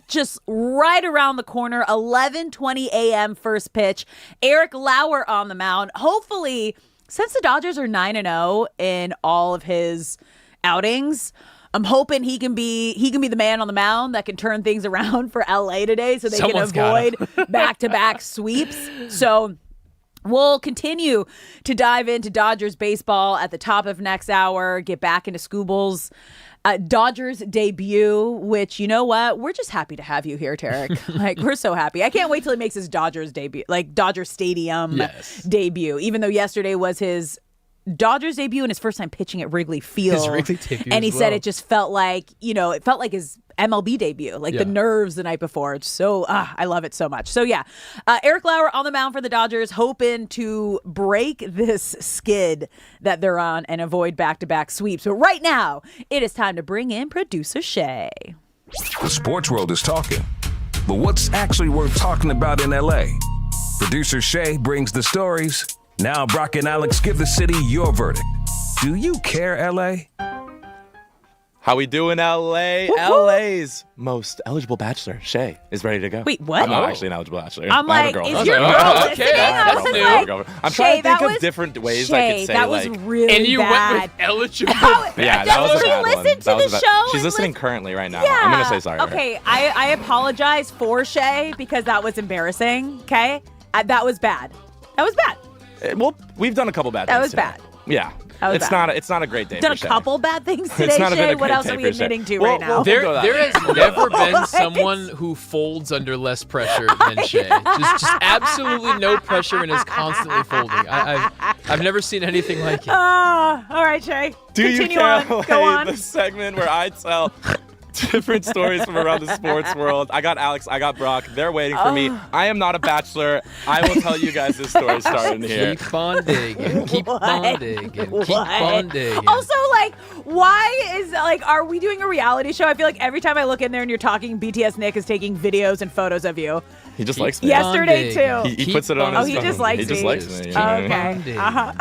just right around the corner, 11:20 a.m. first pitch. Eric Lauer on the mound. Hopefully, since the Dodgers are 9-0 in all of his outings, I'm hoping he can be the man on the mound that can turn things around for LA today so they can avoid back-to-back sweeps. So we'll continue to dive into Dodgers baseball at the top of next hour, get back into Scooble's Dodgers debut, which, you know what? We're just happy to have you here, Tarek. Like, we're so happy. I can't wait till he makes his Dodgers debut, like Dodger Stadium debut, even though yesterday was his Dodgers debut and his first time pitching at Wrigley Field. His Wrigley debut and he as said well. it just felt like, it felt like his MLB debut, like the nerves the night before. It's so, I love it so much. So yeah, Eric Lauer on the mound for the Dodgers, hoping to break this skid that they're on and avoid back-to-back sweeps. But right now, it is time to bring in producer Shay. The sports world is talking, but what's actually worth talking about in LA? Producer Shay brings the stories. Now Brock and Alex give the city your verdict. Do you care, LA? How we doing, LA? Woo-hoo. LA's most eligible bachelor, Shay, is ready to go. Wait, what? I'm not actually an eligible bachelor. I'm I have like, a girl. is your girl listening? I was like, I'm Shay, trying to that think was- of different ways Shay, I could say, that was like... really And you bad. went with eligible. Yeah, that was Does a she bad listen one. to That was the a bad- show She's and listening currently right now. Yeah. I'm going to say sorry to her. Okay, I apologize for Shay because that was embarrassing, okay? That was bad. That was bad. Well, we've done a couple bad things That was today. bad. Yeah. That was It's bad. not. It's not a great day. Done for a Shay. couple bad things It's today, not been Shay. a What great else day are we for Shay. admitting to Well, right now? we'll go that There way. has never been someone who folds under less pressure than Shay. Just absolutely no pressure and is constantly folding. I've never seen anything like it. All right, Shay. Do you Continue care? on. Go on. The segment where I tell different stories from around the sports world. I got Alex. I got Brock. They're waiting for me. I am not a bachelor. I will tell you guys this story starting here. Keep on digging. Keep on digging. Keep on digging. Also, like, are we doing a reality show? I feel like every time I look in there and you're talking, BTS Nick is taking videos and photos of you. He just likes me. Yesterday, too. He puts it on his he phone. just likes He just me. likes me. Okay.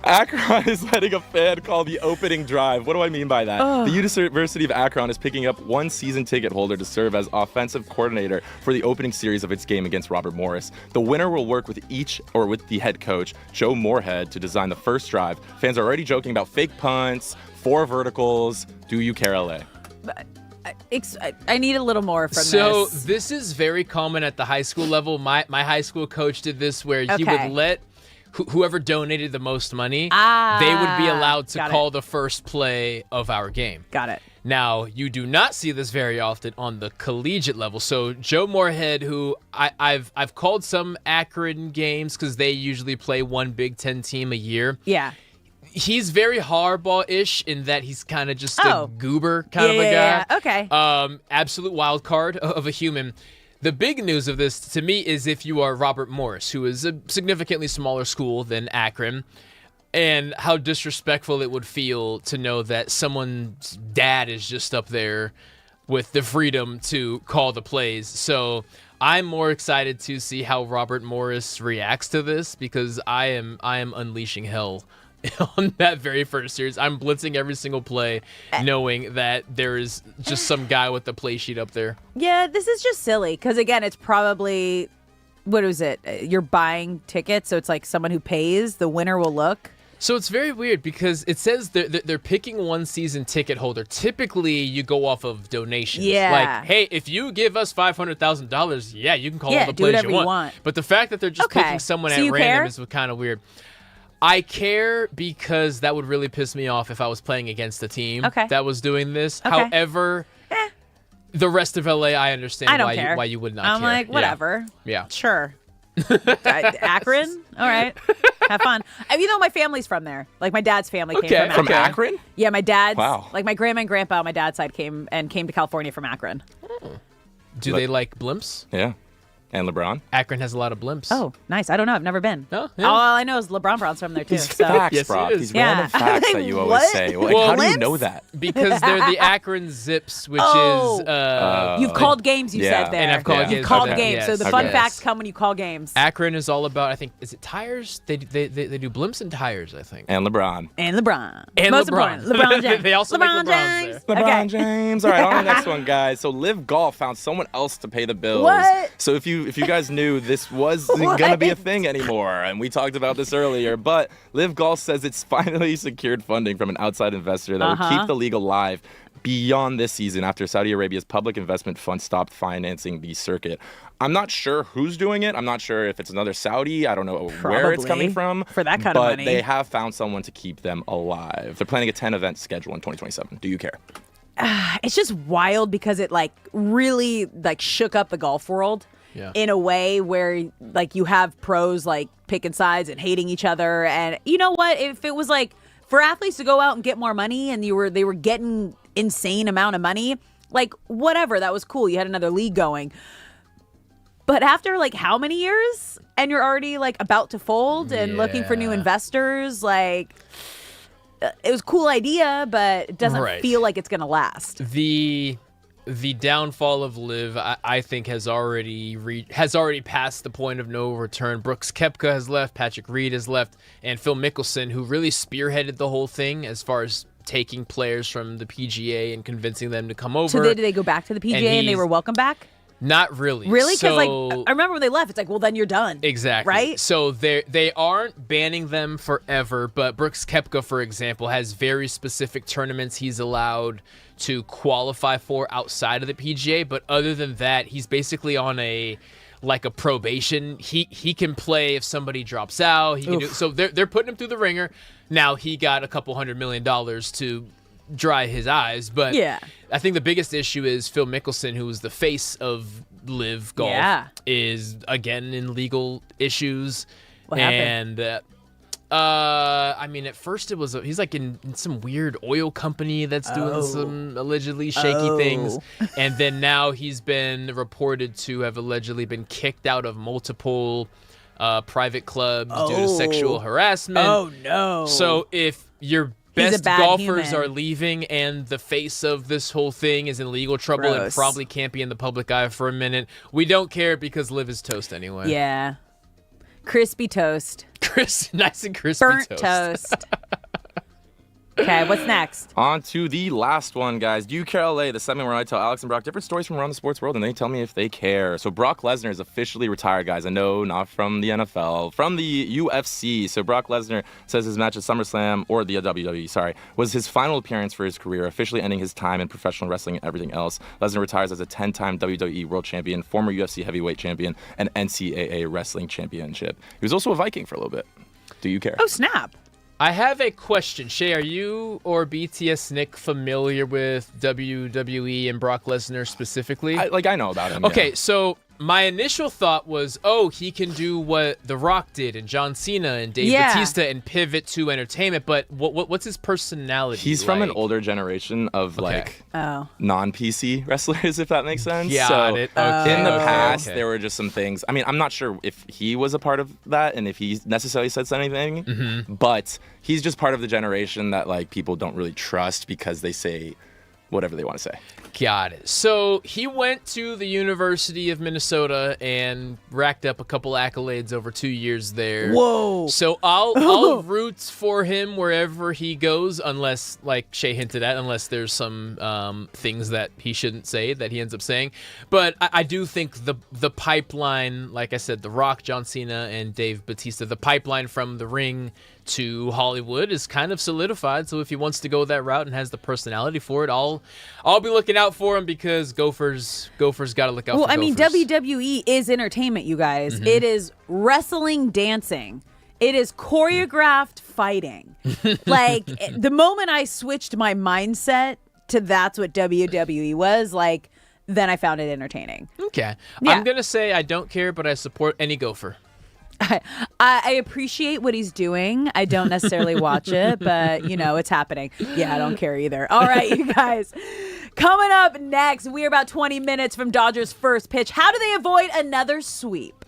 Akron is letting a fan call the opening drive. What do I mean by that? The University of Akron is picking up one season ticket holder to serve as offensive coordinator for the opening series of its game against Robert Morris. The winner will work with the head coach, Joe Moorhead, to design the first drive. Fans are already joking about fake punts, 4 verticals. Do you care, LA? I need a little more from this. So this is very common at the high school level. My high school coach did this where he would let whoever donated the most money, they would be allowed to call the first play of our game. Got it. Now, you do not see this very often on the collegiate level. So Joe Moorhead, who I've called some Akron games because they usually play one Big Ten team a year. Yeah. He's very Harbaugh-ish in that he's kind of just a goober kind of a guy. Yeah, okay. Absolute wild card of a human. The big news of this to me is if you are Robert Morris, who is a significantly smaller school than Akron, and how disrespectful it would feel to know that someone's dad is just up there with the freedom to call the plays. So I'm more excited to see how Robert Morris reacts to this because I am unleashing hell on that very first series. I'm blitzing every single play knowing that there is just some guy with the play sheet up there. Yeah, this is just silly because, again, it's probably, what is it? You're buying tickets, so it's like someone who pays, the winner will look. So it's very weird because it says they're picking one season ticket holder. Typically, you go off of donations. Yeah. Like, hey, if you give us $500,000, yeah, you can call all the do plays whatever you you want. want. But the fact that they're just picking someone at random is kind of weird. I care because that would really piss me off if I was playing against a team that was doing this. Okay. However, the rest of LA, I understand why you would not care. I'm like, whatever. Yeah. Sure. Akron? All right. Have fun. You know, my family's from there. Like, my dad's family came from Akron. Yeah, my dad's, like, my grandma and grandpa on my dad's side came to California from Akron. Do they like blimps? Yeah. And LeBron? Akron has a lot of blimps. Oh, nice. I don't know. I've never been. No? All I know is LeBron Brown's from there, too. These facts, bro. These random facts that you always say. Like, how do you know that? Because they're the Akron Zips, which is... You've called games, you said there. And I've called games. You've called games. Yes. So the fun facts come when you call games. Akron is all about, I think, is it tires? They do blimps and tires, I think. And LeBron. And LeBron. And Most LeBron. important, LeBron James. They also LeBron make LeBrons James. there. LeBron James. All right, on to the next one, guys. So Live Golf found someone else to pay the bills. What? So if you guys knew, this wasn't going to be a thing anymore, and we talked about this earlier, but Live Golf says it's finally secured funding from an outside investor that will keep the league alive beyond this season after Saudi Arabia's public investment fund stopped financing the circuit. I'm not sure who's doing it. I'm not sure if it's another Saudi. I don't know where it's coming from. For that kind of money. But they have found someone to keep them alive. They're planning a 10-event schedule in 2027. Do you care? It's just wild because it, like, really, like, shook up the golf world. Yeah. In a way where, like, you have pros, like, picking sides and hating each other. And you know what? If it was, like, for athletes to go out and get more money and they were getting insane amount of money, like, whatever, that was cool. You had another league going. But after, like, how many years? And you're already, like, about to fold and looking for new investors, like... It was a cool idea, but it doesn't feel like it's going to last. The downfall of Liv, I think, has already passed the point of no return. Brooks Koepka has left, Patrick Reed has left, and Phil Mickelson, who really spearheaded the whole thing as far as taking players from the PGA and convincing them to come over. So did they go back to the PGA and they were welcome back? Not really. Really? Because, like, I remember when they left, it's like, well, then you're done. Exactly. Right? So they aren't banning them forever, but Brooks Koepka, for example, has very specific tournaments he's allowed to qualify for outside of the PGA. But other than that, he's basically on a probation. He can play if somebody drops out. He can so they're putting him through the ringer. Now he got a couple $100 million to dry his eyes, but I think the biggest issue is Phil Mickelson, who was the face of Live Golf, is again in legal issues. What happened? And I mean, at first it was he's like in some weird oil company that's doing some allegedly shaky things, and then now he's been reported to have allegedly been kicked out of multiple private clubs due to sexual harassment. Oh no! So if you're best golfers are leaving and the face of this whole thing is in legal trouble and probably can't be in the public eye for a minute, we don't care because Liv is toast anyway. Yeah. Crispy toast. Nice and crispy Burnt toast. Okay, what's next? On to the last one, guys. Do you care, LA? The segment where I tell Alex and Brock different stories from around the sports world, and they tell me if they care. So Brock Lesnar is officially retired, guys. I know, not from the NFL, from the UFC. So Brock Lesnar says his match at SummerSlam, or the WWE, sorry, was his final appearance for his career, officially ending his time in professional wrestling and everything else. Lesnar retires as a 10-time WWE World Champion, former UFC Heavyweight Champion, and NCAA Wrestling Championship. He was also a Viking for a little bit. Do you care? Oh, snap. I have a question. Shay, are you or BTS Nick familiar with WWE and Brock Lesnar specifically? I know about him. Okay, yeah. so my initial thought was, he can do what The Rock did and John Cena and Dave Bautista and pivot to entertainment, but what's his personality? He's from an older generation of non-PC wrestlers, if that makes sense. Got it. Okay. In the past, there were just some things. I mean, I'm not sure if he was a part of that and if he necessarily said anything, but he's just part of the generation that like people don't really trust because they say whatever they want to say. Got it. So he went to the University of Minnesota and racked up a couple accolades over 2 years there. Whoa. So I'll root for him wherever he goes, unless, like Shay hinted at, unless there's some things that he shouldn't say that he ends up saying. But I do think the pipeline, like I said, The Rock, John Cena, and Dave Bautista, the pipeline from the ring to Hollywood is kind of solidified. So if he wants to go that route and has the personality for it, I'll be looking out for him because Gophers got to look out for Gophers. Well, I mean, WWE is entertainment, you guys. It is wrestling, dancing. It is choreographed fighting. Like, the moment I switched my mindset to that's what WWE was, like, then I found it entertaining. Okay. Yeah. I'm going to say I don't care, but I support any Gopher. I appreciate what he's doing. I don't necessarily watch it, but, it's happening. Yeah, I don't care either. All right, you guys. Coming up next, we're about 20 minutes from Dodgers' first pitch. How do they avoid another sweep?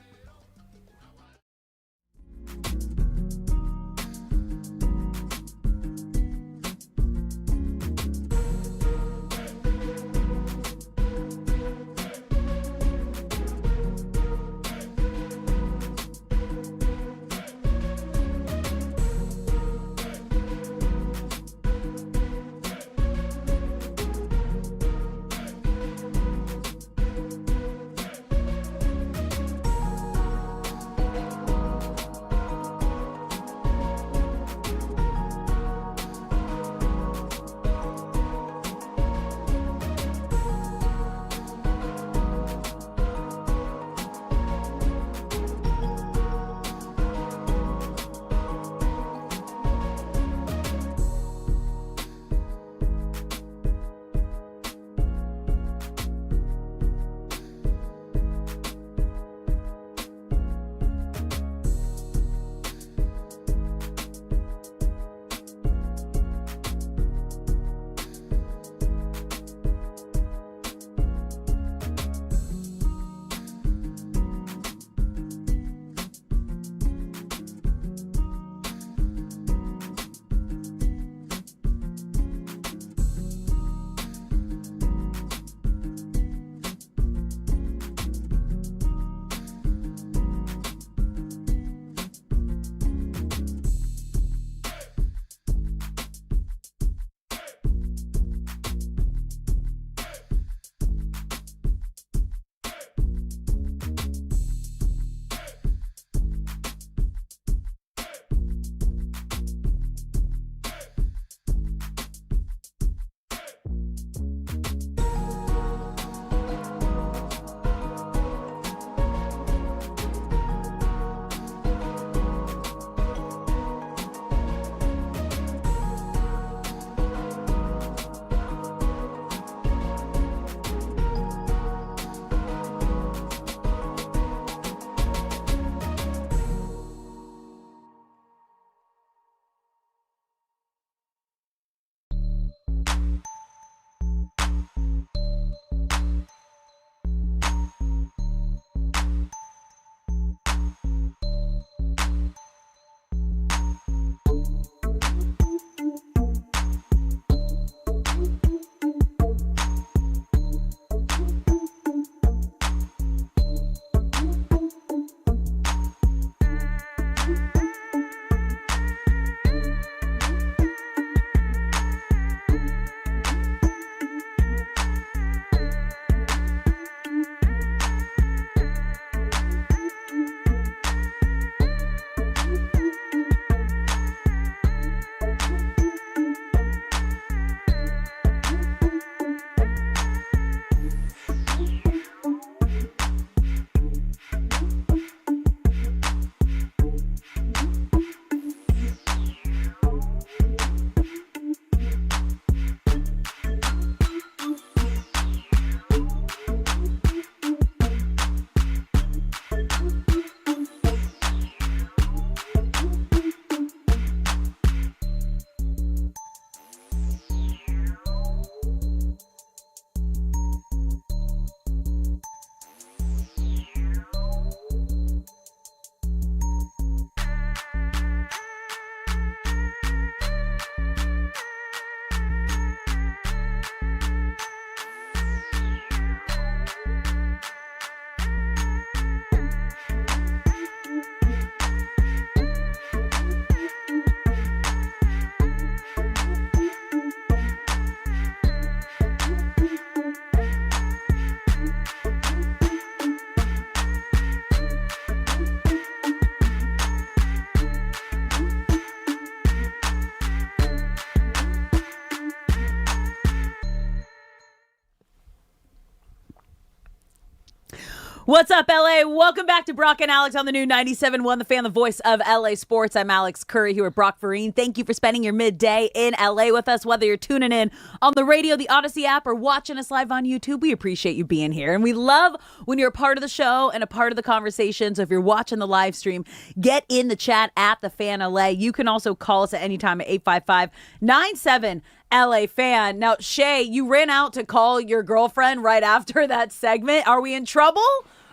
What's up, LA? Welcome back to Brock and Alex on the new 97.1 The Fan, the voice of LA Sports. I'm Alex Curry here with Brock Vereen. Thank you for spending your midday in LA with us, whether you're tuning in on the radio, the Odyssey app, or watching us live on YouTube. We appreciate you being here. And we love when you're a part of the show and a part of the conversation. So if you're watching the live stream, get in the chat at The Fan LA. You can also call us at any time at 855-97 LA Fan. Now, Shay, you ran out to call your girlfriend right after that segment. Are we in trouble?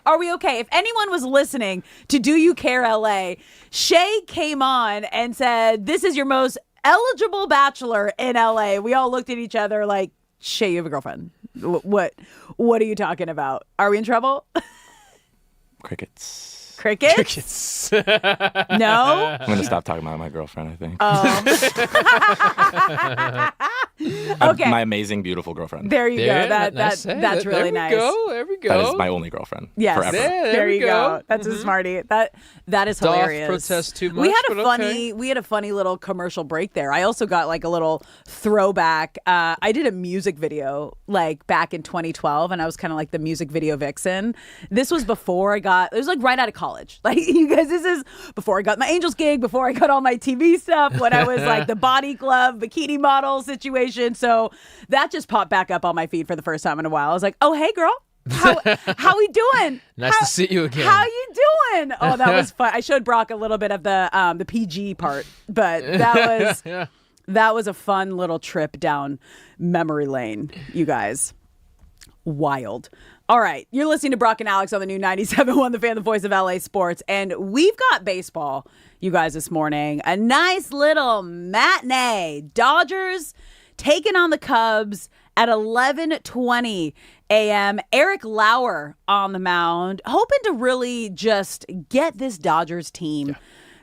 Are we okay? If anyone was listening to Do You Care LA, Shay came on and said, this is your most eligible bachelor in LA. We all looked at each other like, Shay, you have a girlfriend. What are you talking about? Are we in trouble? Crickets. Crickets? No? I'm going to stop talking about my girlfriend, I think. Okay. My amazing, beautiful girlfriend. There you go. That's really nice. There we go. That is my only girlfriend. Yes. Forever. There you go. That's a smarty. That is hilarious. Doth protest too much, we had a funny little commercial break there. I also got like a little throwback. I did a music video like back in 2012, and I was kind of like the music video vixen. This was before it was like right out of college. Like, you guys, this is before I got my Angels gig, before I got all my TV stuff, when I was like the body glove bikini model situation. So that just popped back up on my feed for the first time in a while. I was like, oh, hey, girl. How we doing? Nice to see you again. How you doing? Oh, that was fun. I showed Brock a little bit of the PG part, but that was a fun little trip down memory lane, you guys. Wild. All right, you're listening to Brock and Alex on the new 97.1 The Fan, the voice of LA Sports, and we've got baseball, you guys, this morning. A nice little matinee. Dodgers taking on the Cubs at 11:20 a.m. Eric Lauer on the mound, hoping to really just get this Dodgers team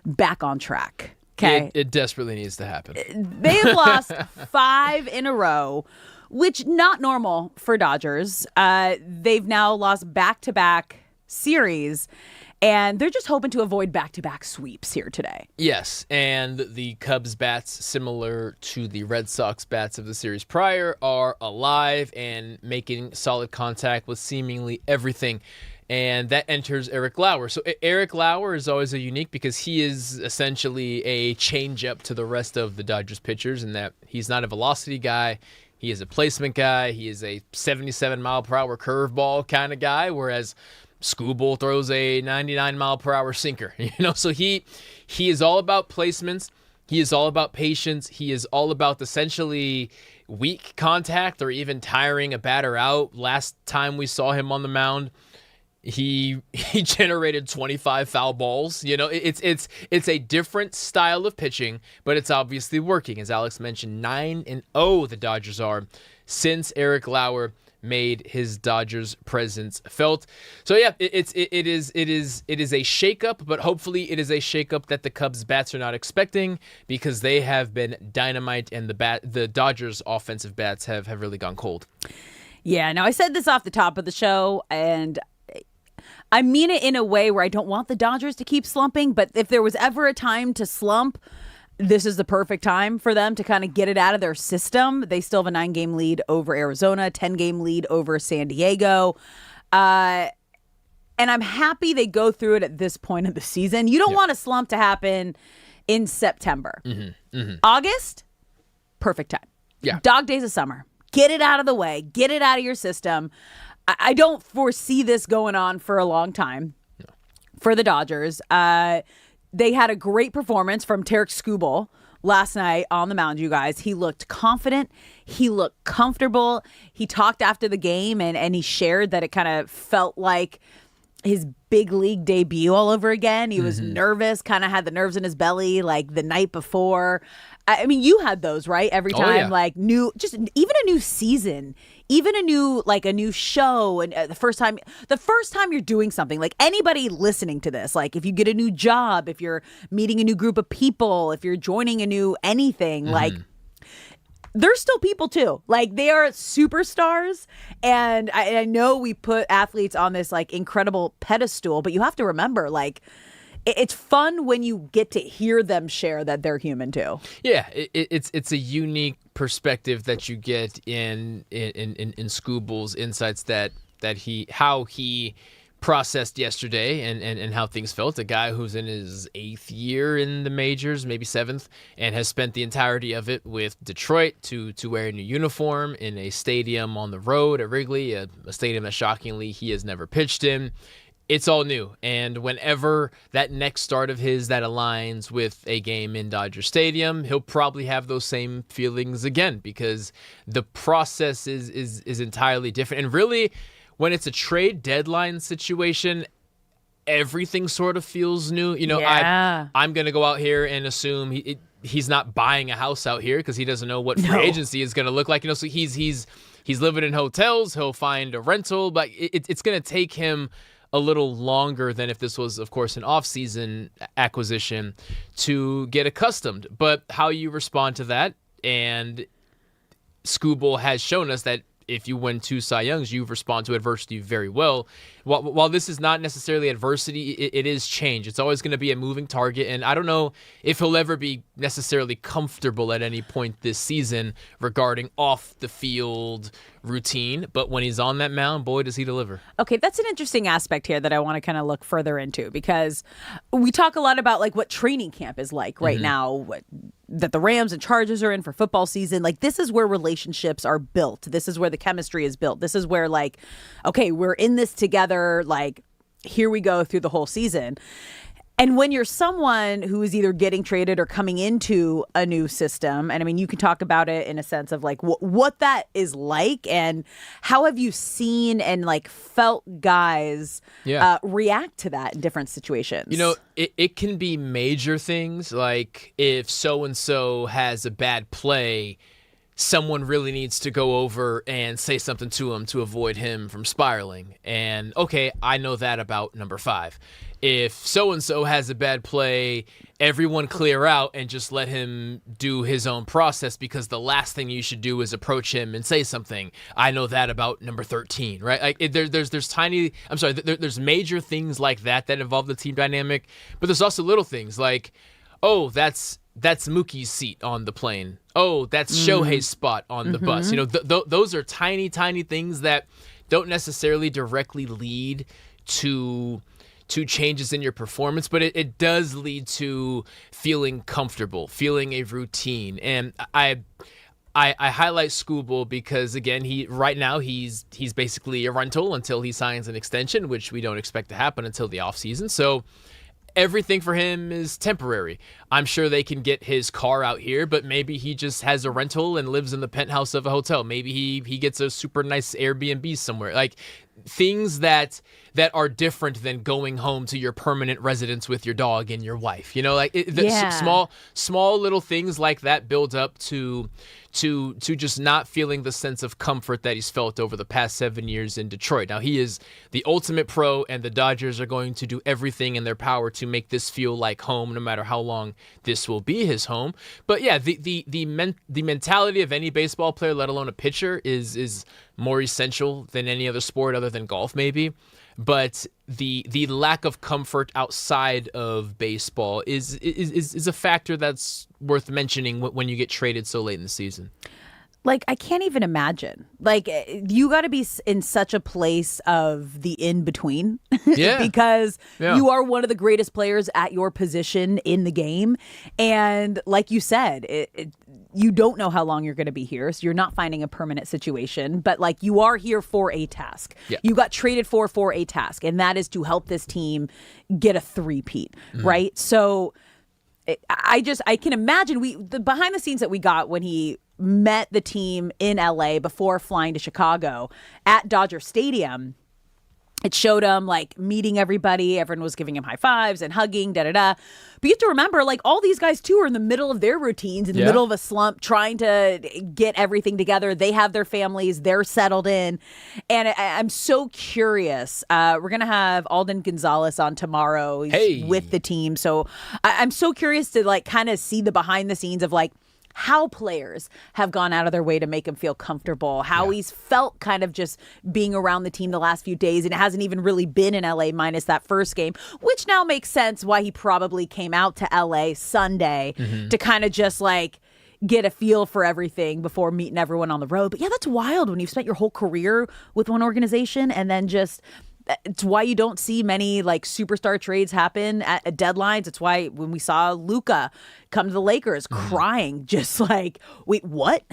back on track. Okay, it desperately needs to happen. They have lost 5 in a row, which not normal for Dodgers. They've now lost back-to-back series, and they're just hoping to avoid back-to-back sweeps here today. Yes, and the Cubs bats, similar to the Red Sox bats of the series prior, are alive and making solid contact with seemingly everything. And that enters Eric Lauer. So Eric Lauer is always a unique because he is essentially a change-up to the rest of the Dodgers pitchers in that he's not a velocity guy. He is a placement guy. He is a 77-mile-per-hour curveball kind of guy, whereas Skubal throws a 99-mile-per-hour sinker. So he is all about placements. He is all about patience. He is all about essentially weak contact or even tiring a batter out. Last time we saw him on the mound, he generated 25 foul balls. It's a different style of pitching, but it's obviously working. As Alex mentioned, 9-0 the Dodgers are since Eric Lauer made his Dodgers presence felt. So yeah, it is a shakeup, but hopefully it is a shakeup that the Cubs bats are not expecting, because they have been dynamite and the Dodgers offensive bats have really gone cold. Yeah, now I said this off the top of the show, and I mean it in a way where I don't want the Dodgers to keep slumping, but if there was ever a time to slump, this is the perfect time for them to kind of get it out of their system. They still have a 9-game lead over Arizona, 10-game lead over San Diego. And I'm happy they go through it at this point of the season. You don't want a slump to happen in September. August, perfect time. Yeah. Dog days of summer. Get it out of the way. Get it out of your system. I don't foresee this going on for a long time for the Dodgers. They had a great performance from Tarik Skubal last night on the mound, you guys. He looked confident. He looked comfortable. He talked after the game, and he shared that it kind of felt like his big league debut all over again. He was nervous, kind of had the nerves in his belly like the night before. I mean, you had those, right? Every time, like even a new season, even a new show, and the first time you're doing something, like anybody listening to this, like if you get a new job, if you're meeting a new group of people, if you're joining a new anything, like they're still people too. Like they are superstars, and I know we put athletes on this like incredible pedestal, but you have to remember, like, it's fun when you get to hear them share that they're human too. Yeah, it's a unique perspective that you get in Skubal's insights that how he processed yesterday and how things felt. A guy who's in his 8th year in the majors, maybe 7th, and has spent the entirety of it with Detroit to wear a new uniform in a stadium on the road at Wrigley, a stadium that shockingly he has never pitched in. It's all new. And whenever that next start of his that aligns with a game in Dodger Stadium, he'll probably have those same feelings again because the process is entirely different. And really, when it's a trade deadline situation, everything sort of feels new. You know, I'm going to go out here and assume he's not buying a house out here because he doesn't know what free agency is going to look like. You know, so he's living in hotels. He'll find a rental, but it's going to take him a little longer than if this was, of course, an off-season acquisition to get accustomed. But how you respond to that, and Skubal has shown us that if you win 2 Cy Youngs, you respond to adversity very well. While this is not necessarily adversity, it is change. It's always going to be a moving target, and I don't know if he'll ever be necessarily comfortable at any point this season regarding off-the-field routine, but when he's on that mound, boy, does he deliver. Okay, that's an interesting aspect here that I want to kind of look further into because we talk a lot about like what training camp is like right now, that the Rams and Chargers are in for football season. Like this is where relationships are built. This is where the chemistry is built. This is where like, okay, we're in this together. Like here we go through the whole season. And when you're someone who is either getting traded or coming into a new system, and I mean, you can talk about it in a sense of like what that is like and how have you seen and like felt guys react to that in different situations? You know, it can be major things like if so-and-so has a bad play, someone really needs to go over and say something to him to avoid him from spiraling. And okay, I know that about number 5. If so-and-so has a bad play, everyone clear out and just let him do his own process because the last thing you should do is approach him and say something. I know that about number 13, right? Like there's major things like that involve the team dynamic, but there's also little things like, oh, that's Mookie's seat on the plane. Oh, that's Shohei's spot on the bus. You know, those are tiny, tiny things that don't necessarily directly lead to changes in your performance, but it does lead to feeling comfortable, feeling a routine. And I highlight Skubal because again, right now he's basically a rental until he signs an extension, which we don't expect to happen until the offseason. So everything for him is temporary. I'm sure they can get his car out here, but maybe he just has a rental and lives in the penthouse of a hotel. Maybe he gets a super nice Airbnb somewhere. Like things that are different than going home to your permanent residence with your dog and your wife. You know, like small little things like that build up to just not feeling the sense of comfort that he's felt over the past 7 years in Detroit. Now, he is the ultimate pro, and the Dodgers are going to do everything in their power to make this feel like home, no matter how long this will be his home. But yeah, the mentality of any baseball player, let alone a pitcher, is more essential than any other sport other than golf, maybe. But the lack of comfort outside of baseball is a factor that's worth mentioning when you get traded so late in the season. Like, I can't even imagine. Like, you got to be in such a place of the in-between. Yeah. Because you are one of the greatest players at your position in the game. And like you said, you don't know how long you're going to be here. So you're not finding a permanent situation. But, like, you are here for a task. Yeah. You got traded for a task. And that is to help this team get a three-peat, right? So I can imagine the behind the scenes that we got when he met the team in LA before flying to Chicago at Dodger Stadium. It showed him like meeting everybody. Everyone was giving him high fives and hugging, But you have to remember, like, all these guys too are in the middle of their routines, in the middle of a slump, trying to get everything together. They have their families, they're settled in. And I'm so curious. We're going to have Alden Gonzalez on tomorrow. He's with the team. So I'm so curious to like kind of see the behind the scenes of like how players have gone out of their way to make him feel comfortable, how he's felt kind of just being around the team the last few days, and it hasn't even really been in LA minus that first game, which now makes sense why he probably came out to LA Sunday to kind of just like get a feel for everything before meeting everyone on the road. But yeah, that's wild when you've spent your whole career with one organization and then just It's why you don't see many like superstar trades happen at deadlines. It's why when we saw Luka come to the Lakers crying, just like, wait, what?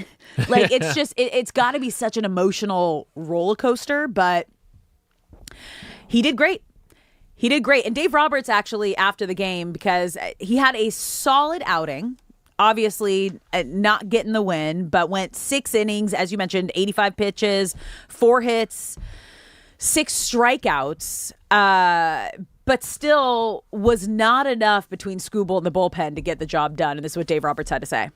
Like, it's just, it's got to be such an emotional roller coaster, but he did great. He did great. And Dave Roberts actually, after the game, because he had a solid outing, obviously not getting the win, but went 6 innings, as you mentioned, 85 pitches, 4 hits, 6 strikeouts, but still was not enough between Skubal and the bullpen to get the job done. And this is what Dave Roberts had to say.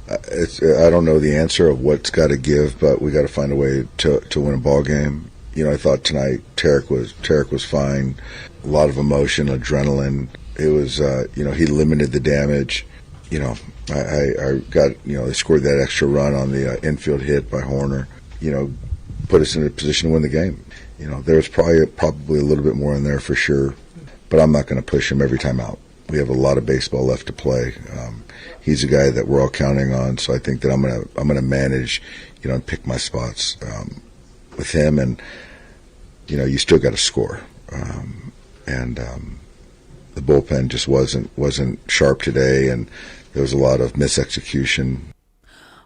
I don't know the answer of what's got to give, but we got to find a way to win a ball game. You know, I thought tonight Tarek was fine. A lot of emotion, adrenaline. It was, he limited the damage. You know, I got, they scored that extra run on the infield hit by Horner. Put us in a position to win the game. There was probably a little bit more in there for sure, but I'm not going to push him every time out. We have a lot of baseball left to play. He's a guy that we're all counting on, so I think that I'm gonna manage, and pick my spots with him. And you still got to score, and the bullpen just wasn't sharp today, and there was a lot of misexecution.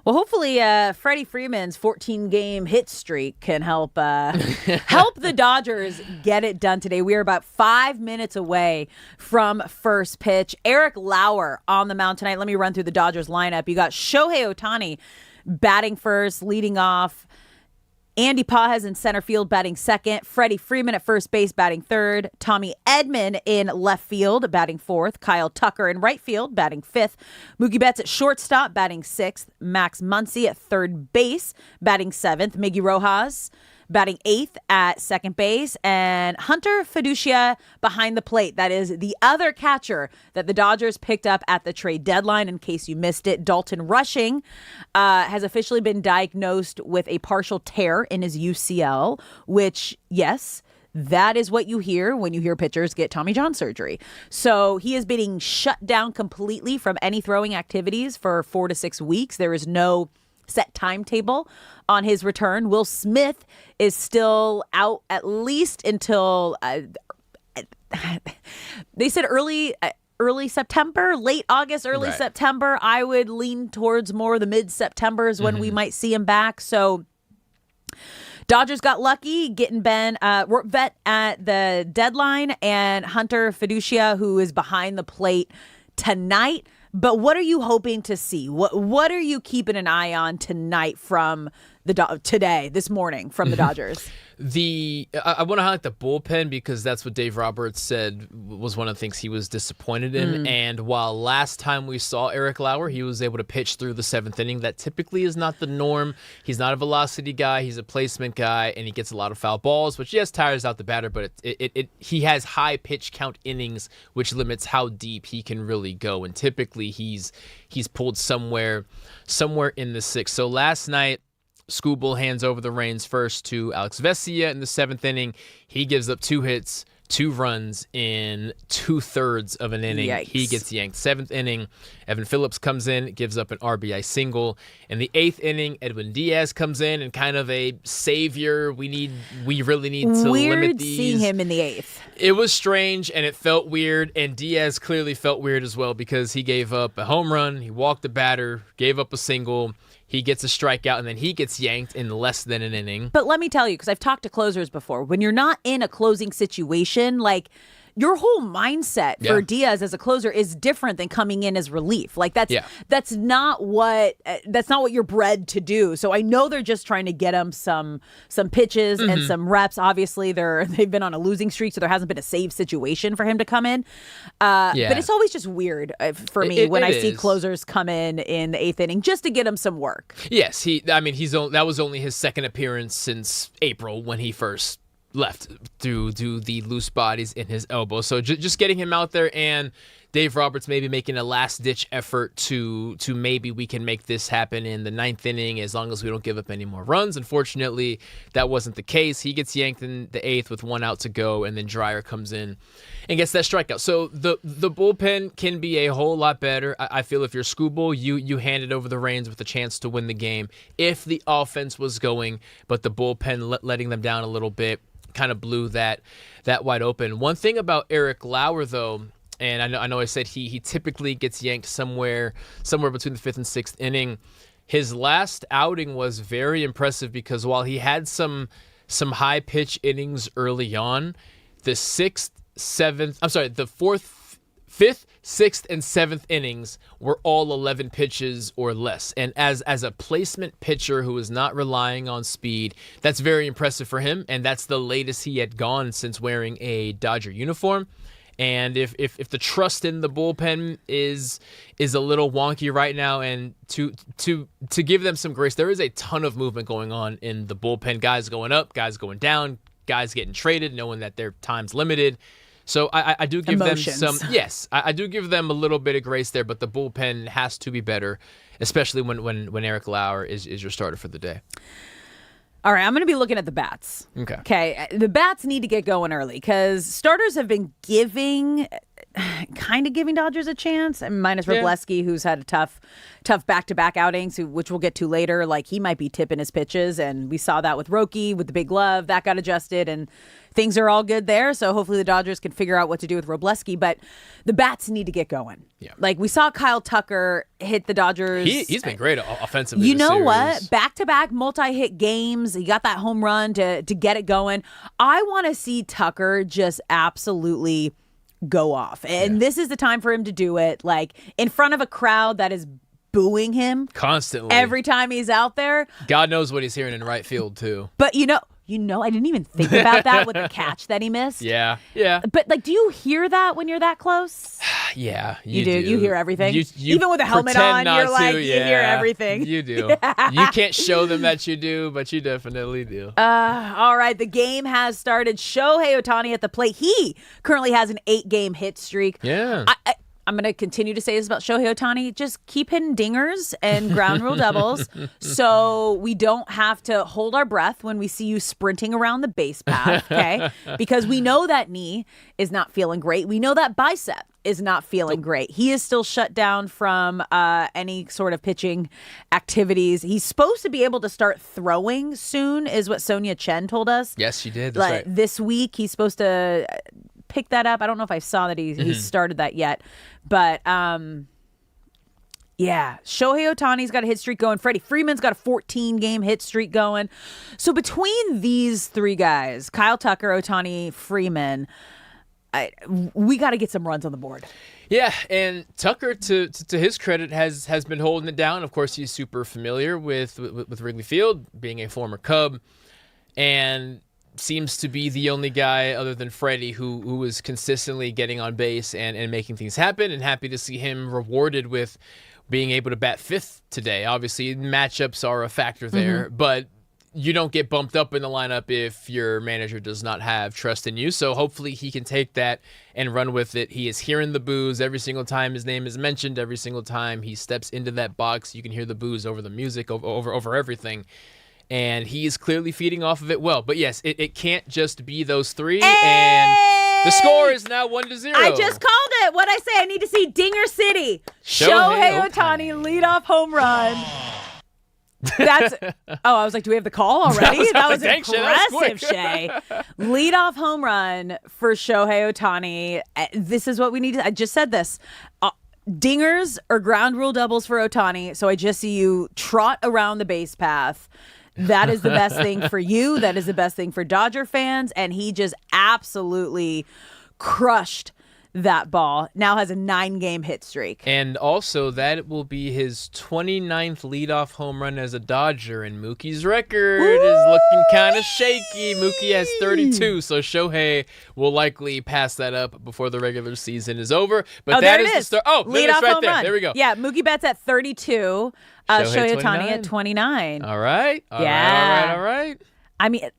Well, hopefully Freddie Freeman's 14-game hit streak can help help the Dodgers get it done today. We are about 5 minutes away from first pitch. Eric Lauer on the mound tonight. Let me run through the Dodgers lineup. You got Shohei Ohtani batting first, leading off. Andy Pages in center field batting second. Freddie Freeman at first base batting third. Tommy Edman in left field batting fourth. Kyle Tucker in right field batting fifth. Mookie Betts at shortstop batting sixth. Max Muncy at third base batting seventh. Miggy Rojas batting eighth at second base. And Hunter Fiducia behind the plate. That is the other catcher that the Dodgers picked up at the trade deadline. In case you missed it, Dalton Rushing has officially been diagnosed with a partial tear in his UCL, which, yes, that is what you hear when you hear pitchers get Tommy John surgery. So he is being shut down completely from any throwing activities for 4 to 6 weeks. There is no set timetable on his return. Will Smith is still out at least until they said early September, late August, early September. I would lean towards more the mid-September is when we might see him back. So Dodgers got lucky getting Ben Rortvedt at the deadline and Hunter Fiducia, who is behind the plate tonight. But what are you hoping to see? What are you keeping an eye on tonight from this morning from the Dodgers? I want to highlight the bullpen because that's what Dave Roberts said was one of the things he was disappointed in. And while last time we saw Eric Lauer, he was able to pitch through the 7th inning. That typically is not the norm. He's not a velocity guy. He's a placement guy, and he gets a lot of foul balls, which, yes, tires out the batter, but he has high pitch count innings, which limits how deep he can really go. And typically he's pulled somewhere in the 6th. So last night, Skubal hands over the reins first to Alex Vesia in the 7th inning. He gives up 2 hits, 2 runs in 2/3 of an inning. Yikes. He gets yanked. 7th inning, Evan Phillips comes in, gives up an RBI single. In the 8th inning, Edwin Diaz comes in and kind of a savior. We really need to limit these. Seeing him in the 8th. It was strange and it felt weird, and Diaz clearly felt weird as well because he gave up a home run, he walked the batter, gave up a single. He gets a strikeout, and then he gets yanked in less than an inning. But let me tell you, because I've talked to closers before, when you're not in a closing situation, like your whole mindset for Diaz as a closer is different than coming in as relief. Like that's not what you're bred to do. So I know they're just trying to get him some pitches and some reps. Obviously, they've been on a losing streak, so there hasn't been a save situation for him to come in. But it's always just weird for me when I see closers come in the 8th inning just to get him some work. Yes, that was only his 2nd appearance since April when he first left due to the loose bodies in his elbow. So just getting him out there, and Dave Roberts maybe making a last-ditch effort to maybe we can make this happen in the 9th inning as long as we don't give up any more runs. Unfortunately, that wasn't the case. He gets yanked in the 8th with 1 out to go, and then Dreyer comes in and gets that strikeout. So the bullpen can be a whole lot better. I feel if you're Skubal, you handed over the reins with a chance to win the game if the offense was going, but the bullpen letting them down a little bit. kind of blew that wide open. One thing about Eric Lauer, though, and I know I said he typically gets yanked somewhere between the 5th and 6th inning. His last outing was very impressive because while he had some high pitch innings early on, the 4th, 5th, 6th, and 7th innings were all 11 pitches or less. And as a placement pitcher who is not relying on speed, that's very impressive for him. And that's the latest he had gone since wearing a Dodger uniform. And if the trust in the bullpen is a little wonky right now, and to give them some grace, there is a ton of movement going on in the bullpen. Guys going up, guys going down, guys getting traded, knowing that their time's limited. So I do give Emotions. them some. Yes, I do give them a little bit of grace there, but the bullpen has to be better, especially when Eric Lauer is your starter for the day. All right, I'm going to be looking at the bats. Okay. The bats need to get going early because starters have been giving Dodgers a chance. I mean, minus Robleski, who's had a tough back-to-back outings, which we'll get to later. Like, he might be tipping his pitches, and we saw that with Roki, with the big glove. That got adjusted, and things are all good there. So hopefully the Dodgers can figure out what to do with Robleski. But the bats need to get going. Yeah. Like, we saw Kyle Tucker hit the Dodgers. He's been great offensively. You this know series. what? Back-to-back multi-hit games. He got that home run to get it going. I want to see Tucker just absolutely go off. And this is the time for him to do it, like, in front of a crowd that is booing him constantly every time he's out there. God knows what he's hearing in right field, too. But, you know, I didn't even think about that with the catch that he missed. Yeah. But, like, do you hear that when you're that close? Yeah, you do. You hear everything. You even with a helmet on, you're like, you hear everything. You do. Yeah. You can't show them that you do, but you definitely do. All right, the game has started. Shohei Ohtani at the plate. He currently has an 8-game hit streak. Yeah. I'm going to continue to say this about Shohei Ohtani. Just keep hitting dingers and ground rule doubles so we don't have to hold our breath when we see you sprinting around the base path, okay? Because we know that knee is not feeling great. We know that bicep is not feeling great. He is still shut down from any sort of pitching activities. He's supposed to be able to start throwing soon, is what Sonia Chen told us. Yes, she did. That's right. This week, he's supposed to pick that up. I don't know if I saw that he started that yet. But, Shohei Ohtani's got a hit streak going. Freddie Freeman's got a 14-game hit streak going. So between these three guys, Kyle Tucker, Ohtani, Freeman, we got to get some runs on the board. Yeah, and Tucker, to his credit, has been holding it down. Of course, he's super familiar with Wrigley Field, being a former Cub, and seems to be the only guy other than Freddie who is consistently getting on base and making things happen, and happy to see him rewarded with being able to bat 5th today. Obviously, matchups are a factor there, but you don't get bumped up in the lineup if your manager does not have trust in you. So hopefully he can take that and run with it. He is hearing the boos every single time his name is mentioned, every single time he steps into that box. You can hear the boos over the music, over everything. And he is clearly feeding off of it well. But yes, it can't just be those three. Hey! And the score is now 1-0. I just called it. What'd I say? I need to see Dinger City. Shohei Ohtani leadoff home run. That's. I was like, do we have the call already? That was impressive, Shay. Leadoff home run for Shohei Ohtani. This is what we need. I just said this. Dingers or ground rule doubles for Ohtani. So I just see you trot around the base path. That is the best thing for you. That is the best thing for Dodger fans. And he just absolutely crushed that ball. Now has a 9-game hit streak. And also, that will be his 29th leadoff home run as a Dodger. And Mookie's record is looking kind of shaky. Mookie has 32, so Shohei will likely pass that up before the regular season is over. But that is the start. Oh, leadoff right home there. run. There we go. Yeah, Mookie Betts at 32. Shohei Ohtani at 29. All right. All right. I mean,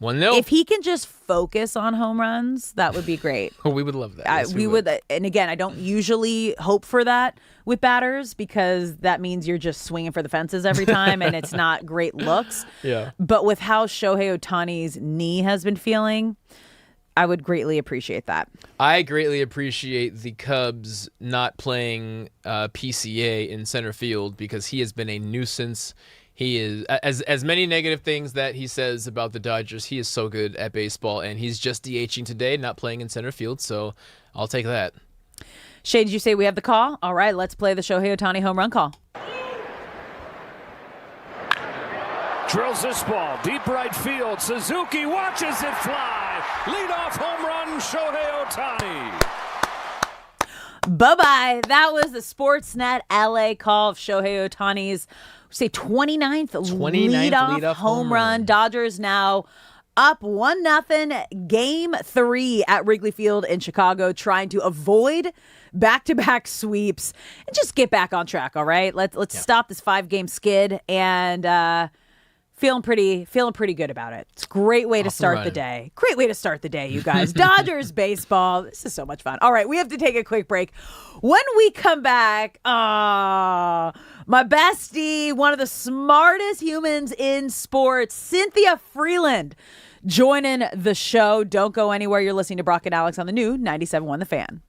1-0. if he can just focus on home runs, that would be great. We would love that. Yes, we would. And again, I don't usually hope for that with batters because that means you're just swinging for the fences every time and it's not great looks. Yeah. But with how Shohei Ohtani's knee has been feeling, I would greatly appreciate that. I greatly appreciate the Cubs not playing PCA in center field because he has been a nuisance. He is, as many negative things that he says about the Dodgers, he is so good at baseball, and he's just DHing today, not playing in center field, so I'll take that. Shay, did you say we have the call? All right, let's play the Shohei Ohtani home run call. Drills this ball, deep right field. Suzuki watches it fly. Leadoff home run, Shohei Ohtani. Bye-bye. That was the Sportsnet LA call of Shohei Ohtani's, say, 29th leadoff home run. Dodgers now up 1-0, Game 3 at Wrigley Field in Chicago, trying to avoid back-to-back sweeps and just get back on track, all right? Let's stop this 5-game skid and feeling pretty good about it. It's a great way to start the day. Great way to start the day, you guys. Dodgers baseball. This is so much fun. All right, we have to take a quick break. When we come back, my bestie, one of the smartest humans in sports, Cynthia Freeland, joining the show. Don't go anywhere. You're listening to Brock and Alex on the new 97.1 The Fan.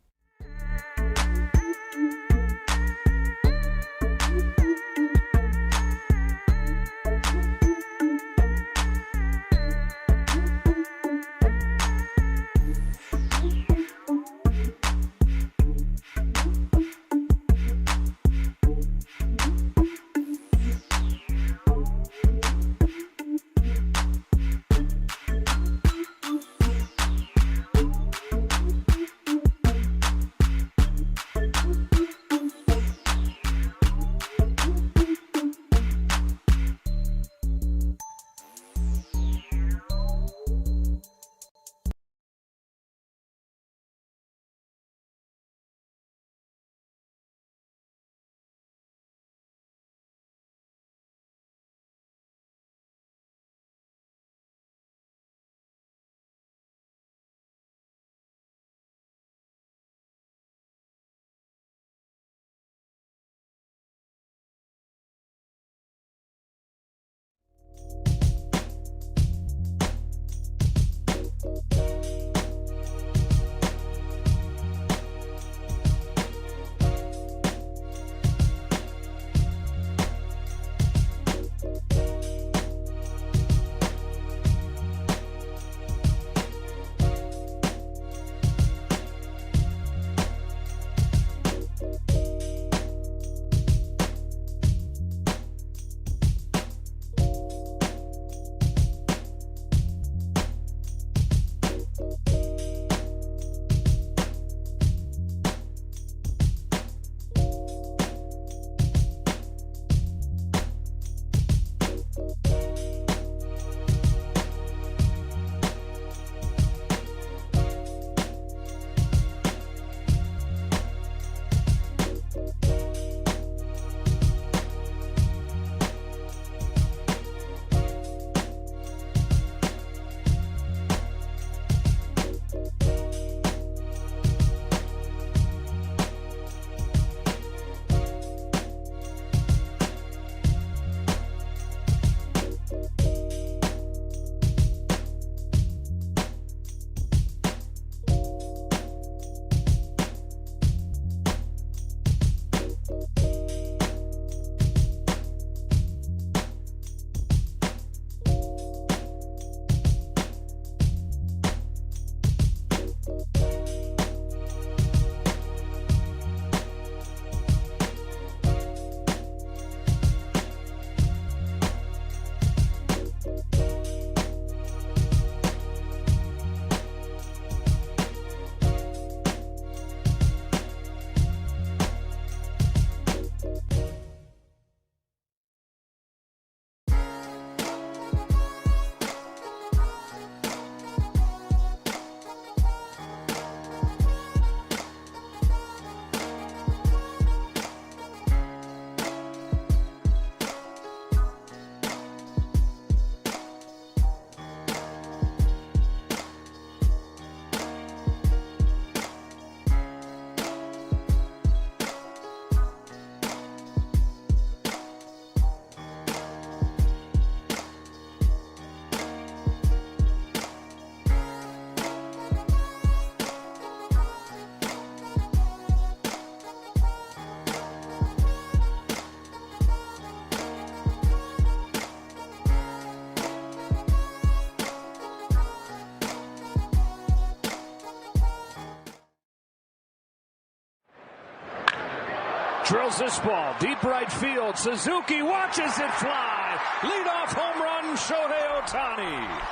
Drills this ball, deep right field. Suzuki watches it fly. Leadoff home run, Shohei Ohtani.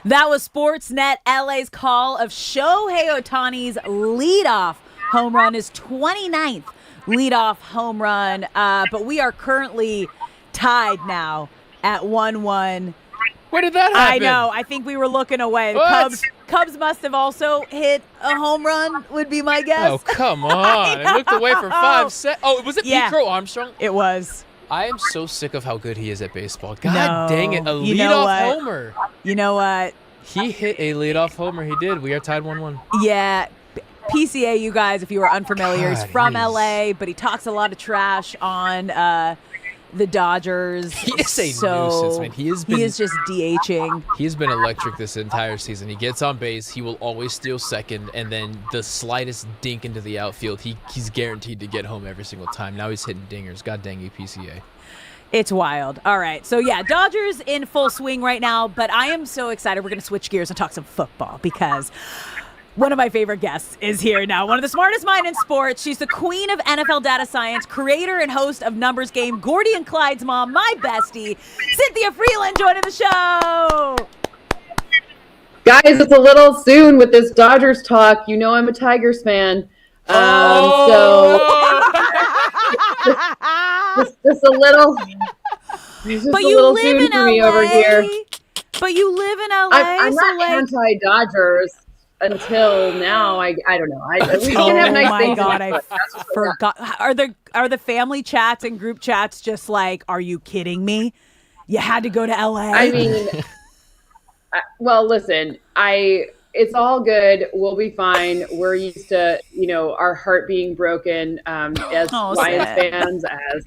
That was Sportsnet LA's call of Shohei Ohtani's leadoff home run, his 29th leadoff home run. But we are currently tied now at 1-1. Where did that happen? I know. I think we were looking away. The Cubs must have also hit a home run, would be my guess. Oh, come on. I looked away for 5 seconds. Oh, was it Pete Crow Armstrong? It was. I am so sick of how good he is at baseball. God dang it. A leadoff homer. You know what? He hit a leadoff homer. He did. We are tied 1-1. Yeah. PCA, you guys, if you are unfamiliar, he's from LA, but he talks a lot of trash on the Dodgers. He is a nuisance, man. He is just DHing. He's been electric this entire season. He gets on base. He will always steal second, and then the slightest dink into the outfield, he's guaranteed to get home every single time. Now he's hitting dingers. God dang you, PCA. It's wild. All right. So, yeah, Dodgers in full swing right now, but I am so excited. We're going to switch gears and talk some football because one of my favorite guests is here now. One of the smartest minds in sports. She's the queen of NFL data science, creator and host of Numbers Game, Gordy and Clyde's mom, my bestie, Cynthia Freeland, joining the show. Guys, it's a little soon with this Dodgers talk. You know I'm a Tigers fan. Just a little. But you live in LA. Over here. But you live in LA. I'm not anti-Dodgers until now. I don't know. We can have nice things. Oh my God, I forgot. Are the family chats and group chats just like, are you kidding me? You had to go to LA. I mean, well, listen, it's all good. We'll be fine. We're used to, our heart being broken as Lions fans, as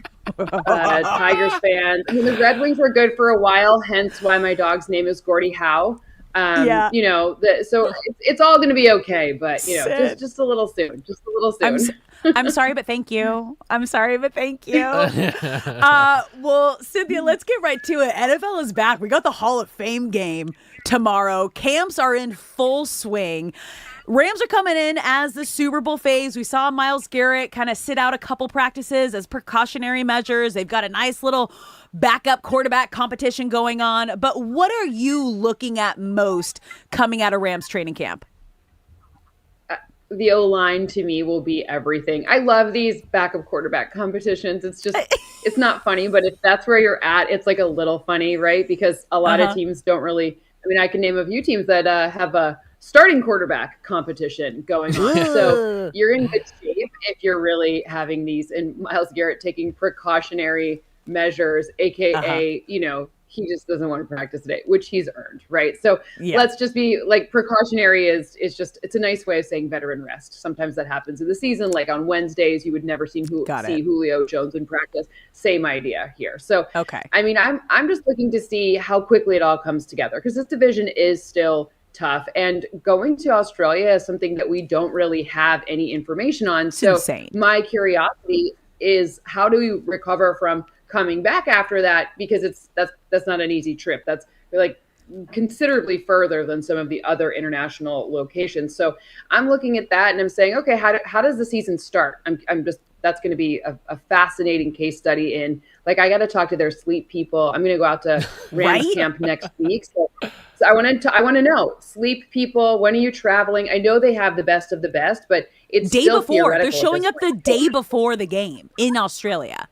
Tigers fans. I mean, the Red Wings were good for a while, hence why my dog's name is Gordie Howe. So it's all going to be okay, but just a little soon. Just a little soon. I'm sorry, but thank you. Well, Cynthia, let's get right to it. NFL is back. We got the Hall of Fame game tomorrow. Camps are in full swing. Rams are coming in as the Super Bowl phase. We saw Myles Garrett kind of sit out a couple practices as precautionary measures. They've got a nice little backup quarterback competition going on. But what are you looking at most coming out of Rams training camp? The O-line to me will be everything. I love these backup quarterback competitions. It's just, it's not funny, but if that's where you're at, it's like a little funny, right? Because a lot of teams don't really, I can name a few teams that have a starting quarterback competition going on. So you're in good shape if you're really having these, and Myles Garrett taking precautionary measures, AKA, he just doesn't want to practice today, which he's earned, right? So let's just be like, precautionary is just, it's a nice way of saying veteran rest. Sometimes that happens in the season. Like on Wednesdays, you would never see Julio Jones in practice. Same idea here. So, I'm just looking to see how quickly it all comes together, because this division is still tough, and going to Australia is something that we don't really have any information on. It's insane. My curiosity is, how do we recover from coming back after that? Because that's not an easy trip. That's like considerably further than some of the other international locations. So I'm looking at that and I'm saying, okay, how does the season start? That's going to be a fascinating case study in, like, I got to talk to their sleep people. I'm going to go out to Rams camp next week. So I want to know, sleep people, when are you traveling? I know they have the best of the best, but it's day still before. They're showing up the day before the game in Australia.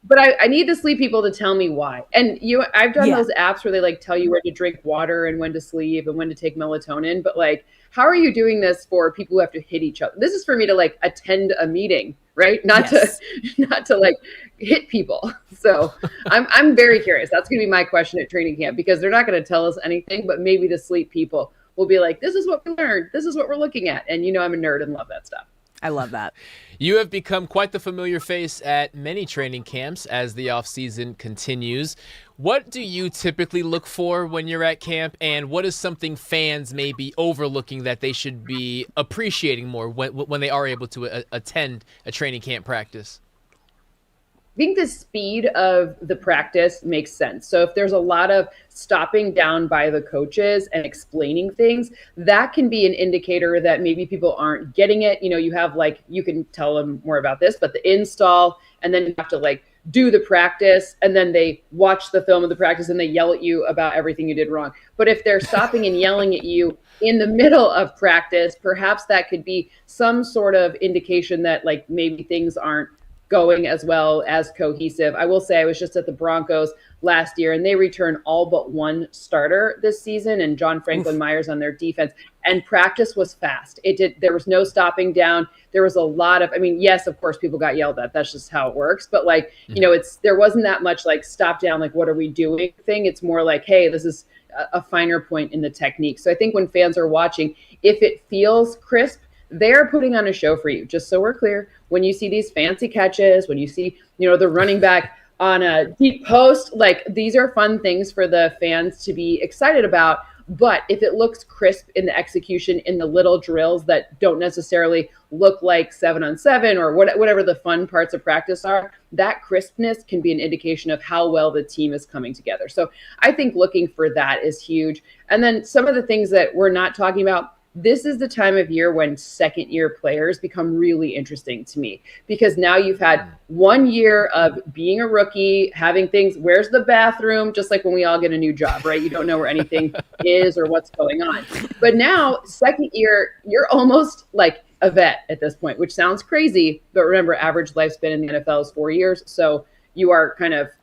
But I need the sleep people to tell me why. And I've done those apps where they like tell you when to drink water and when to sleep and when to take melatonin. But like, how are you doing this for people who have to hit each other? This is for me to like attend a meeting, right? Not to like hit people. So I'm very curious. That's going to be my question at training camp, because they're not going to tell us anything, but maybe the sleep people will be like, this is what we learned. This is what we're looking at. And I'm a nerd and love that stuff. I love that. You have become quite the familiar face at many training camps as the off-season continues. What do you typically look for when you're at camp, and what is something fans may be overlooking that they should be appreciating more when they are able to attend a training camp practice? think the speed of the practice makes sense. So if there's a lot of stopping down by the coaches and explaining things, that can be an indicator that maybe people aren't getting it. You have you can tell them more about this, but the install, and then you have to do the practice, and then they watch the film of the practice and they yell at you about everything you did wrong. But if they're stopping and yelling at you in the middle of practice, perhaps that could be some sort of indication that maybe things aren't going as well as cohesive. I will say I was just at the Broncos last year, and they returned all but one starter this season, and John Franklin Myers on their defense. And practice was fast. There was no stopping down. There was a lot of, yes, of course, people got yelled at. That's just how it works. But there wasn't that much stop down, what are we doing thing. It's more hey, this is a finer point in the technique. So I think when fans are watching, if it feels crisp, they're putting on a show for you. Just so we're clear, when you see these fancy catches, when you see, the running back on a deep post, these are fun things for the fans to be excited about. But if it looks crisp in the execution, in the little drills that don't necessarily look like 7-on-7 or whatever the fun parts of practice are, that crispness can be an indication of how well the team is coming together. So I think looking for that is huge. And then some of the things that we're not talking about, this is the time of year when second-year players become really interesting to me, because now you've had 1 year of being a rookie, having things, where's the bathroom, just like when we all get a new job, right? You don't know where anything is or what's going on. But now, second year, you're almost like a vet at this point, which sounds crazy, but remember, average lifespan in the NFL is 4 years, so you are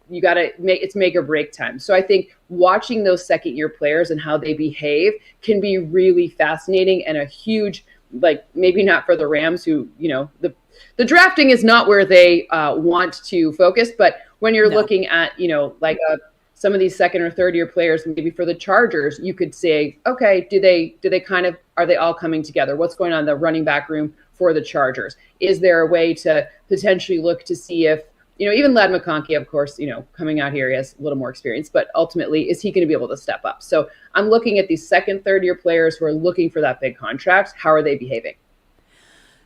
you got to make or break time. So I think watching those second year players and how they behave can be really fascinating, and a huge, maybe not for the Rams, who, the drafting is not where they want to focus, but when you're looking at, some of these second or third year players, maybe for the Chargers, you could say, okay, are they all coming together? What's going on in the running back room for the Chargers? Is there a way to potentially look to see if, even Ladd McConkey, of course, coming out here, he has a little more experience, but ultimately, is he going to be able to step up? So I'm looking at these second, third year players who are looking for that big contract. How are they behaving?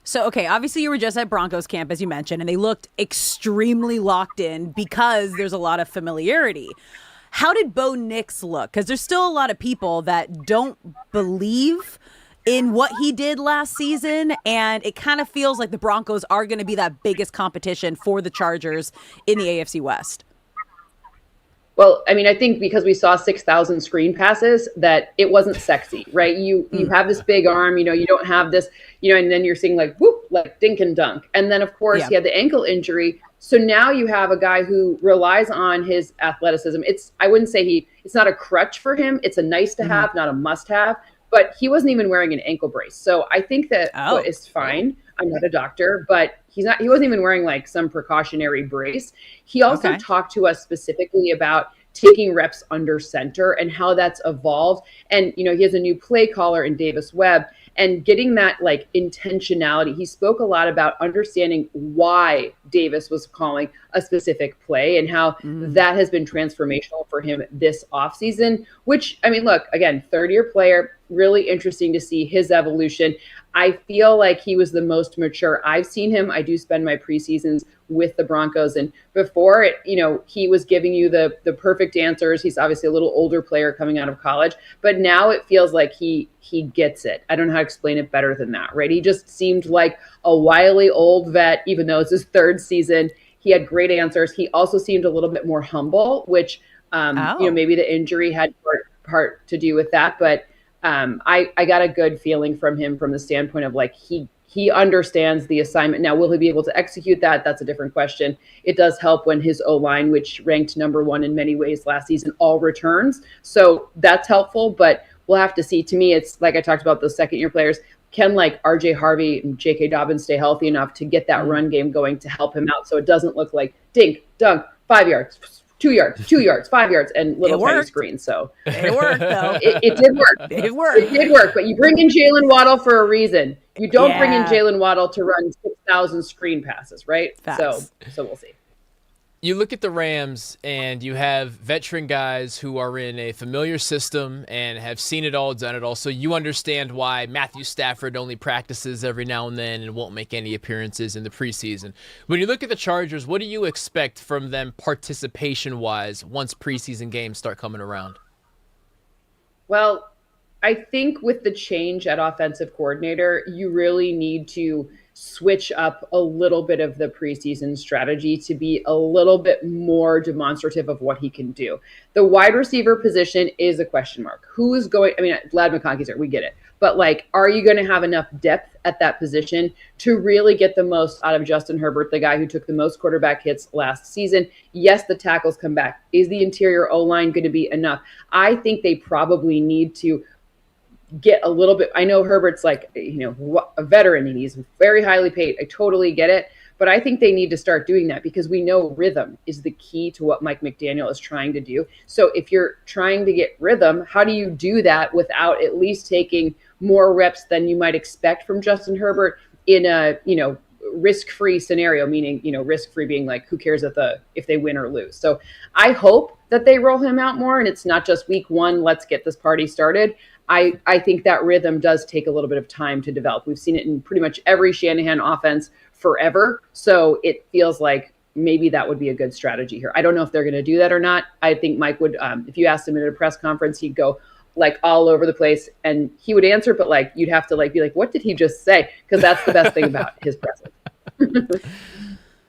So, okay, obviously you were just at Broncos camp, as you mentioned, and they looked extremely locked in because there's a lot of familiarity. How did Bo Nix look? Because there's still a lot of people that don't believe in what he did last season, and it kind of feels like the Broncos are going to be that biggest competition for the Chargers in the AFC West. Well, I think because we saw 6,000 screen passes, that it wasn't sexy, right? You have this big arm, you don't have this, and then you're seeing whoop, dink and dunk. And then, of course, he had the ankle injury. So now you have a guy who relies on his athleticism. I wouldn't say it's not a crutch for him. It's a nice to have, not a must have. But he wasn't even wearing an ankle brace. So I think that is fine. I'm not a doctor, but he wasn't even wearing some precautionary brace. He also talked to us specifically about taking reps under center and how that's evolved. And, he has a new play caller in Davis Webb, and getting that intentionality. He spoke a lot about understanding why Davis was calling a specific play and how that has been transformational for him this offseason, which, look, again, third-year player, really interesting to see his evolution. I feel like he was the most mature I've seen him. I do spend my preseasons with the Broncos, and before it, he was giving you the perfect answers. He's obviously a little older player coming out of college, but now it feels like he gets it. I don't know how to explain it better than that, right? He just seemed like a wily old vet, even though it's his third season. He had great answers. He also seemed a little bit more humble, which maybe the injury had part to do with that, but I got a good feeling from him from the standpoint of he understands the assignment. Now, will he be able to execute that? That's a different question. It does help when his O-line, which ranked number one in many ways last season, all returns. So that's helpful, but we'll have to see. To me, it's like I talked about those second-year players. Can RJ Harvey and J.K. Dobbins stay healthy enough to get that run game going to help him out so it doesn't look like dink, dunk, 5 yards, 2 yards, 2 yards, 5 yards, and little tiny screens. So it worked, though. It did work. It worked. It did work. But you bring in Jalen Waddle for a reason. You don't bring in Jalen Waddle to run 6,000 screen passes, right? So we'll see. You look at the Rams and you have veteran guys who are in a familiar system and have seen it all, done it all. So you understand why Matthew Stafford only practices every now and then and won't make any appearances in the preseason. When you look at the Chargers, what do you expect from them participation-wise once preseason games start coming around? Well, I think with the change at offensive coordinator, you really need to switch up a little bit of the preseason strategy to be a little bit more demonstrative of what he can do. The wide receiver position is a question mark. Who is going, I mean, Vlad McConkey's there, we get it. But like, are you going to have enough depth at that position to really get the most out of Justin Herbert, the guy who took the most quarterback hits last season? Yes, the tackles come back. Is the interior O-line going to be enough? I think they probably need to get a little bit. I know Herbert's like, a veteran and he's very highly paid. I totally get it. But I think they need to start doing that because we know rhythm is the key to what Mike McDaniel is trying to do. So if you're trying to get rhythm, how do you do that without at least taking more reps than you might expect from Justin Herbert in a, risk-free scenario, meaning, risk-free being like, who cares if they win or lose. So I hope that they roll him out more and it's not just week one, let's get this party started. I think that rhythm does take a little bit of time to develop. We've seen it in pretty much every Shanahan offense forever. So it feels like maybe that would be a good strategy here. I don't know if they're going to do that or not. I think Mike would, if you asked him at a press conference, he'd go like all over the place and he would answer, but like, you'd have to like, be like, what did he just say? Because that's the best thing about his presence.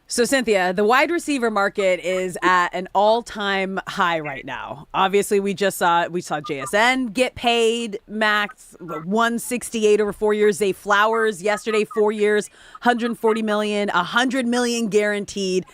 So, Cynthia, the wide receiver market is at an all-time high right now. Obviously, we saw JSN get paid max $168 over 4 years. Zay Flowers yesterday, 4 years, $140 million, $100 million guaranteed.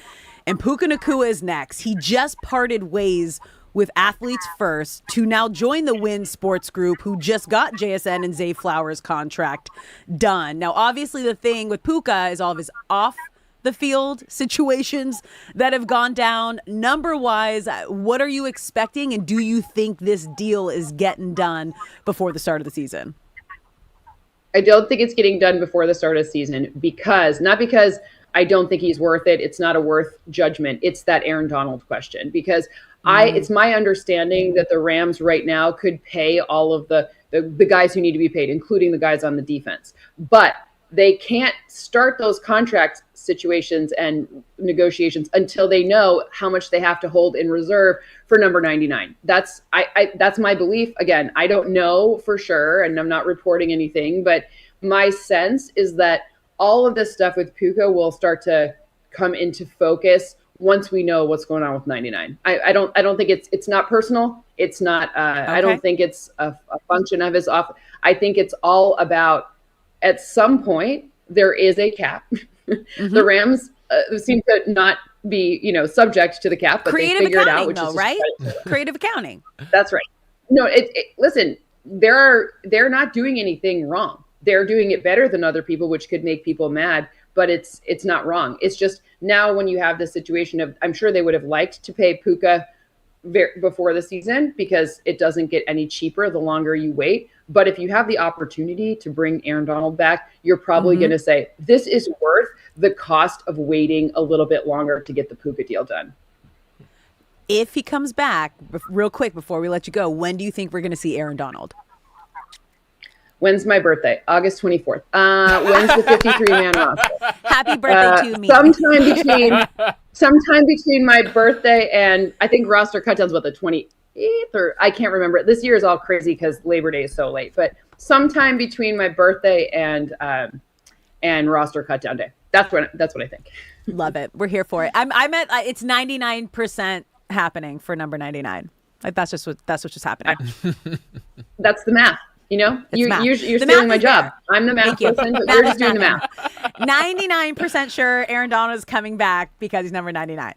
And Puka Nacua is next. He just parted ways with Athletes First to now join the Wynn Sports Group, who just got JSN and Zay Flowers contract done. Now, obviously, the thing with Puka is all of his off the field situations that have gone down. Number wise, what are you expecting, and do you think this deal is getting done before the start of the season? I don't think it's getting done before the start of the season not because I don't think he's worth it. It's not a worth judgment. It's that Aaron Donald question, because it's my understanding that the Rams right now could pay all of the guys who need to be paid, including the guys on the defense, but they can't start those contract situations and negotiations until they know how much they have to hold in reserve for number 99. That's my belief. Again, I don't know for sure, and I'm not reporting anything, but my sense is that all of this stuff with Puka will start to come into focus once we know what's going on with 99. I don't think it's not personal. It's not. Okay. I don't think it's a function of his off. I think it's all about, at some point, there is a cap. Mm-hmm. The Rams seem to not be, subject to the cap, but creative they figure it out, which is right? Creative accounting. That's right. No, listen, they're not doing anything wrong. They're doing it better than other people, which could make people mad, but it's not wrong. It's just now when you have the situation of, I'm sure they would have liked to pay Puka before the season because it doesn't get any cheaper the longer you wait. But if you have the opportunity to bring Aaron Donald back, you're probably going to say, this is worth the cost of waiting a little bit longer to get the Puka deal done. If he comes back, real quick before we let you go, when do you think we're going to see Aaron Donald? When's my birthday? August 24th. When's the 53-man roster? Happy birthday to me. Sometime between my birthday and I think roster cutdown's about the 28th, or I can't remember. This year is all crazy because Labor Day is so late. But sometime between my birthday and roster cutdown day. That's what I think. Love it. We're here for it. I'm at it's 99% happening for number 99. Like that's what's just happening. That's the math. You're stealing my job. I'm the math person, but you're just doing the math. 99% sure Aaron Donald is coming back because he's number 99.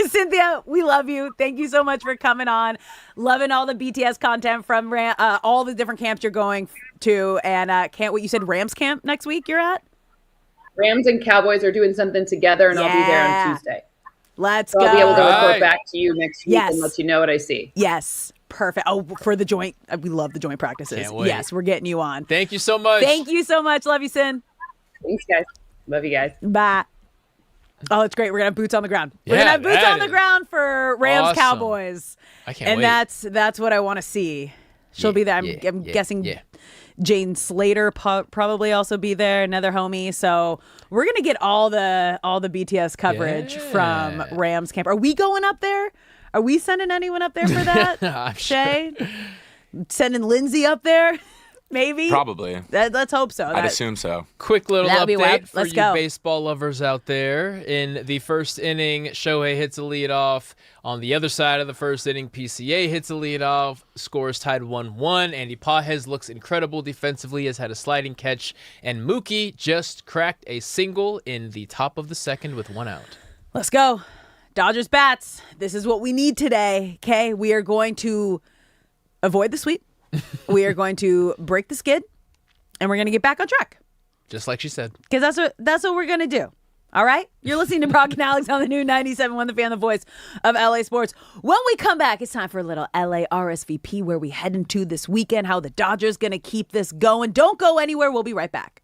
Cynthia, we love you. Thank you so much for coming on. Loving all the BTS content from all the different camps you're going to. And can't wait. You said Rams camp next week you're at? Rams and Cowboys are doing something together, and I'll be there on Tuesday. Let's go. I'll be able to report back to you next week and let you know what I see. Yes. Perfect. Oh, for the joint. We love the joint practices. Can't wait. Yes, we're getting you on. Thank you so much. Thank you so much. Love you, Sin. Thanks, guys. Love you guys. Bye. Oh, it's great. We're gonna have boots on the ground. We're gonna have boots on the ground for Rams awesome. Cowboys. I can't and wait. that's what I want to see. She'll be there. I'm guessing Jane Slater probably also be there, another homie. So we're gonna get all the BTS coverage from Rams camp. Are we going up there? Are we sending anyone up there for that? I'm Shay? Sending Lindsay up there? Maybe. Probably. Let's hope so. I'd assume so. Quick little That'd be update wild. for Let's you go. baseball lovers out there. In the first inning, Shohei hits a leadoff. On the other side of the first inning, PCA hits a leadoff. Scores tied 1-1. Andy Pajes looks incredible defensively, has had a sliding catch. And Mookie just cracked a single in the top of the second with 1 out. Let's go. Dodgers bats. This is what we need today. Okay, we are going to avoid the sweep. We are going to break the skid, and we're going to get back on track. Just like she said. Because that's what we're going to do. All right? You're listening to Brock and Alex on the new 97.1 The Fan, the voice of LA Sports. When we come back, it's time for a little LA RSVP, where we head into this weekend, how the Dodgers going to keep this going. Don't go anywhere. We'll be right back.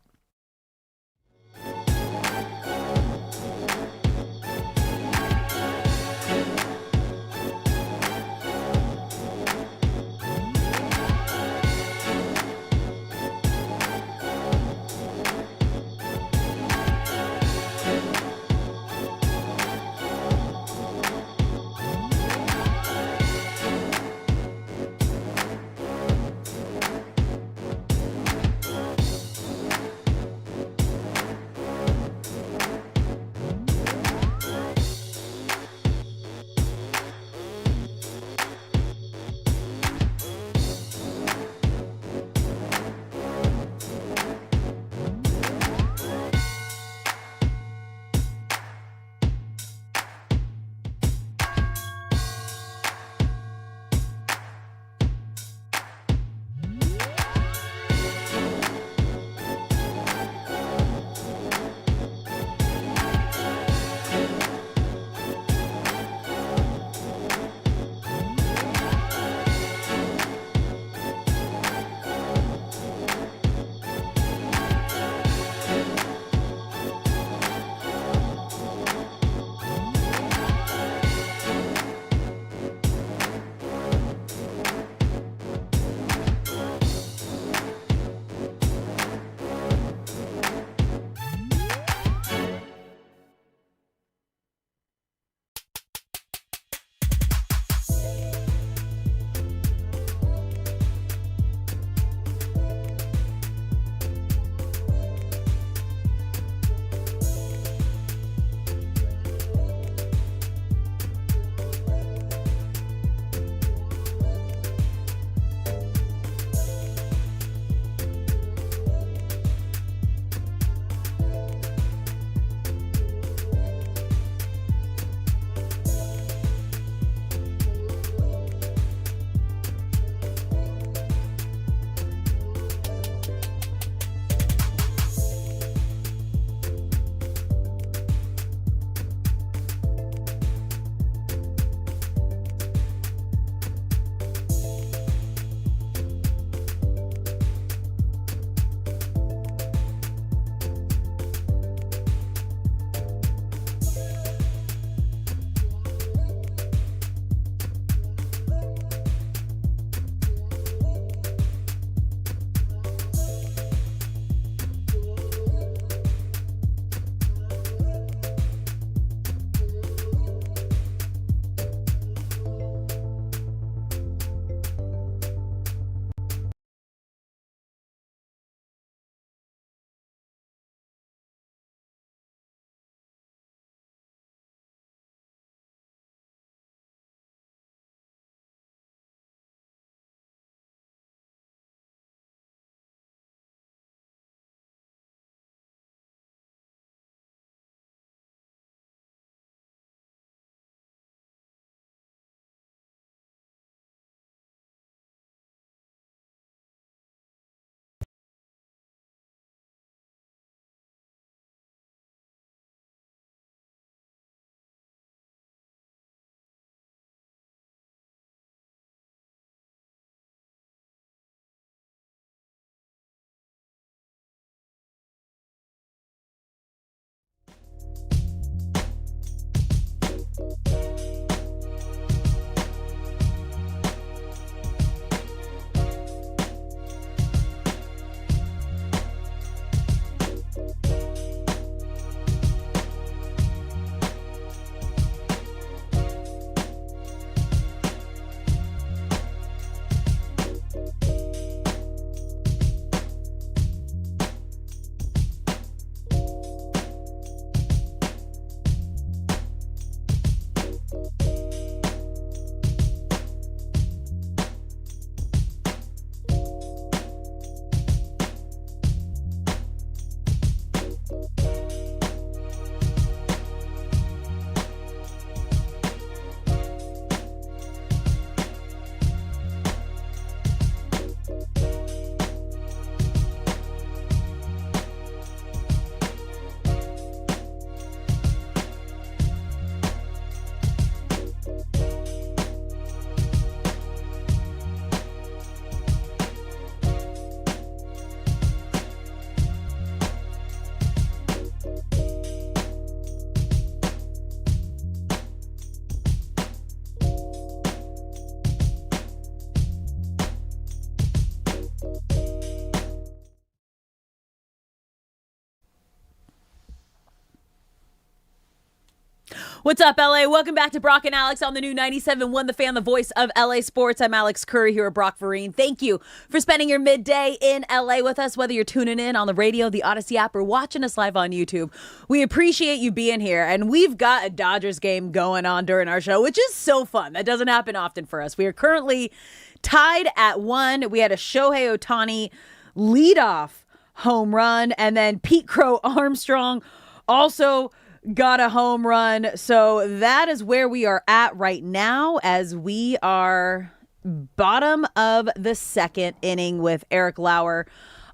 What's up, LA? Welcome back to Brock and Alex on the new 97.1 The Fan, the voice of LA Sports. I'm Alex Curry here with Brock Vereen. Thank you for spending your midday in LA with us, whether you're tuning in on the radio, the Odyssey app, or watching us live on YouTube. We appreciate you being here, and we've got a Dodgers game going on during our show, which is so fun. That doesn't happen often for us. We are currently tied at 1. We had a Shohei Ohtani leadoff home run, and then Pete Crow Armstrong also got a home run. So that is where we are at right now, as we are bottom of the second inning with Eric Lauer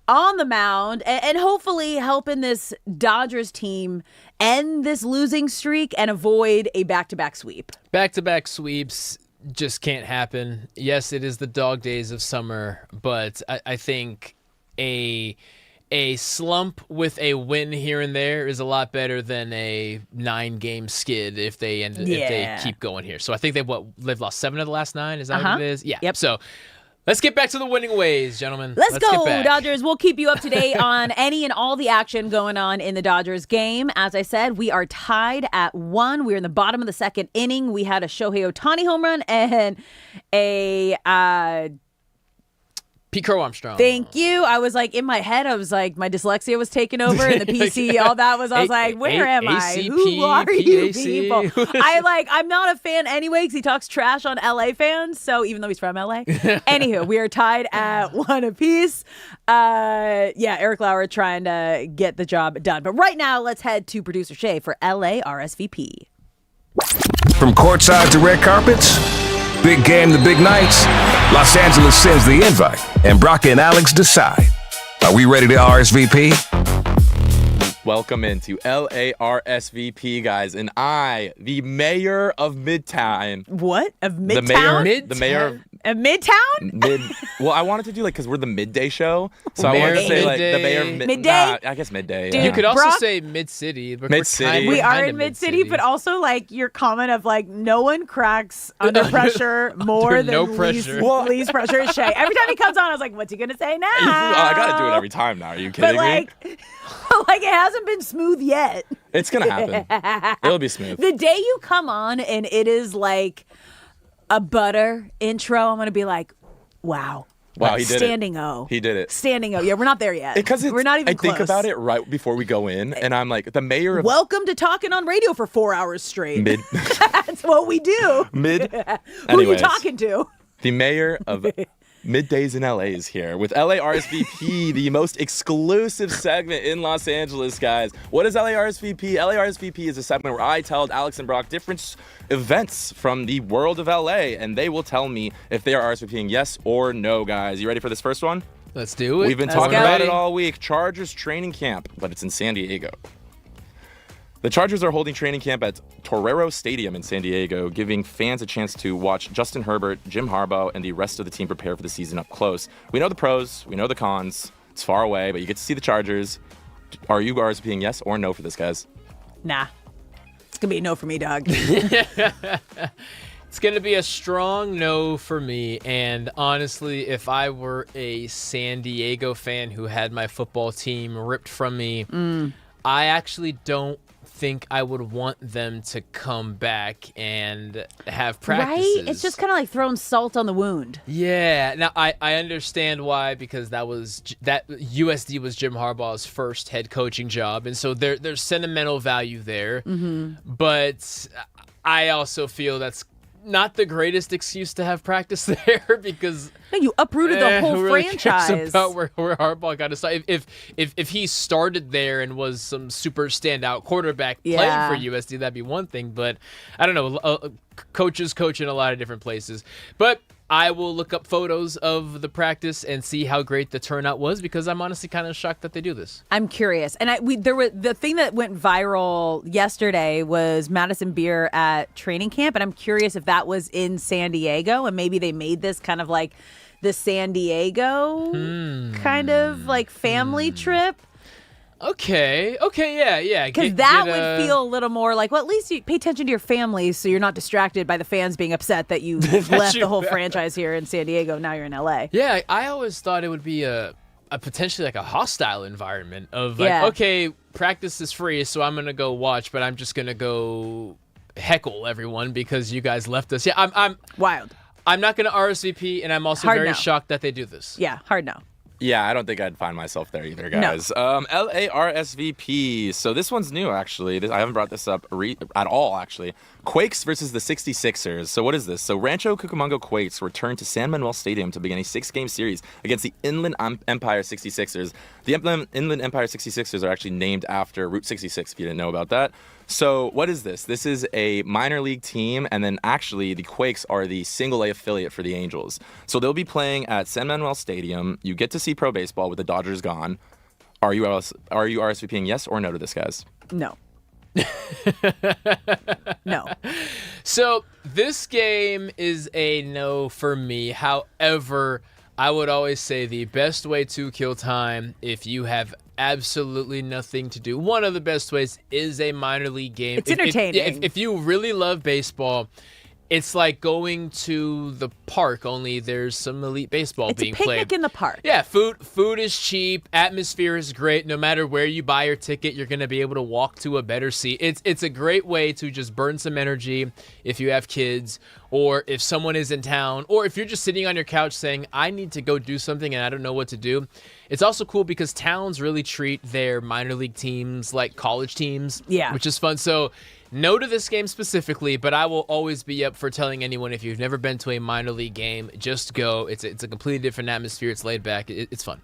on the mound and hopefully helping this Dodgers team end this losing streak and avoid a back-to-back sweep. Back-to-back sweeps just can't happen. Yes, it is the dog days of summer, but I think a slump with a win here and there is a lot better than a 9-game skid if they keep going here. So I think they've lost 7 of the last 9. Is that what it is? Yeah. Yep. So let's get back to the winning ways, gentlemen. Let's go, Dodgers. We'll keep you up to date on any and all the action going on in the Dodgers game. As I said, we are tied at 1. We're in the bottom of the second inning. We had a Shohei Ohtani home run and a Pete Crow Armstrong. Thank you. I was like, in my head, I was like, my dyslexia was taken over and the PC, all that was, I was like, where am I? Who are you people? I'm not a fan anyway because he talks trash on LA fans. So even though he's from LA. Anywho, we are tied at 1 apiece. Eric Lauer trying to get the job done. But right now, let's head to producer Shay for LA RSVP. From courtside to red carpets, big game to big nights, Los Angeles sends the invite, and Brock and Alex decide. Are we ready to RSVP? Welcome into LARSVP, guys, and I, the mayor of Midtown. What? Of Midtown? The mayor of Midtown? Well, I wanted to do because we're the midday show, so I wanted to say the mayor of Midday. I guess midday. Dude, you could also Brock, say mid-city. Mid-city. We are in mid-city, but also your comment of no one cracks under pressure more than no pressure. Least pressure is Shay. Every time he comes on, I was like, what's he going to say now? I got to do it every time now. Are you kidding me? It hasn't been smooth yet. It's going to happen. It'll be smooth. The day you come on and it is like a butter intro, I'm going to be like, wow. Wow, he did Standing it. O. He did it. Standing O. Yeah, we're not there yet. Because we're not even close. I think about it right before we go in, and I'm like, the mayor of... Welcome to talking on radio for 4 hours straight. That's what we do. Who are you talking to? The mayor of Middays in LA is here with LA RSVP, the most exclusive segment in Los Angeles, guys. What is LA RSVP? LA RSVP is a segment where I tell Alex and Brock different events from the world of LA, and they will tell me if they are RSVPing yes or no, guys. You ready for this first one? Let's do it. We've been talking about it all week. Chargers training camp, but it's in San Diego. The Chargers are holding training camp at Torero Stadium in San Diego, giving fans a chance to watch Justin Herbert, Jim Harbaugh, and the rest of the team prepare for the season up close. We know the pros, we know the cons. It's far away, but you get to see the Chargers. Are you RSVPing yes or no for this, guys? Nah. It's going to be a no for me, dog. It's going to be a strong no for me. And honestly, if I were a San Diego fan who had my football team ripped from me, I actually don't think I would want them to come back and have practices. Right? It's just kind of like throwing salt on the wound. Yeah. Now, I understand why, because that USD was Jim Harbaugh's first head coaching job, and so there's sentimental value there. Mm-hmm. But I also feel that's not the greatest excuse to have practice there, because you uprooted the whole who really franchise. Cares about where Harbaugh got to start. If he started there and was some super standout quarterback playing for USD, that'd be one thing. But I don't know. Coaches coach in a lot of different places. But I will look up photos of the practice and see how great the turnout was, because I'm honestly kind of shocked that they do this. I'm curious. And the thing that went viral yesterday was Madison Beer at training camp, and I'm curious if that was in San Diego, and maybe they made this kind of like the San Diego kind of like family trip. Okay, yeah. Because that would feel a little more like, well, at least you pay attention to your family so you're not distracted by the fans being upset that you left the whole franchise here in San Diego. Now you're in LA. Yeah, I always thought it would be a potentially like a hostile environment of like, okay, practice is free, so I'm going to go watch, but I'm just going to go heckle everyone because you guys left us. Yeah, I'm wild. I'm not going to RSVP, and I'm also Hard very no. shocked that they do this. Yeah, hard no. Yeah, I don't think I'd find myself there either, guys. LARSVP. So this one's new, actually. I haven't brought this up at all, actually. Quakes versus the 66ers. So what is this? So Rancho Cucamonga Quakes return to San Manuel Stadium to begin a 6-game series against the Inland Empire 66ers. The Inland Empire 66ers are actually named after Route 66, if you didn't know about that. So what is this? This is a minor league team, and then actually the Quakes are the single-A affiliate for the Angels. So they'll be playing at San Manuel Stadium. You get to see pro baseball with the Dodgers gone. Are you RSVPing yes or no to this, guys? No. No. So this game is a no for me. However, I would always say the best way to kill time if you have absolutely nothing to do. One of the best ways is a minor league game. It's entertaining. If you really love baseball, it's like going to the park, only there's some elite baseball being played. It's a picnic in the park. Yeah, food is cheap, atmosphere is great. No matter where you buy your ticket, you're going to be able to walk to a better seat. It's a great way to just burn some energy if you have kids, or if someone is in town, or if you're just sitting on your couch saying, I need to go do something and I don't know what to do. It's also cool because towns really treat their minor league teams like college teams, which is fun. So no to this game specifically, but I will always be up for telling anyone, if you've never been to a minor league game, just go. It's a completely different atmosphere. It's laid back. It's fun.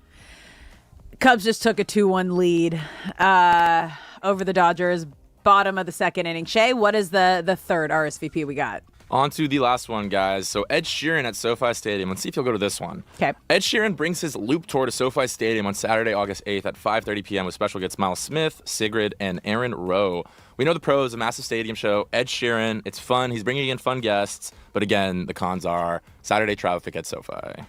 Cubs just took a 2-1 lead over the Dodgers, bottom of the second inning. Shay, what is the third RSVP we got? On to the last one, guys. So Ed Sheeran at SoFi Stadium. Let's see if you'll go to this one. Okay. Ed Sheeran brings his Loop Tour to SoFi Stadium on Saturday, August 8th at 5:30 p.m. with special guests Miles Smith, Sigrid, and Aaron Rowe. We know the pros, a massive stadium show. Ed Sheeran, it's fun. He's bringing in fun guests. But again, the cons are Saturday traffic at SoFi.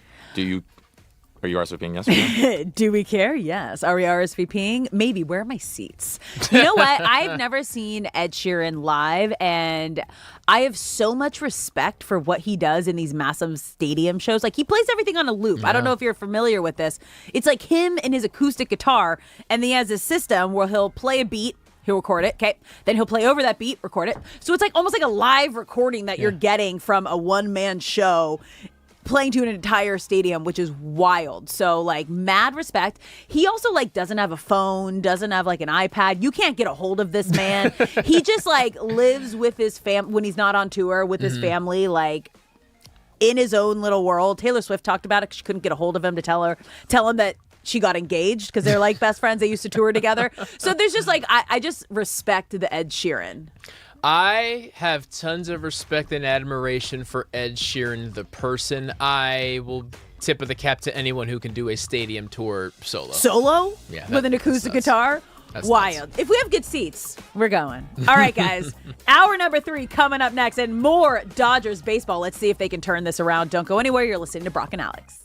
Are you RSVPing yes or no? Do we care? Yes. Are we RSVPing? Maybe. Where are my seats? You know what? I've never seen Ed Sheeran live, and I have so much respect for what he does in these massive stadium shows. Like, he plays everything on a loop. Yeah. I don't know if you're familiar with this. It's like him and his acoustic guitar, and he has a system where he'll play a beat. He'll record it, okay? Then he'll play over that beat, record it. So it's like almost like a live recording that you're getting from a one-man show playing to an entire stadium, which is wild. So, like, mad respect. He also, like, doesn't have a phone, doesn't have, like, an iPad. You can't get a hold of this man. He just, like, lives with his when he's not on tour with his family, like, in his own little world. Taylor Swift talked about it. She couldn't get a hold of him to tell him that she got engaged because they're like best friends. They used to tour together. So there's just like, I just respect the Ed Sheeran. I have tons of respect and admiration for Ed Sheeran, the person. I will tip of the cap to anyone who can do a stadium tour solo. Solo? Yeah. With an acoustic guitar? That's wild. Nuts. If we have good seats, we're going. All right, guys. Hour number 3 coming up next, and more Dodgers baseball. Let's see if they can turn this around. Don't go anywhere. You're listening to Brock and Alex.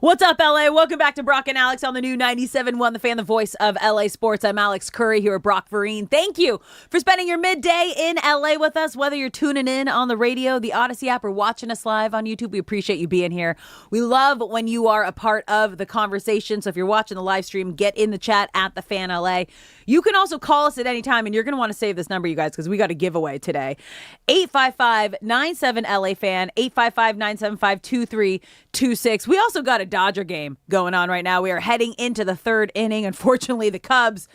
What's up, LA? Welcome back to Brock and Alex on the new 97.1 The Fan, the voice of LA Sports. I'm Alex Curry here with Brock Vereen. Thank you for spending your midday in LA with us, whether you're tuning in on the radio, the Odyssey app, or watching us live on YouTube. We appreciate you being here. We love when you are a part of the conversation. So if you're watching the live stream, get in the chat at The Fan LA. You can also call us at any time, and you're going to want to save this number, you guys, because we got a giveaway today. 855-97-LA-FAN, 855-975-2326. We also got a Dodger game going on right now. We are heading into the third inning. Unfortunately, the Cubs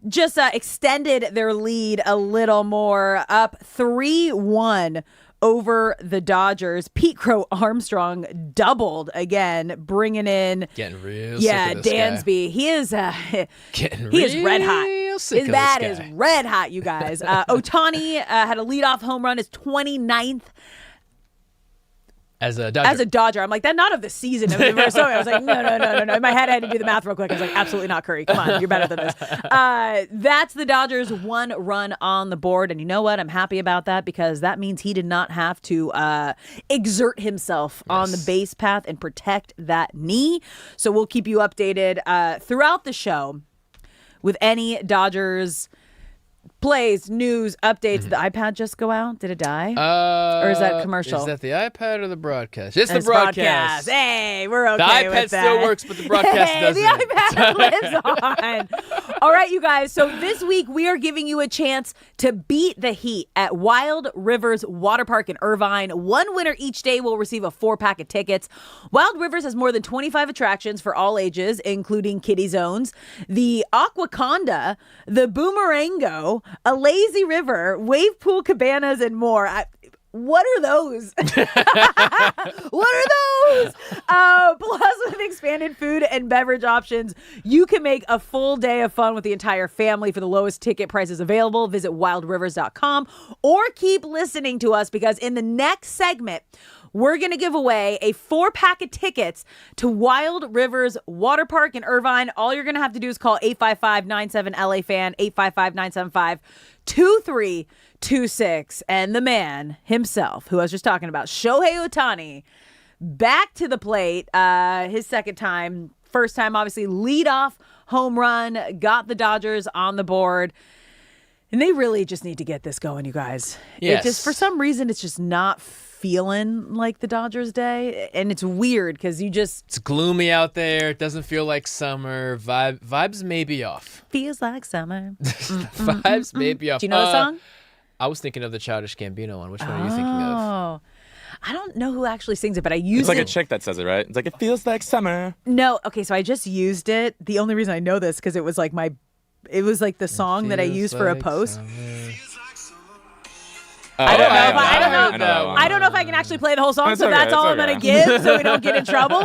just extended their lead a little more, up 3-1 over the Dodgers. Pete Crow Armstrong doubled again, bringing in getting real sick of this Dansby. Guy. He is getting he is red hot. Sick His of bat this is guy. red hot, you guys. Ohtani had a leadoff home run, his 29th. As a Dodger. As a Dodger. I'm like, that not of the season. I was like, no. In my head, I had to do the math real quick. I was like, absolutely not, Curry. Come on, you're better than this. That's the Dodgers' one run on the board. And you know what? I'm happy about that because that means he did not have to exert himself on the base path and protect that knee. So we'll keep you updated throughout the show with any Dodgers plays, news, updates. Did the iPad just go out? Did it die? Or is that commercial? Is that the iPad or the broadcast? It's the broadcast. Hey, we're okay the iPad with that. still works, but the broadcast doesn't. The iPad lives on. All right, you guys. So this week we are giving you a chance to beat the heat at Wild Rivers Water Park in Irvine. One winner each day will receive a 4-pack of tickets. Wild Rivers has more than 25 attractions for all ages, including kiddie zones, the Aquaconda, the Boomerango, a lazy river, wave pool cabanas, and more. What are those? What are those? Plus, with expanded food and beverage options, you can make a full day of fun with the entire family for the lowest ticket prices available. Visit wildrivers.com or keep listening to us because in the next segment, we're going to give away a 4-pack of tickets to Wild Rivers Water Park in Irvine. All you're going to have to do is call 855-97-LA-FAN, 855-975-2326. And the man himself, who I was just talking about, Shohei Ohtani, back to the plate. His second time. First time, obviously, leadoff home run, got the Dodgers on the board. And they really just need to get this going, you guys. Yes. It just, for some reason, it's just not feeling like the Dodgers day, and it's weird because it's gloomy out there. It doesn't feel like summer. Vibes may be off. Feels like summer. Vibes may be off. Do you know the song? I was thinking of the Childish Gambino one. Which one are you thinking of? Oh, I don't know who actually sings it, but I used It's like a chick that says it, right? It's like, it feels like summer. No, okay, so I just used it. The only reason I know this because it was like the song that I used for a post. Summer. I don't know if I can actually play the whole song, so that's all I'm gonna give, so we don't get in trouble.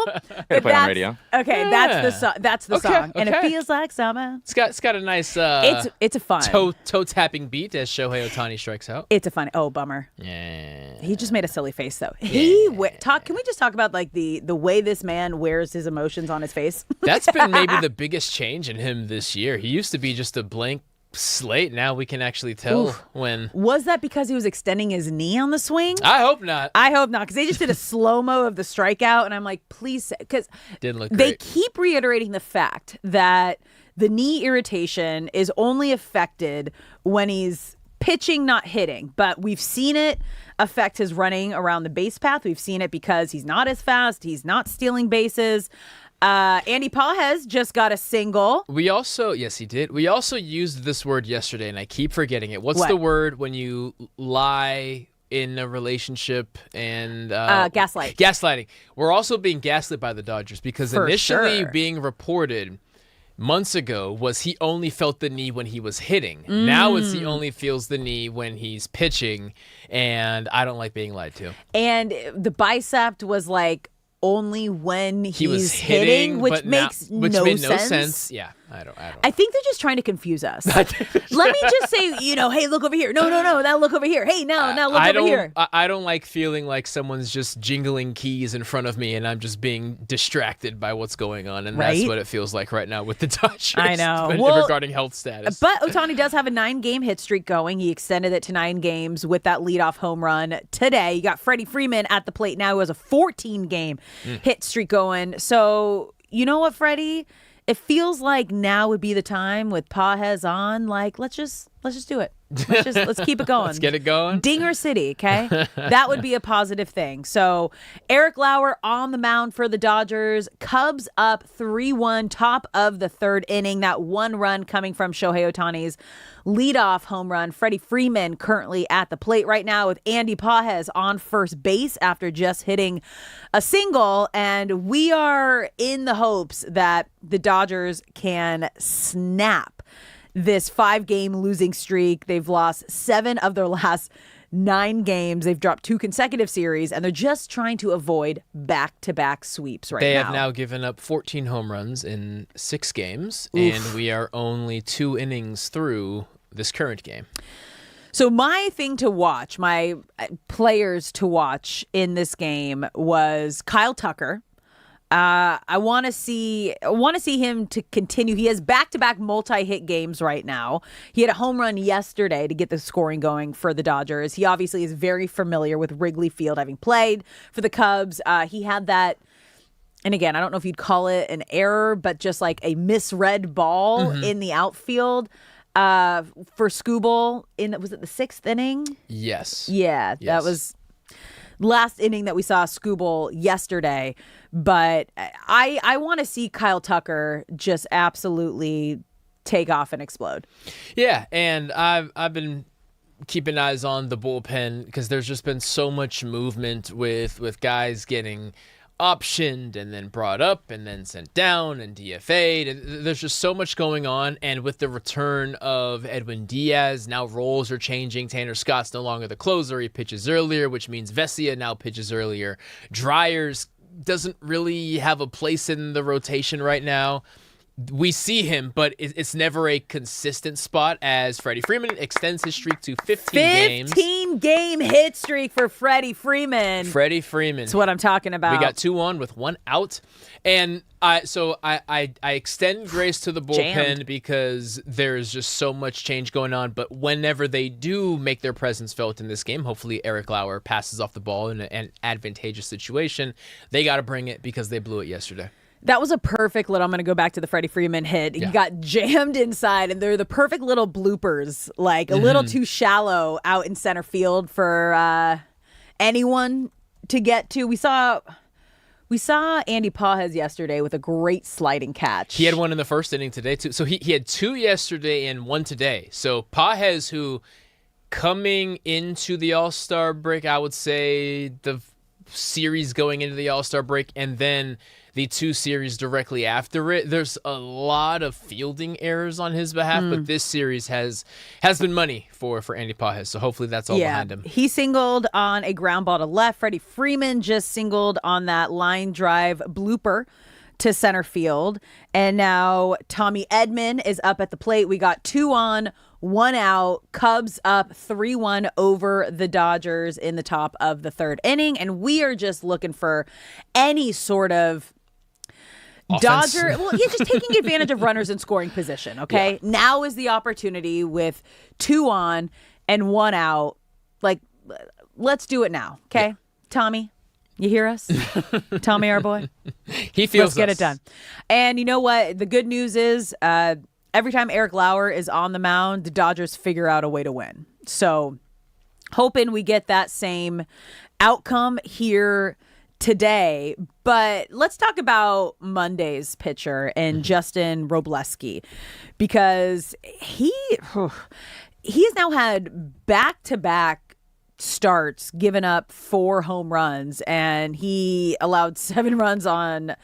But play on radio. Okay, that's the song, and it okay. feels like summer. It's got a nice it's a fun toe tapping beat as Shohei Ohtani strikes out. It's a fun. Oh, bummer. Yeah. He just made a silly face though. Yeah. Can we just talk about like the way this man wears his emotions on his face? That's been maybe the biggest change in him this year. He used to be just a blank slate. Now we can actually tell when. Was that because he was extending his knee on the swing? I hope not. I hope not, because they just did a slow-mo of the strikeout, and I'm like, please, because Didn't look they great. keep reiterating the fact that the knee irritation is only affected when he's pitching, not hitting. But we've seen it affect his running around the base path. We've seen it because he's not as fast. He's not stealing bases. Andy Pages just got a single. Yes, he did. We also used this word yesterday, and I keep forgetting it. What's the word when you lie in a relationship and gaslight? Gaslighting. We're also being gaslit by the Dodgers because For initially sure. being reported months ago was he only felt the knee when he was hitting. Now it's he only feels the knee when he's pitching, and I don't like being lied to. And the bicep was like only when He was he's hitting, which but makes which no made sense. no sense. Yeah, I think they're just trying to confuse us. Let me just say, hey, look over here. No, now look over here. Hey, now look over here. I don't like feeling like someone's just jingling keys in front of me and I'm just being distracted by what's going on. And that's what it feels like right now with the Dodgers. I know. Regarding health status. But Ohtani does have a 9-game hit streak going. He extended it to 9 games with that leadoff home run today. You got Freddie Freeman at the plate now, who has a 14-game hit streak going. So, you know what, Freddie? It feels like now would be the time with Pages on. Like, let's just do it. Let's keep it going. Let's get it going. Dinger City, okay? That would be a positive thing. So Eric Lauer on the mound for the Dodgers. Cubs up 3-1, top of the 3rd inning. That 1 run coming from Shohei Ohtani's leadoff home run. Freddie Freeman currently at the plate right now with Andy Pages on first base after just hitting a single. And we are in the hopes that the Dodgers can snap this 5-game losing streak. They've lost 7 of their last 9 games. They've dropped 2 consecutive series, and they're just trying to avoid back-to-back sweeps right now. They have now given up 14 home runs in 6 games, and we are only 2 innings through this current game. So my thing to watch, my players to watch in this game was Kyle Tucker. I want to see him to continue. He has back-to-back multi-hit games right now. He had a home run yesterday to get the scoring going for the Dodgers. He obviously is very familiar with Wrigley Field, having played for the Cubs. He had that, and again, I don't know if you'd call it an error, but just like a misread ball in the outfield for Skubal was it the 6th inning? Yes. Yeah, yes. That was last inning that we saw Skubal yesterday. But I want to see Kyle Tucker just absolutely take off and explode. Yeah, and I've been keeping eyes on the bullpen because there's just been so much movement with guys getting optioned and then brought up and then sent down and DFA'd. And there's just so much going on. And with the return of Edwin Diaz, now roles are changing. Tanner Scott's no longer the closer. He pitches earlier, which means Vesia now pitches earlier. Dryers doesn't really have a place in the rotation right now. We see him, but it's never a consistent spot as Freddie Freeman extends his streak to 15 games. 15-game hit streak for Freddie Freeman. Freddie Freeman. That's what I'm talking about. We got 2 on with 1 out. And I extend grace to the bullpen because there's just so much change going on. But whenever they do make their presence felt in this game, hopefully Eric Lauer passes off the ball in an advantageous situation. They got to bring it because they blew it yesterday. That was a perfect little, I'm going to go back to the Freddie Freeman hit. Yeah. He got jammed inside, and they're the perfect little bloopers, like a little too shallow out in center field for anyone to get to. We saw Andy Pages yesterday with a great sliding catch. He had one in the first inning today, too. So he had 2 yesterday and 1 today. So Pages, who coming into the All-Star break, I would say the series going into the All-Star break, and then the 2 series directly after it, there's a lot of fielding errors on his behalf, but this series has been money for Andy Pages, so hopefully that's all behind him. He singled on a ground ball to left. Freddie Freeman just singled on that line drive blooper to center field, and now Tommy Edman is up at the plate. We got 2 on, 1 out. Cubs up 3-1 over the Dodgers in the top of the 3rd inning, and we are just looking for any sort of offense. Just taking advantage of runners in scoring position, okay? Yeah. Now is the opportunity with 2 on and 1 out. Like, let's do it now, okay? Yeah. Tommy, you hear us? Tommy, our boy? He feels Let's get it done. And you know what? The good news is every time Eric Lauer is on the mound, the Dodgers figure out a way to win. So hoping we get that same outcome here today. But let's talk about Monday's pitcher and Justin Robleski, because he has now had back-to-back starts, given up 4 home runs, and he allowed 7 runs on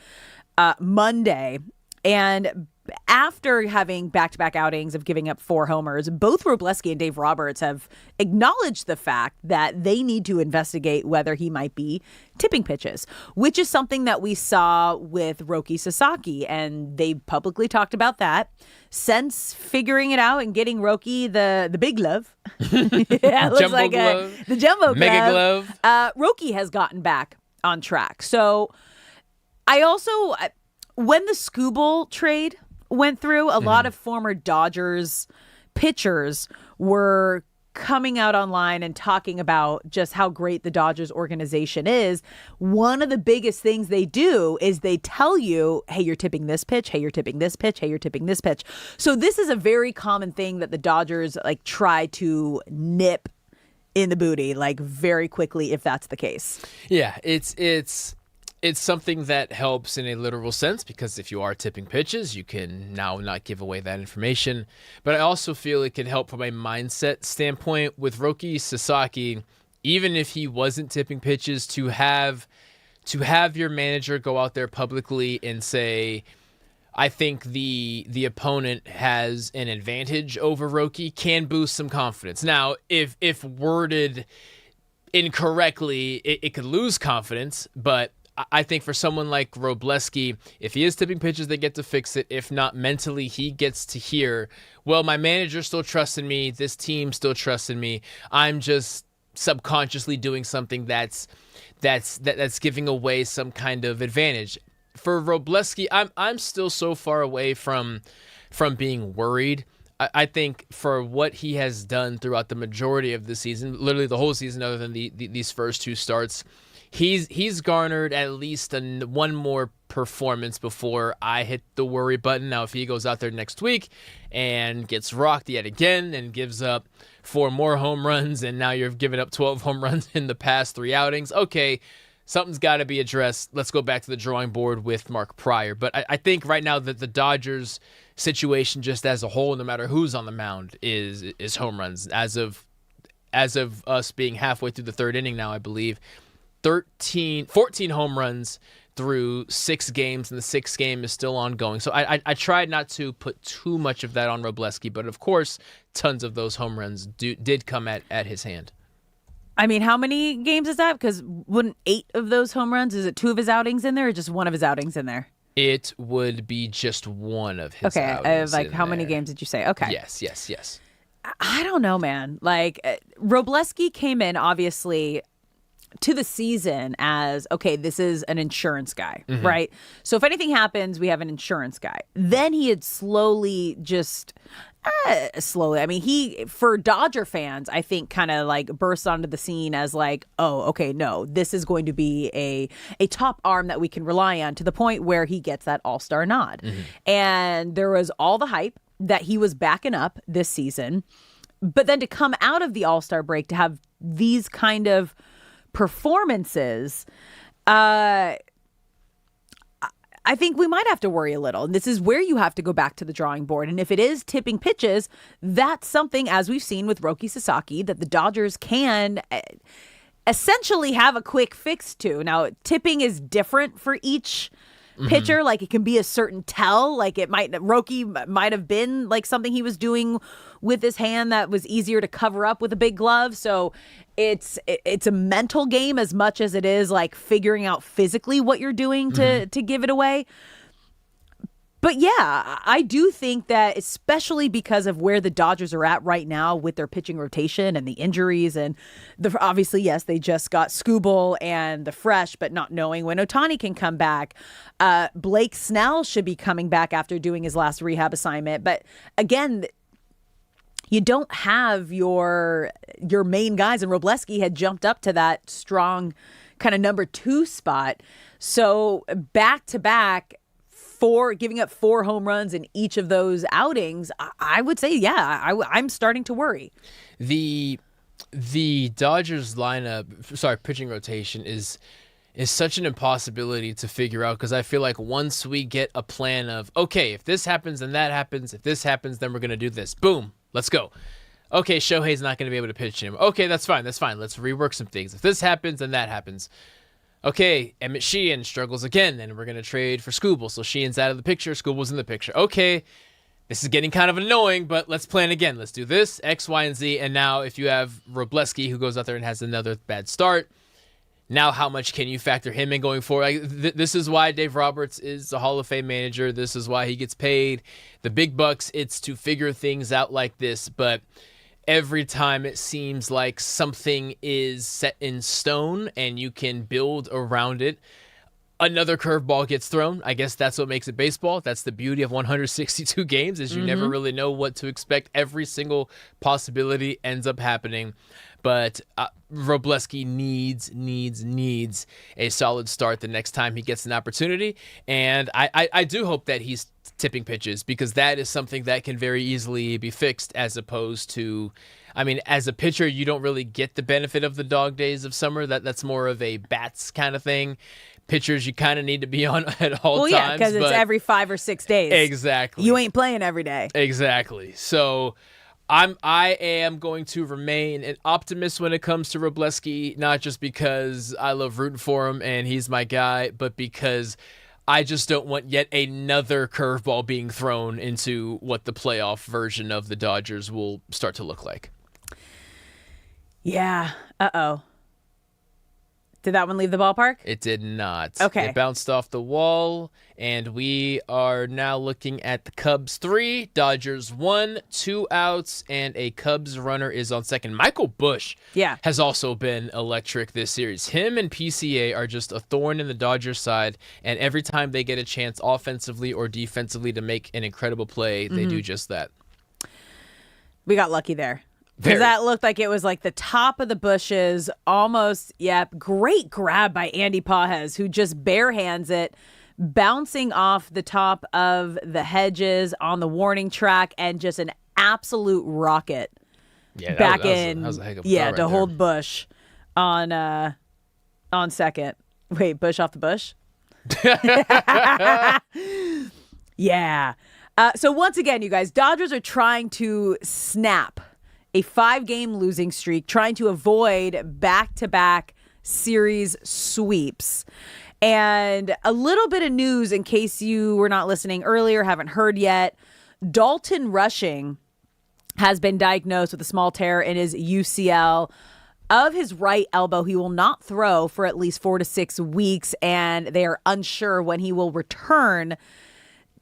Monday. And after having back-to-back outings of giving up 4 homers, both Robleski and Dave Roberts have acknowledged the fact that they need to investigate whether he might be tipping pitches, which is something that we saw with Roki Sasaki, and they publicly talked about that. Since figuring it out and getting Roki the big glove, yeah, it looks Jumbo like glove. the jumbo glove. Mega glove. Roki has gotten back on track. So I also, when the Skubal trade went through, a lot of former Dodgers pitchers were coming out online and talking about just how great the Dodgers organization is. One of the biggest things they do is they tell you, hey, you're tipping this pitch. Hey, you're tipping this pitch. Hey, you're tipping this pitch. So this is a very common thing that the Dodgers like try to nip in the booty, like very quickly, if that's the case. Yeah, it's something that helps in a literal sense, because if you are tipping pitches, you can now not give away that information. But I also feel it can help from a mindset standpoint with Roki Sasaki. Even if he wasn't tipping pitches, to have your manager go out there publicly and say, I think the opponent has an advantage over Roki, can boost some confidence. Now, if worded incorrectly, it could lose confidence, but I think for someone like Robleski, if he is tipping pitches, they get to fix it. If not, mentally, he gets to hear, well, my manager still trusted me. This team still trusted me. I'm just subconsciously doing something that's giving away some kind of advantage. For Robleski, I'm still so far away from being worried. I think for what he has done throughout the majority of the season, literally the whole season, other than these first 2 starts, he's garnered at least one more performance before I hit the worry button. Now, if he goes out there next week and gets rocked yet again and gives up 4 more home runs, and now you've given up 12 home runs in the past 3 outings, okay, something's got to be addressed. Let's go back to the drawing board with Mark Pryor. But I think right now that the Dodgers situation just as a whole, no matter who's on the mound, is home runs. As of us being halfway through the 3rd inning now, I believe, 14 home runs through 6 games, and the 6th game is still ongoing. So I tried not to put too much of that on Robleski, but of course, tons of those home runs did come at his hand. I mean, how many games is that? Because wouldn't 8 of those home runs, is it 2 of his outings in there or just 1 of his outings in there? It would be just 1 of his outings. Like how many games did you say? Okay. Yes. I don't know, man. Like Robleski came in, obviously, to the season as, okay, this is an insurance guy, right? So if anything happens, we have an insurance guy. Then he had slowly, I mean, he, for Dodger fans, I think kind of like burst onto the scene as like, oh, okay, no, this is going to be a top arm that we can rely on, to the point where he gets that all-star nod. And there was all the hype that he was backing up this season. But then to come out of the all-star break to have these kind of performances, I think we might have to worry a little. And this is where you have to go back to the drawing board. And if it is tipping pitches, that's something, as we've seen with Roki Sasaki, that the Dodgers can essentially have a quick fix to. Now, tipping is different for each pitcher. Like, it can be a certain tell. Like, Roki might have been like something he was doing with his hand that was easier to cover up with a big glove. So it's a mental game as much as it is like figuring out physically what you're doing to give it away. But yeah, I do think that, especially because of where the Dodgers are at right now with their pitching rotation and the injuries, and obviously, yes, they just got Skubal and the fresh, but not knowing when Ohtani can come back. Blake Snell should be coming back after doing his last rehab assignment. But again, you don't have your main guys, and Robleski had jumped up to that strong kind of number 2 spot. So back to back, giving up 4 home runs in each of those outings, I would say, yeah, I'm starting to worry. The Dodgers pitching rotation is such an impossibility to figure out, because I feel like once we get a plan of, okay, if this happens, then that happens. If this happens, then we're going to do this. Boom, let's go. Okay, Shohei's not going to be able to pitch him. Okay, that's fine. Let's rework some things. If this happens, then that happens. Okay, Emmett Sheehan struggles again, and we're going to trade for Skubal. So Sheehan's out of the picture, Skubal's in the picture. Okay, this is getting kind of annoying, but let's plan again. Let's do this, X, Y, and Z. And now if you have Robleski, who goes out there and has another bad start, now how much can you factor him in going forward? This is why Dave Roberts is a Hall of Fame manager. This is why he gets paid the big bucks. It's to figure things out like this, but every time it seems like something is set in stone and you can build around it, another curveball gets thrown. I guess that's what makes it baseball. That's the beauty of 162 games, is you never really know what to expect. Every single possibility ends up happening. But Robleski needs a solid start the next time he gets an opportunity. And I do hope that he's tipping pitches, because that is something that can very easily be fixed, as opposed to, I mean, as a pitcher, you don't really get the benefit of the dog days of summer. That's more of a bats kind of thing. Pitchers, you kind of need to be on at all times. Well, yeah, because it's every 5 or 6 days. Exactly. You ain't playing every day. Exactly. So I am going to remain an optimist when it comes to Robleski, not just because I love rooting for him and he's my guy, but because I just don't want yet another curveball being thrown into what the playoff version of the Dodgers will start to look like. Yeah. Uh-oh. Did that one leave the ballpark? It did not. Okay. It bounced off the wall, and we are now looking at the Cubs 3, Dodgers 1, 2 outs, and a Cubs runner is on second. Michael Busch has also been electric this series. Him and PCA are just a thorn in the Dodgers' side, and every time they get a chance offensively or defensively to make an incredible play, they do just that. We got lucky there. Because that looked like it was like the top of the bushes, almost, great grab by Andy Pages, who just barehands it, bouncing off the top of the hedges on the warning track, and just an absolute rocket back in. That was a heck of a right to there. hold Busch on second. Wait, Busch off the bush? Yeah. So once again, you guys, Dodgers are trying to snap a 5-game losing streak, trying to avoid back-to-back series sweeps. And a little bit of news in case you were not listening earlier, haven't heard yet. Dalton Rushing has been diagnosed with a small tear in his UCL of his right elbow. He will not throw for at least 4 to 6 weeks, and they are unsure when he will return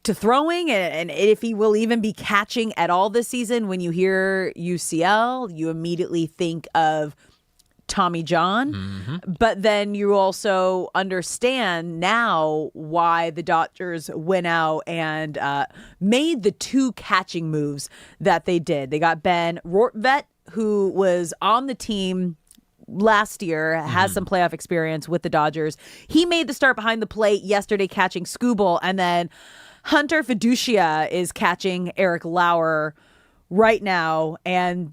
to throwing and if he will even be catching at all this season. When you hear UCL, you immediately think of Tommy John, but then you also understand now why the Dodgers went out and made the 2 catching moves that they did. They got Ben Reiter, who was on the team last year, has some playoff experience with the Dodgers. He made the start behind the plate yesterday, catching Skubal, and then Hunter Fiducia is catching Eric Lauer right now, and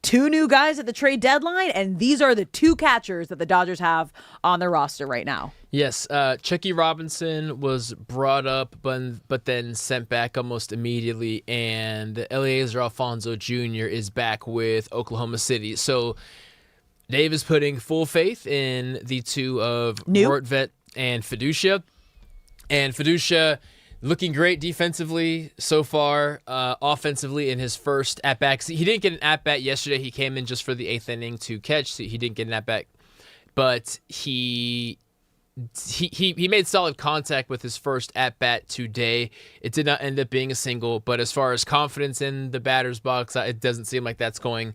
2 new guys at the trade deadline, and these are the 2 catchers that the Dodgers have on their roster right now. Yes, Chucky Robinson was brought up, but then sent back almost immediately, and Eliezer Alfonso Jr. is back with Oklahoma City. So Dave is putting full faith in the 2 of Rortvet and Fiducia, and Fiducia looking great defensively so far, offensively in his first at-bat. He didn't get an at-bat yesterday. He came in just for the 8th inning to catch. So he didn't get an at-bat. But he made solid contact with his first at-bat today. It did not end up being a single, but as far as confidence in the batter's box, it doesn't seem like that's going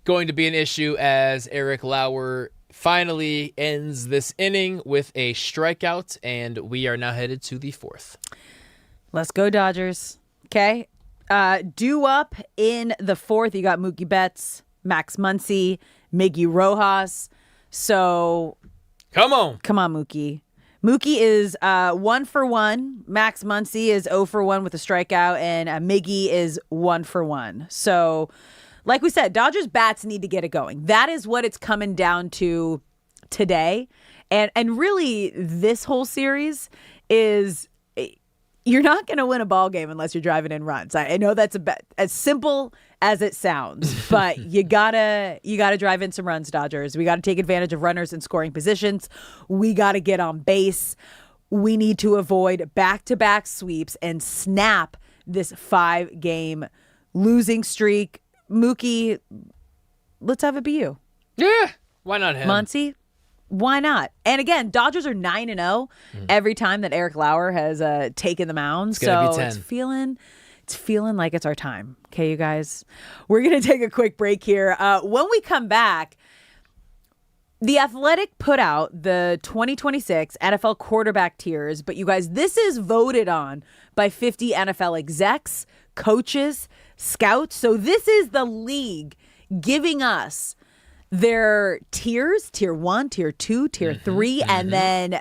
to be an issue, as Eric Lauer finally ends this inning with a strikeout, and we are now headed to the 4th. Let's go, Dodgers. Okay. Due up in the 4th, you got Mookie Betts, Max Muncy, Miggy Rojas. So come on, Mookie. Mookie is 1 for 1. Max Muncy is 0 for 1 with a strikeout, and Miggy is 1 for 1. So, like we said, Dodgers bats need to get it going. That is what it's coming down to today, and really, this whole series is. You're not going to win a ball game unless you're driving in runs. I know that's as simple as it sounds, but you gotta drive in some runs, Dodgers. We gotta take advantage of runners in scoring positions. We gotta get on base. We need to avoid back-to-back sweeps and snap this 5-game losing streak. Mookie, let's have it be you. Yeah, why not him? Muncy, why not? And again, Dodgers are 9-0 every time that Eric Lauer has taken the mound. It's gonna be 10. It's feeling like it's our time. Okay, you guys. We're gonna take a quick break here. When we come back, The Athletic put out the 2026 NFL quarterback tiers, but you guys, this is voted on by 50 NFL execs, coaches, scouts. So this is the league giving us their tiers, tier 1, tier 2, tier 3, and then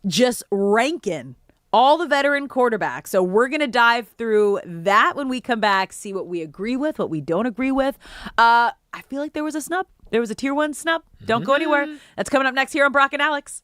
just ranking all the veteran quarterbacks. So we're going to dive through that when we come back, see what we agree with, what we don't agree with. I feel like there was a snub. There was a tier 1 snub. Don't go anywhere. That's coming up next here on Brock and Alex.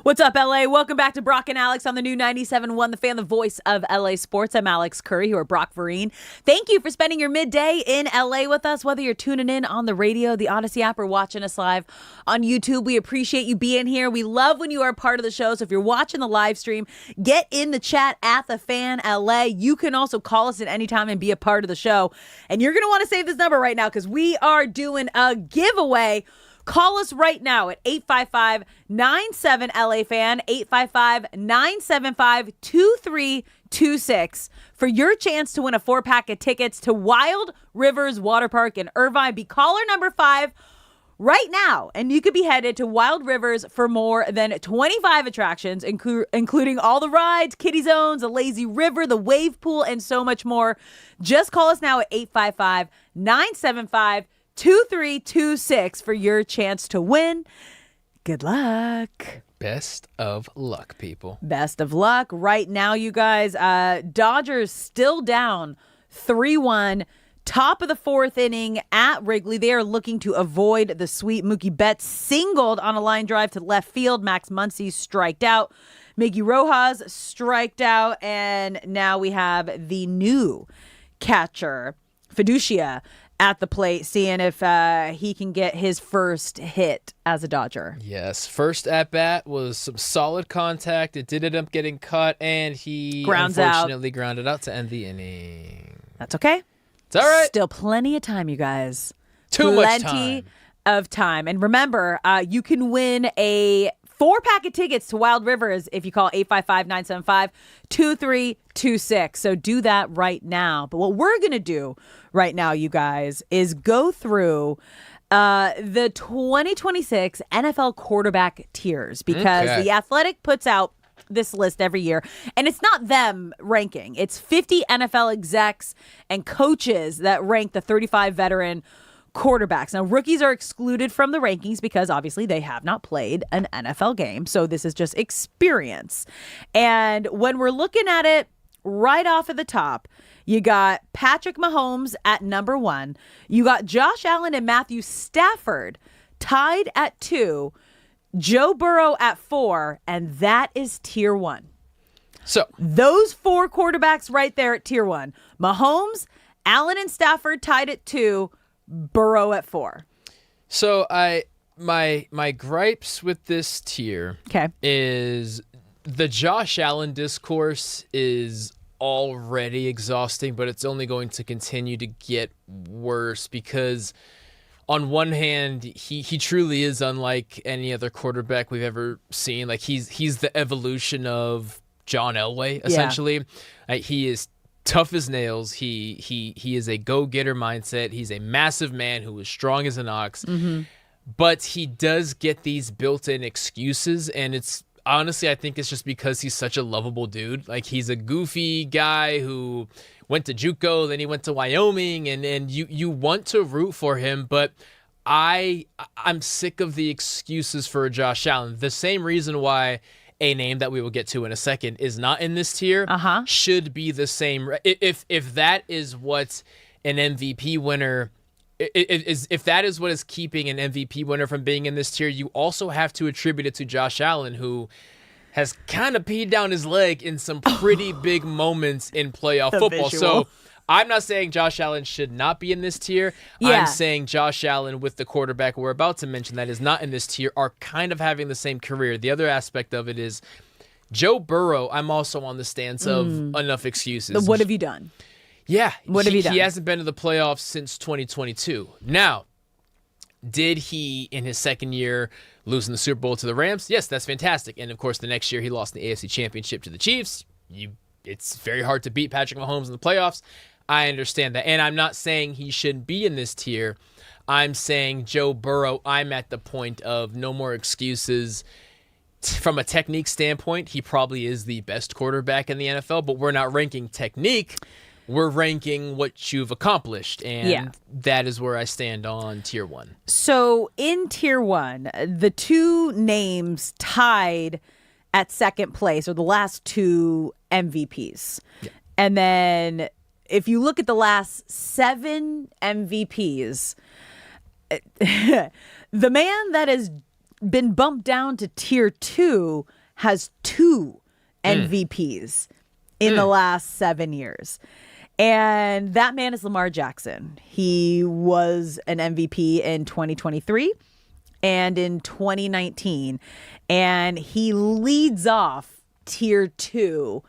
What's up, LA? Welcome back to Brock and Alex on the new 97.1 The Fan, the voice of LA Sports. I'm Alex Curry, here with Brock Vereen. Thank you for spending your midday in LA with us, whether you're tuning in on the radio, the Odyssey app, or watching us live on YouTube. We appreciate you being here. We love when you are a part of the show. So if you're watching the live stream, get in the chat at The Fan LA. You can also call us at any time and be a part of the show. And you're going to want to save this number right now because we are doing a giveaway. Call us right now at 855-97-LA-FAN, 855-975-2326 for your chance to win a 4-pack of tickets to Wild Rivers Water Park in Irvine. Be caller number 5 right now, and you could be headed to Wild Rivers for more than 25 attractions, including all the rides, kiddie zones, the lazy river, the wave pool, and so much more. Just call us now at 855-975-2326 for your chance to win. Good luck. Best of luck, people. Best of luck. Right now, you guys, Dodgers still down 3-1. Top of the 4th inning at Wrigley. They are looking to avoid the sweep. Mookie Betts singled on a line drive to left field. Max Muncy striked out. Miggy Rojas striked out. And now we have the new catcher, Fiducia, at the plate, seeing if he can get his first hit as a Dodger. Yes, first at bat was some solid contact. It did end up getting cut, and he unfortunately grounded out to end the inning. That's okay. It's all right. Still plenty of time, you guys. Plenty of time. And remember, you can win a 4-pack of tickets to Wild Rivers if you call 855-975-2326. So do that right now. But what we're going to do right now, you guys, is go through the 2026 NFL quarterback tiers because The Athletic puts out this list every year, and it's not them ranking. It's 50 NFL execs and coaches that rank the 35 veteran quarterbacks. Now, rookies are excluded from the rankings because obviously they have not played an NFL game. So this is just experience. And when we're looking at it right off at the top, you got Patrick Mahomes at number 1. You got Josh Allen and Matthew Stafford tied at 2. Joe Burrow at 4. And that is tier 1. So those 4 quarterbacks right there at tier 1. Mahomes, Allen, and Stafford tied at 2. Burrow at 4. So my gripes with this tier is the Josh Allen discourse is already exhausting, but it's only going to continue to get worse because on one hand, he truly is unlike any other quarterback we've ever seen. Like he's the evolution of John Elway, essentially. He is tough as nails. He is a go-getter mindset. He's a massive man who is strong as an ox. Mm-hmm. But he does get these built-in excuses, and it's honestly, I think it's just because he's such a lovable dude. Like, he's a goofy guy who went to JUCO, then he went to Wyoming, and you want to root for him, but I'm sick of the excuses for Josh Allen. The same reason why a name that we will get to in a second is not in this tier should be the same. If that is what an MVP winner if that is what is keeping an MVP winner from being in this tier, you also have to attribute it to Josh Allen, who has kind of peed down his leg in some pretty big moments in playoff football. So I'm not saying Josh Allen should not be in this tier. I'm saying Josh Allen with the quarterback we're about to mention that is not in this tier are kind of having the same career. The other aspect of it is Joe Burrow, I'm also on the stance of enough excuses. What have you done? Yeah. What have you done? He hasn't been to the playoffs since 2022. Now, did he, in his second year, losing the Super Bowl to the Rams? Yes, that's fantastic. And, of course, the next year he lost the AFC Championship to the Chiefs. It's very hard to beat Patrick Mahomes in the playoffs. I understand that. And I'm not saying he shouldn't be in this tier. I'm saying Joe Burrow, I'm at the point of no more excuses. From a technique standpoint, he probably is the best quarterback in the NFL, but we're not ranking technique. We're ranking what you've accomplished, and that is where I stand on tier 1. So in tier 1, the two names tied at second place are the last two MVPs. Yeah. And then if you look at the last 7 MVPs, the man that is been bumped down to tier 2 has 2 MVPs in the last 7 years. And that man is Lamar Jackson. He was an MVP in 2023 and in 2019. And he leads off tier 2,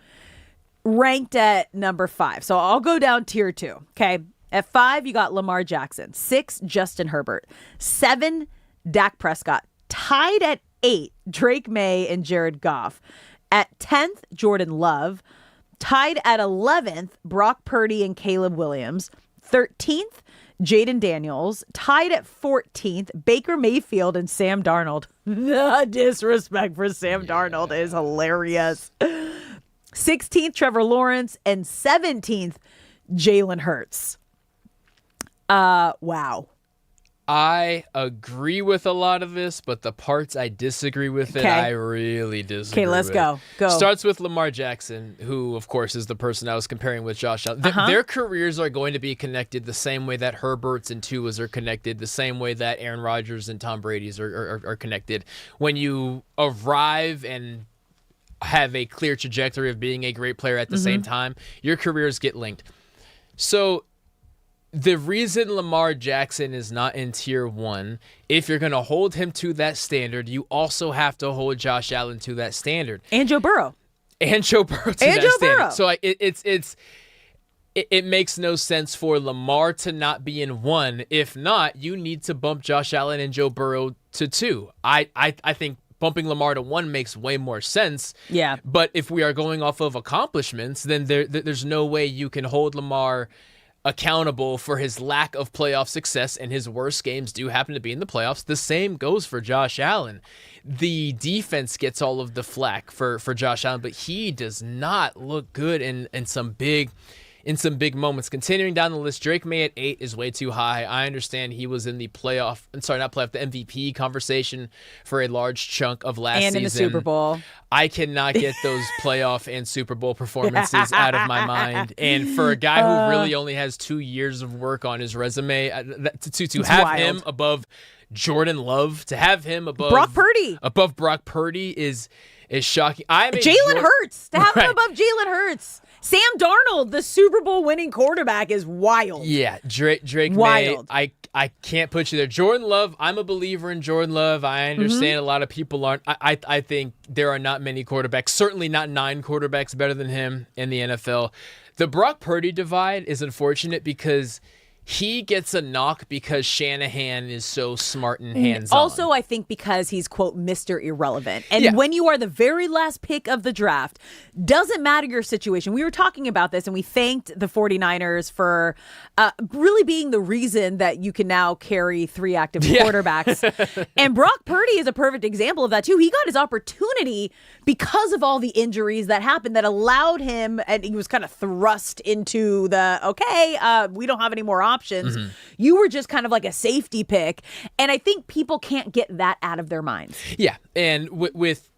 ranked at number 5. So I'll go down tier 2. Okay. At 5, you got Lamar Jackson. 6, Justin Herbert. 7, Dak Prescott. Tied at 8, Drake May and Jared Goff. At 10th, Jordan Love. Tied at 11th, Brock Purdy and Caleb Williams. 13th, Jaden Daniels. Tied at 14th, Baker Mayfield and Sam Darnold. The disrespect for Sam Darnold is hilarious. 16th, Trevor Lawrence. And 17th, Jalen Hurts. Wow. I agree with a lot of this, but the parts I disagree with it, I really disagree with. Okay, let's go. Go. Starts with Lamar Jackson, who, of course, is the person I was comparing with Josh Allen. Their careers are going to be connected the same way that Herbert's and Tua's are connected, the same way that Aaron Rodgers and Tom Brady's are connected. When you arrive and have a clear trajectory of being a great player at the same time, your careers get linked. So the reason Lamar Jackson is not in tier 1, if you're going to hold him to that standard, you also have to hold Josh Allen to that standard. And Joe Burrow. And Joe Burrow to that standard. So it makes no sense for Lamar to not be in 1. If not, you need to bump Josh Allen and Joe Burrow to 2. I think bumping Lamar to 1 makes way more sense. Yeah. But if we are going off of accomplishments, then there's no way you can hold Lamar accountable for his lack of playoff success, and his worst games do happen to be in the playoffs. The same goes for Josh Allen. The defense gets all of the flack for Josh Allen, but he does not look good in some big moments. Continuing down the list, Drake May at 8 is way too high. I understand he was in the the MVP conversation for a large chunk of last season. And in the Super Bowl. I cannot get those playoff and Super Bowl performances out of my mind. And for a guy who really only has 2 years of work on his resume, to have him above Jordan Love, to have him above Brock Purdy is shocking. Jalen Hurts, to have him above Jalen Hurts. Sam Darnold, the Super Bowl winning quarterback, is wild. Yeah, Drake wild. May, I can't put you there. Jordan Love, I'm a believer in Jordan Love. I understand a lot of people aren't. I think there are not many quarterbacks, certainly not 9 quarterbacks better than him in the NFL. The Brock Purdy divide is unfortunate because he gets a knock because Shanahan is so smart and hands-on. Also, I think because he's, quote, Mr. Irrelevant. And when you are the very last pick of the draft, doesn't matter your situation. We were talking about this, and we thanked the 49ers for really being the reason that you can now carry 3 active quarterbacks. And Brock Purdy is a perfect example of that, too. He got his opportunity because of all the injuries that happened that allowed him, and he was kind of thrust into the, we don't have any more options. You were just kind of like a safety pick. And I think people can't get that out of their minds. Yeah. And with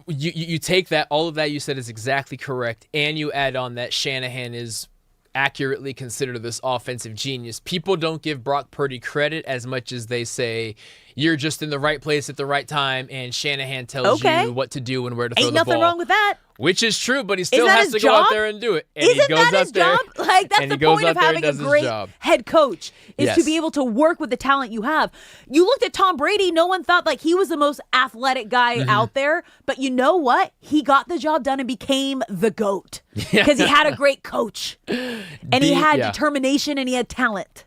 you take that, all of that you said is exactly correct. And you add on that Shanahan is accurately considered this offensive genius. People don't give Brock Purdy credit as much as they say you're just in the right place at the right time, and Shanahan tells you what to do and where to throw the ball. Ain't nothing wrong with that. Which is true, but he still has to go out there and do it. And Isn't he goes that out his there, job? Like, that's the point of having a great head coach, is to be able to work with the talent you have. You looked at Tom Brady, no one thought like he was the most athletic guy out there, but you know what? He got the job done and became the GOAT because he had a great coach and he had determination and he had talent.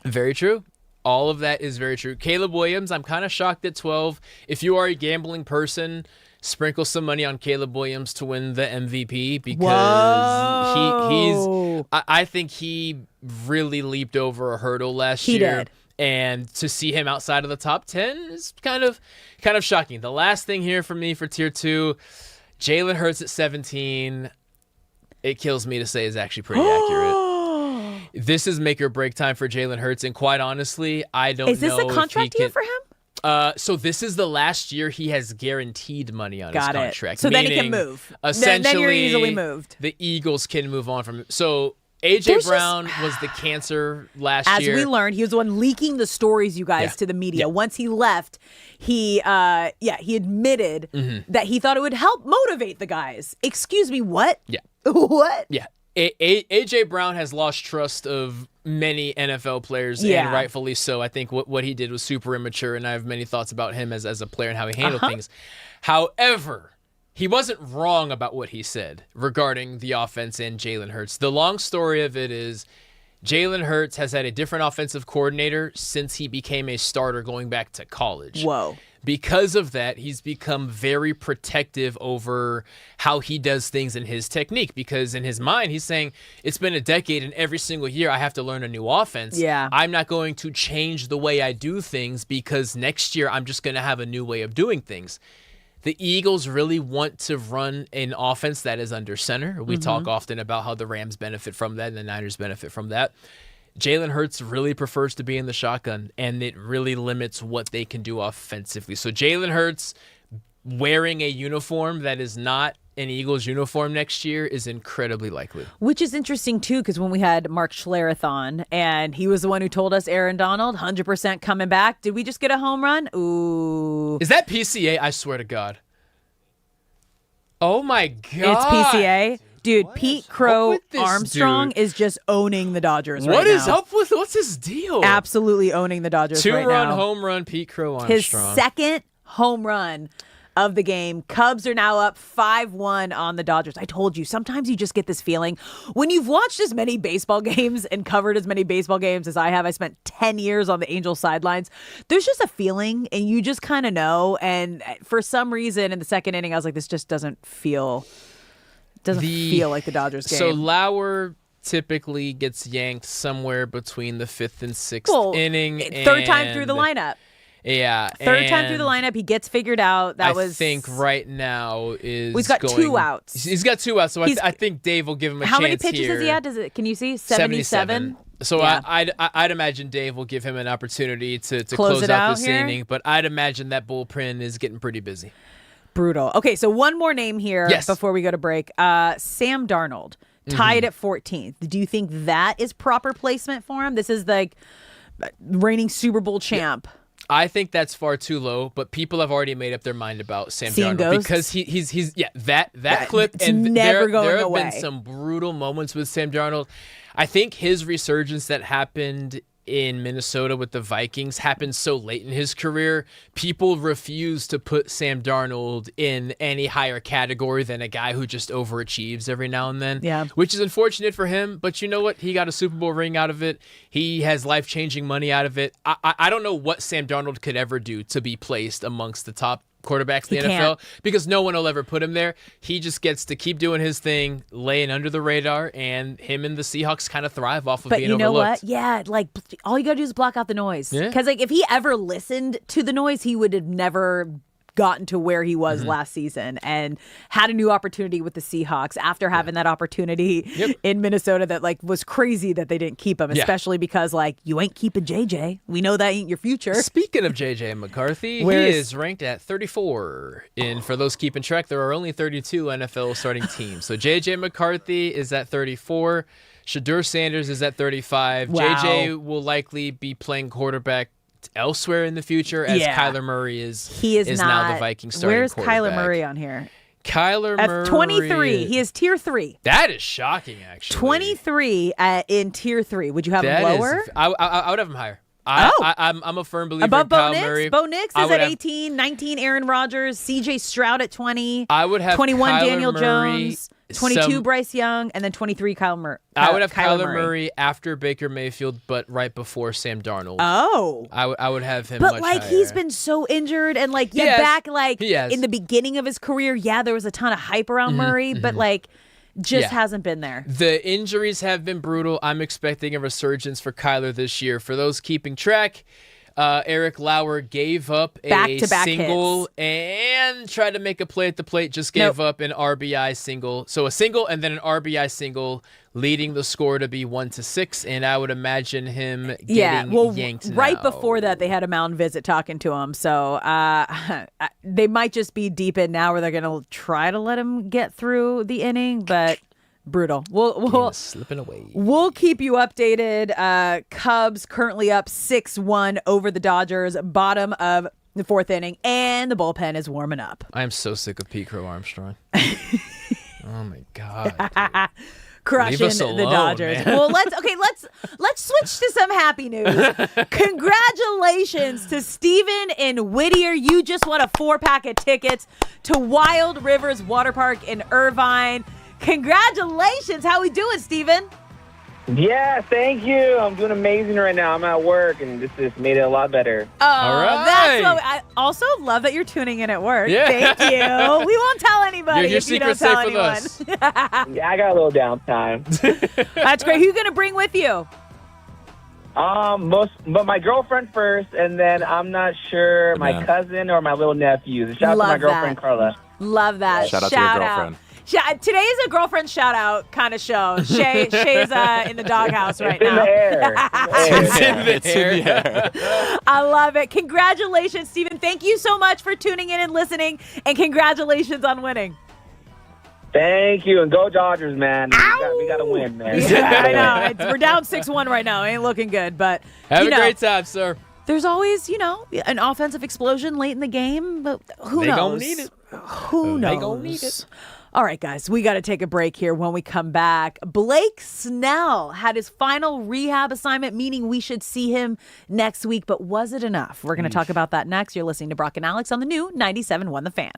Very true. All of that is very true. Caleb Williams, I'm kind of shocked at 12. If you are a gambling person, sprinkle some money on Caleb Williams to win the MVP because he's I think he really leaped over a hurdle last year. Did. And to see him outside of the top 10 is kind of shocking. The last thing here for me for tier 2, Jalen Hurts at 17, it kills me to say is actually pretty accurate. This is make or break time for Jalen Hurts, and quite honestly, I don't know. Is this a contract year for him? So this is the last year he has guaranteed money on his contract. So then he can move. Essentially, then you're easily moved. The Eagles can move on from him. So A.J. Brown was the cancer last year. As we learned, he was the one leaking the stories, you guys, to the media. Once he left, he admitted that he thought it would help motivate the guys. Excuse me, what? Yeah. What? Yeah. A.J. Brown has lost trust of many NFL players, and rightfully so. I think what he did was super immature, and I have many thoughts about him as a player and how he handled things. However, he wasn't wrong about what he said regarding the offense and Jalen Hurts. The long story of it is Jalen Hurts has had a different offensive coordinator since he became a starter going back to college. Whoa. Because of that, he's become very protective over how he does things in his technique. Because in his mind, he's saying, it's been a decade and every single year I have to learn a new offense. Yeah. I'm not going to change the way I do things because next year I'm just going to have a new way of doing things. The Eagles really want to run an offense that is under center. We talk often about how the Rams benefit from that and the Niners benefit from that. Jalen Hurts really prefers to be in the shotgun, and it really limits what they can do offensively. So Jalen Hurts wearing a uniform that is not an Eagles uniform next year is incredibly likely. Which is interesting, too, because when we had Mark Schlereth on, and he was the one who told us Aaron Donald, 100% coming back. Did we just get a home run? Ooh. Is that PCA? I swear to God. Oh, my God. It's PCA. Dude, Pete Crow Armstrong is just owning the Dodgers right now. What is up with, what's his deal? Absolutely owning the Dodgers right now. Two-run home run, Pete Crow Armstrong. His second home run of the game. Cubs are now up 5-1 on the Dodgers. I told you, sometimes you just get this feeling. When you've watched as many baseball games and covered as many baseball games as I have, I spent 10 years on the Angels sidelines. There's just a feeling, and you just kind of know. And for some reason, in the second inning, I was like, this just doesn't feel like the Dodgers game. So Lauer typically gets yanked somewhere between the 5th and 6th inning. Third time through the lineup. Yeah. Third time through the lineup. He gets figured out. I think right now is he's got 2 outs. He's got 2 outs, so I think Dave will give him a chance. How many pitches has he had? Can you see? 77? So yeah. I'd imagine Dave will give him an opportunity to close out this inning, but I'd imagine that bullpen is getting pretty busy. Brutal. Okay, so one more name here before we go to break. Sam Darnold, tied at 14th. Do you think that is proper placement for him? This is like reigning Super Bowl champ. Yeah. I think that's far too low, but people have already made up their mind about Sam Seeing Darnold ghosts? because he's that clip, it's and never going there have away. been some brutal moments with Sam Darnold. I think his resurgence that happened in Minnesota with the Vikings happened so late in his career. People refuse to put Sam Darnold in any higher category than a guy who just overachieves every now and then. Yeah. Which is unfortunate for him, but you know what? He got a Super Bowl ring out of it. He has life-changing money out of it. I don't know what Sam Darnold could ever do to be placed amongst the top quarterbacks in the NFL because no one will ever put him there. He just gets to keep doing his thing, laying under the radar, and him and the Seahawks kind of thrive off of being overlooked. But you know what? Yeah, like all you got to do is block out the noise. Because like if he ever listened to the noise, he would have never gotten to where he was last season and had a new opportunity with the Seahawks after having that opportunity in Minnesota that like was crazy that they didn't keep him, especially because like you ain't keeping JJ. We know that ain't your future. Speaking of JJ McCarthy, he is ranked at 34. And for those keeping track, there are only 32 NFL starting teams. So JJ McCarthy is at 34. Shedeur Sanders is at 35. Wow. JJ will likely be playing quarterback elsewhere in the future as Kyler Murray is now the Vikings starting Where's quarterback. Kyler Murray on here? Kyler at Murray 23. He is tier 3. That is shocking, actually. 23 in tier 3. Would you have him lower? I would have him higher. I'm a firm believer above in Kyle Bo Nix. Murray. Bo Nix is at 18, 19 Aaron Rodgers, CJ Stroud at 20. I would have 21 Kyler Daniel Murray, Jones, 22 Bryce Young, and then 23 Kyle Murray. I would have Kyler Murray after Baker Mayfield, but right before Sam Darnold. Oh, I would have him. But much like higher. he's been so injured, and like back like in the beginning of his career, there was a ton of hype around Murray, but like just hasn't been there. The injuries have been brutal. I'm expecting a resurgence for Kyler this year. For those keeping track, Eric Lauer gave up a single and tried to make a play at the plate, just gave up an RBI single. So a single and then an RBI single, leading the score to be 1-6, and I would imagine him getting yanked right now. Before that, they had a mound visit talking to him, so they might just be deep in now where they're going to try to let him get through the inning, but Brutal. We'll slipping away. We'll keep you updated. Cubs currently up 6-1 over the Dodgers, bottom of the fourth inning, and the bullpen is warming up. I am so sick of Pete Crow Armstrong. Oh my God. Crushing Leave us alone, the Dodgers. man. Well, let's switch to some happy news. Congratulations to Steven in Whittier. You just won a 4-pack of tickets to Wild Rivers Water Park in Irvine. Congratulations. How we doing, Steven? Yeah, thank you. I'm doing amazing right now. I'm at work, and this just made it a lot better. Oh, All right. that's what I also love that you're tuning in at work. Yeah. Thank you. We won't tell anybody Your if you don't secret's tell safe with anyone. us. Yeah, I got a little downtime. That's great. Who you going to bring with you? But my girlfriend first, and then I'm not sure my cousin or my little nephew. Shout out to my Love girlfriend that. Carla. Love that. Shout out to your girlfriend. Today is a girlfriend shout out kind of show. Shay's in the doghouse right It's in now. the air. It's in the air. I love it. Congratulations, Steven. Thank you so much for tuning in and listening, and congratulations on winning. Thank you, and go Dodgers, man. We got to win, man. Yeah, I know. We're down 6-1 right now. Ain't looking good, but Have a great time, sir. There's always, an offensive explosion late in the game, but who knows? They gonna need it. Who knows? They gonna need it. All right, guys, we got to take a break here. When we come back, Blake Snell had his final rehab assignment, meaning we should see him next week. But was it enough? We're going to talk about that next. You're listening to Brock and Alex on the new 97.1 The Fan.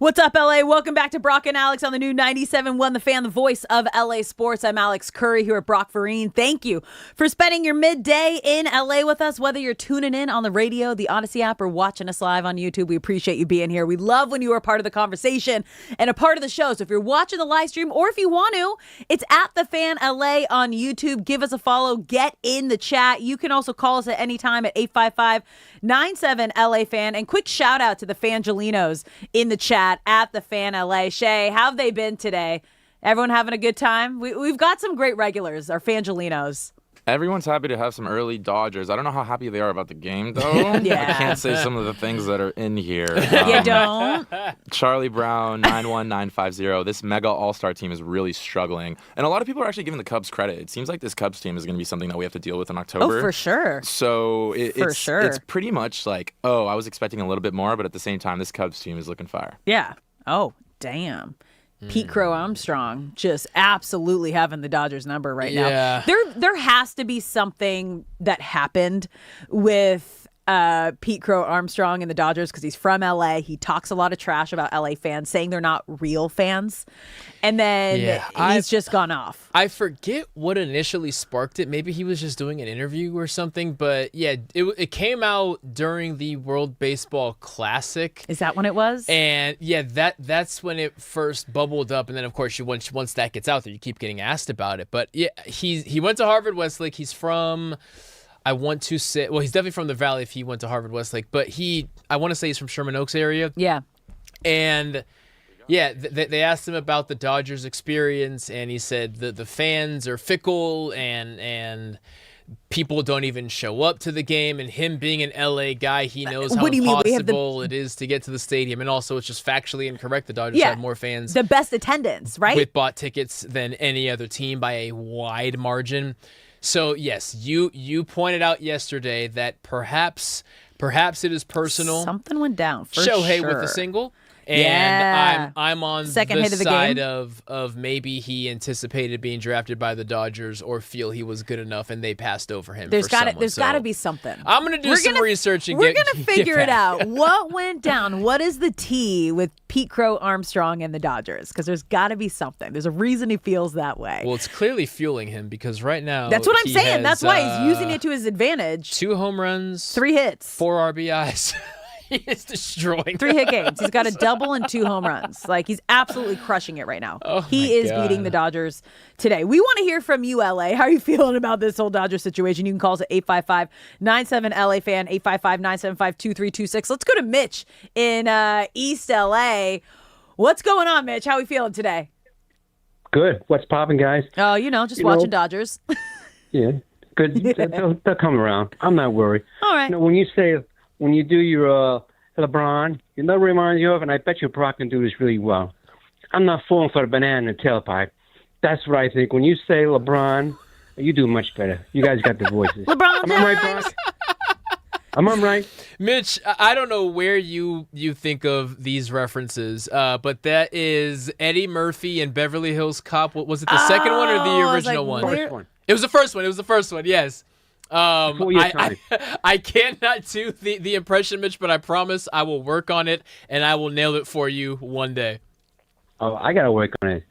What's up, LA? Welcome back to Brock and Alex on the new 97.1 The Fan, the voice of LA Sports. I'm Alex Curry here at Brock Vereen. Thank you for spending your midday in LA with us, whether you're tuning in on the radio, the Odyssey app, or watching us live on YouTube. We appreciate you being here. We love when you are part of the conversation and a part of the show. So if you're watching the live stream or if you want to, it's at The Fan LA on YouTube. Give us a follow. Get in the chat. You can also call us at any time at 855-97-LA-FAN. And quick shout out to the Fangelinos in the chat at The Fan LA. Shay, how have they been today? Everyone having a good time? We've got some great regulars, our Fangelinos. Everyone's happy to have some early Dodgers. I don't know how happy they are about the game, though. Yeah. I can't say some of the things that are in here. You don't? Charlie Brown, 91950. This mega all-star team is really struggling. And a lot of people are actually giving the Cubs credit. It seems like this Cubs team is going to be something that we have to deal with in October. Oh, for sure. So it's pretty much like, oh, I was expecting a little bit more, but at the same time, this Cubs team is looking fire. Yeah. Oh, damn. Pete Crow Armstrong just absolutely having the Dodgers number right now. There has to be something that happened with Pete Crow Armstrong and the Dodgers because he's from LA. He talks a lot of trash about LA fans, saying they're not real fans. And then he's just gone off. I forget what initially sparked it. Maybe he was just doing an interview or something. But yeah, it came out during the World Baseball Classic. Is that when it was? And yeah, that's when it first bubbled up. And then of course, once that gets out there, you keep getting asked about it. But yeah, he went to Harvard Westlake. He's from, he's definitely from the Valley if he went to Harvard Westlake. But I want to say he's from Sherman Oaks area. Yeah. And yeah, they asked him about the Dodgers experience, and he said that the fans are fickle and people don't even show up to the game. And him being an LA guy, he knows how impossible it is to get to the stadium. And also, it's just factually incorrect. The Dodgers have more fans. The best attendance, right? With bought tickets than any other team by a wide margin. So, yes, you pointed out yesterday that perhaps it is personal. Something went down for Shohei sure. with the single. And I'm on second the hit of the side game. of maybe he anticipated being drafted by the Dodgers or feel he was good enough and they passed over him. There's got to be something. I'm gonna do some research and we're gonna figure it out. What went down? What is the tea with Pete Crow Armstrong and the Dodgers? Because there's got to be something. There's a reason he feels that way. Well, it's clearly fueling him because right now that's what I'm saying. Has, that's why he's using it to his advantage. 2 home runs, 3 hits, 4 RBIs. He is destroying 3 hit games. He's got a double and 2 home runs. Like, he's absolutely crushing it right now. Oh, he is beating the Dodgers today. We want to hear from you, LA. How are you feeling about this whole Dodgers situation? You can call us at 855-97-LA-FAN, 855-975-2326. Let's go to Mitch in East LA. What's going on, Mitch? How are we feeling today? Good. What's popping, guys? Oh, just watching Dodgers. Yeah, good. They'll come around. I'm not worried. All right. When you do your LeBron, that reminds you of, and I bet you Brock can do this really well. I'm not falling for the banana in the tailpipe. That's what I think. When you say LeBron, you do much better. You guys got the voices. LeBron Am I right, Brock? Am I right? Mitch, I don't know where you think of these references, but that is Eddie Murphy and Beverly Hills Cop. What was it, the second one or the original one? First one. It was the first one. It was the first one, yes. I cannot do the impression, Mitch, but I promise I will work on it, and I will nail it for you one day. Oh, I got to work on it.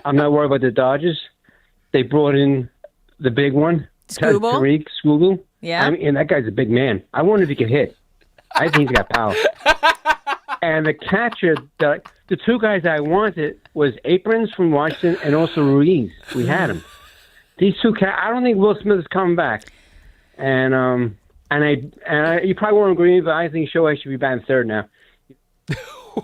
I'm not worried about the Dodgers. They brought in the big one, Tariq Skubal. Yeah. And that guy's a big man. I wonder if he can hit. I think he's got power. And the catcher, the 2 guys I wanted was Aprons from Washington and also Ruiz. We had him. These 2 I don't think Will Smith is coming back. And you probably won't agree, but I think Shohei should be batting third now.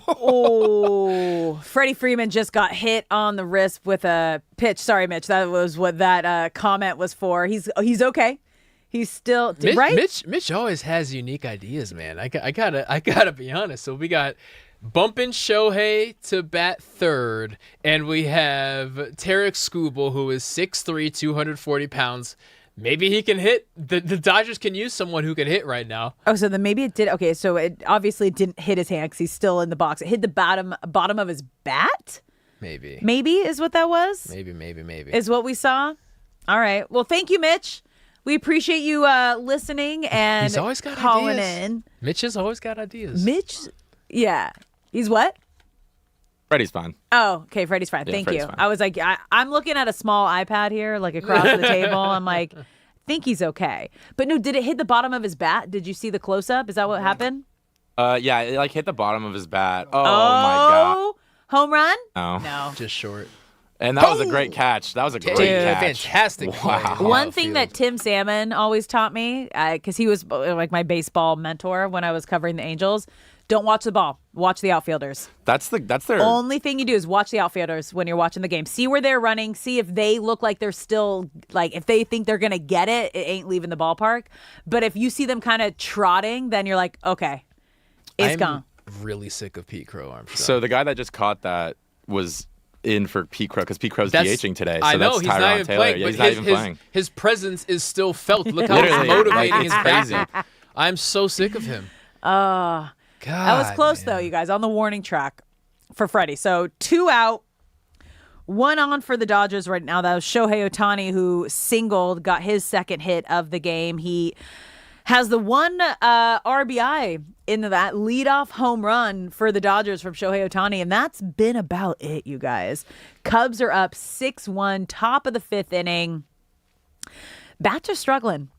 Oh, Freddie Freeman just got hit on the wrist with a pitch. Sorry, Mitch. That was what that comment was for. He's okay. He's still right. Mitch always has unique ideas, man. I gotta be honest. So we got bumping Shohei to bat third, and we have Tarek Skubal, who is 6'3", 240 pounds. Maybe he can hit. The Dodgers can use someone who can hit right now. Oh, so then maybe it did. Okay, so it obviously didn't hit his hand because he's still in the box. It hit the bottom of his bat? Maybe. Maybe is what that was? Maybe. Is what we saw? All right. Well, thank you, Mitch. We appreciate you listening and He's always got calling ideas. in. Mitch has always got ideas. Mitch, yeah. He's what? Freddie's fine. Oh, okay. Freddie's fine. Yeah, Thank Freddie's you. fine. I was like, I'm looking at a small iPad here, like across the table. I'm like, think he's okay. But no, did it hit the bottom of his bat? Did you see the close up? Is that what happened? Yeah, it like hit the bottom of his bat. Oh, my God. Home run? No. No. Just short. And that was a great catch. That was a great catch. Fantastic play. One thing that Tim Salmon always taught me, because he was like my baseball mentor when I was covering the Angels, don't watch the ball. Watch the outfielders. That's their Only thing you do is watch the outfielders when you're watching the game. See where they're running. See if they look like they're still, like, if they think they're going to get it, it ain't leaving the ballpark. But if you see them kind of trotting, then you're like, okay, it's gone. Really sick of Pete Crow Armstrong. So the guy that just caught that was in for Pete Crow because Pete Crow's DHing today. So I know that's he's not Tyrone even Taylor. playing. Yeah, But he's not even playing. His presence is still felt. Look how Literally, motivating like, his it's crazy. back. I'm so sick of him. That was close, though, you guys, on the warning track for Freddie. So 2 out, 1 on for the Dodgers right now. That was Shohei Ohtani, who singled, got his second hit of the game. He has the 1 RBI in that leadoff home run for the Dodgers from Shohei Ohtani, and that's been about it, you guys. Cubs are up 6-1, top of the 5th inning. Bats are struggling.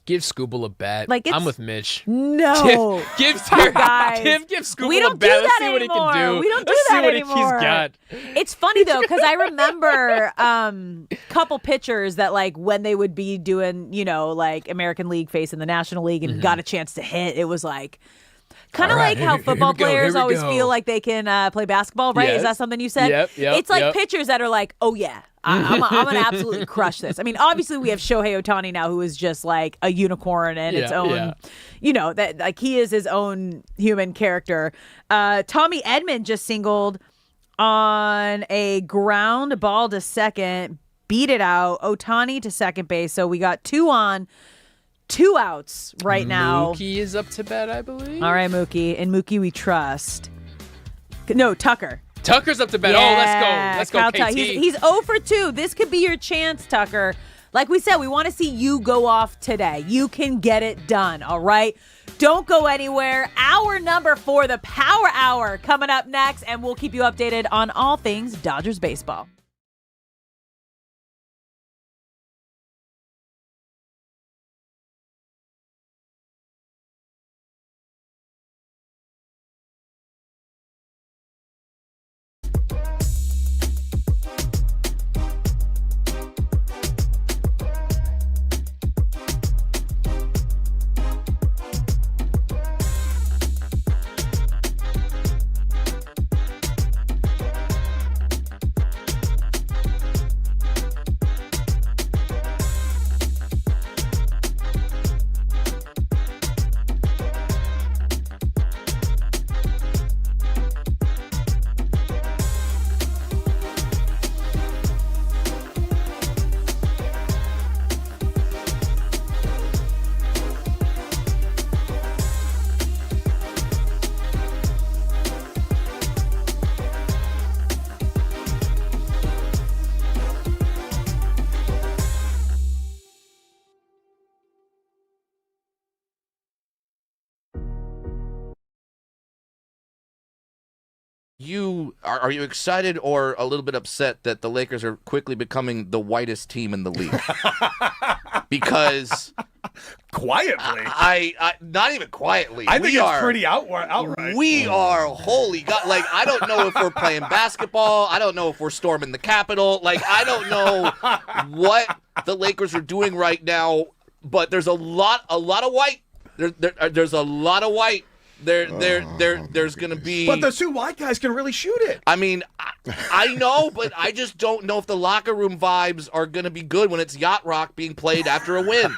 Give Scooble a bat. Like, I'm with Mitch. No. Give guys. Give Scooble We don't a bat. do Let's that see what he anymore. can do. We don't do Let's that see what anymore. he's got. It's funny, though, because I remember couple pitchers that, like, when they would be doing, you know, like American League facing the National League and got a chance to hit, it was like kind of like how football players always feel like they can play basketball, right? Yes. Is that something you said? Yep, it's like pitchers that are like, oh, yeah. I'm going to absolutely crush this. I mean, obviously we have Shohei Ohtani now, who is just like a unicorn and its own, you know, that like he is his own human character. Tommy Edman just singled on a ground ball to second, beat it out. Ohtani to second base. So we got 2 on, 2 outs right now. Mookie is up to bat, I believe. All right, Mookie. And Mookie we trust. No, Tucker. Tucker's up to bat. Yeah, Let's go, Kyle KT. He's 0 for 2. This could be your chance, Tucker. Like we said, we want to see you go off today. You can get it done, all right? Don't go anywhere. Hour number 4, the Power Hour, coming up next, and we'll keep you updated on all things Dodgers baseball. Are you excited or a little bit upset that the Lakers are quickly becoming the whitest team in the league? Because quietly, I not even quietly. I think it's pretty outright. We are holy God. Like, I don't know if we're playing basketball. I don't know if we're storming the Capitol. Like, I don't know what the Lakers are doing right now. But there's a lot of white. There's a lot of white. There's gonna be. But the 2 white guys can really shoot it. I mean, I know, but I just don't know if the locker room vibes are gonna be good when it's yacht rock being played after a win.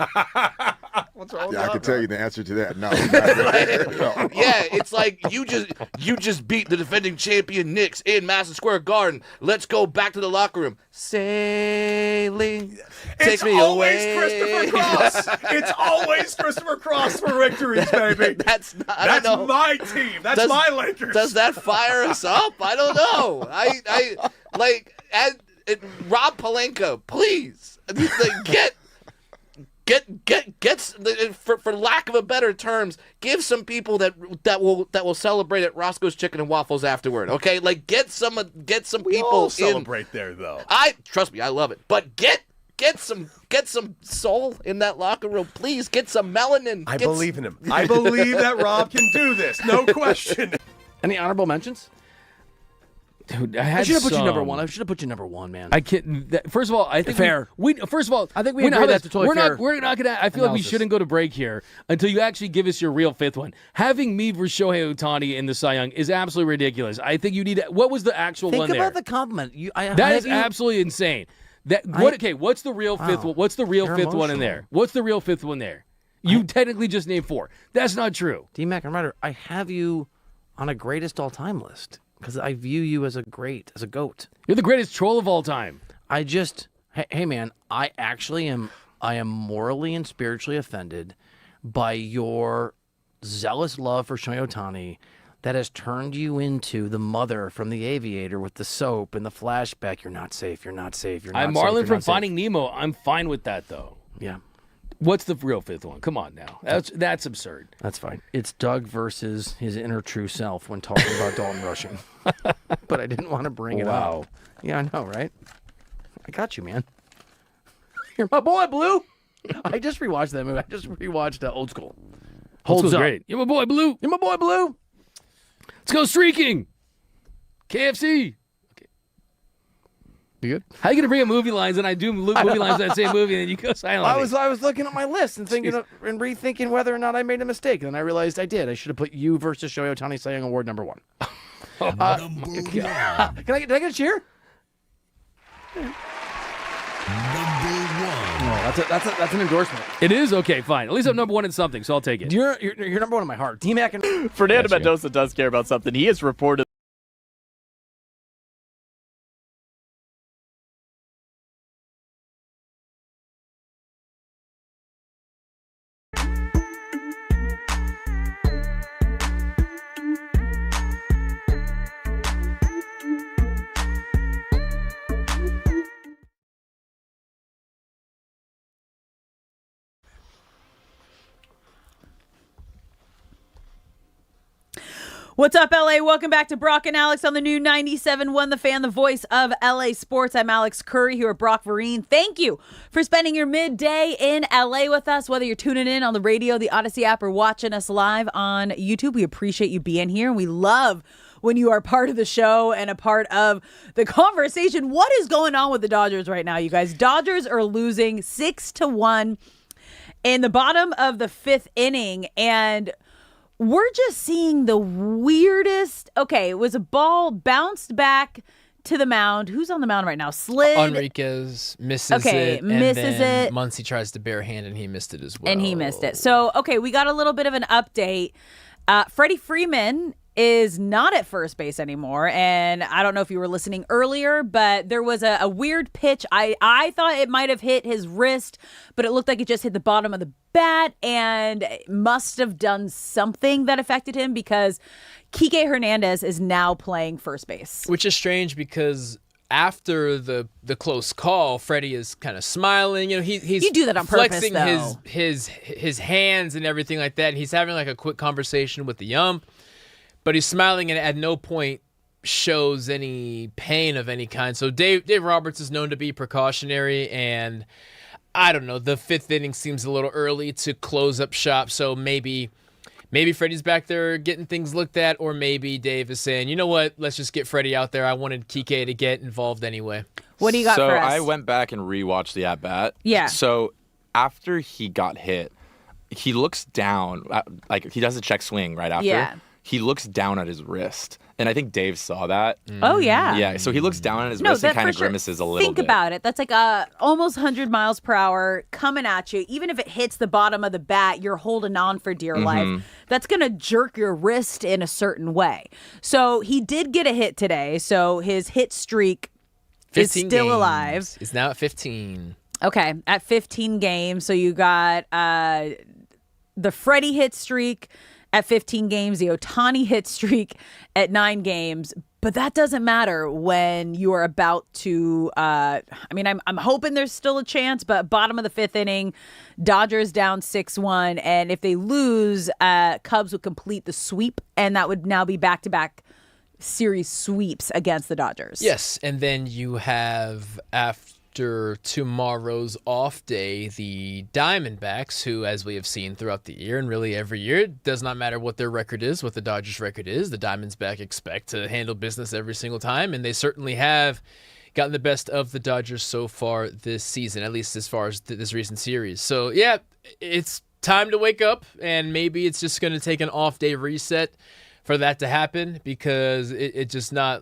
What's wrong with Yeah, I that, can tell man? you the answer to that. No. No. Yeah, it's like you just beat the defending champion Knicks in Madison Square Garden. Let's go back to the locker room. Sailing, take It's me always away. Christopher Cross. It's always Christopher Cross for victories, baby. That's my team. That's my Lakers. Does that fire us up? I don't know. I like Rob Pelinka, please, like, for lack of a better terms, give some people that will celebrate at Roscoe's Chicken and Waffles afterward. Okay, like get some people all in. celebrate there though. Trust me, I love it. But get some soul in that locker room, please. Get some melanin. I believe in him. I believe that Rob can do this. No question. Any honorable mentions? Dude, I should have put you number one. I should have put you number one, man. I can't. First of all, I think fair. First of all, I think we agree that's totally fair. We're not gonna. I feel like we shouldn't go to break here until you actually give us your real fifth one. Having me versus Shohei Ohtani in the Cy Young is absolutely ridiculous. I think you need. What was the actual one there? Think about the compliment. That is absolutely insane. What's the real fifth? What's the real fifth one in there? What's the real fifth one there? You technically just named 4. That's not true. D-Mac and Reiter, I have you on a greatest all-time list. Because I view you as a GOAT. You're the greatest troll of all time. Hey man, I am morally and spiritually offended by your zealous love for Shohei Ohtani that has turned you into the mother from The Aviator with the soap and the flashback. You're not safe. You're not safe. You're not I'm safe. Marlin from Finding Nemo. I'm fine with that though. Yeah. What's the real fifth one? Come on now. That's absurd. That's fine. It's Doug versus his inner true self when talking about Dalton Rushing. But I didn't want to bring it up. Yeah, I know, right? I got you, man. You're my boy, Blue. I just rewatched that movie. I just rewatched Old School. Holds up. Great. You're my boy, Blue. You're my boy, Blue. Let's go streaking. KFC. You good? How are you going to bring up movie lines and I do movie lines in that same movie and then you go silent? I was looking at my list and thinking and rethinking whether or not I made a mistake. And then I realized I did. I should have put you versus Shohei Ohtani Cy Young Award number 1. Did I get a cheer? No, that's an endorsement. It is? Okay, fine. At least I'm number 1 in something, so I'll take it. You're number 1 in my heart. D-Mac and Fernando Mendoza does care about something. He has reported. What's up, LA? Welcome back to Brock and Alex on the new 97.1 The Fan, the voice of LA Sports. I'm Alex Curry here at Brock Vereen. Thank you for spending your midday in LA with us, whether you're tuning in on the radio, the Odyssey app, or watching us live on YouTube. We appreciate you being here, and we love when you are part of the show and a part of the conversation. What is going on with the Dodgers right now, you guys? Dodgers are losing 6-1 in the bottom of the 5th inning, and we're just seeing the weirdest. Okay, it was a ball bounced back to the mound. Who's on the mound right now? Slid. Enriquez misses it. Misses it. Muncy tries to bare hand, and he missed it as well. And he missed it. So, okay, we got a little bit of an update. Freddie Freeman is not at first base anymore. And I don't know if you were listening earlier, but there was a weird pitch. I thought it might have hit his wrist, but it looked like it just hit the bottom of the bat and it must have done something that affected him because Kike Hernandez is now playing first base. Which is strange because after the close call, Freddie is kind of smiling. You know, he's you do that on flexing purpose, though. his hands and everything like that. And he's having like a quick conversation with the ump. But he's smiling and at no point shows any pain of any kind. So Dave Roberts is known to be precautionary, and I don't know, the 5th inning seems a little early to close up shop. So maybe Freddie's back there getting things looked at, or maybe Dave is saying, you know what, let's just get Freddie out there. I wanted Kike to get involved anyway. What do you got for us? So I went back and rewatched the at-bat. Yeah. So after he got hit, he looks down, like he does a check swing right after. Yeah. He looks down at his wrist. And I think Dave saw that. Oh, yeah. Yeah, so he looks down at his wrist and kind of grimaces a little bit. Think about it. That's like almost 100 miles per hour coming at you. Even if it hits the bottom of the bat, you're holding on for dear life. That's going to jerk your wrist in a certain way. So he did get a hit today. So his hit streak is still alive. He's now at 15. Okay, at 15 games. So you got the Freddie hit streak at 15 games, the Ohtani hit streak at 9 games. But that doesn't matter when you are about to. I'm hoping there's still a chance, but bottom of the 5th inning, Dodgers down 6-1, and if they lose, Cubs would complete the sweep, and that would now be back-to-back series sweeps against the Dodgers. Yes, and then you have after tomorrow's off day, the Diamondbacks, who, as we have seen throughout the year and really every year, it does not matter what their record is, what the Dodgers' record is, the Diamondbacks expect to handle business every single time, and they certainly have gotten the best of the Dodgers so far this season, at least as far as this recent series. So, yeah, it's time to wake up, and maybe it's just going to take an off-day reset for that to happen, because it just not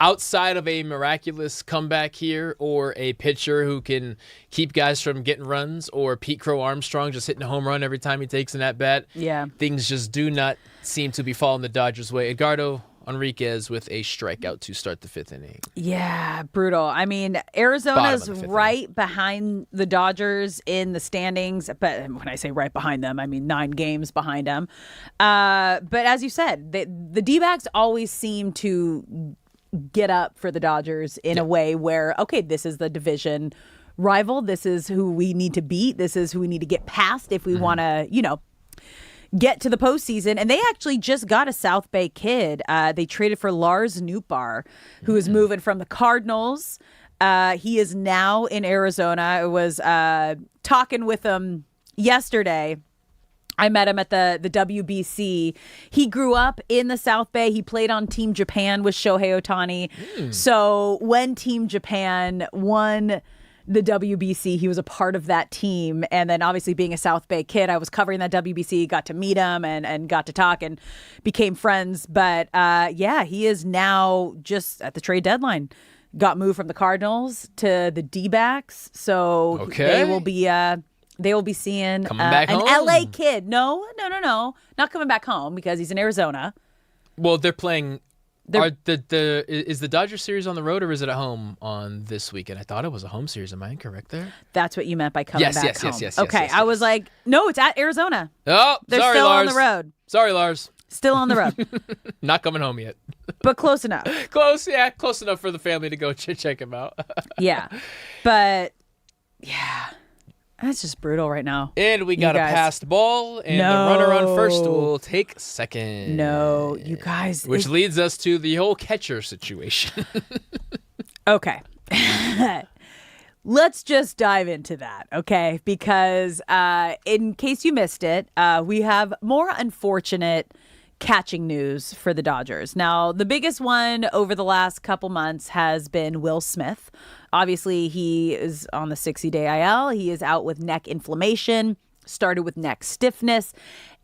outside of a miraculous comeback here or a pitcher who can keep guys from getting runs, or Pete Crow Armstrong just hitting a home run every time he takes an at-bat. Yeah. Things just do not seem to be falling the Dodgers' way. Edgardo Enriquez with a strikeout to start the 5th inning. Yeah, brutal. I mean, Arizona's right behind the Dodgers in the standings, but when I say right behind them, I mean 9 games behind them. But as you said, the D-backs always seem to get up for the Dodgers in a way where, okay, this is the division rival. This is who we need to beat. This is who we need to get past if we want to, get to the postseason. And they actually just got a South Bay kid. They traded for Lars Nootbaar, who is moving from the Cardinals. He is now in Arizona. I was talking with him yesterday. I met him at the WBC. He grew up in the South Bay. He played on Team Japan with Shohei Ohtani. So when Team Japan won the WBC, he was a part of that team. And then obviously being a South Bay kid, I was covering that WBC, got to meet him and got to talk and became friends. But he is now just at the trade deadline. Got moved from the Cardinals to the D-backs. So they will be seeing back an home. LA kid. No, not coming back home because he's in Arizona. Well, they're playing. Is the Dodgers series on the road, or is it at home on this weekend? I thought it was a home series. Am I incorrect there? That's what you meant by coming back home. Yes. Okay, I was like, no, it's at Arizona. Oh, they're sorry, still Lars. on the road. Sorry, Lars. Still on the road. Not coming home yet. But close enough. Close enough for the family to go check him out. Yeah, but yeah. That's just brutal right now. And we got a passed ball, and the runner on first will take second. No, you guys. Which leads us to the whole catcher situation. Okay. Let's just dive into that, okay? Because in case you missed it, we have more unfortunate catching news for the Dodgers. Now, the biggest one over the last couple months has been Will Smith. Obviously, he is on the 60-day IL. He is out with neck inflammation, started with neck stiffness,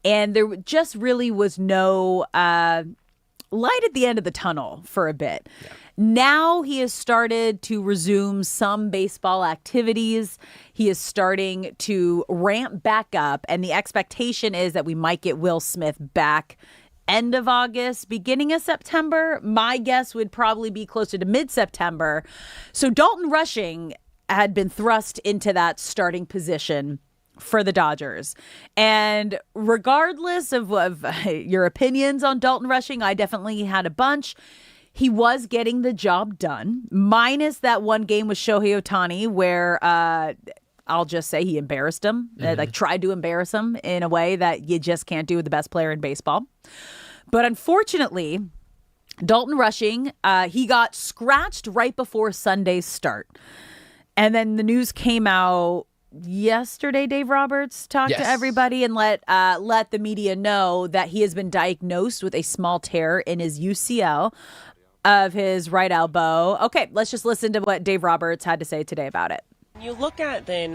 and there just really was no light at the end of the tunnel for a bit. Yeah. Now he has started to resume some baseball activities. He is starting to ramp back up, and the expectation is that we might get Will Smith back end of August, beginning of September. My guess would probably be closer to mid-September. So Dalton Rushing had been thrust into that starting position for the Dodgers. And regardless of your opinions on Dalton Rushing, I definitely had a bunch. He was getting the job done, minus that one game with Shohei Ohtani where I'll just say he embarrassed him, tried to embarrass him in a way that you just can't do with the best player in baseball. But unfortunately, Dalton Rushing, he got scratched right before Sunday's start. And then the news came out yesterday. Dave Roberts talked to everybody and let the media know that he has been diagnosed with a small tear in his UCL of his right elbow. Okay, let's just listen to what Dave Roberts had to say today about it. You look at then,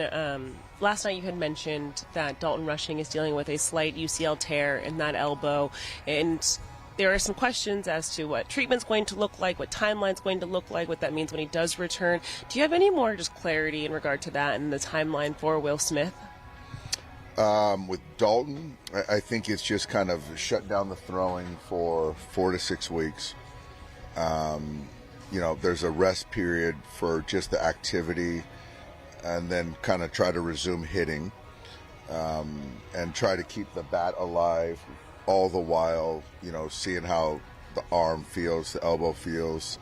last night you had mentioned that Dalton Rushing is dealing with a slight UCL tear in that elbow, and there are some questions as to what treatment's going to look like, what timeline's going to look like, what that means when he does return. Do you have any more just clarity in regard to that and the timeline for Will Smith? With Dalton, I think it's just kind of shut down the throwing for 4 to 6 weeks. There's a rest period for just the activity, and then kind of try to resume hitting, and try to keep the bat alive all the while, seeing how the arm feels, the elbow feels.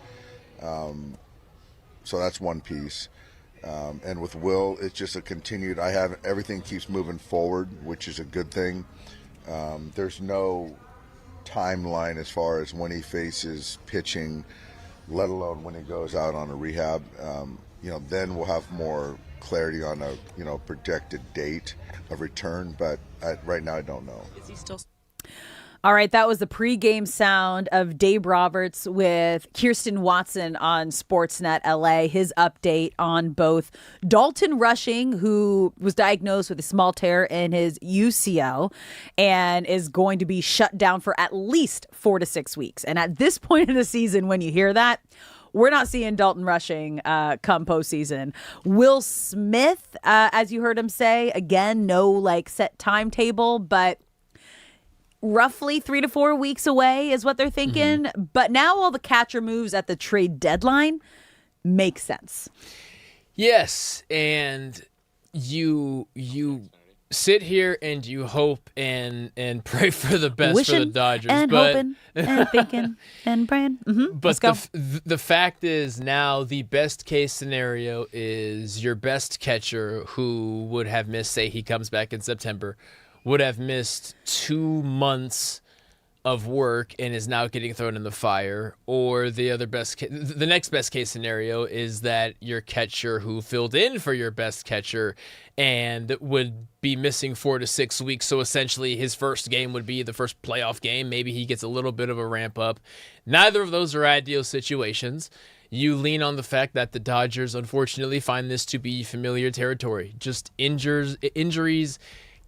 So that's one piece. And with Will, it's just a continued. Everything keeps moving forward, which is a good thing. There's no timeline as far as when he faces pitching, let alone when he goes out on a rehab. Then we'll have more clarity on a projected date of return. But right now, I don't know. Is he still? All right, that was the pregame sound of Dave Roberts with Kirsten Watson on Sportsnet LA. His update on both Dalton Rushing, who was diagnosed with a small tear in his UCL and is going to be shut down for at least 4 to 6 weeks. And at this point in the season, when you hear that, we're not seeing Dalton Rushing come postseason. Will Smith, as you heard him say, again, no set timetable, but roughly 3 to 4 weeks away is what they're thinking. Mm-hmm. But now all the catcher moves at the trade deadline make sense. Yes, and you sit here and you hope and pray for the best for the Dodgers, and hoping and thinking and praying. Mm-hmm. But the fact is now the best case scenario is your best catcher, who would have missed, say he comes back in September, would have missed 2 months of work and is now getting thrown in the fire. Or the next best case scenario is that your catcher who filled in for your best catcher and would be missing 4 to 6 weeks. So essentially his first game would be the first playoff game. Maybe he gets a little bit of a ramp up. Neither of those are ideal situations. You lean on the fact that the Dodgers unfortunately find this to be familiar territory. Just injuries,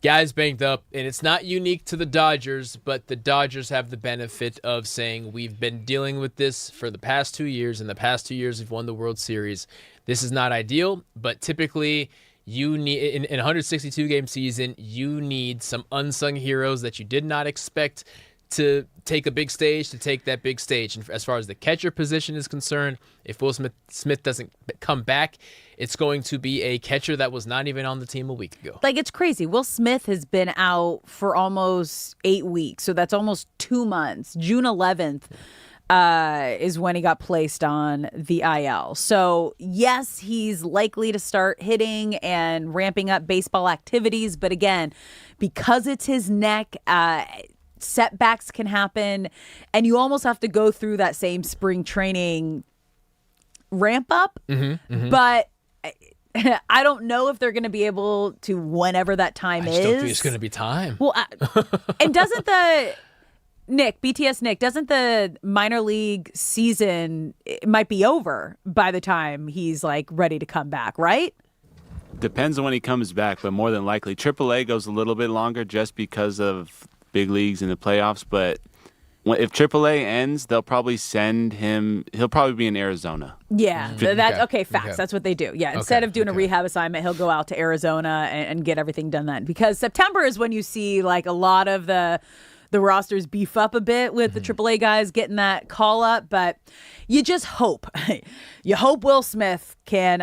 guys banged up, and it's not unique to the Dodgers, but the Dodgers have the benefit of saying, we've been dealing with this for the past 2 years. In the past 2 years, we've won the World Series. This is not ideal, but typically you need, in a 162-game season, you need some unsung heroes that you did not expect to take a big stage, to take that big stage. And as far as the catcher position is concerned, if Will Smith doesn't come back, it's going to be a catcher that was not even on the team a week ago. It's crazy. Will Smith has been out for almost 8 weeks, so that's almost 2 months. June 11th is when he got placed on the IL. So, yes, he's likely to start hitting and ramping up baseball activities, but again, because it's his neck, setbacks can happen, and you almost have to go through that same spring training ramp up. Mm-hmm, mm-hmm. But I don't know if they're going to be able to, whenever that time is. I still think it's going to be time. Well, and doesn't BTS Nick, doesn't the minor league season, it might be over by the time he's ready to come back, right? Depends on when he comes back, but more than likely AAA goes a little bit longer just because of big leagues in the playoffs. But if AAA ends, they'll probably send him. He'll probably be in Arizona. Yeah, okay. Facts. Okay. That's what they do. Yeah, instead of doing a rehab assignment, he'll go out to Arizona and get everything done then. Because September is when you see a lot of the rosters beef up a bit with the AAA guys getting that call up. But you just hope. You hope Will Smith can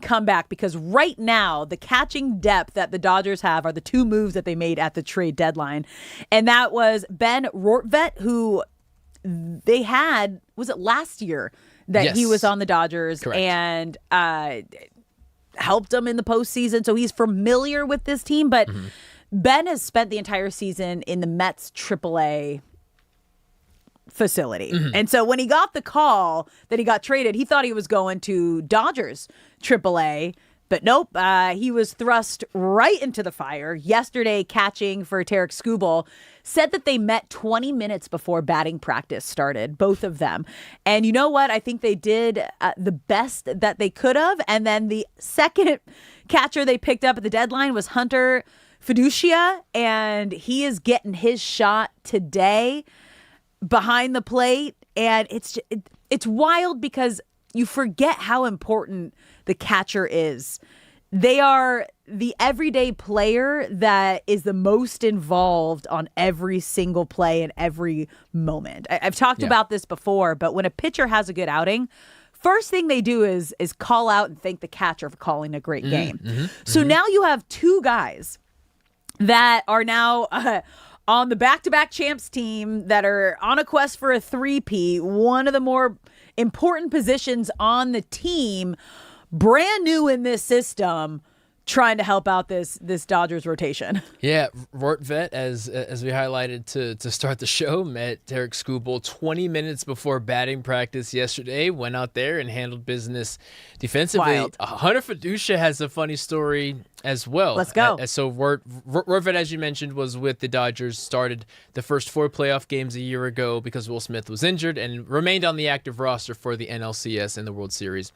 come back, because right now the catching depth that the Dodgers have are the 2 moves that they made at the trade deadline. And that was Ben Rortvedt, who they had, was it last year that he was on the Dodgers? Correct. And helped them in the postseason. So he's familiar with this team, but Ben has spent the entire season in the Mets AAA facility. Mm-hmm. And so when he got the call that he got traded, he thought he was going to Dodgers AAA, but nope. He was thrust right into the fire. Yesterday, catching for Tarek Skubal, said that they met 20 minutes before batting practice started, both of them. And you know what? I think they did the best that they could have. And then the second catcher they picked up at the deadline was Hunter Fiducia, and he is getting his shot today behind the plate. And it's wild because you forget how important the catcher is. They are the everyday player that is the most involved on every single play and every moment. I've talked about this before, but when a pitcher has a good outing, first thing they do is call out and thank the catcher for calling a great game. Mm-hmm. So now you have 2 guys that are now on the back-to-back champs team that are on a quest for a 3-peat, one of the more important positions on the team, brand new in this system, trying to help out this Dodgers rotation. Yeah, Reiter, as we highlighted to start the show, met Tarik Skubal 20 minutes before batting practice yesterday, went out there and handled business defensively. Wild. Hunter Fiducia has a funny story as well. Let's go. So Reiter, as you mentioned, was with the Dodgers, started the first 4 playoff games a year ago because Will Smith was injured and remained on the active roster for the NLCS and the World Series.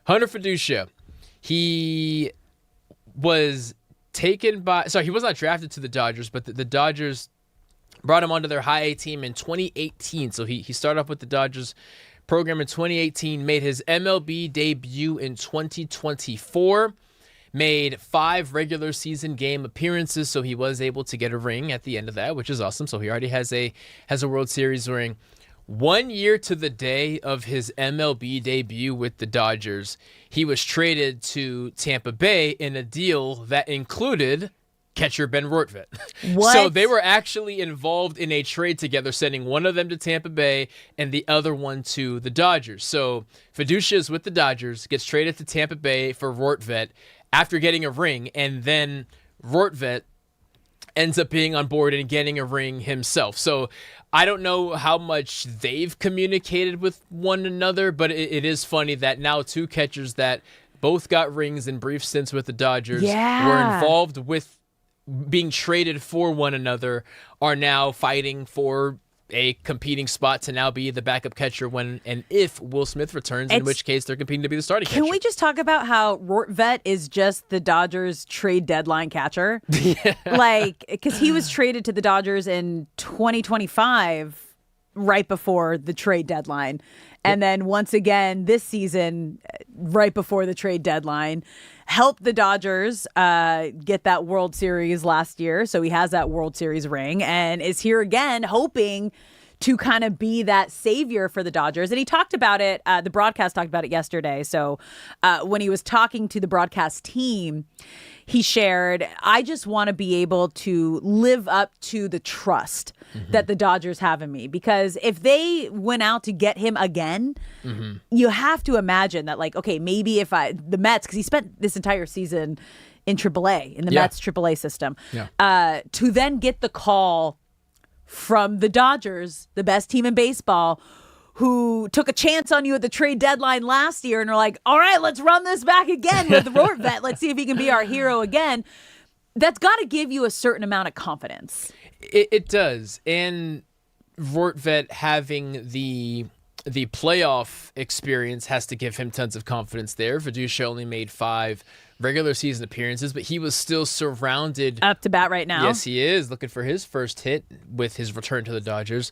Hunter Fiducia, he was taken by, sorry, he was not drafted to the Dodgers, but the Dodgers brought him onto their high A team in 2018. So he started off with the Dodgers program in 2018, made his MLB debut in 2024, made 5 regular season game appearances, so he was able to get a ring at the end of that, which is awesome. So he already has a World Series ring. 1 year to the day of his MLB debut with the Dodgers, he was traded to Tampa Bay in a deal that included catcher Ben Reiter. What? So they were actually involved in a trade together, sending one of them to Tampa Bay and the other one to the Dodgers. So Fiducia is with the Dodgers, gets traded to Tampa Bay for Reiter after getting a ring, and then Reiter ends up being on board and getting a ring himself. So I don't know how much they've communicated with one another, but it is funny that now 2 catchers that both got rings in brief stints with the Dodgers were involved with being traded for one another are now fighting for a competing spot to now be the backup catcher when and if Will Smith returns, in which case they're competing to be the starting catcher. Can we just talk about how Reiter is just the Dodgers trade deadline catcher? Like, because he was traded to the Dodgers in 2025, right before the trade deadline. And then once again this season, right before the trade deadline, helped the Dodgers get that World Series last year. So he has that World Series ring and is here again hoping to kind of be that savior for the Dodgers. And he talked about it, the broadcast talked about it yesterday. So when he was talking to the broadcast team, he shared, I just want to be able to live up to the trust that the Dodgers have in me. Because if they went out to get him again, you have to imagine that, like, okay, maybe if the Mets, because he spent this entire season in AAA, in the Mets AAA system, to then get the call from the Dodgers, the best team in baseball, who took a chance on you at the trade deadline last year and are like, all right, let's run this back again with Reiter. Let's see if he can be our hero again. That's got to give you a certain amount of confidence. It does. And Reiter having the playoff experience has to give him tons of confidence there. Fiducia only made 5 regular season appearances, but he was still surrounded. Up to bat right now. Yes, he is, looking for his first hit with his return to the Dodgers.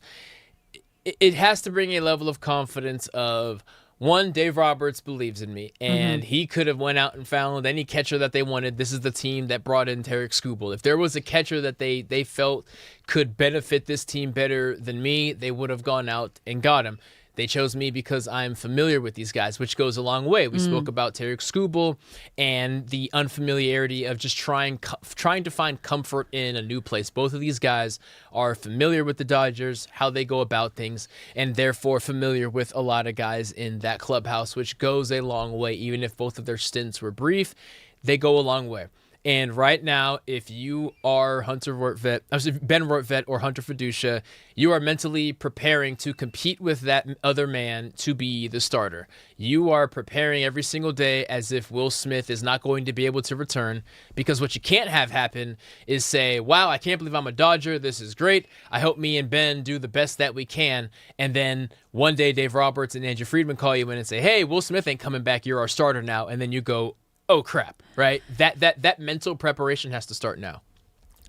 It has to bring a level of confidence of, one, Dave Roberts believes in me, and he could have went out and found any catcher that they wanted. This is the team that brought in Tarik Skubal. If there was a catcher that they felt could benefit this team better than me, they would have gone out and got him. They chose me because I'm familiar with these guys, which goes a long way. We spoke about Tarik Skubal and the unfamiliarity of just trying to find comfort in a new place. Both of these guys are familiar with the Dodgers, how they go about things, and therefore familiar with a lot of guys in that clubhouse, which goes a long way. Even if both of their stints were brief, they go a long way. And right now, if you are Ben Reiter or Hunter Fiducia, you are mentally preparing to compete with that other man to be the starter. You are preparing every single day as if Will Smith is not going to be able to return, because what you can't have happen is say, wow, I can't believe I'm a Dodger. This is great. I hope me and Ben do the best that we can. And then one day Dave Roberts and Andrew Friedman call you in and say, hey, Will Smith ain't coming back. You're our starter now. And then you go, oh crap, right? That mental preparation has to start now.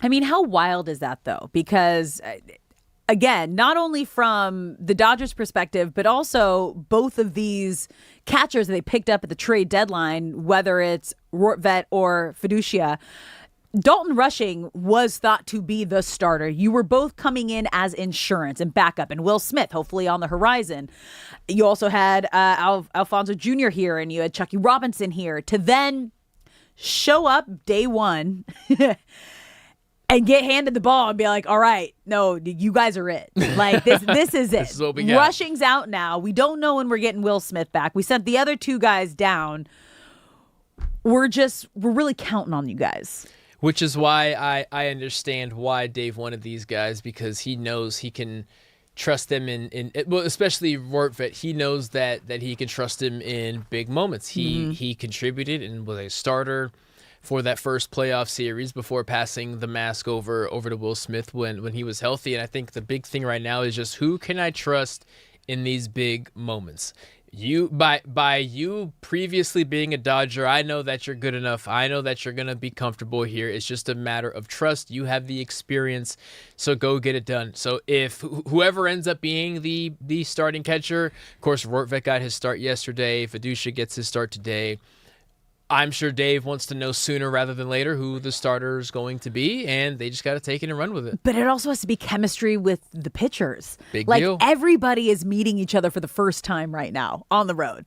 I mean, how wild is that though? Because again, not only from the Dodgers perspective, but also both of these catchers that they picked up at the trade deadline, whether it's Reiter or Fiducia, Dalton Rushing was thought to be the starter. You were both coming in as insurance and backup, and Will Smith, hopefully on the horizon. You also had Alfonso Jr. here, and you had Chucky Robinson here to then show up day one and and get handed the ball and be like, all right, no, you guys are it. Like, this is it. This is what we got. Rushing's out now. We don't know when we're getting Will Smith back. We sent the other 2 guys down. We're really counting on you guys. Which is why I understand why Dave wanted these guys, because he knows he can trust them in well, especially Rortvedt. He knows that he can trust him in big moments. He contributed and was a starter for that first playoff series before passing the mask over to Will Smith when he was healthy. And I think the big thing right now is just, who can I trust in these big moments? You by you previously being a Dodger, I know that you're good enough. I know that you're going to be comfortable here. It's just a matter of trust. You have the experience, so go get it done. So if whoever ends up being the starting catcher, of course, Rortvedt got his start yesterday. Vidusha gets his start today. I'm sure Dave wants to know sooner rather than later who the starter is going to be, and they just got to take it and run with it. But it also has to be chemistry with the pitchers. Big like, deal. Everybody is meeting each other for the first time right now on the road.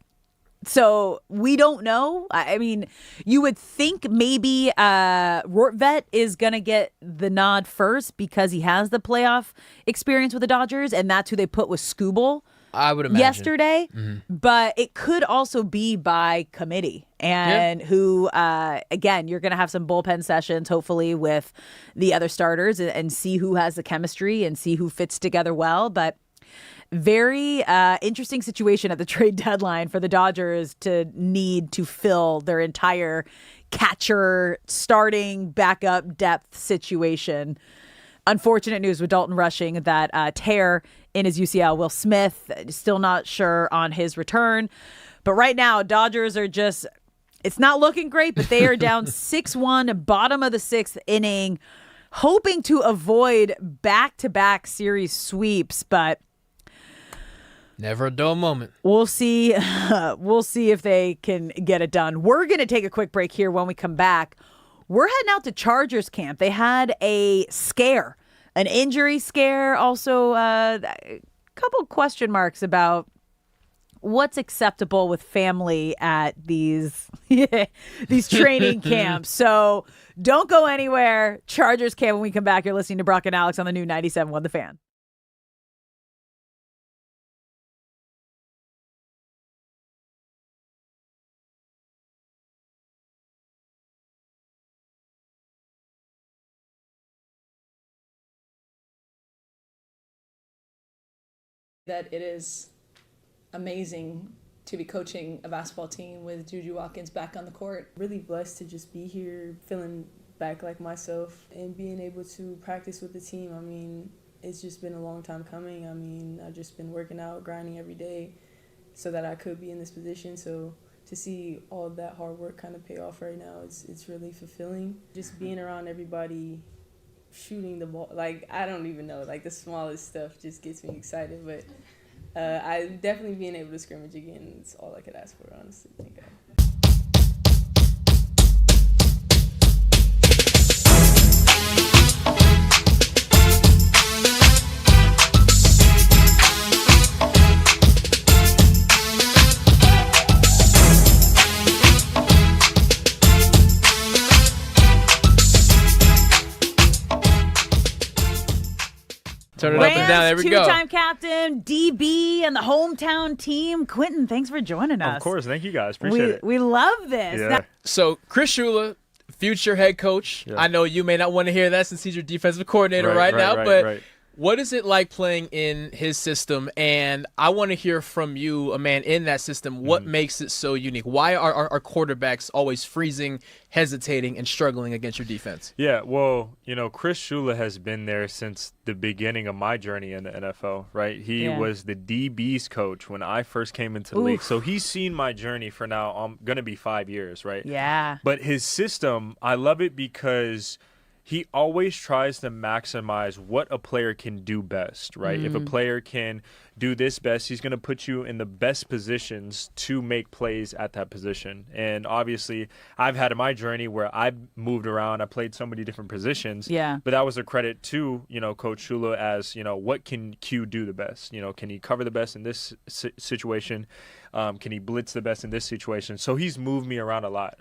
So we don't know. I mean, you would think maybe Rortvedt is going to get the nod first because he has the playoff experience with the Dodgers, and that's who they put with Skubal. I would imagine. Yesterday, but it could also be by committee, and who, again, you're going to have some bullpen sessions, hopefully, with the other starters and see who has the chemistry and see who fits together well. But very interesting situation at the trade deadline for the Dodgers to need to fill their entire catcher, starting, backup, depth situation. Unfortunate news with Dalton Rushing, that tear in his UCL. Will Smith, still not sure on his return. But right now, Dodgers are just, it's not looking great, but they are down 6-1, bottom of the 6th inning, hoping to avoid back-to-back series sweeps. But never a dull moment. We'll see. We'll see if they can get it done. We're going to take a quick break here. When we come back, we're heading out to Chargers camp. They had a scare, an injury scare. Also, a couple question marks about what's acceptable with family at these training camps. So don't go anywhere. Chargers camp. When we come back, you're listening to Brock and Alex on the new 97.1 The Fan. That it is amazing to be coaching a basketball team with Juju Watkins back on the court. Really blessed to just be here, feeling back like myself and being able to practice with the team. I mean, it's just been a long time coming. I mean, I've just been working out, grinding every day so that I could be in this position. So to see all that hard work kind of pay off right now, it's really fulfilling. Just being around everybody, shooting the ball, like, I don't even know, like, the smallest stuff just gets me excited. But I definitely being able to scrimmage again, it's all I could ask for, honestly. Thank God. Turn it up and down. There we go. Two-time captain, DB, and the hometown team. Quentin, thanks for joining us. Of course. Thank you guys. Appreciate it. We love this. Yeah. Now, so, Chris Shula, future head coach. Yeah. I know you may not want to hear that since he's your defensive coordinator right now, but what is it like playing in his system? And I want to hear from you, a man in that system, what makes it so unique? Why are our quarterbacks always freezing, hesitating, and struggling against your defense? Yeah, well, Chris Shula has been there since the beginning of my journey in the NFL, right? He was the DB's coach when I first came into the league. So he's seen my journey for now, going to be 5 years, right? Yeah. But his system, I love it because he always tries to maximize what a player can do best, right? If a player can do this best. He's going to put you in the best positions to make plays at that position. And obviously, I've had in my journey where I moved around. I played so many different positions. Yeah. But that was a credit to, Coach Shula as, what can Q do the best? Can he cover the best in this situation? Can he blitz the best in this situation? So he's moved me around a lot.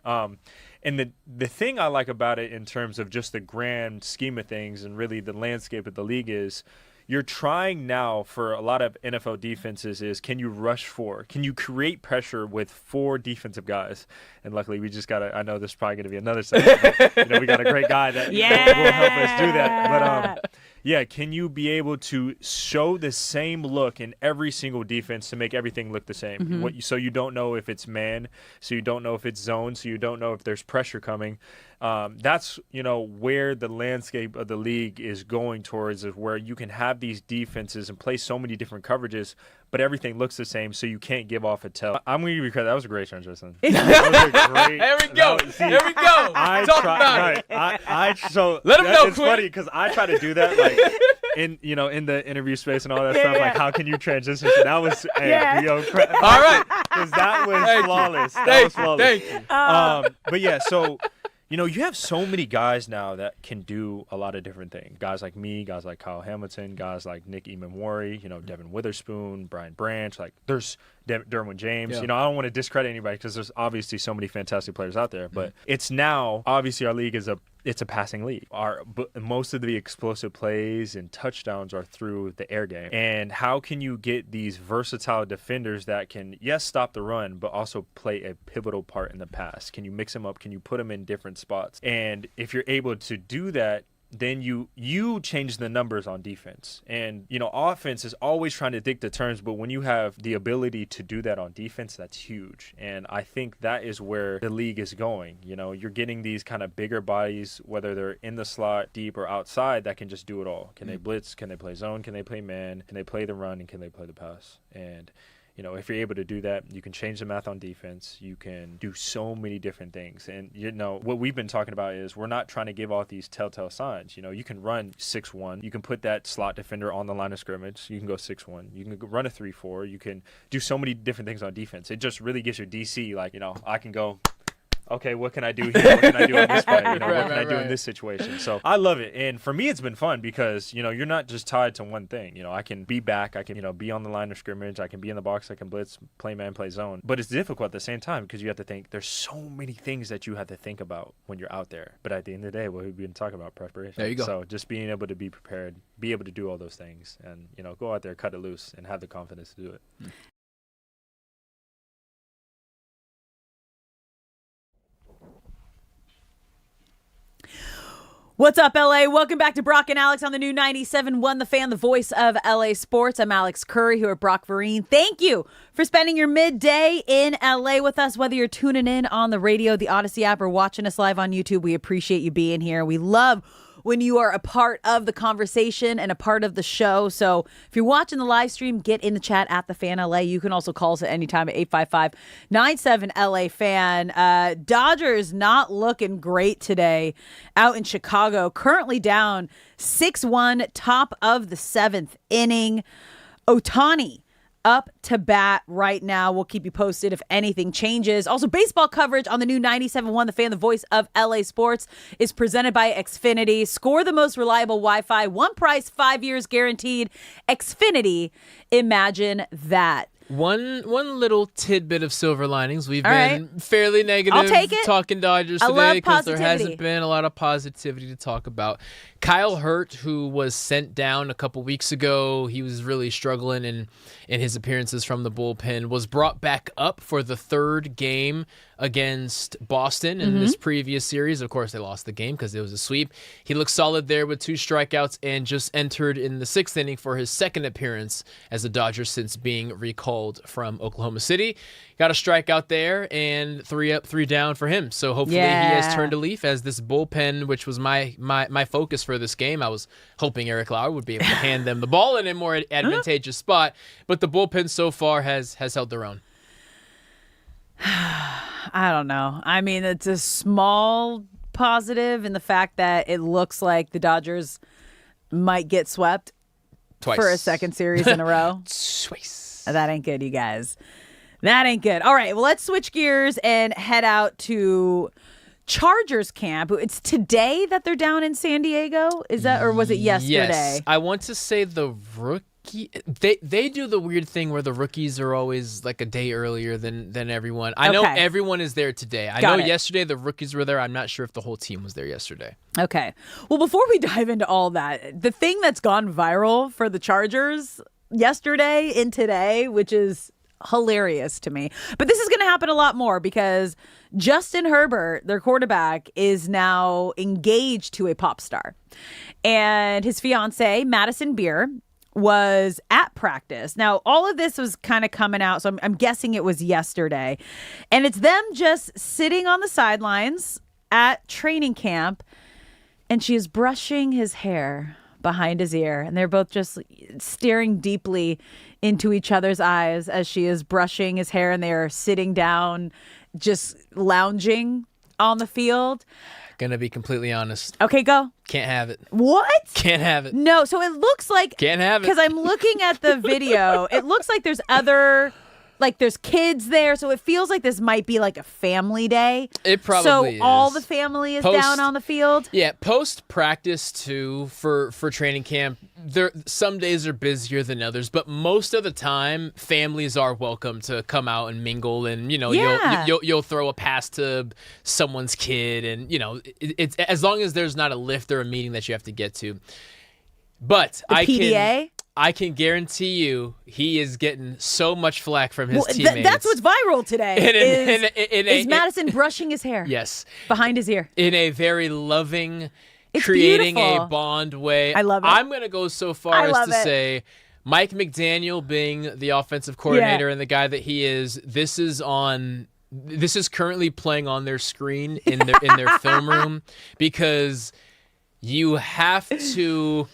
And the thing I like about it in terms of just the grand scheme of things and really the landscape of the league is you're trying now for a lot of NFL defenses is can you rush four? Can you create pressure with 4 defensive guys? And luckily we just got I know this is probably going to be another segment, but, we got a great guy that will help us do that. But yeah, can you be able to show the same look in every single defense to make everything look the same? Mm-hmm. So you don't know if it's man, so you don't know if it's zone, so you don't know if there's pressure coming. That's, where the landscape of the league is going towards, is where you can have these defenses and play so many different coverages, but everything looks the same, so you can't give off a tell. I'm going to give you credit. That was a great transition. That was a great. There we go. There we go. Talk about it. So let him know, it's funny because I try to do that, like, in the interview space and all that stuff. Like, how can you transition? So that was, all right, because that was flawless. That was flawless. Thank you. But yeah, so. You have so many guys now that can do a lot of different things. Guys like me, guys like Kyle Hamilton, guys like Nick Emamori, Devin Witherspoon, Brian Branch. Like, there's Derwin James. Yeah. I don't want to discredit anybody because there's obviously so many fantastic players out there. But it's now, obviously, our league is it's a passing league. But most of the explosive plays and touchdowns are through the air game. And how can you get these versatile defenders that can, yes, stop the run, but also play a pivotal part in the pass? Can you mix them up? Can you put them in different spots? And if you're able to do that, then you change the numbers on defense. And, offense is always trying to dictate the terms, but when you have the ability to do that on defense, that's huge. And I think that is where the league is going. You're getting these kind of bigger bodies, whether they're in the slot, deep, or outside, that can just do it all. Can they blitz? Can they play zone? Can they play man? Can they play the run? And can they play the pass? And if you're able to do that, you can change the math on defense. You can do so many different things. And, what we've been talking about is we're not trying to give off these telltale signs. You can run 6-1. You can put that slot defender on the line of scrimmage. You can go 6-1. You can run a 3-4. You can do so many different things on defense. It just really gives your DC, like, I can go, okay, what can I do here? What can I do in this play? What can I do in this situation? So I love it. And for me, it's been fun because, you're not just tied to one thing. I can be back. I can, be on the line of scrimmage. I can be in the box. I can blitz, play man, play zone. But it's difficult at the same time because you have to think there's so many things that you have to think about when you're out there. But at the end of the day, we've been talking about preparation. There you go. So just being able to be prepared, be able to do all those things and, go out there, cut it loose and have the confidence to do it. What's up, LA? Welcome back to Brock and Alex on the new 97.1 The Fan, the voice of LA Sports. I'm Alex Curry here at Brock Vereen. Thank you for spending your midday in LA with us, whether you're tuning in on the radio, the Odyssey app, or watching us live on YouTube. We appreciate you being here. We love when you are a part of the conversation and a part of the show. So if you're watching the live stream, get in the chat at The Fan LA. You can also call us at any time at 855-97-LA-FAN. Dodgers not looking great today out in Chicago. Currently down 6-1, top of the 7th inning. Ohtani up to bat right now. We'll keep you posted if anything changes. Also, baseball coverage on the new 97.1 The Fan, the voice of LA Sports, is presented by Xfinity. Score the most reliable Wi-Fi. One price, 5 years guaranteed. Xfinity. Imagine that. One little tidbit of silver linings. We've All been fairly negative I'll take it. talking Dodgers I today love because there hasn't positivity. been a lot of positivity to talk about. Kyle Hurt, who was sent down a couple weeks ago, he was really struggling in his appearances from the bullpen, was brought back up for the third game against Boston in this previous series. Of course, they lost the game because it was a sweep. He looked solid there with 2 strikeouts and just entered in the 6th inning for his second appearance as a Dodger since being recalled from Oklahoma City. Got a strikeout there and 3 up, 3 down for him. So hopefully he has turned a leaf as this bullpen, which was my focus for this game. I was hoping Eric Lauer would be able to hand them the ball in a more advantageous spot, but the bullpen so far has held their own. I don't know. I mean, it's a small positive in the fact that it looks like the Dodgers might get swept. Twice. for a second series in a row. Twice. That ain't good, you guys. That ain't good. All right, well, let's switch gears and head out to Chargers camp. It's today that they're down in San Diego. Is that, or was it yesterday? Yes, I want to say the rookie. They do the weird thing where the rookies are always like a day earlier than everyone. I know everyone is there today. I know yesterday the rookies were there. I'm not sure if the whole team was there yesterday. Okay. Well, before we dive into all that, the thing that's gone viral for the Chargers yesterday and today, which is hilarious to me, but this is going to happen a lot more because Justin Herbert, their quarterback, is now engaged to a pop star. And his fiance, Madison Beer, was at practice. Now, all of this was kind of coming out, so I'm guessing it was yesterday. And it's them just sitting on the sidelines at training camp, and she is brushing his hair behind his ear. And they're both just staring deeply into each other's eyes as she is brushing his hair, and they are sitting down, just lounging on the field. Gonna be completely honest. Okay, go. Can't have it. What? Can't have it. No, so it looks like... Can't have it. Because I'm looking at the video. It looks like there's other... Like, there's kids there, so it feels like this might be like a family day. It probably is. So all the family is down on the field? Yeah, post-practice, too, for training camp, some days are busier than others, but most of the time, families are welcome to come out and mingle, and, you know, you'll throw a pass to someone's kid, and, you know, it's as long as there's not a lift or a meeting that you have to get to. But I can guarantee you he is getting so much flack from his teammates. That's what's viral today. Is Madison brushing his hair? Yes. Behind his ear. In a very loving, it's creating beautiful. a bond way. I love it. I'm going to go so far as to say Mike McDaniel, being the offensive coordinator and the guy that he is, this is currently playing on their screen in their film room, because you have to...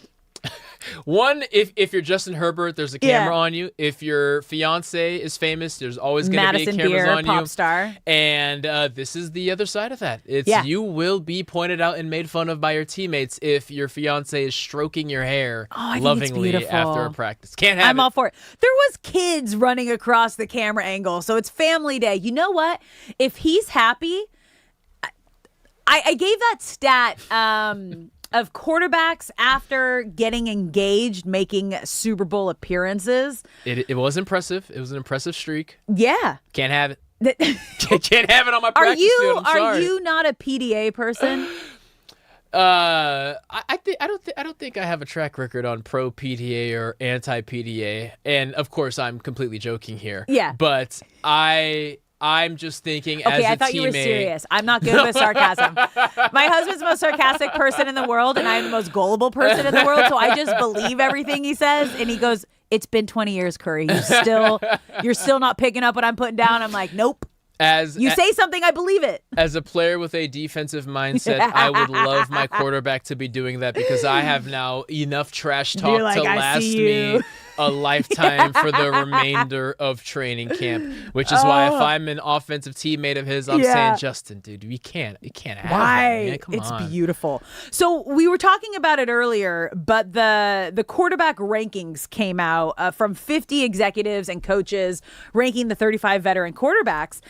One, if you're Justin Herbert, there's a camera on you. If your fiance is famous, there's always going to be cameras on pop you. Star. And this is the other side of that. You will be pointed out and made fun of by your teammates if your fiance is stroking your hair lovingly after a practice. Can't have it. I'm all for it. There was kids running across the camera angle, so it's family day. You know what? If he's happy, I gave that stat. Of quarterbacks after getting engaged, making Super Bowl appearances. It was impressive. It was an impressive streak. Yeah. Can't have it. Can't have it on my practice field. I'm sorry. Are you not a PDA person? I don't think I have a track record on pro PDA or anti PDA, and of course I'm completely joking here. Yeah. But I'm just thinking as a teammate. Okay, I thought you were serious. I'm not good with sarcasm. My husband's the most sarcastic person in the world, and I'm the most gullible person in the world, so I just believe everything he says. And he goes, "It's been 20 years, Curry. You're still not picking up what I'm putting down." I'm like, nope. You say something, I believe it. As a player with a defensive mindset, I would love my quarterback to be doing that, because I have now enough trash talk to last me a lifetime for the remainder of training camp. Which is why if I'm an offensive teammate of his, I'm saying, Justin, dude, you can't have that, man. Come on. It's beautiful. So we were talking about it earlier, but the quarterback rankings came out from 50 executives and coaches ranking the 35 veteran quarterbacks.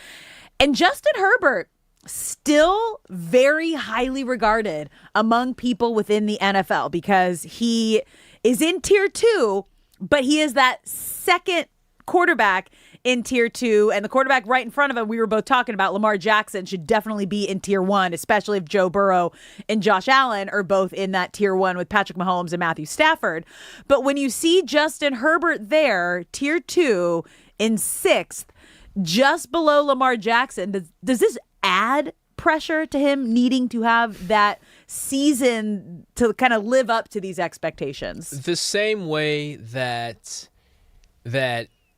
And Justin Herbert, still very highly regarded among people within the NFL, because he is in tier 2, but he is that second quarterback in tier 2, and the quarterback right in front of him, we were both talking about, Lamar Jackson, should definitely be in tier 1, especially if Joe Burrow and Josh Allen are both in that tier 1 with Patrick Mahomes and Matthew Stafford. But when you see Justin Herbert there, tier 2 in 6th, just below Lamar Jackson, does this add pressure to him needing to have that season to kind of live up to these expectations? The same way that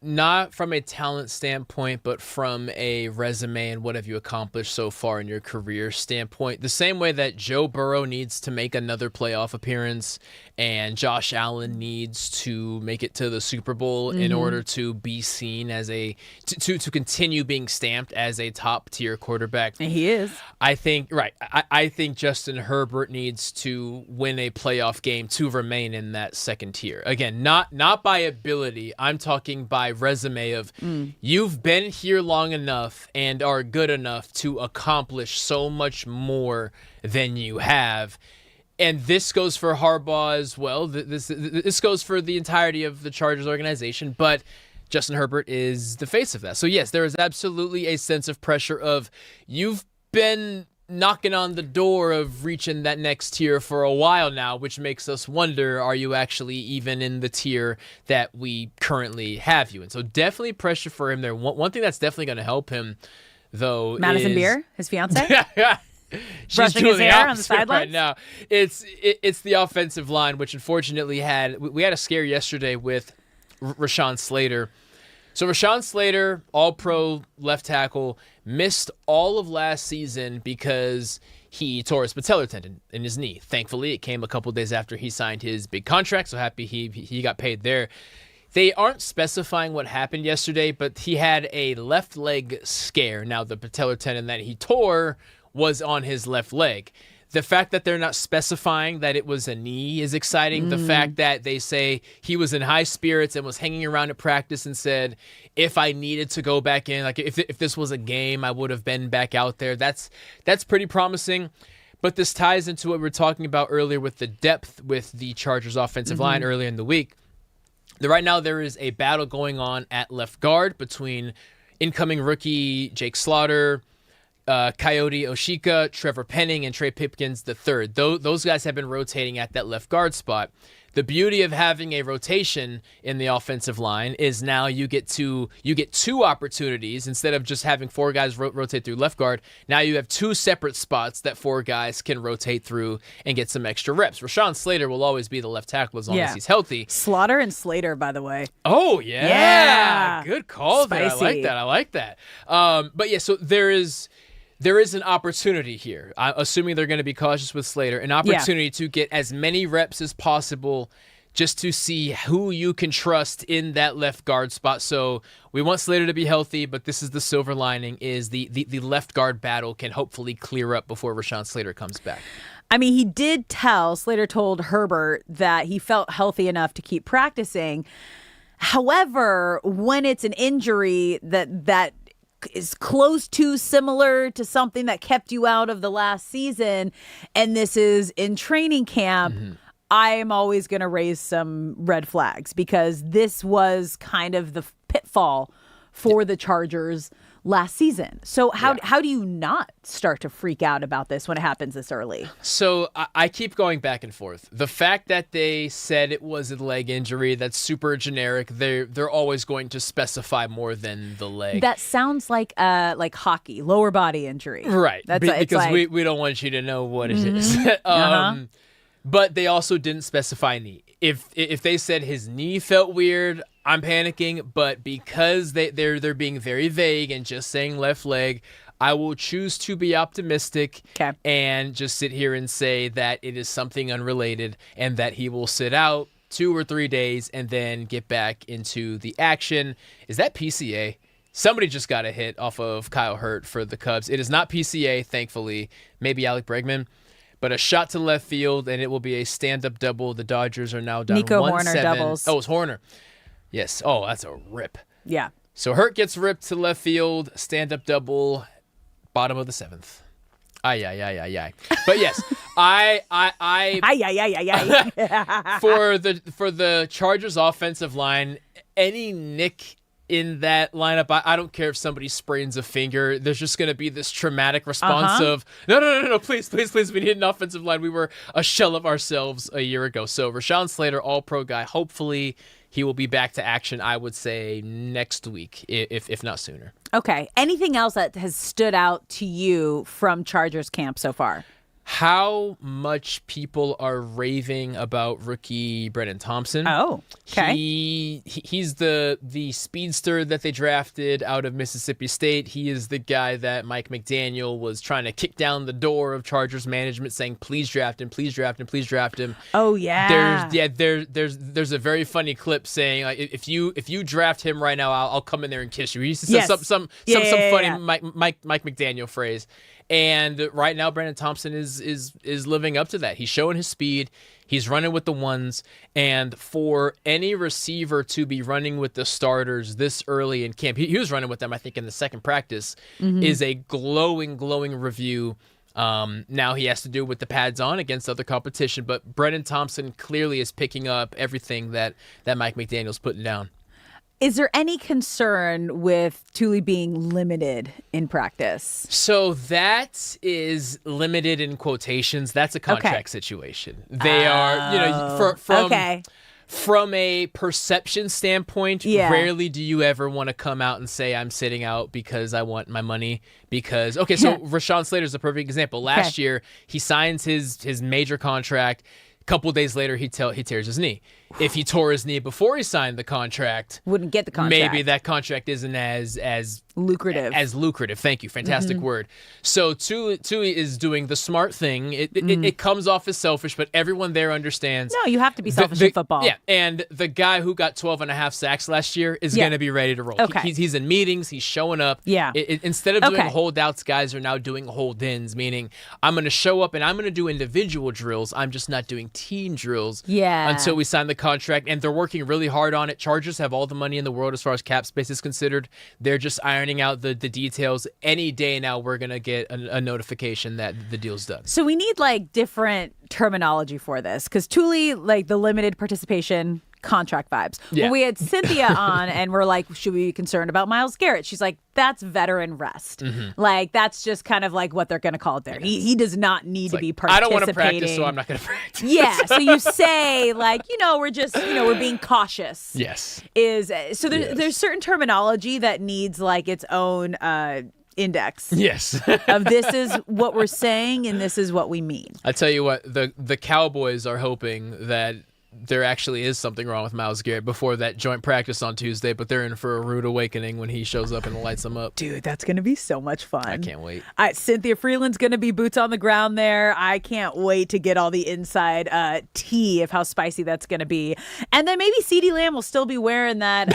not from a talent standpoint, but from a resume and what have you accomplished so far in your career standpoint, the same way that Joe Burrow needs to make another playoff appearance and Josh Allen needs to make it to the Super Bowl in order to be seen as to continue being stamped as a top tier quarterback. And he is. I think I think Justin Herbert needs to win a playoff game to remain in that second tier. Again, not by ability. I'm talking by resume of you've been here long enough and are good enough to accomplish so much more than you have. And this goes for Harbaugh as well. This goes for the entirety of the Chargers organization, but Justin Herbert is the face of that. So yes, there is absolutely a sense of pressure of you've been knocking on the door of reaching that next tier for a while now, which makes us wonder, are you actually even in the tier that we currently have you in? So definitely pressure for him there. One thing that's definitely going to help him, though, Madison is... Beer, his fiance? She's brushing doing his the hair on the opposite right sidelines? now. It's the offensive line, which unfortunately we had a scare yesterday with Rashawn Slater. So Rashawn Slater, all-pro left tackle, missed all of last season because he tore his patellar tendon in his knee. Thankfully, it came a couple days after he signed his big contract, so happy he got paid there. They aren't specifying what happened yesterday, but he had a left leg scare. Now, the patellar tendon that he tore was on his left leg. The fact that they're not specifying that it was a knee is exciting. The fact that they say he was in high spirits and was hanging around at practice and said, if I needed to go back in, like if this was a game, I would have been back out there. That's pretty promising. But this ties into what we were talking about earlier with the depth with the Chargers offensive line earlier in the week. Right now there is a battle going on at left guard between incoming rookie Jake Slaughter, Coyote Oshika, Trevor Penning, and Trey Pipkins III. Those guys have been rotating at that left guard spot. The beauty of having a rotation in the offensive line is now you get two opportunities instead of just having four guys rotate through left guard. Now you have two separate spots that four guys can rotate through and get some extra reps. Rashawn Slater will always be the left tackle as long as he's healthy. Slaughter and Slater, by the way. Oh yeah, good call there. Spicy. I like that. But yeah, so there is an opportunity here, assuming they're going to be cautious with Slater, an opportunity to get as many reps as possible just to see who you can trust in that left guard spot. So we want Slater to be healthy, but this is the silver lining is the left guard battle can hopefully clear up before Rashawn Slater comes back. I mean, Slater told Herbert that he felt healthy enough to keep practicing. However, when it's an injury that is close to similar to something that kept you out of the last season, and this is in training camp, I am always going to raise some red flags because this was kind of the pitfall for the Chargers last season. So how do you not start to freak out about this when it happens this early? So I keep going back and forth. The fact that they said it was a leg injury, that's super generic. They're always going to specify more than the leg. That sounds like hockey, lower body injury. Right. Because like, we don't want you to know what it is. But they also didn't specify knee. If they said his knee felt weird, I'm panicking, but because they're being very vague and just saying left leg, I will choose to be optimistic and just sit here and say that it is something unrelated and that he will sit out 2 or 3 days and then get back into the action. Is that PCA? Somebody just got a hit off of Kyle Hurt for the Cubs. It is not PCA, thankfully. Maybe Alec Bregman. But a shot to left field, and it will be a stand-up double. The Dodgers are now down 1-7. Nico Horner doubles. Oh, it's Horner. Yes. Oh, that's a rip. Yeah. So Hurt gets ripped to left field, stand-up double, bottom of the 7th. Ay. But yes, for the Chargers offensive line, any nick in that lineup, I don't care if somebody sprains a finger. There's just going to be this traumatic response of, no, please, we need an offensive line. We were a shell of ourselves a year ago. So Rashawn Slater, all-pro guy, hopefully he will be back to action, I would say, next week, if not sooner. Okay. Anything else that has stood out to you from Chargers camp so far? how much people are raving about rookie Brennan Thompson. Oh, okay. He's the speedster that they drafted out of Mississippi State. He is the guy that Mike McDaniel was trying to kick down the door of Chargers management, saying, "Please draft him, please draft him, please draft him." Oh yeah. There's a very funny clip saying, like, if you draft him right now, I'll come in there and kiss you. He used to say some funny Mike McDaniel phrase. And right now, Brandon Thompson is living up to that. He's showing his speed. He's running with the ones. And for any receiver to be running with the starters this early in camp, he was running with them, I think, in the second practice, is a glowing review. Now he has to do it with the pads on against other competition. But Brennan Thompson clearly is picking up everything that Mike McDaniel's putting down. Is there any concern with Thule being limited in practice? So that is limited in quotations. That's a contract situation. They are, from a perception standpoint, rarely do you ever want to come out and say, I'm sitting out because I want my money. Because, so Rashawn Slater is a perfect example. Last year, he signs his major contract. A couple of days later, he tears his knee. If he tore his knee before he signed the contract, wouldn't get the contract. Maybe that contract isn't as lucrative. Thank you. Fantastic word. So Thule is doing the smart thing. It comes off as selfish, but everyone there understands. No, you have to be selfish in football. Yeah, and the guy who got 12 and a half sacks last year is going to be ready to roll. Okay. He's in meetings. He's showing up. Yeah. Instead of doing holdouts, guys are now doing hold-ins, meaning I'm going to show up and I'm going to do individual drills. I'm just not doing team drills until we sign the contract, and they're working really hard on it. Chargers have all the money in the world as far as cap space is considered. They're just ironing out the details. Any day now, we're going to get a notification that the deal's done. So we need different terminology for this, because Thule, the limited participation contract vibes. Yeah. When we had Cynthia on and we're like, should we be concerned about Myles Garrett? She's like, that's veteran rest. That's just kind of what they're going to call it there. He does not need to be participating. I don't want to practice, so I'm not going to practice. Yeah. So you say we're just, we're being cautious. Yes. There's certain terminology that needs its own index. Yes. Of this is what we're saying and this is what we mean. I tell you what, the Cowboys are hoping that there actually is something wrong with Myles Garrett before that joint practice on Tuesday, but they're in for a rude awakening when he shows up and lights them up. Dude, that's going to be so much fun. I can't wait. Cynthia Freeland's going to be boots on the ground there. I can't wait to get all the inside tea of how spicy that's going to be. And then maybe CeeDee Lamb will still be wearing that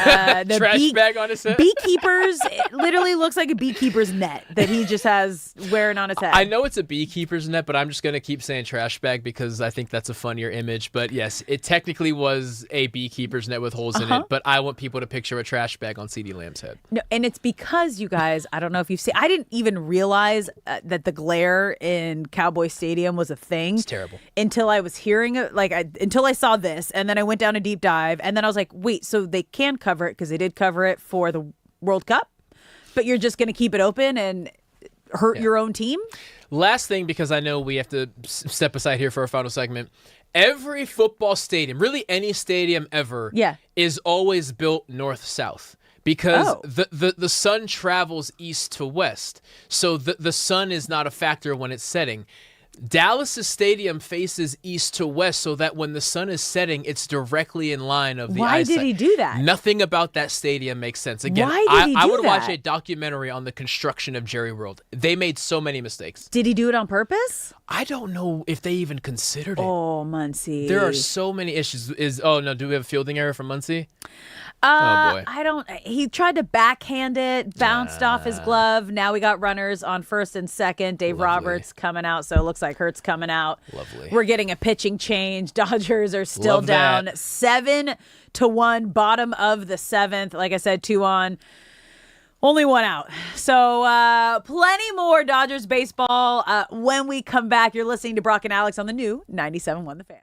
the trash bag on his head. Beekeeper's, it literally looks like a beekeeper's net that he just has wearing on his head. I know it's a beekeeper's net, but I'm just going to keep saying trash bag because I think that's a funnier image. But yes, it technically was a beekeeper's net with holes in it, but I want people to picture a trash bag on CeeDee Lamb's head. No, and it's because, you guys, I don't know if you've seen, I didn't even realize that the glare in Cowboy Stadium was a thing. It's terrible. Until I was hearing it, until I saw this, and then I went down a deep dive, and then I was like, wait, so they can cover it because they did cover it for the World Cup, but you're just going to keep it open and hurt your own team? Last thing, because I know we have to step aside here for our final segment. Every football stadium, really any stadium ever, is always built north-south because the sun travels east to west. So the sun is not a factor when it's setting. Dallas's stadium faces east to west so that when the sun is setting, it's directly in line of the eyesight. Why did he do that? Nothing about that stadium makes sense. Again, I would watch a documentary on the construction of Jerry World. They made so many mistakes. Did he do it on purpose? I don't know if they even considered it. Oh, Muncie. There are so many issues. Do we have a fielding error from Muncie? Oh boy. He tried to backhand it, bounced off his glove. Now we got runners on first and second. Dave Roberts coming out, so it looks like Hurts coming out. Lovely. We're getting a pitching change. Dodgers are still down 7-1, bottom of the seventh. Like I said, 2 on. Only 1 out. So plenty more Dodgers baseball when we come back. You're listening to Brock and Alex on the new 97.1 The Fan.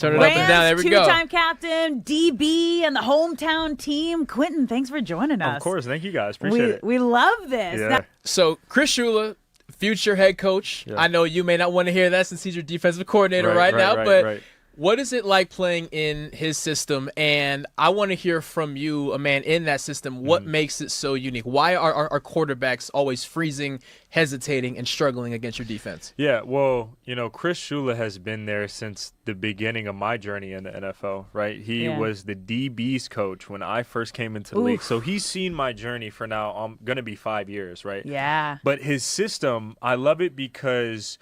Turn it up and down. There we go. Two-time captain, DB, and the hometown team. Quentin, thanks for joining us. Of course. Thank you guys. Appreciate it. We love this. Yeah. So Chris Shula, future head coach. Yeah. I know you may not want to hear that since he's your defensive coordinator right now, but what is it like playing in his system? And I want to hear from you, a man in that system, what makes it so unique? Why are our quarterbacks always freezing, hesitating, and struggling against your defense? Yeah, well, Chris Shula has been there since the beginning of my journey in the NFL, right? He was the DB's coach when I first came into the league. So he's seen my journey for now. I'm going to be 5 years, right? Yeah. But his system, I love it because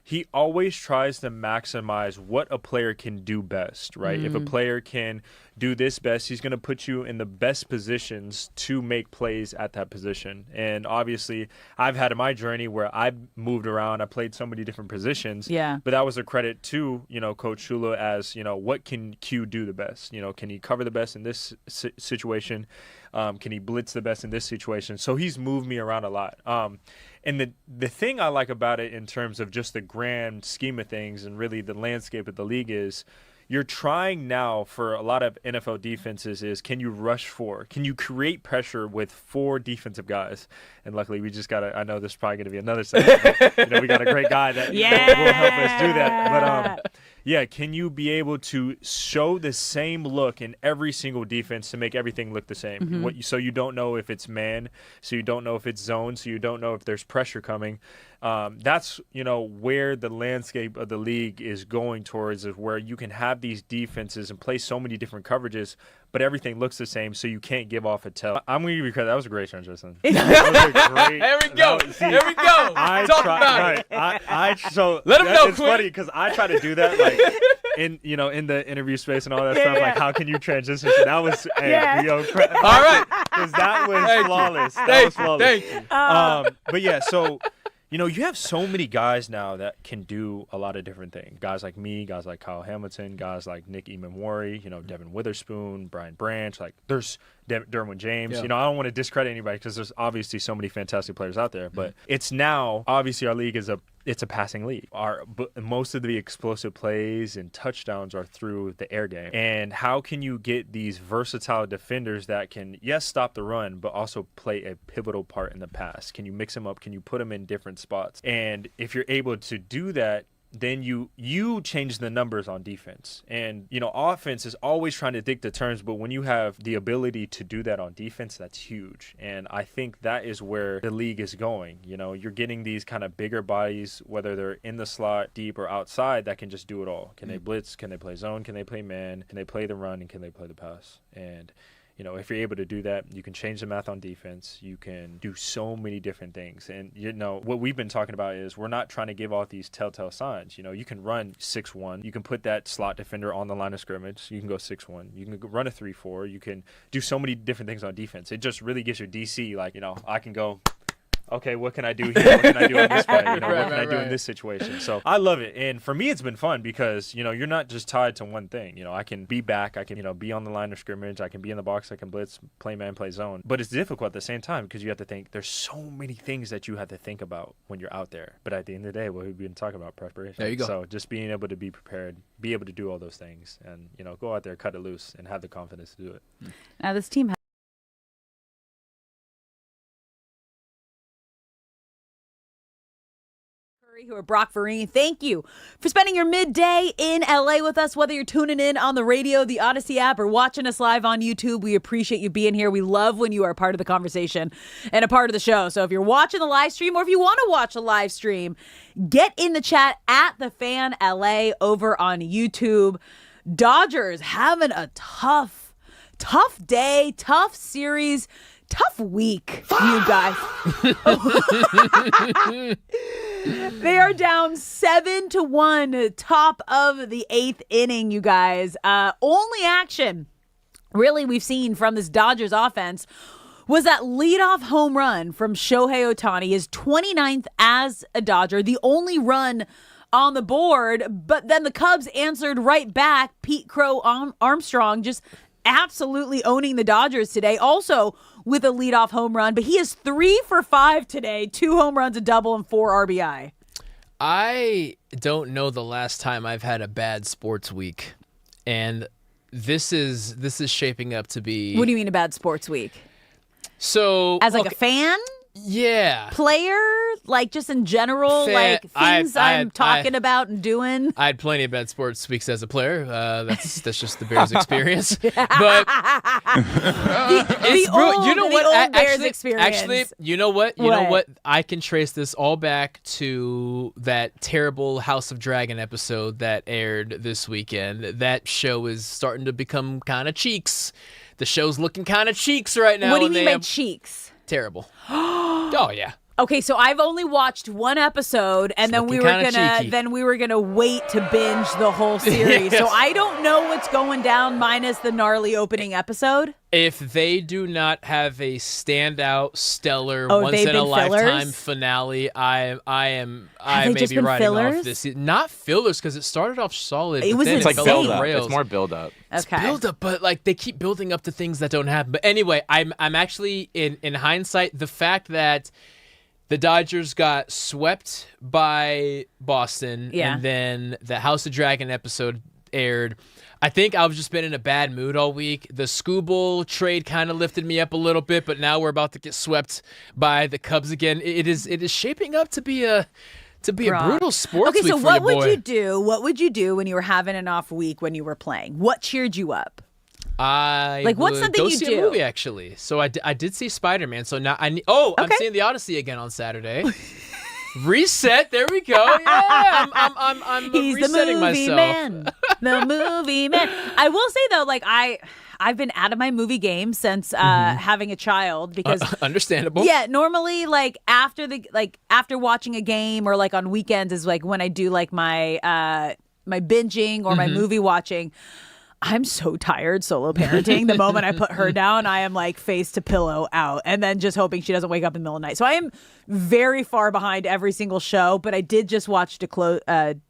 he always tries to maximize what a player can do best, right? If a player can do this best, he's going to put you in the best positions to make plays at that position. And obviously, I've had my journey where I've moved around. I played so many different positions. Yeah. But that was a credit to, Coach Shula as, what can Q do the best? Can he cover the best in this situation? Can he blitz the best in this situation? So he's moved me around a lot. And the thing I like about it in terms of just the grand scheme of things and really the landscape of the league is you're trying now for a lot of NFL defenses is can you rush four? Can you create pressure with 4 defensive guys? And luckily we just got I know this is probably going to be another segment, but, we got a great guy that will help us do that. But can you be able to show the same look in every single defense to make everything look the same? So you don't know if it's man, so you don't know if it's zone, so you don't know if there's pressure coming. That's, where the landscape of the league is going towards, is where you can have these defenses and play so many different coverages, but everything looks the same, so you can't give off a tell. I'm going to give you credit. That was a great transition. That was a great. There we go. There we go. Talk about it. So let him know. It's funny because I try to do that, like in the interview space and all that stuff. Like, how can you transition? So that was all right, because that was flawless. That was flawless. Thank you. But yeah, so. You have so many guys now that can do a lot of different things. Guys like me, guys like Kyle Hamilton, guys like Nick Emamori, Devin Witherspoon, Brian Branch. Like, there's Derwin James. Yeah. I don't want to discredit anybody because there's obviously so many fantastic players out there. But it's now, obviously, our league is it's a passing league. Most of the explosive plays and touchdowns are through the air game. And how can you get these versatile defenders that can, yes, stop the run, but also play a pivotal part in the pass? Can you mix them up? Can you put them in different spots? And if you're able to do that, then you change the numbers on defense. And, offense is always trying to dictate the terms, but when you have the ability to do that on defense, that's huge. And I think that is where the league is going. You're getting these kind of bigger bodies, whether they're in the slot, deep, or outside, that can just do it all. Can they blitz? Can they play zone? Can they play man? Can they play the run? And can they play the pass? And if you're able to do that, you can change the math on defense. You can do so many different things. And, what we've been talking about is we're not trying to give off these telltale signs. You can run 6-1. You can put that slot defender on the line of scrimmage. You can go 6-1. You can run a 3-4. You can do so many different things on defense. It just really gets your DC, I can go, okay, what can I do here? What can I do on this play? What can I do in this situation? So I love it. And for me, it's been fun because, you're not just tied to one thing. I can be back. I can, be on the line of scrimmage. I can be in the box. I can blitz, play man, play zone. But it's difficult at the same time because you have to think there's so many things that you have to think about when you're out there. But at the end of the day, we've been talking about preparation. There you go. So just being able to be prepared, be able to do all those things and, go out there, cut it loose and have the confidence to do it. Now, this team who are Brock Verini. Thank you for spending your midday in LA with us, whether you're tuning in on the radio, the Odyssey app, or watching us live on YouTube. We appreciate you being here. We love when you are a part of the conversation and a part of the show. So if you're watching the live stream or if you want to watch a live stream, get in the chat at The Fan LA over on YouTube. Dodgers having a tough day, tough series, tough week, you guys. They are down 7-1, top of the 8th inning, you guys. Only action really we've seen from this Dodgers offense was that leadoff home run from Shohei Ohtani, his 29th as a Dodger, the only run on the board. But then the Cubs answered right back. Pete Crow Armstrong just absolutely owning the Dodgers today, also with a leadoff home run. But he is 3 for 5 today, 2 home runs, a double, and 4 RBI. I don't know the last time I've had a bad sports week. and this is shaping up to be. What do you mean a bad sports week? So as like a fan? Yeah. Player? Like just in general, like things I'm talking about and doing? I had plenty of bad sports weeks as a player. That's just the Bears experience. But the old Bears experience. Actually, you know what? You know what? I can trace this all back to that terrible House of Dragon episode that aired this weekend. That show is starting to become kind of cheeks. The show's looking kind of cheeks right now. What do you mean by cheeks? Terrible. Oh yeah. Okay, so I've only watched one episode, and then we were gonna wait to binge the whole series. Yes. So I don't know what's going down minus the gnarly opening episode. If they do not have a standout, stellar, Oh, once they've in a been lifetime fillers? finale, I Have may they be just been writing fillers? off this. Not fillers because it started off solid. It but was then It's like fell build off up. rails. It's more build up. It's build up, but like they keep building up to things that don't happen. But anyway, I'm actually in hindsight, the fact that the Dodgers got swept by Boston, and then the House of Dragon episode aired. I think I've just been in a bad mood all week. The Scooble trade kind of lifted me up a little bit, but now we're about to get swept by the Cubs again. It is shaping up to be a brutal sports week so for what your boy. would you do? What would you do when you were having an off week when you were playing? What cheered you up? What's something go you see do? a movie actually. So I did see Spider-Man. So now I'm seeing the Odyssey again on Saturday. Reset. There we go. Yeah, I'm He's resetting the movie myself. man. The movie man. I will say though, like I've been out of my movie game since having a child because understandable. Yeah, normally like after watching a game or like on weekends is like when I do like my my binging or my movie watching. I'm so tired solo parenting. The moment I put her down, I am like face to pillow out and then just hoping she doesn't wake up in the middle of the night. So I am very far behind every single show, but I did just watch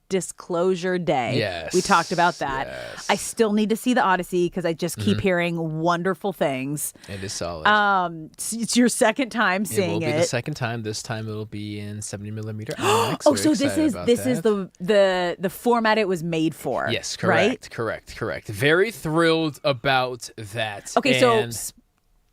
Disclosure Day. Yes. We talked about that. Yes. I still need to see the Odyssey because I just keep hearing wonderful things. It is solid. It's your second time seeing it. It will be the second time. This time it'll be in 70mm IMAX. Oh, so this is the format it was made for. Yes, correct. Right? Correct. Very thrilled about that. Okay, and so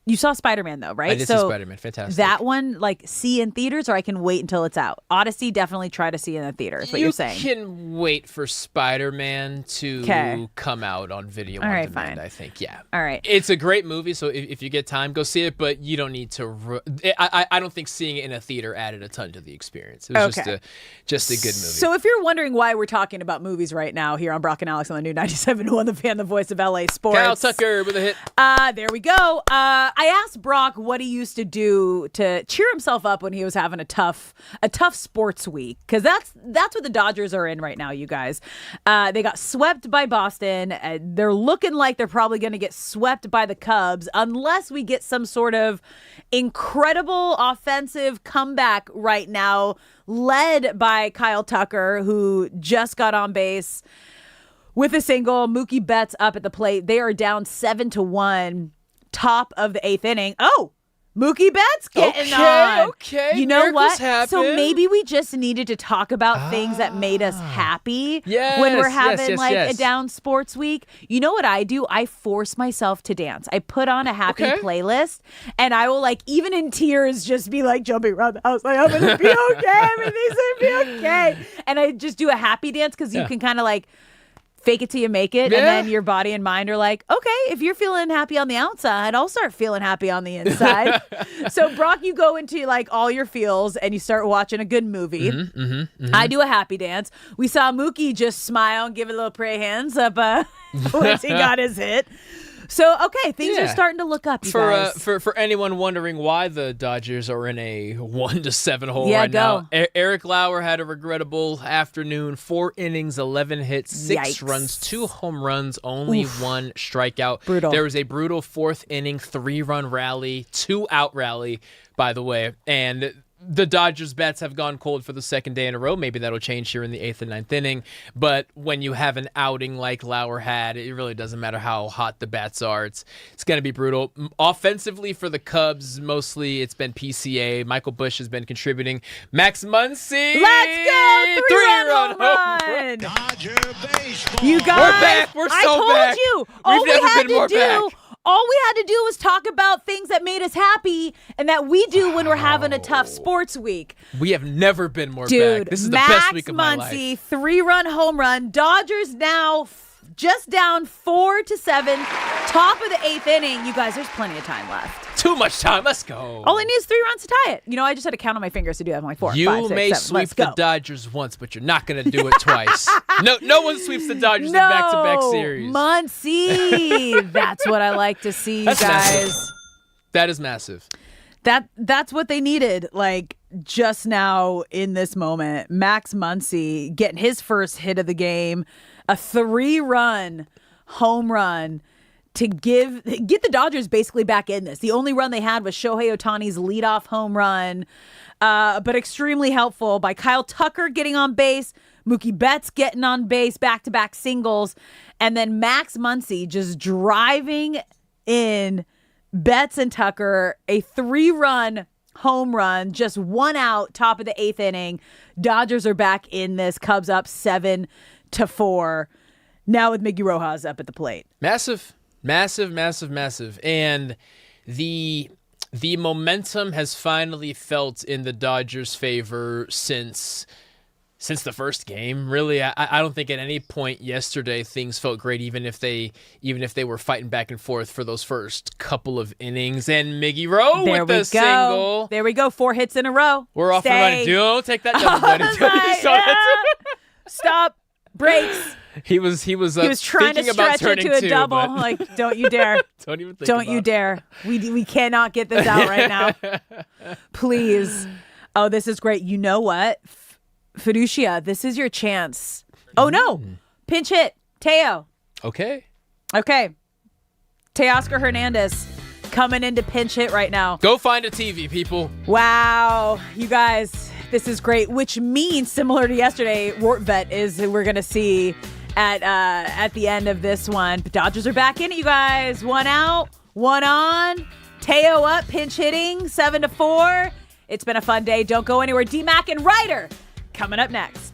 you saw Spider-Man though, right? I did see Spider-Man. Fantastic. That one, like, see in theaters, or I can wait until it's out. Odyssey, definitely try to see in the theater. Is what you're saying. You can wait for Spider-Man to come out on video on demand. Fine. I think. Yeah. All right. It's a great movie, so if you get time, go see it. But you don't need to. I don't think seeing it in a theater added a ton to the experience. It was just a good movie. So if you're wondering why we're talking about movies right now here on Brock and Alex on the new 97.1 The Fan, the voice of LA Sports. Kyle Tucker with a hit. There we go. I asked Brock what he used to do to cheer himself up when he was having a tough sports week, because that's what the Dodgers are in right now, you guys. They got swept by Boston. They're looking like they're probably going to get swept by the Cubs unless we get some sort of incredible offensive comeback right now, led by Kyle Tucker, who just got on base with a single. Mookie Betts up at the plate. They are down 7-1. Top of the 8th inning. Oh, Mookie Betts getting on. Okay. You know what? Happen. So maybe we just needed to talk about things that made us happy when we're having a down sports week. You know what I do? I force myself to dance. I put on a happy playlist, and I will, like, even in tears, just be like jumping around the house, like, I'm gonna be okay. Everything's gonna be okay. And I just do a happy dance because you can kind of like fake it till you make it, and then your body and mind are like, okay, if you're feeling happy on the outside, I'll start feeling happy on the inside. So, Brock, you go into like all your feels and you start watching a good movie. I do a happy dance. We saw Mookie just smile and give a little pray hands up once he got his hit. So, okay, things are starting to look up, you guys. For anyone wondering why the Dodgers are in a 1-7 hole now, Eric Lauer had a regrettable afternoon. 4 innings, 11 hits, 6 runs, 2 home runs, only 1 strikeout. Brutal. There was a brutal 4th inning, 3-run rally, 2-out rally, by the way. And the Dodgers' bats have gone cold for the second day in a row. Maybe that'll change here in the 8th and 9th inning. But when you have an outing like Lauer had, it really doesn't matter how hot the bats are. It's going to be brutal. Offensively for the Cubs, mostly it's been PCA. Michael Busch has been contributing. Max Muncy! Let's go! Three-run home run! Dodger baseball. You guys, we're back. We're so I told back. you. We've never been more back. All we had to do was talk about things that made us happy and that we do when we're having a tough sports week. We have never been more Dude, back. This is the Max best week of my Muncy, life. 3-run home run. Dodgers now just down 4-7. Top of the 8th inning. You guys, there's plenty of time left. Too much time. Let's go. All I need is 3 runs to tie it. I just had to count on my fingers to do that. I'm like 4, You 5, 6, may 7. sweep Let's the go. Dodgers once, but you're not going to do it twice. No one sweeps the Dodgers in back-to-back series. Muncy. That's what I like to see, you That's guys. massive. That is massive. That's what they needed, like, just now in this moment. Max Muncy getting his first hit of the game, a 3-run home run to get the Dodgers basically back in this. The only run they had was Shohei Ohtani's leadoff home run, but extremely helpful by Kyle Tucker getting on base, Mookie Betts getting on base, back-to-back singles, and then Max Muncy just driving in Betts and Tucker, a 3-run home run, just 1 out, top of the 8th inning. Dodgers are back in this. Cubs up 7-4. Now with Miggy Rojas up at the plate. Massive. And the momentum has finally felt in the Dodgers' favor since the first game. Really, I don't think at any point yesterday things felt great, even if they were fighting back and forth for those first couple of innings. And Miggy Rowe with the single. There we go. 4 hits in a row. We're off and running. Don't take that double, buddy. Stop. Breaks. He was trying to stretch it to a double. But... Like, don't you dare. Don't even think Don't about you it. dare. We cannot get this out right now. Please. Oh, this is great. You know what? Fiducia, this is your chance. Oh, no. Pinch hit. Teo. Okay. Teoscar Hernandez coming into pinch hit right now. Go find a TV, people. Wow. You guys, this is great, which means, similar to yesterday, Rortvet is who we're going to see at the end of this one. But Dodgers are back in it, you guys. 1 out, 1 on. Teo up, pinch hitting, 7-4. It's been a fun day. Don't go anywhere. D-Mac and Reiter coming up next.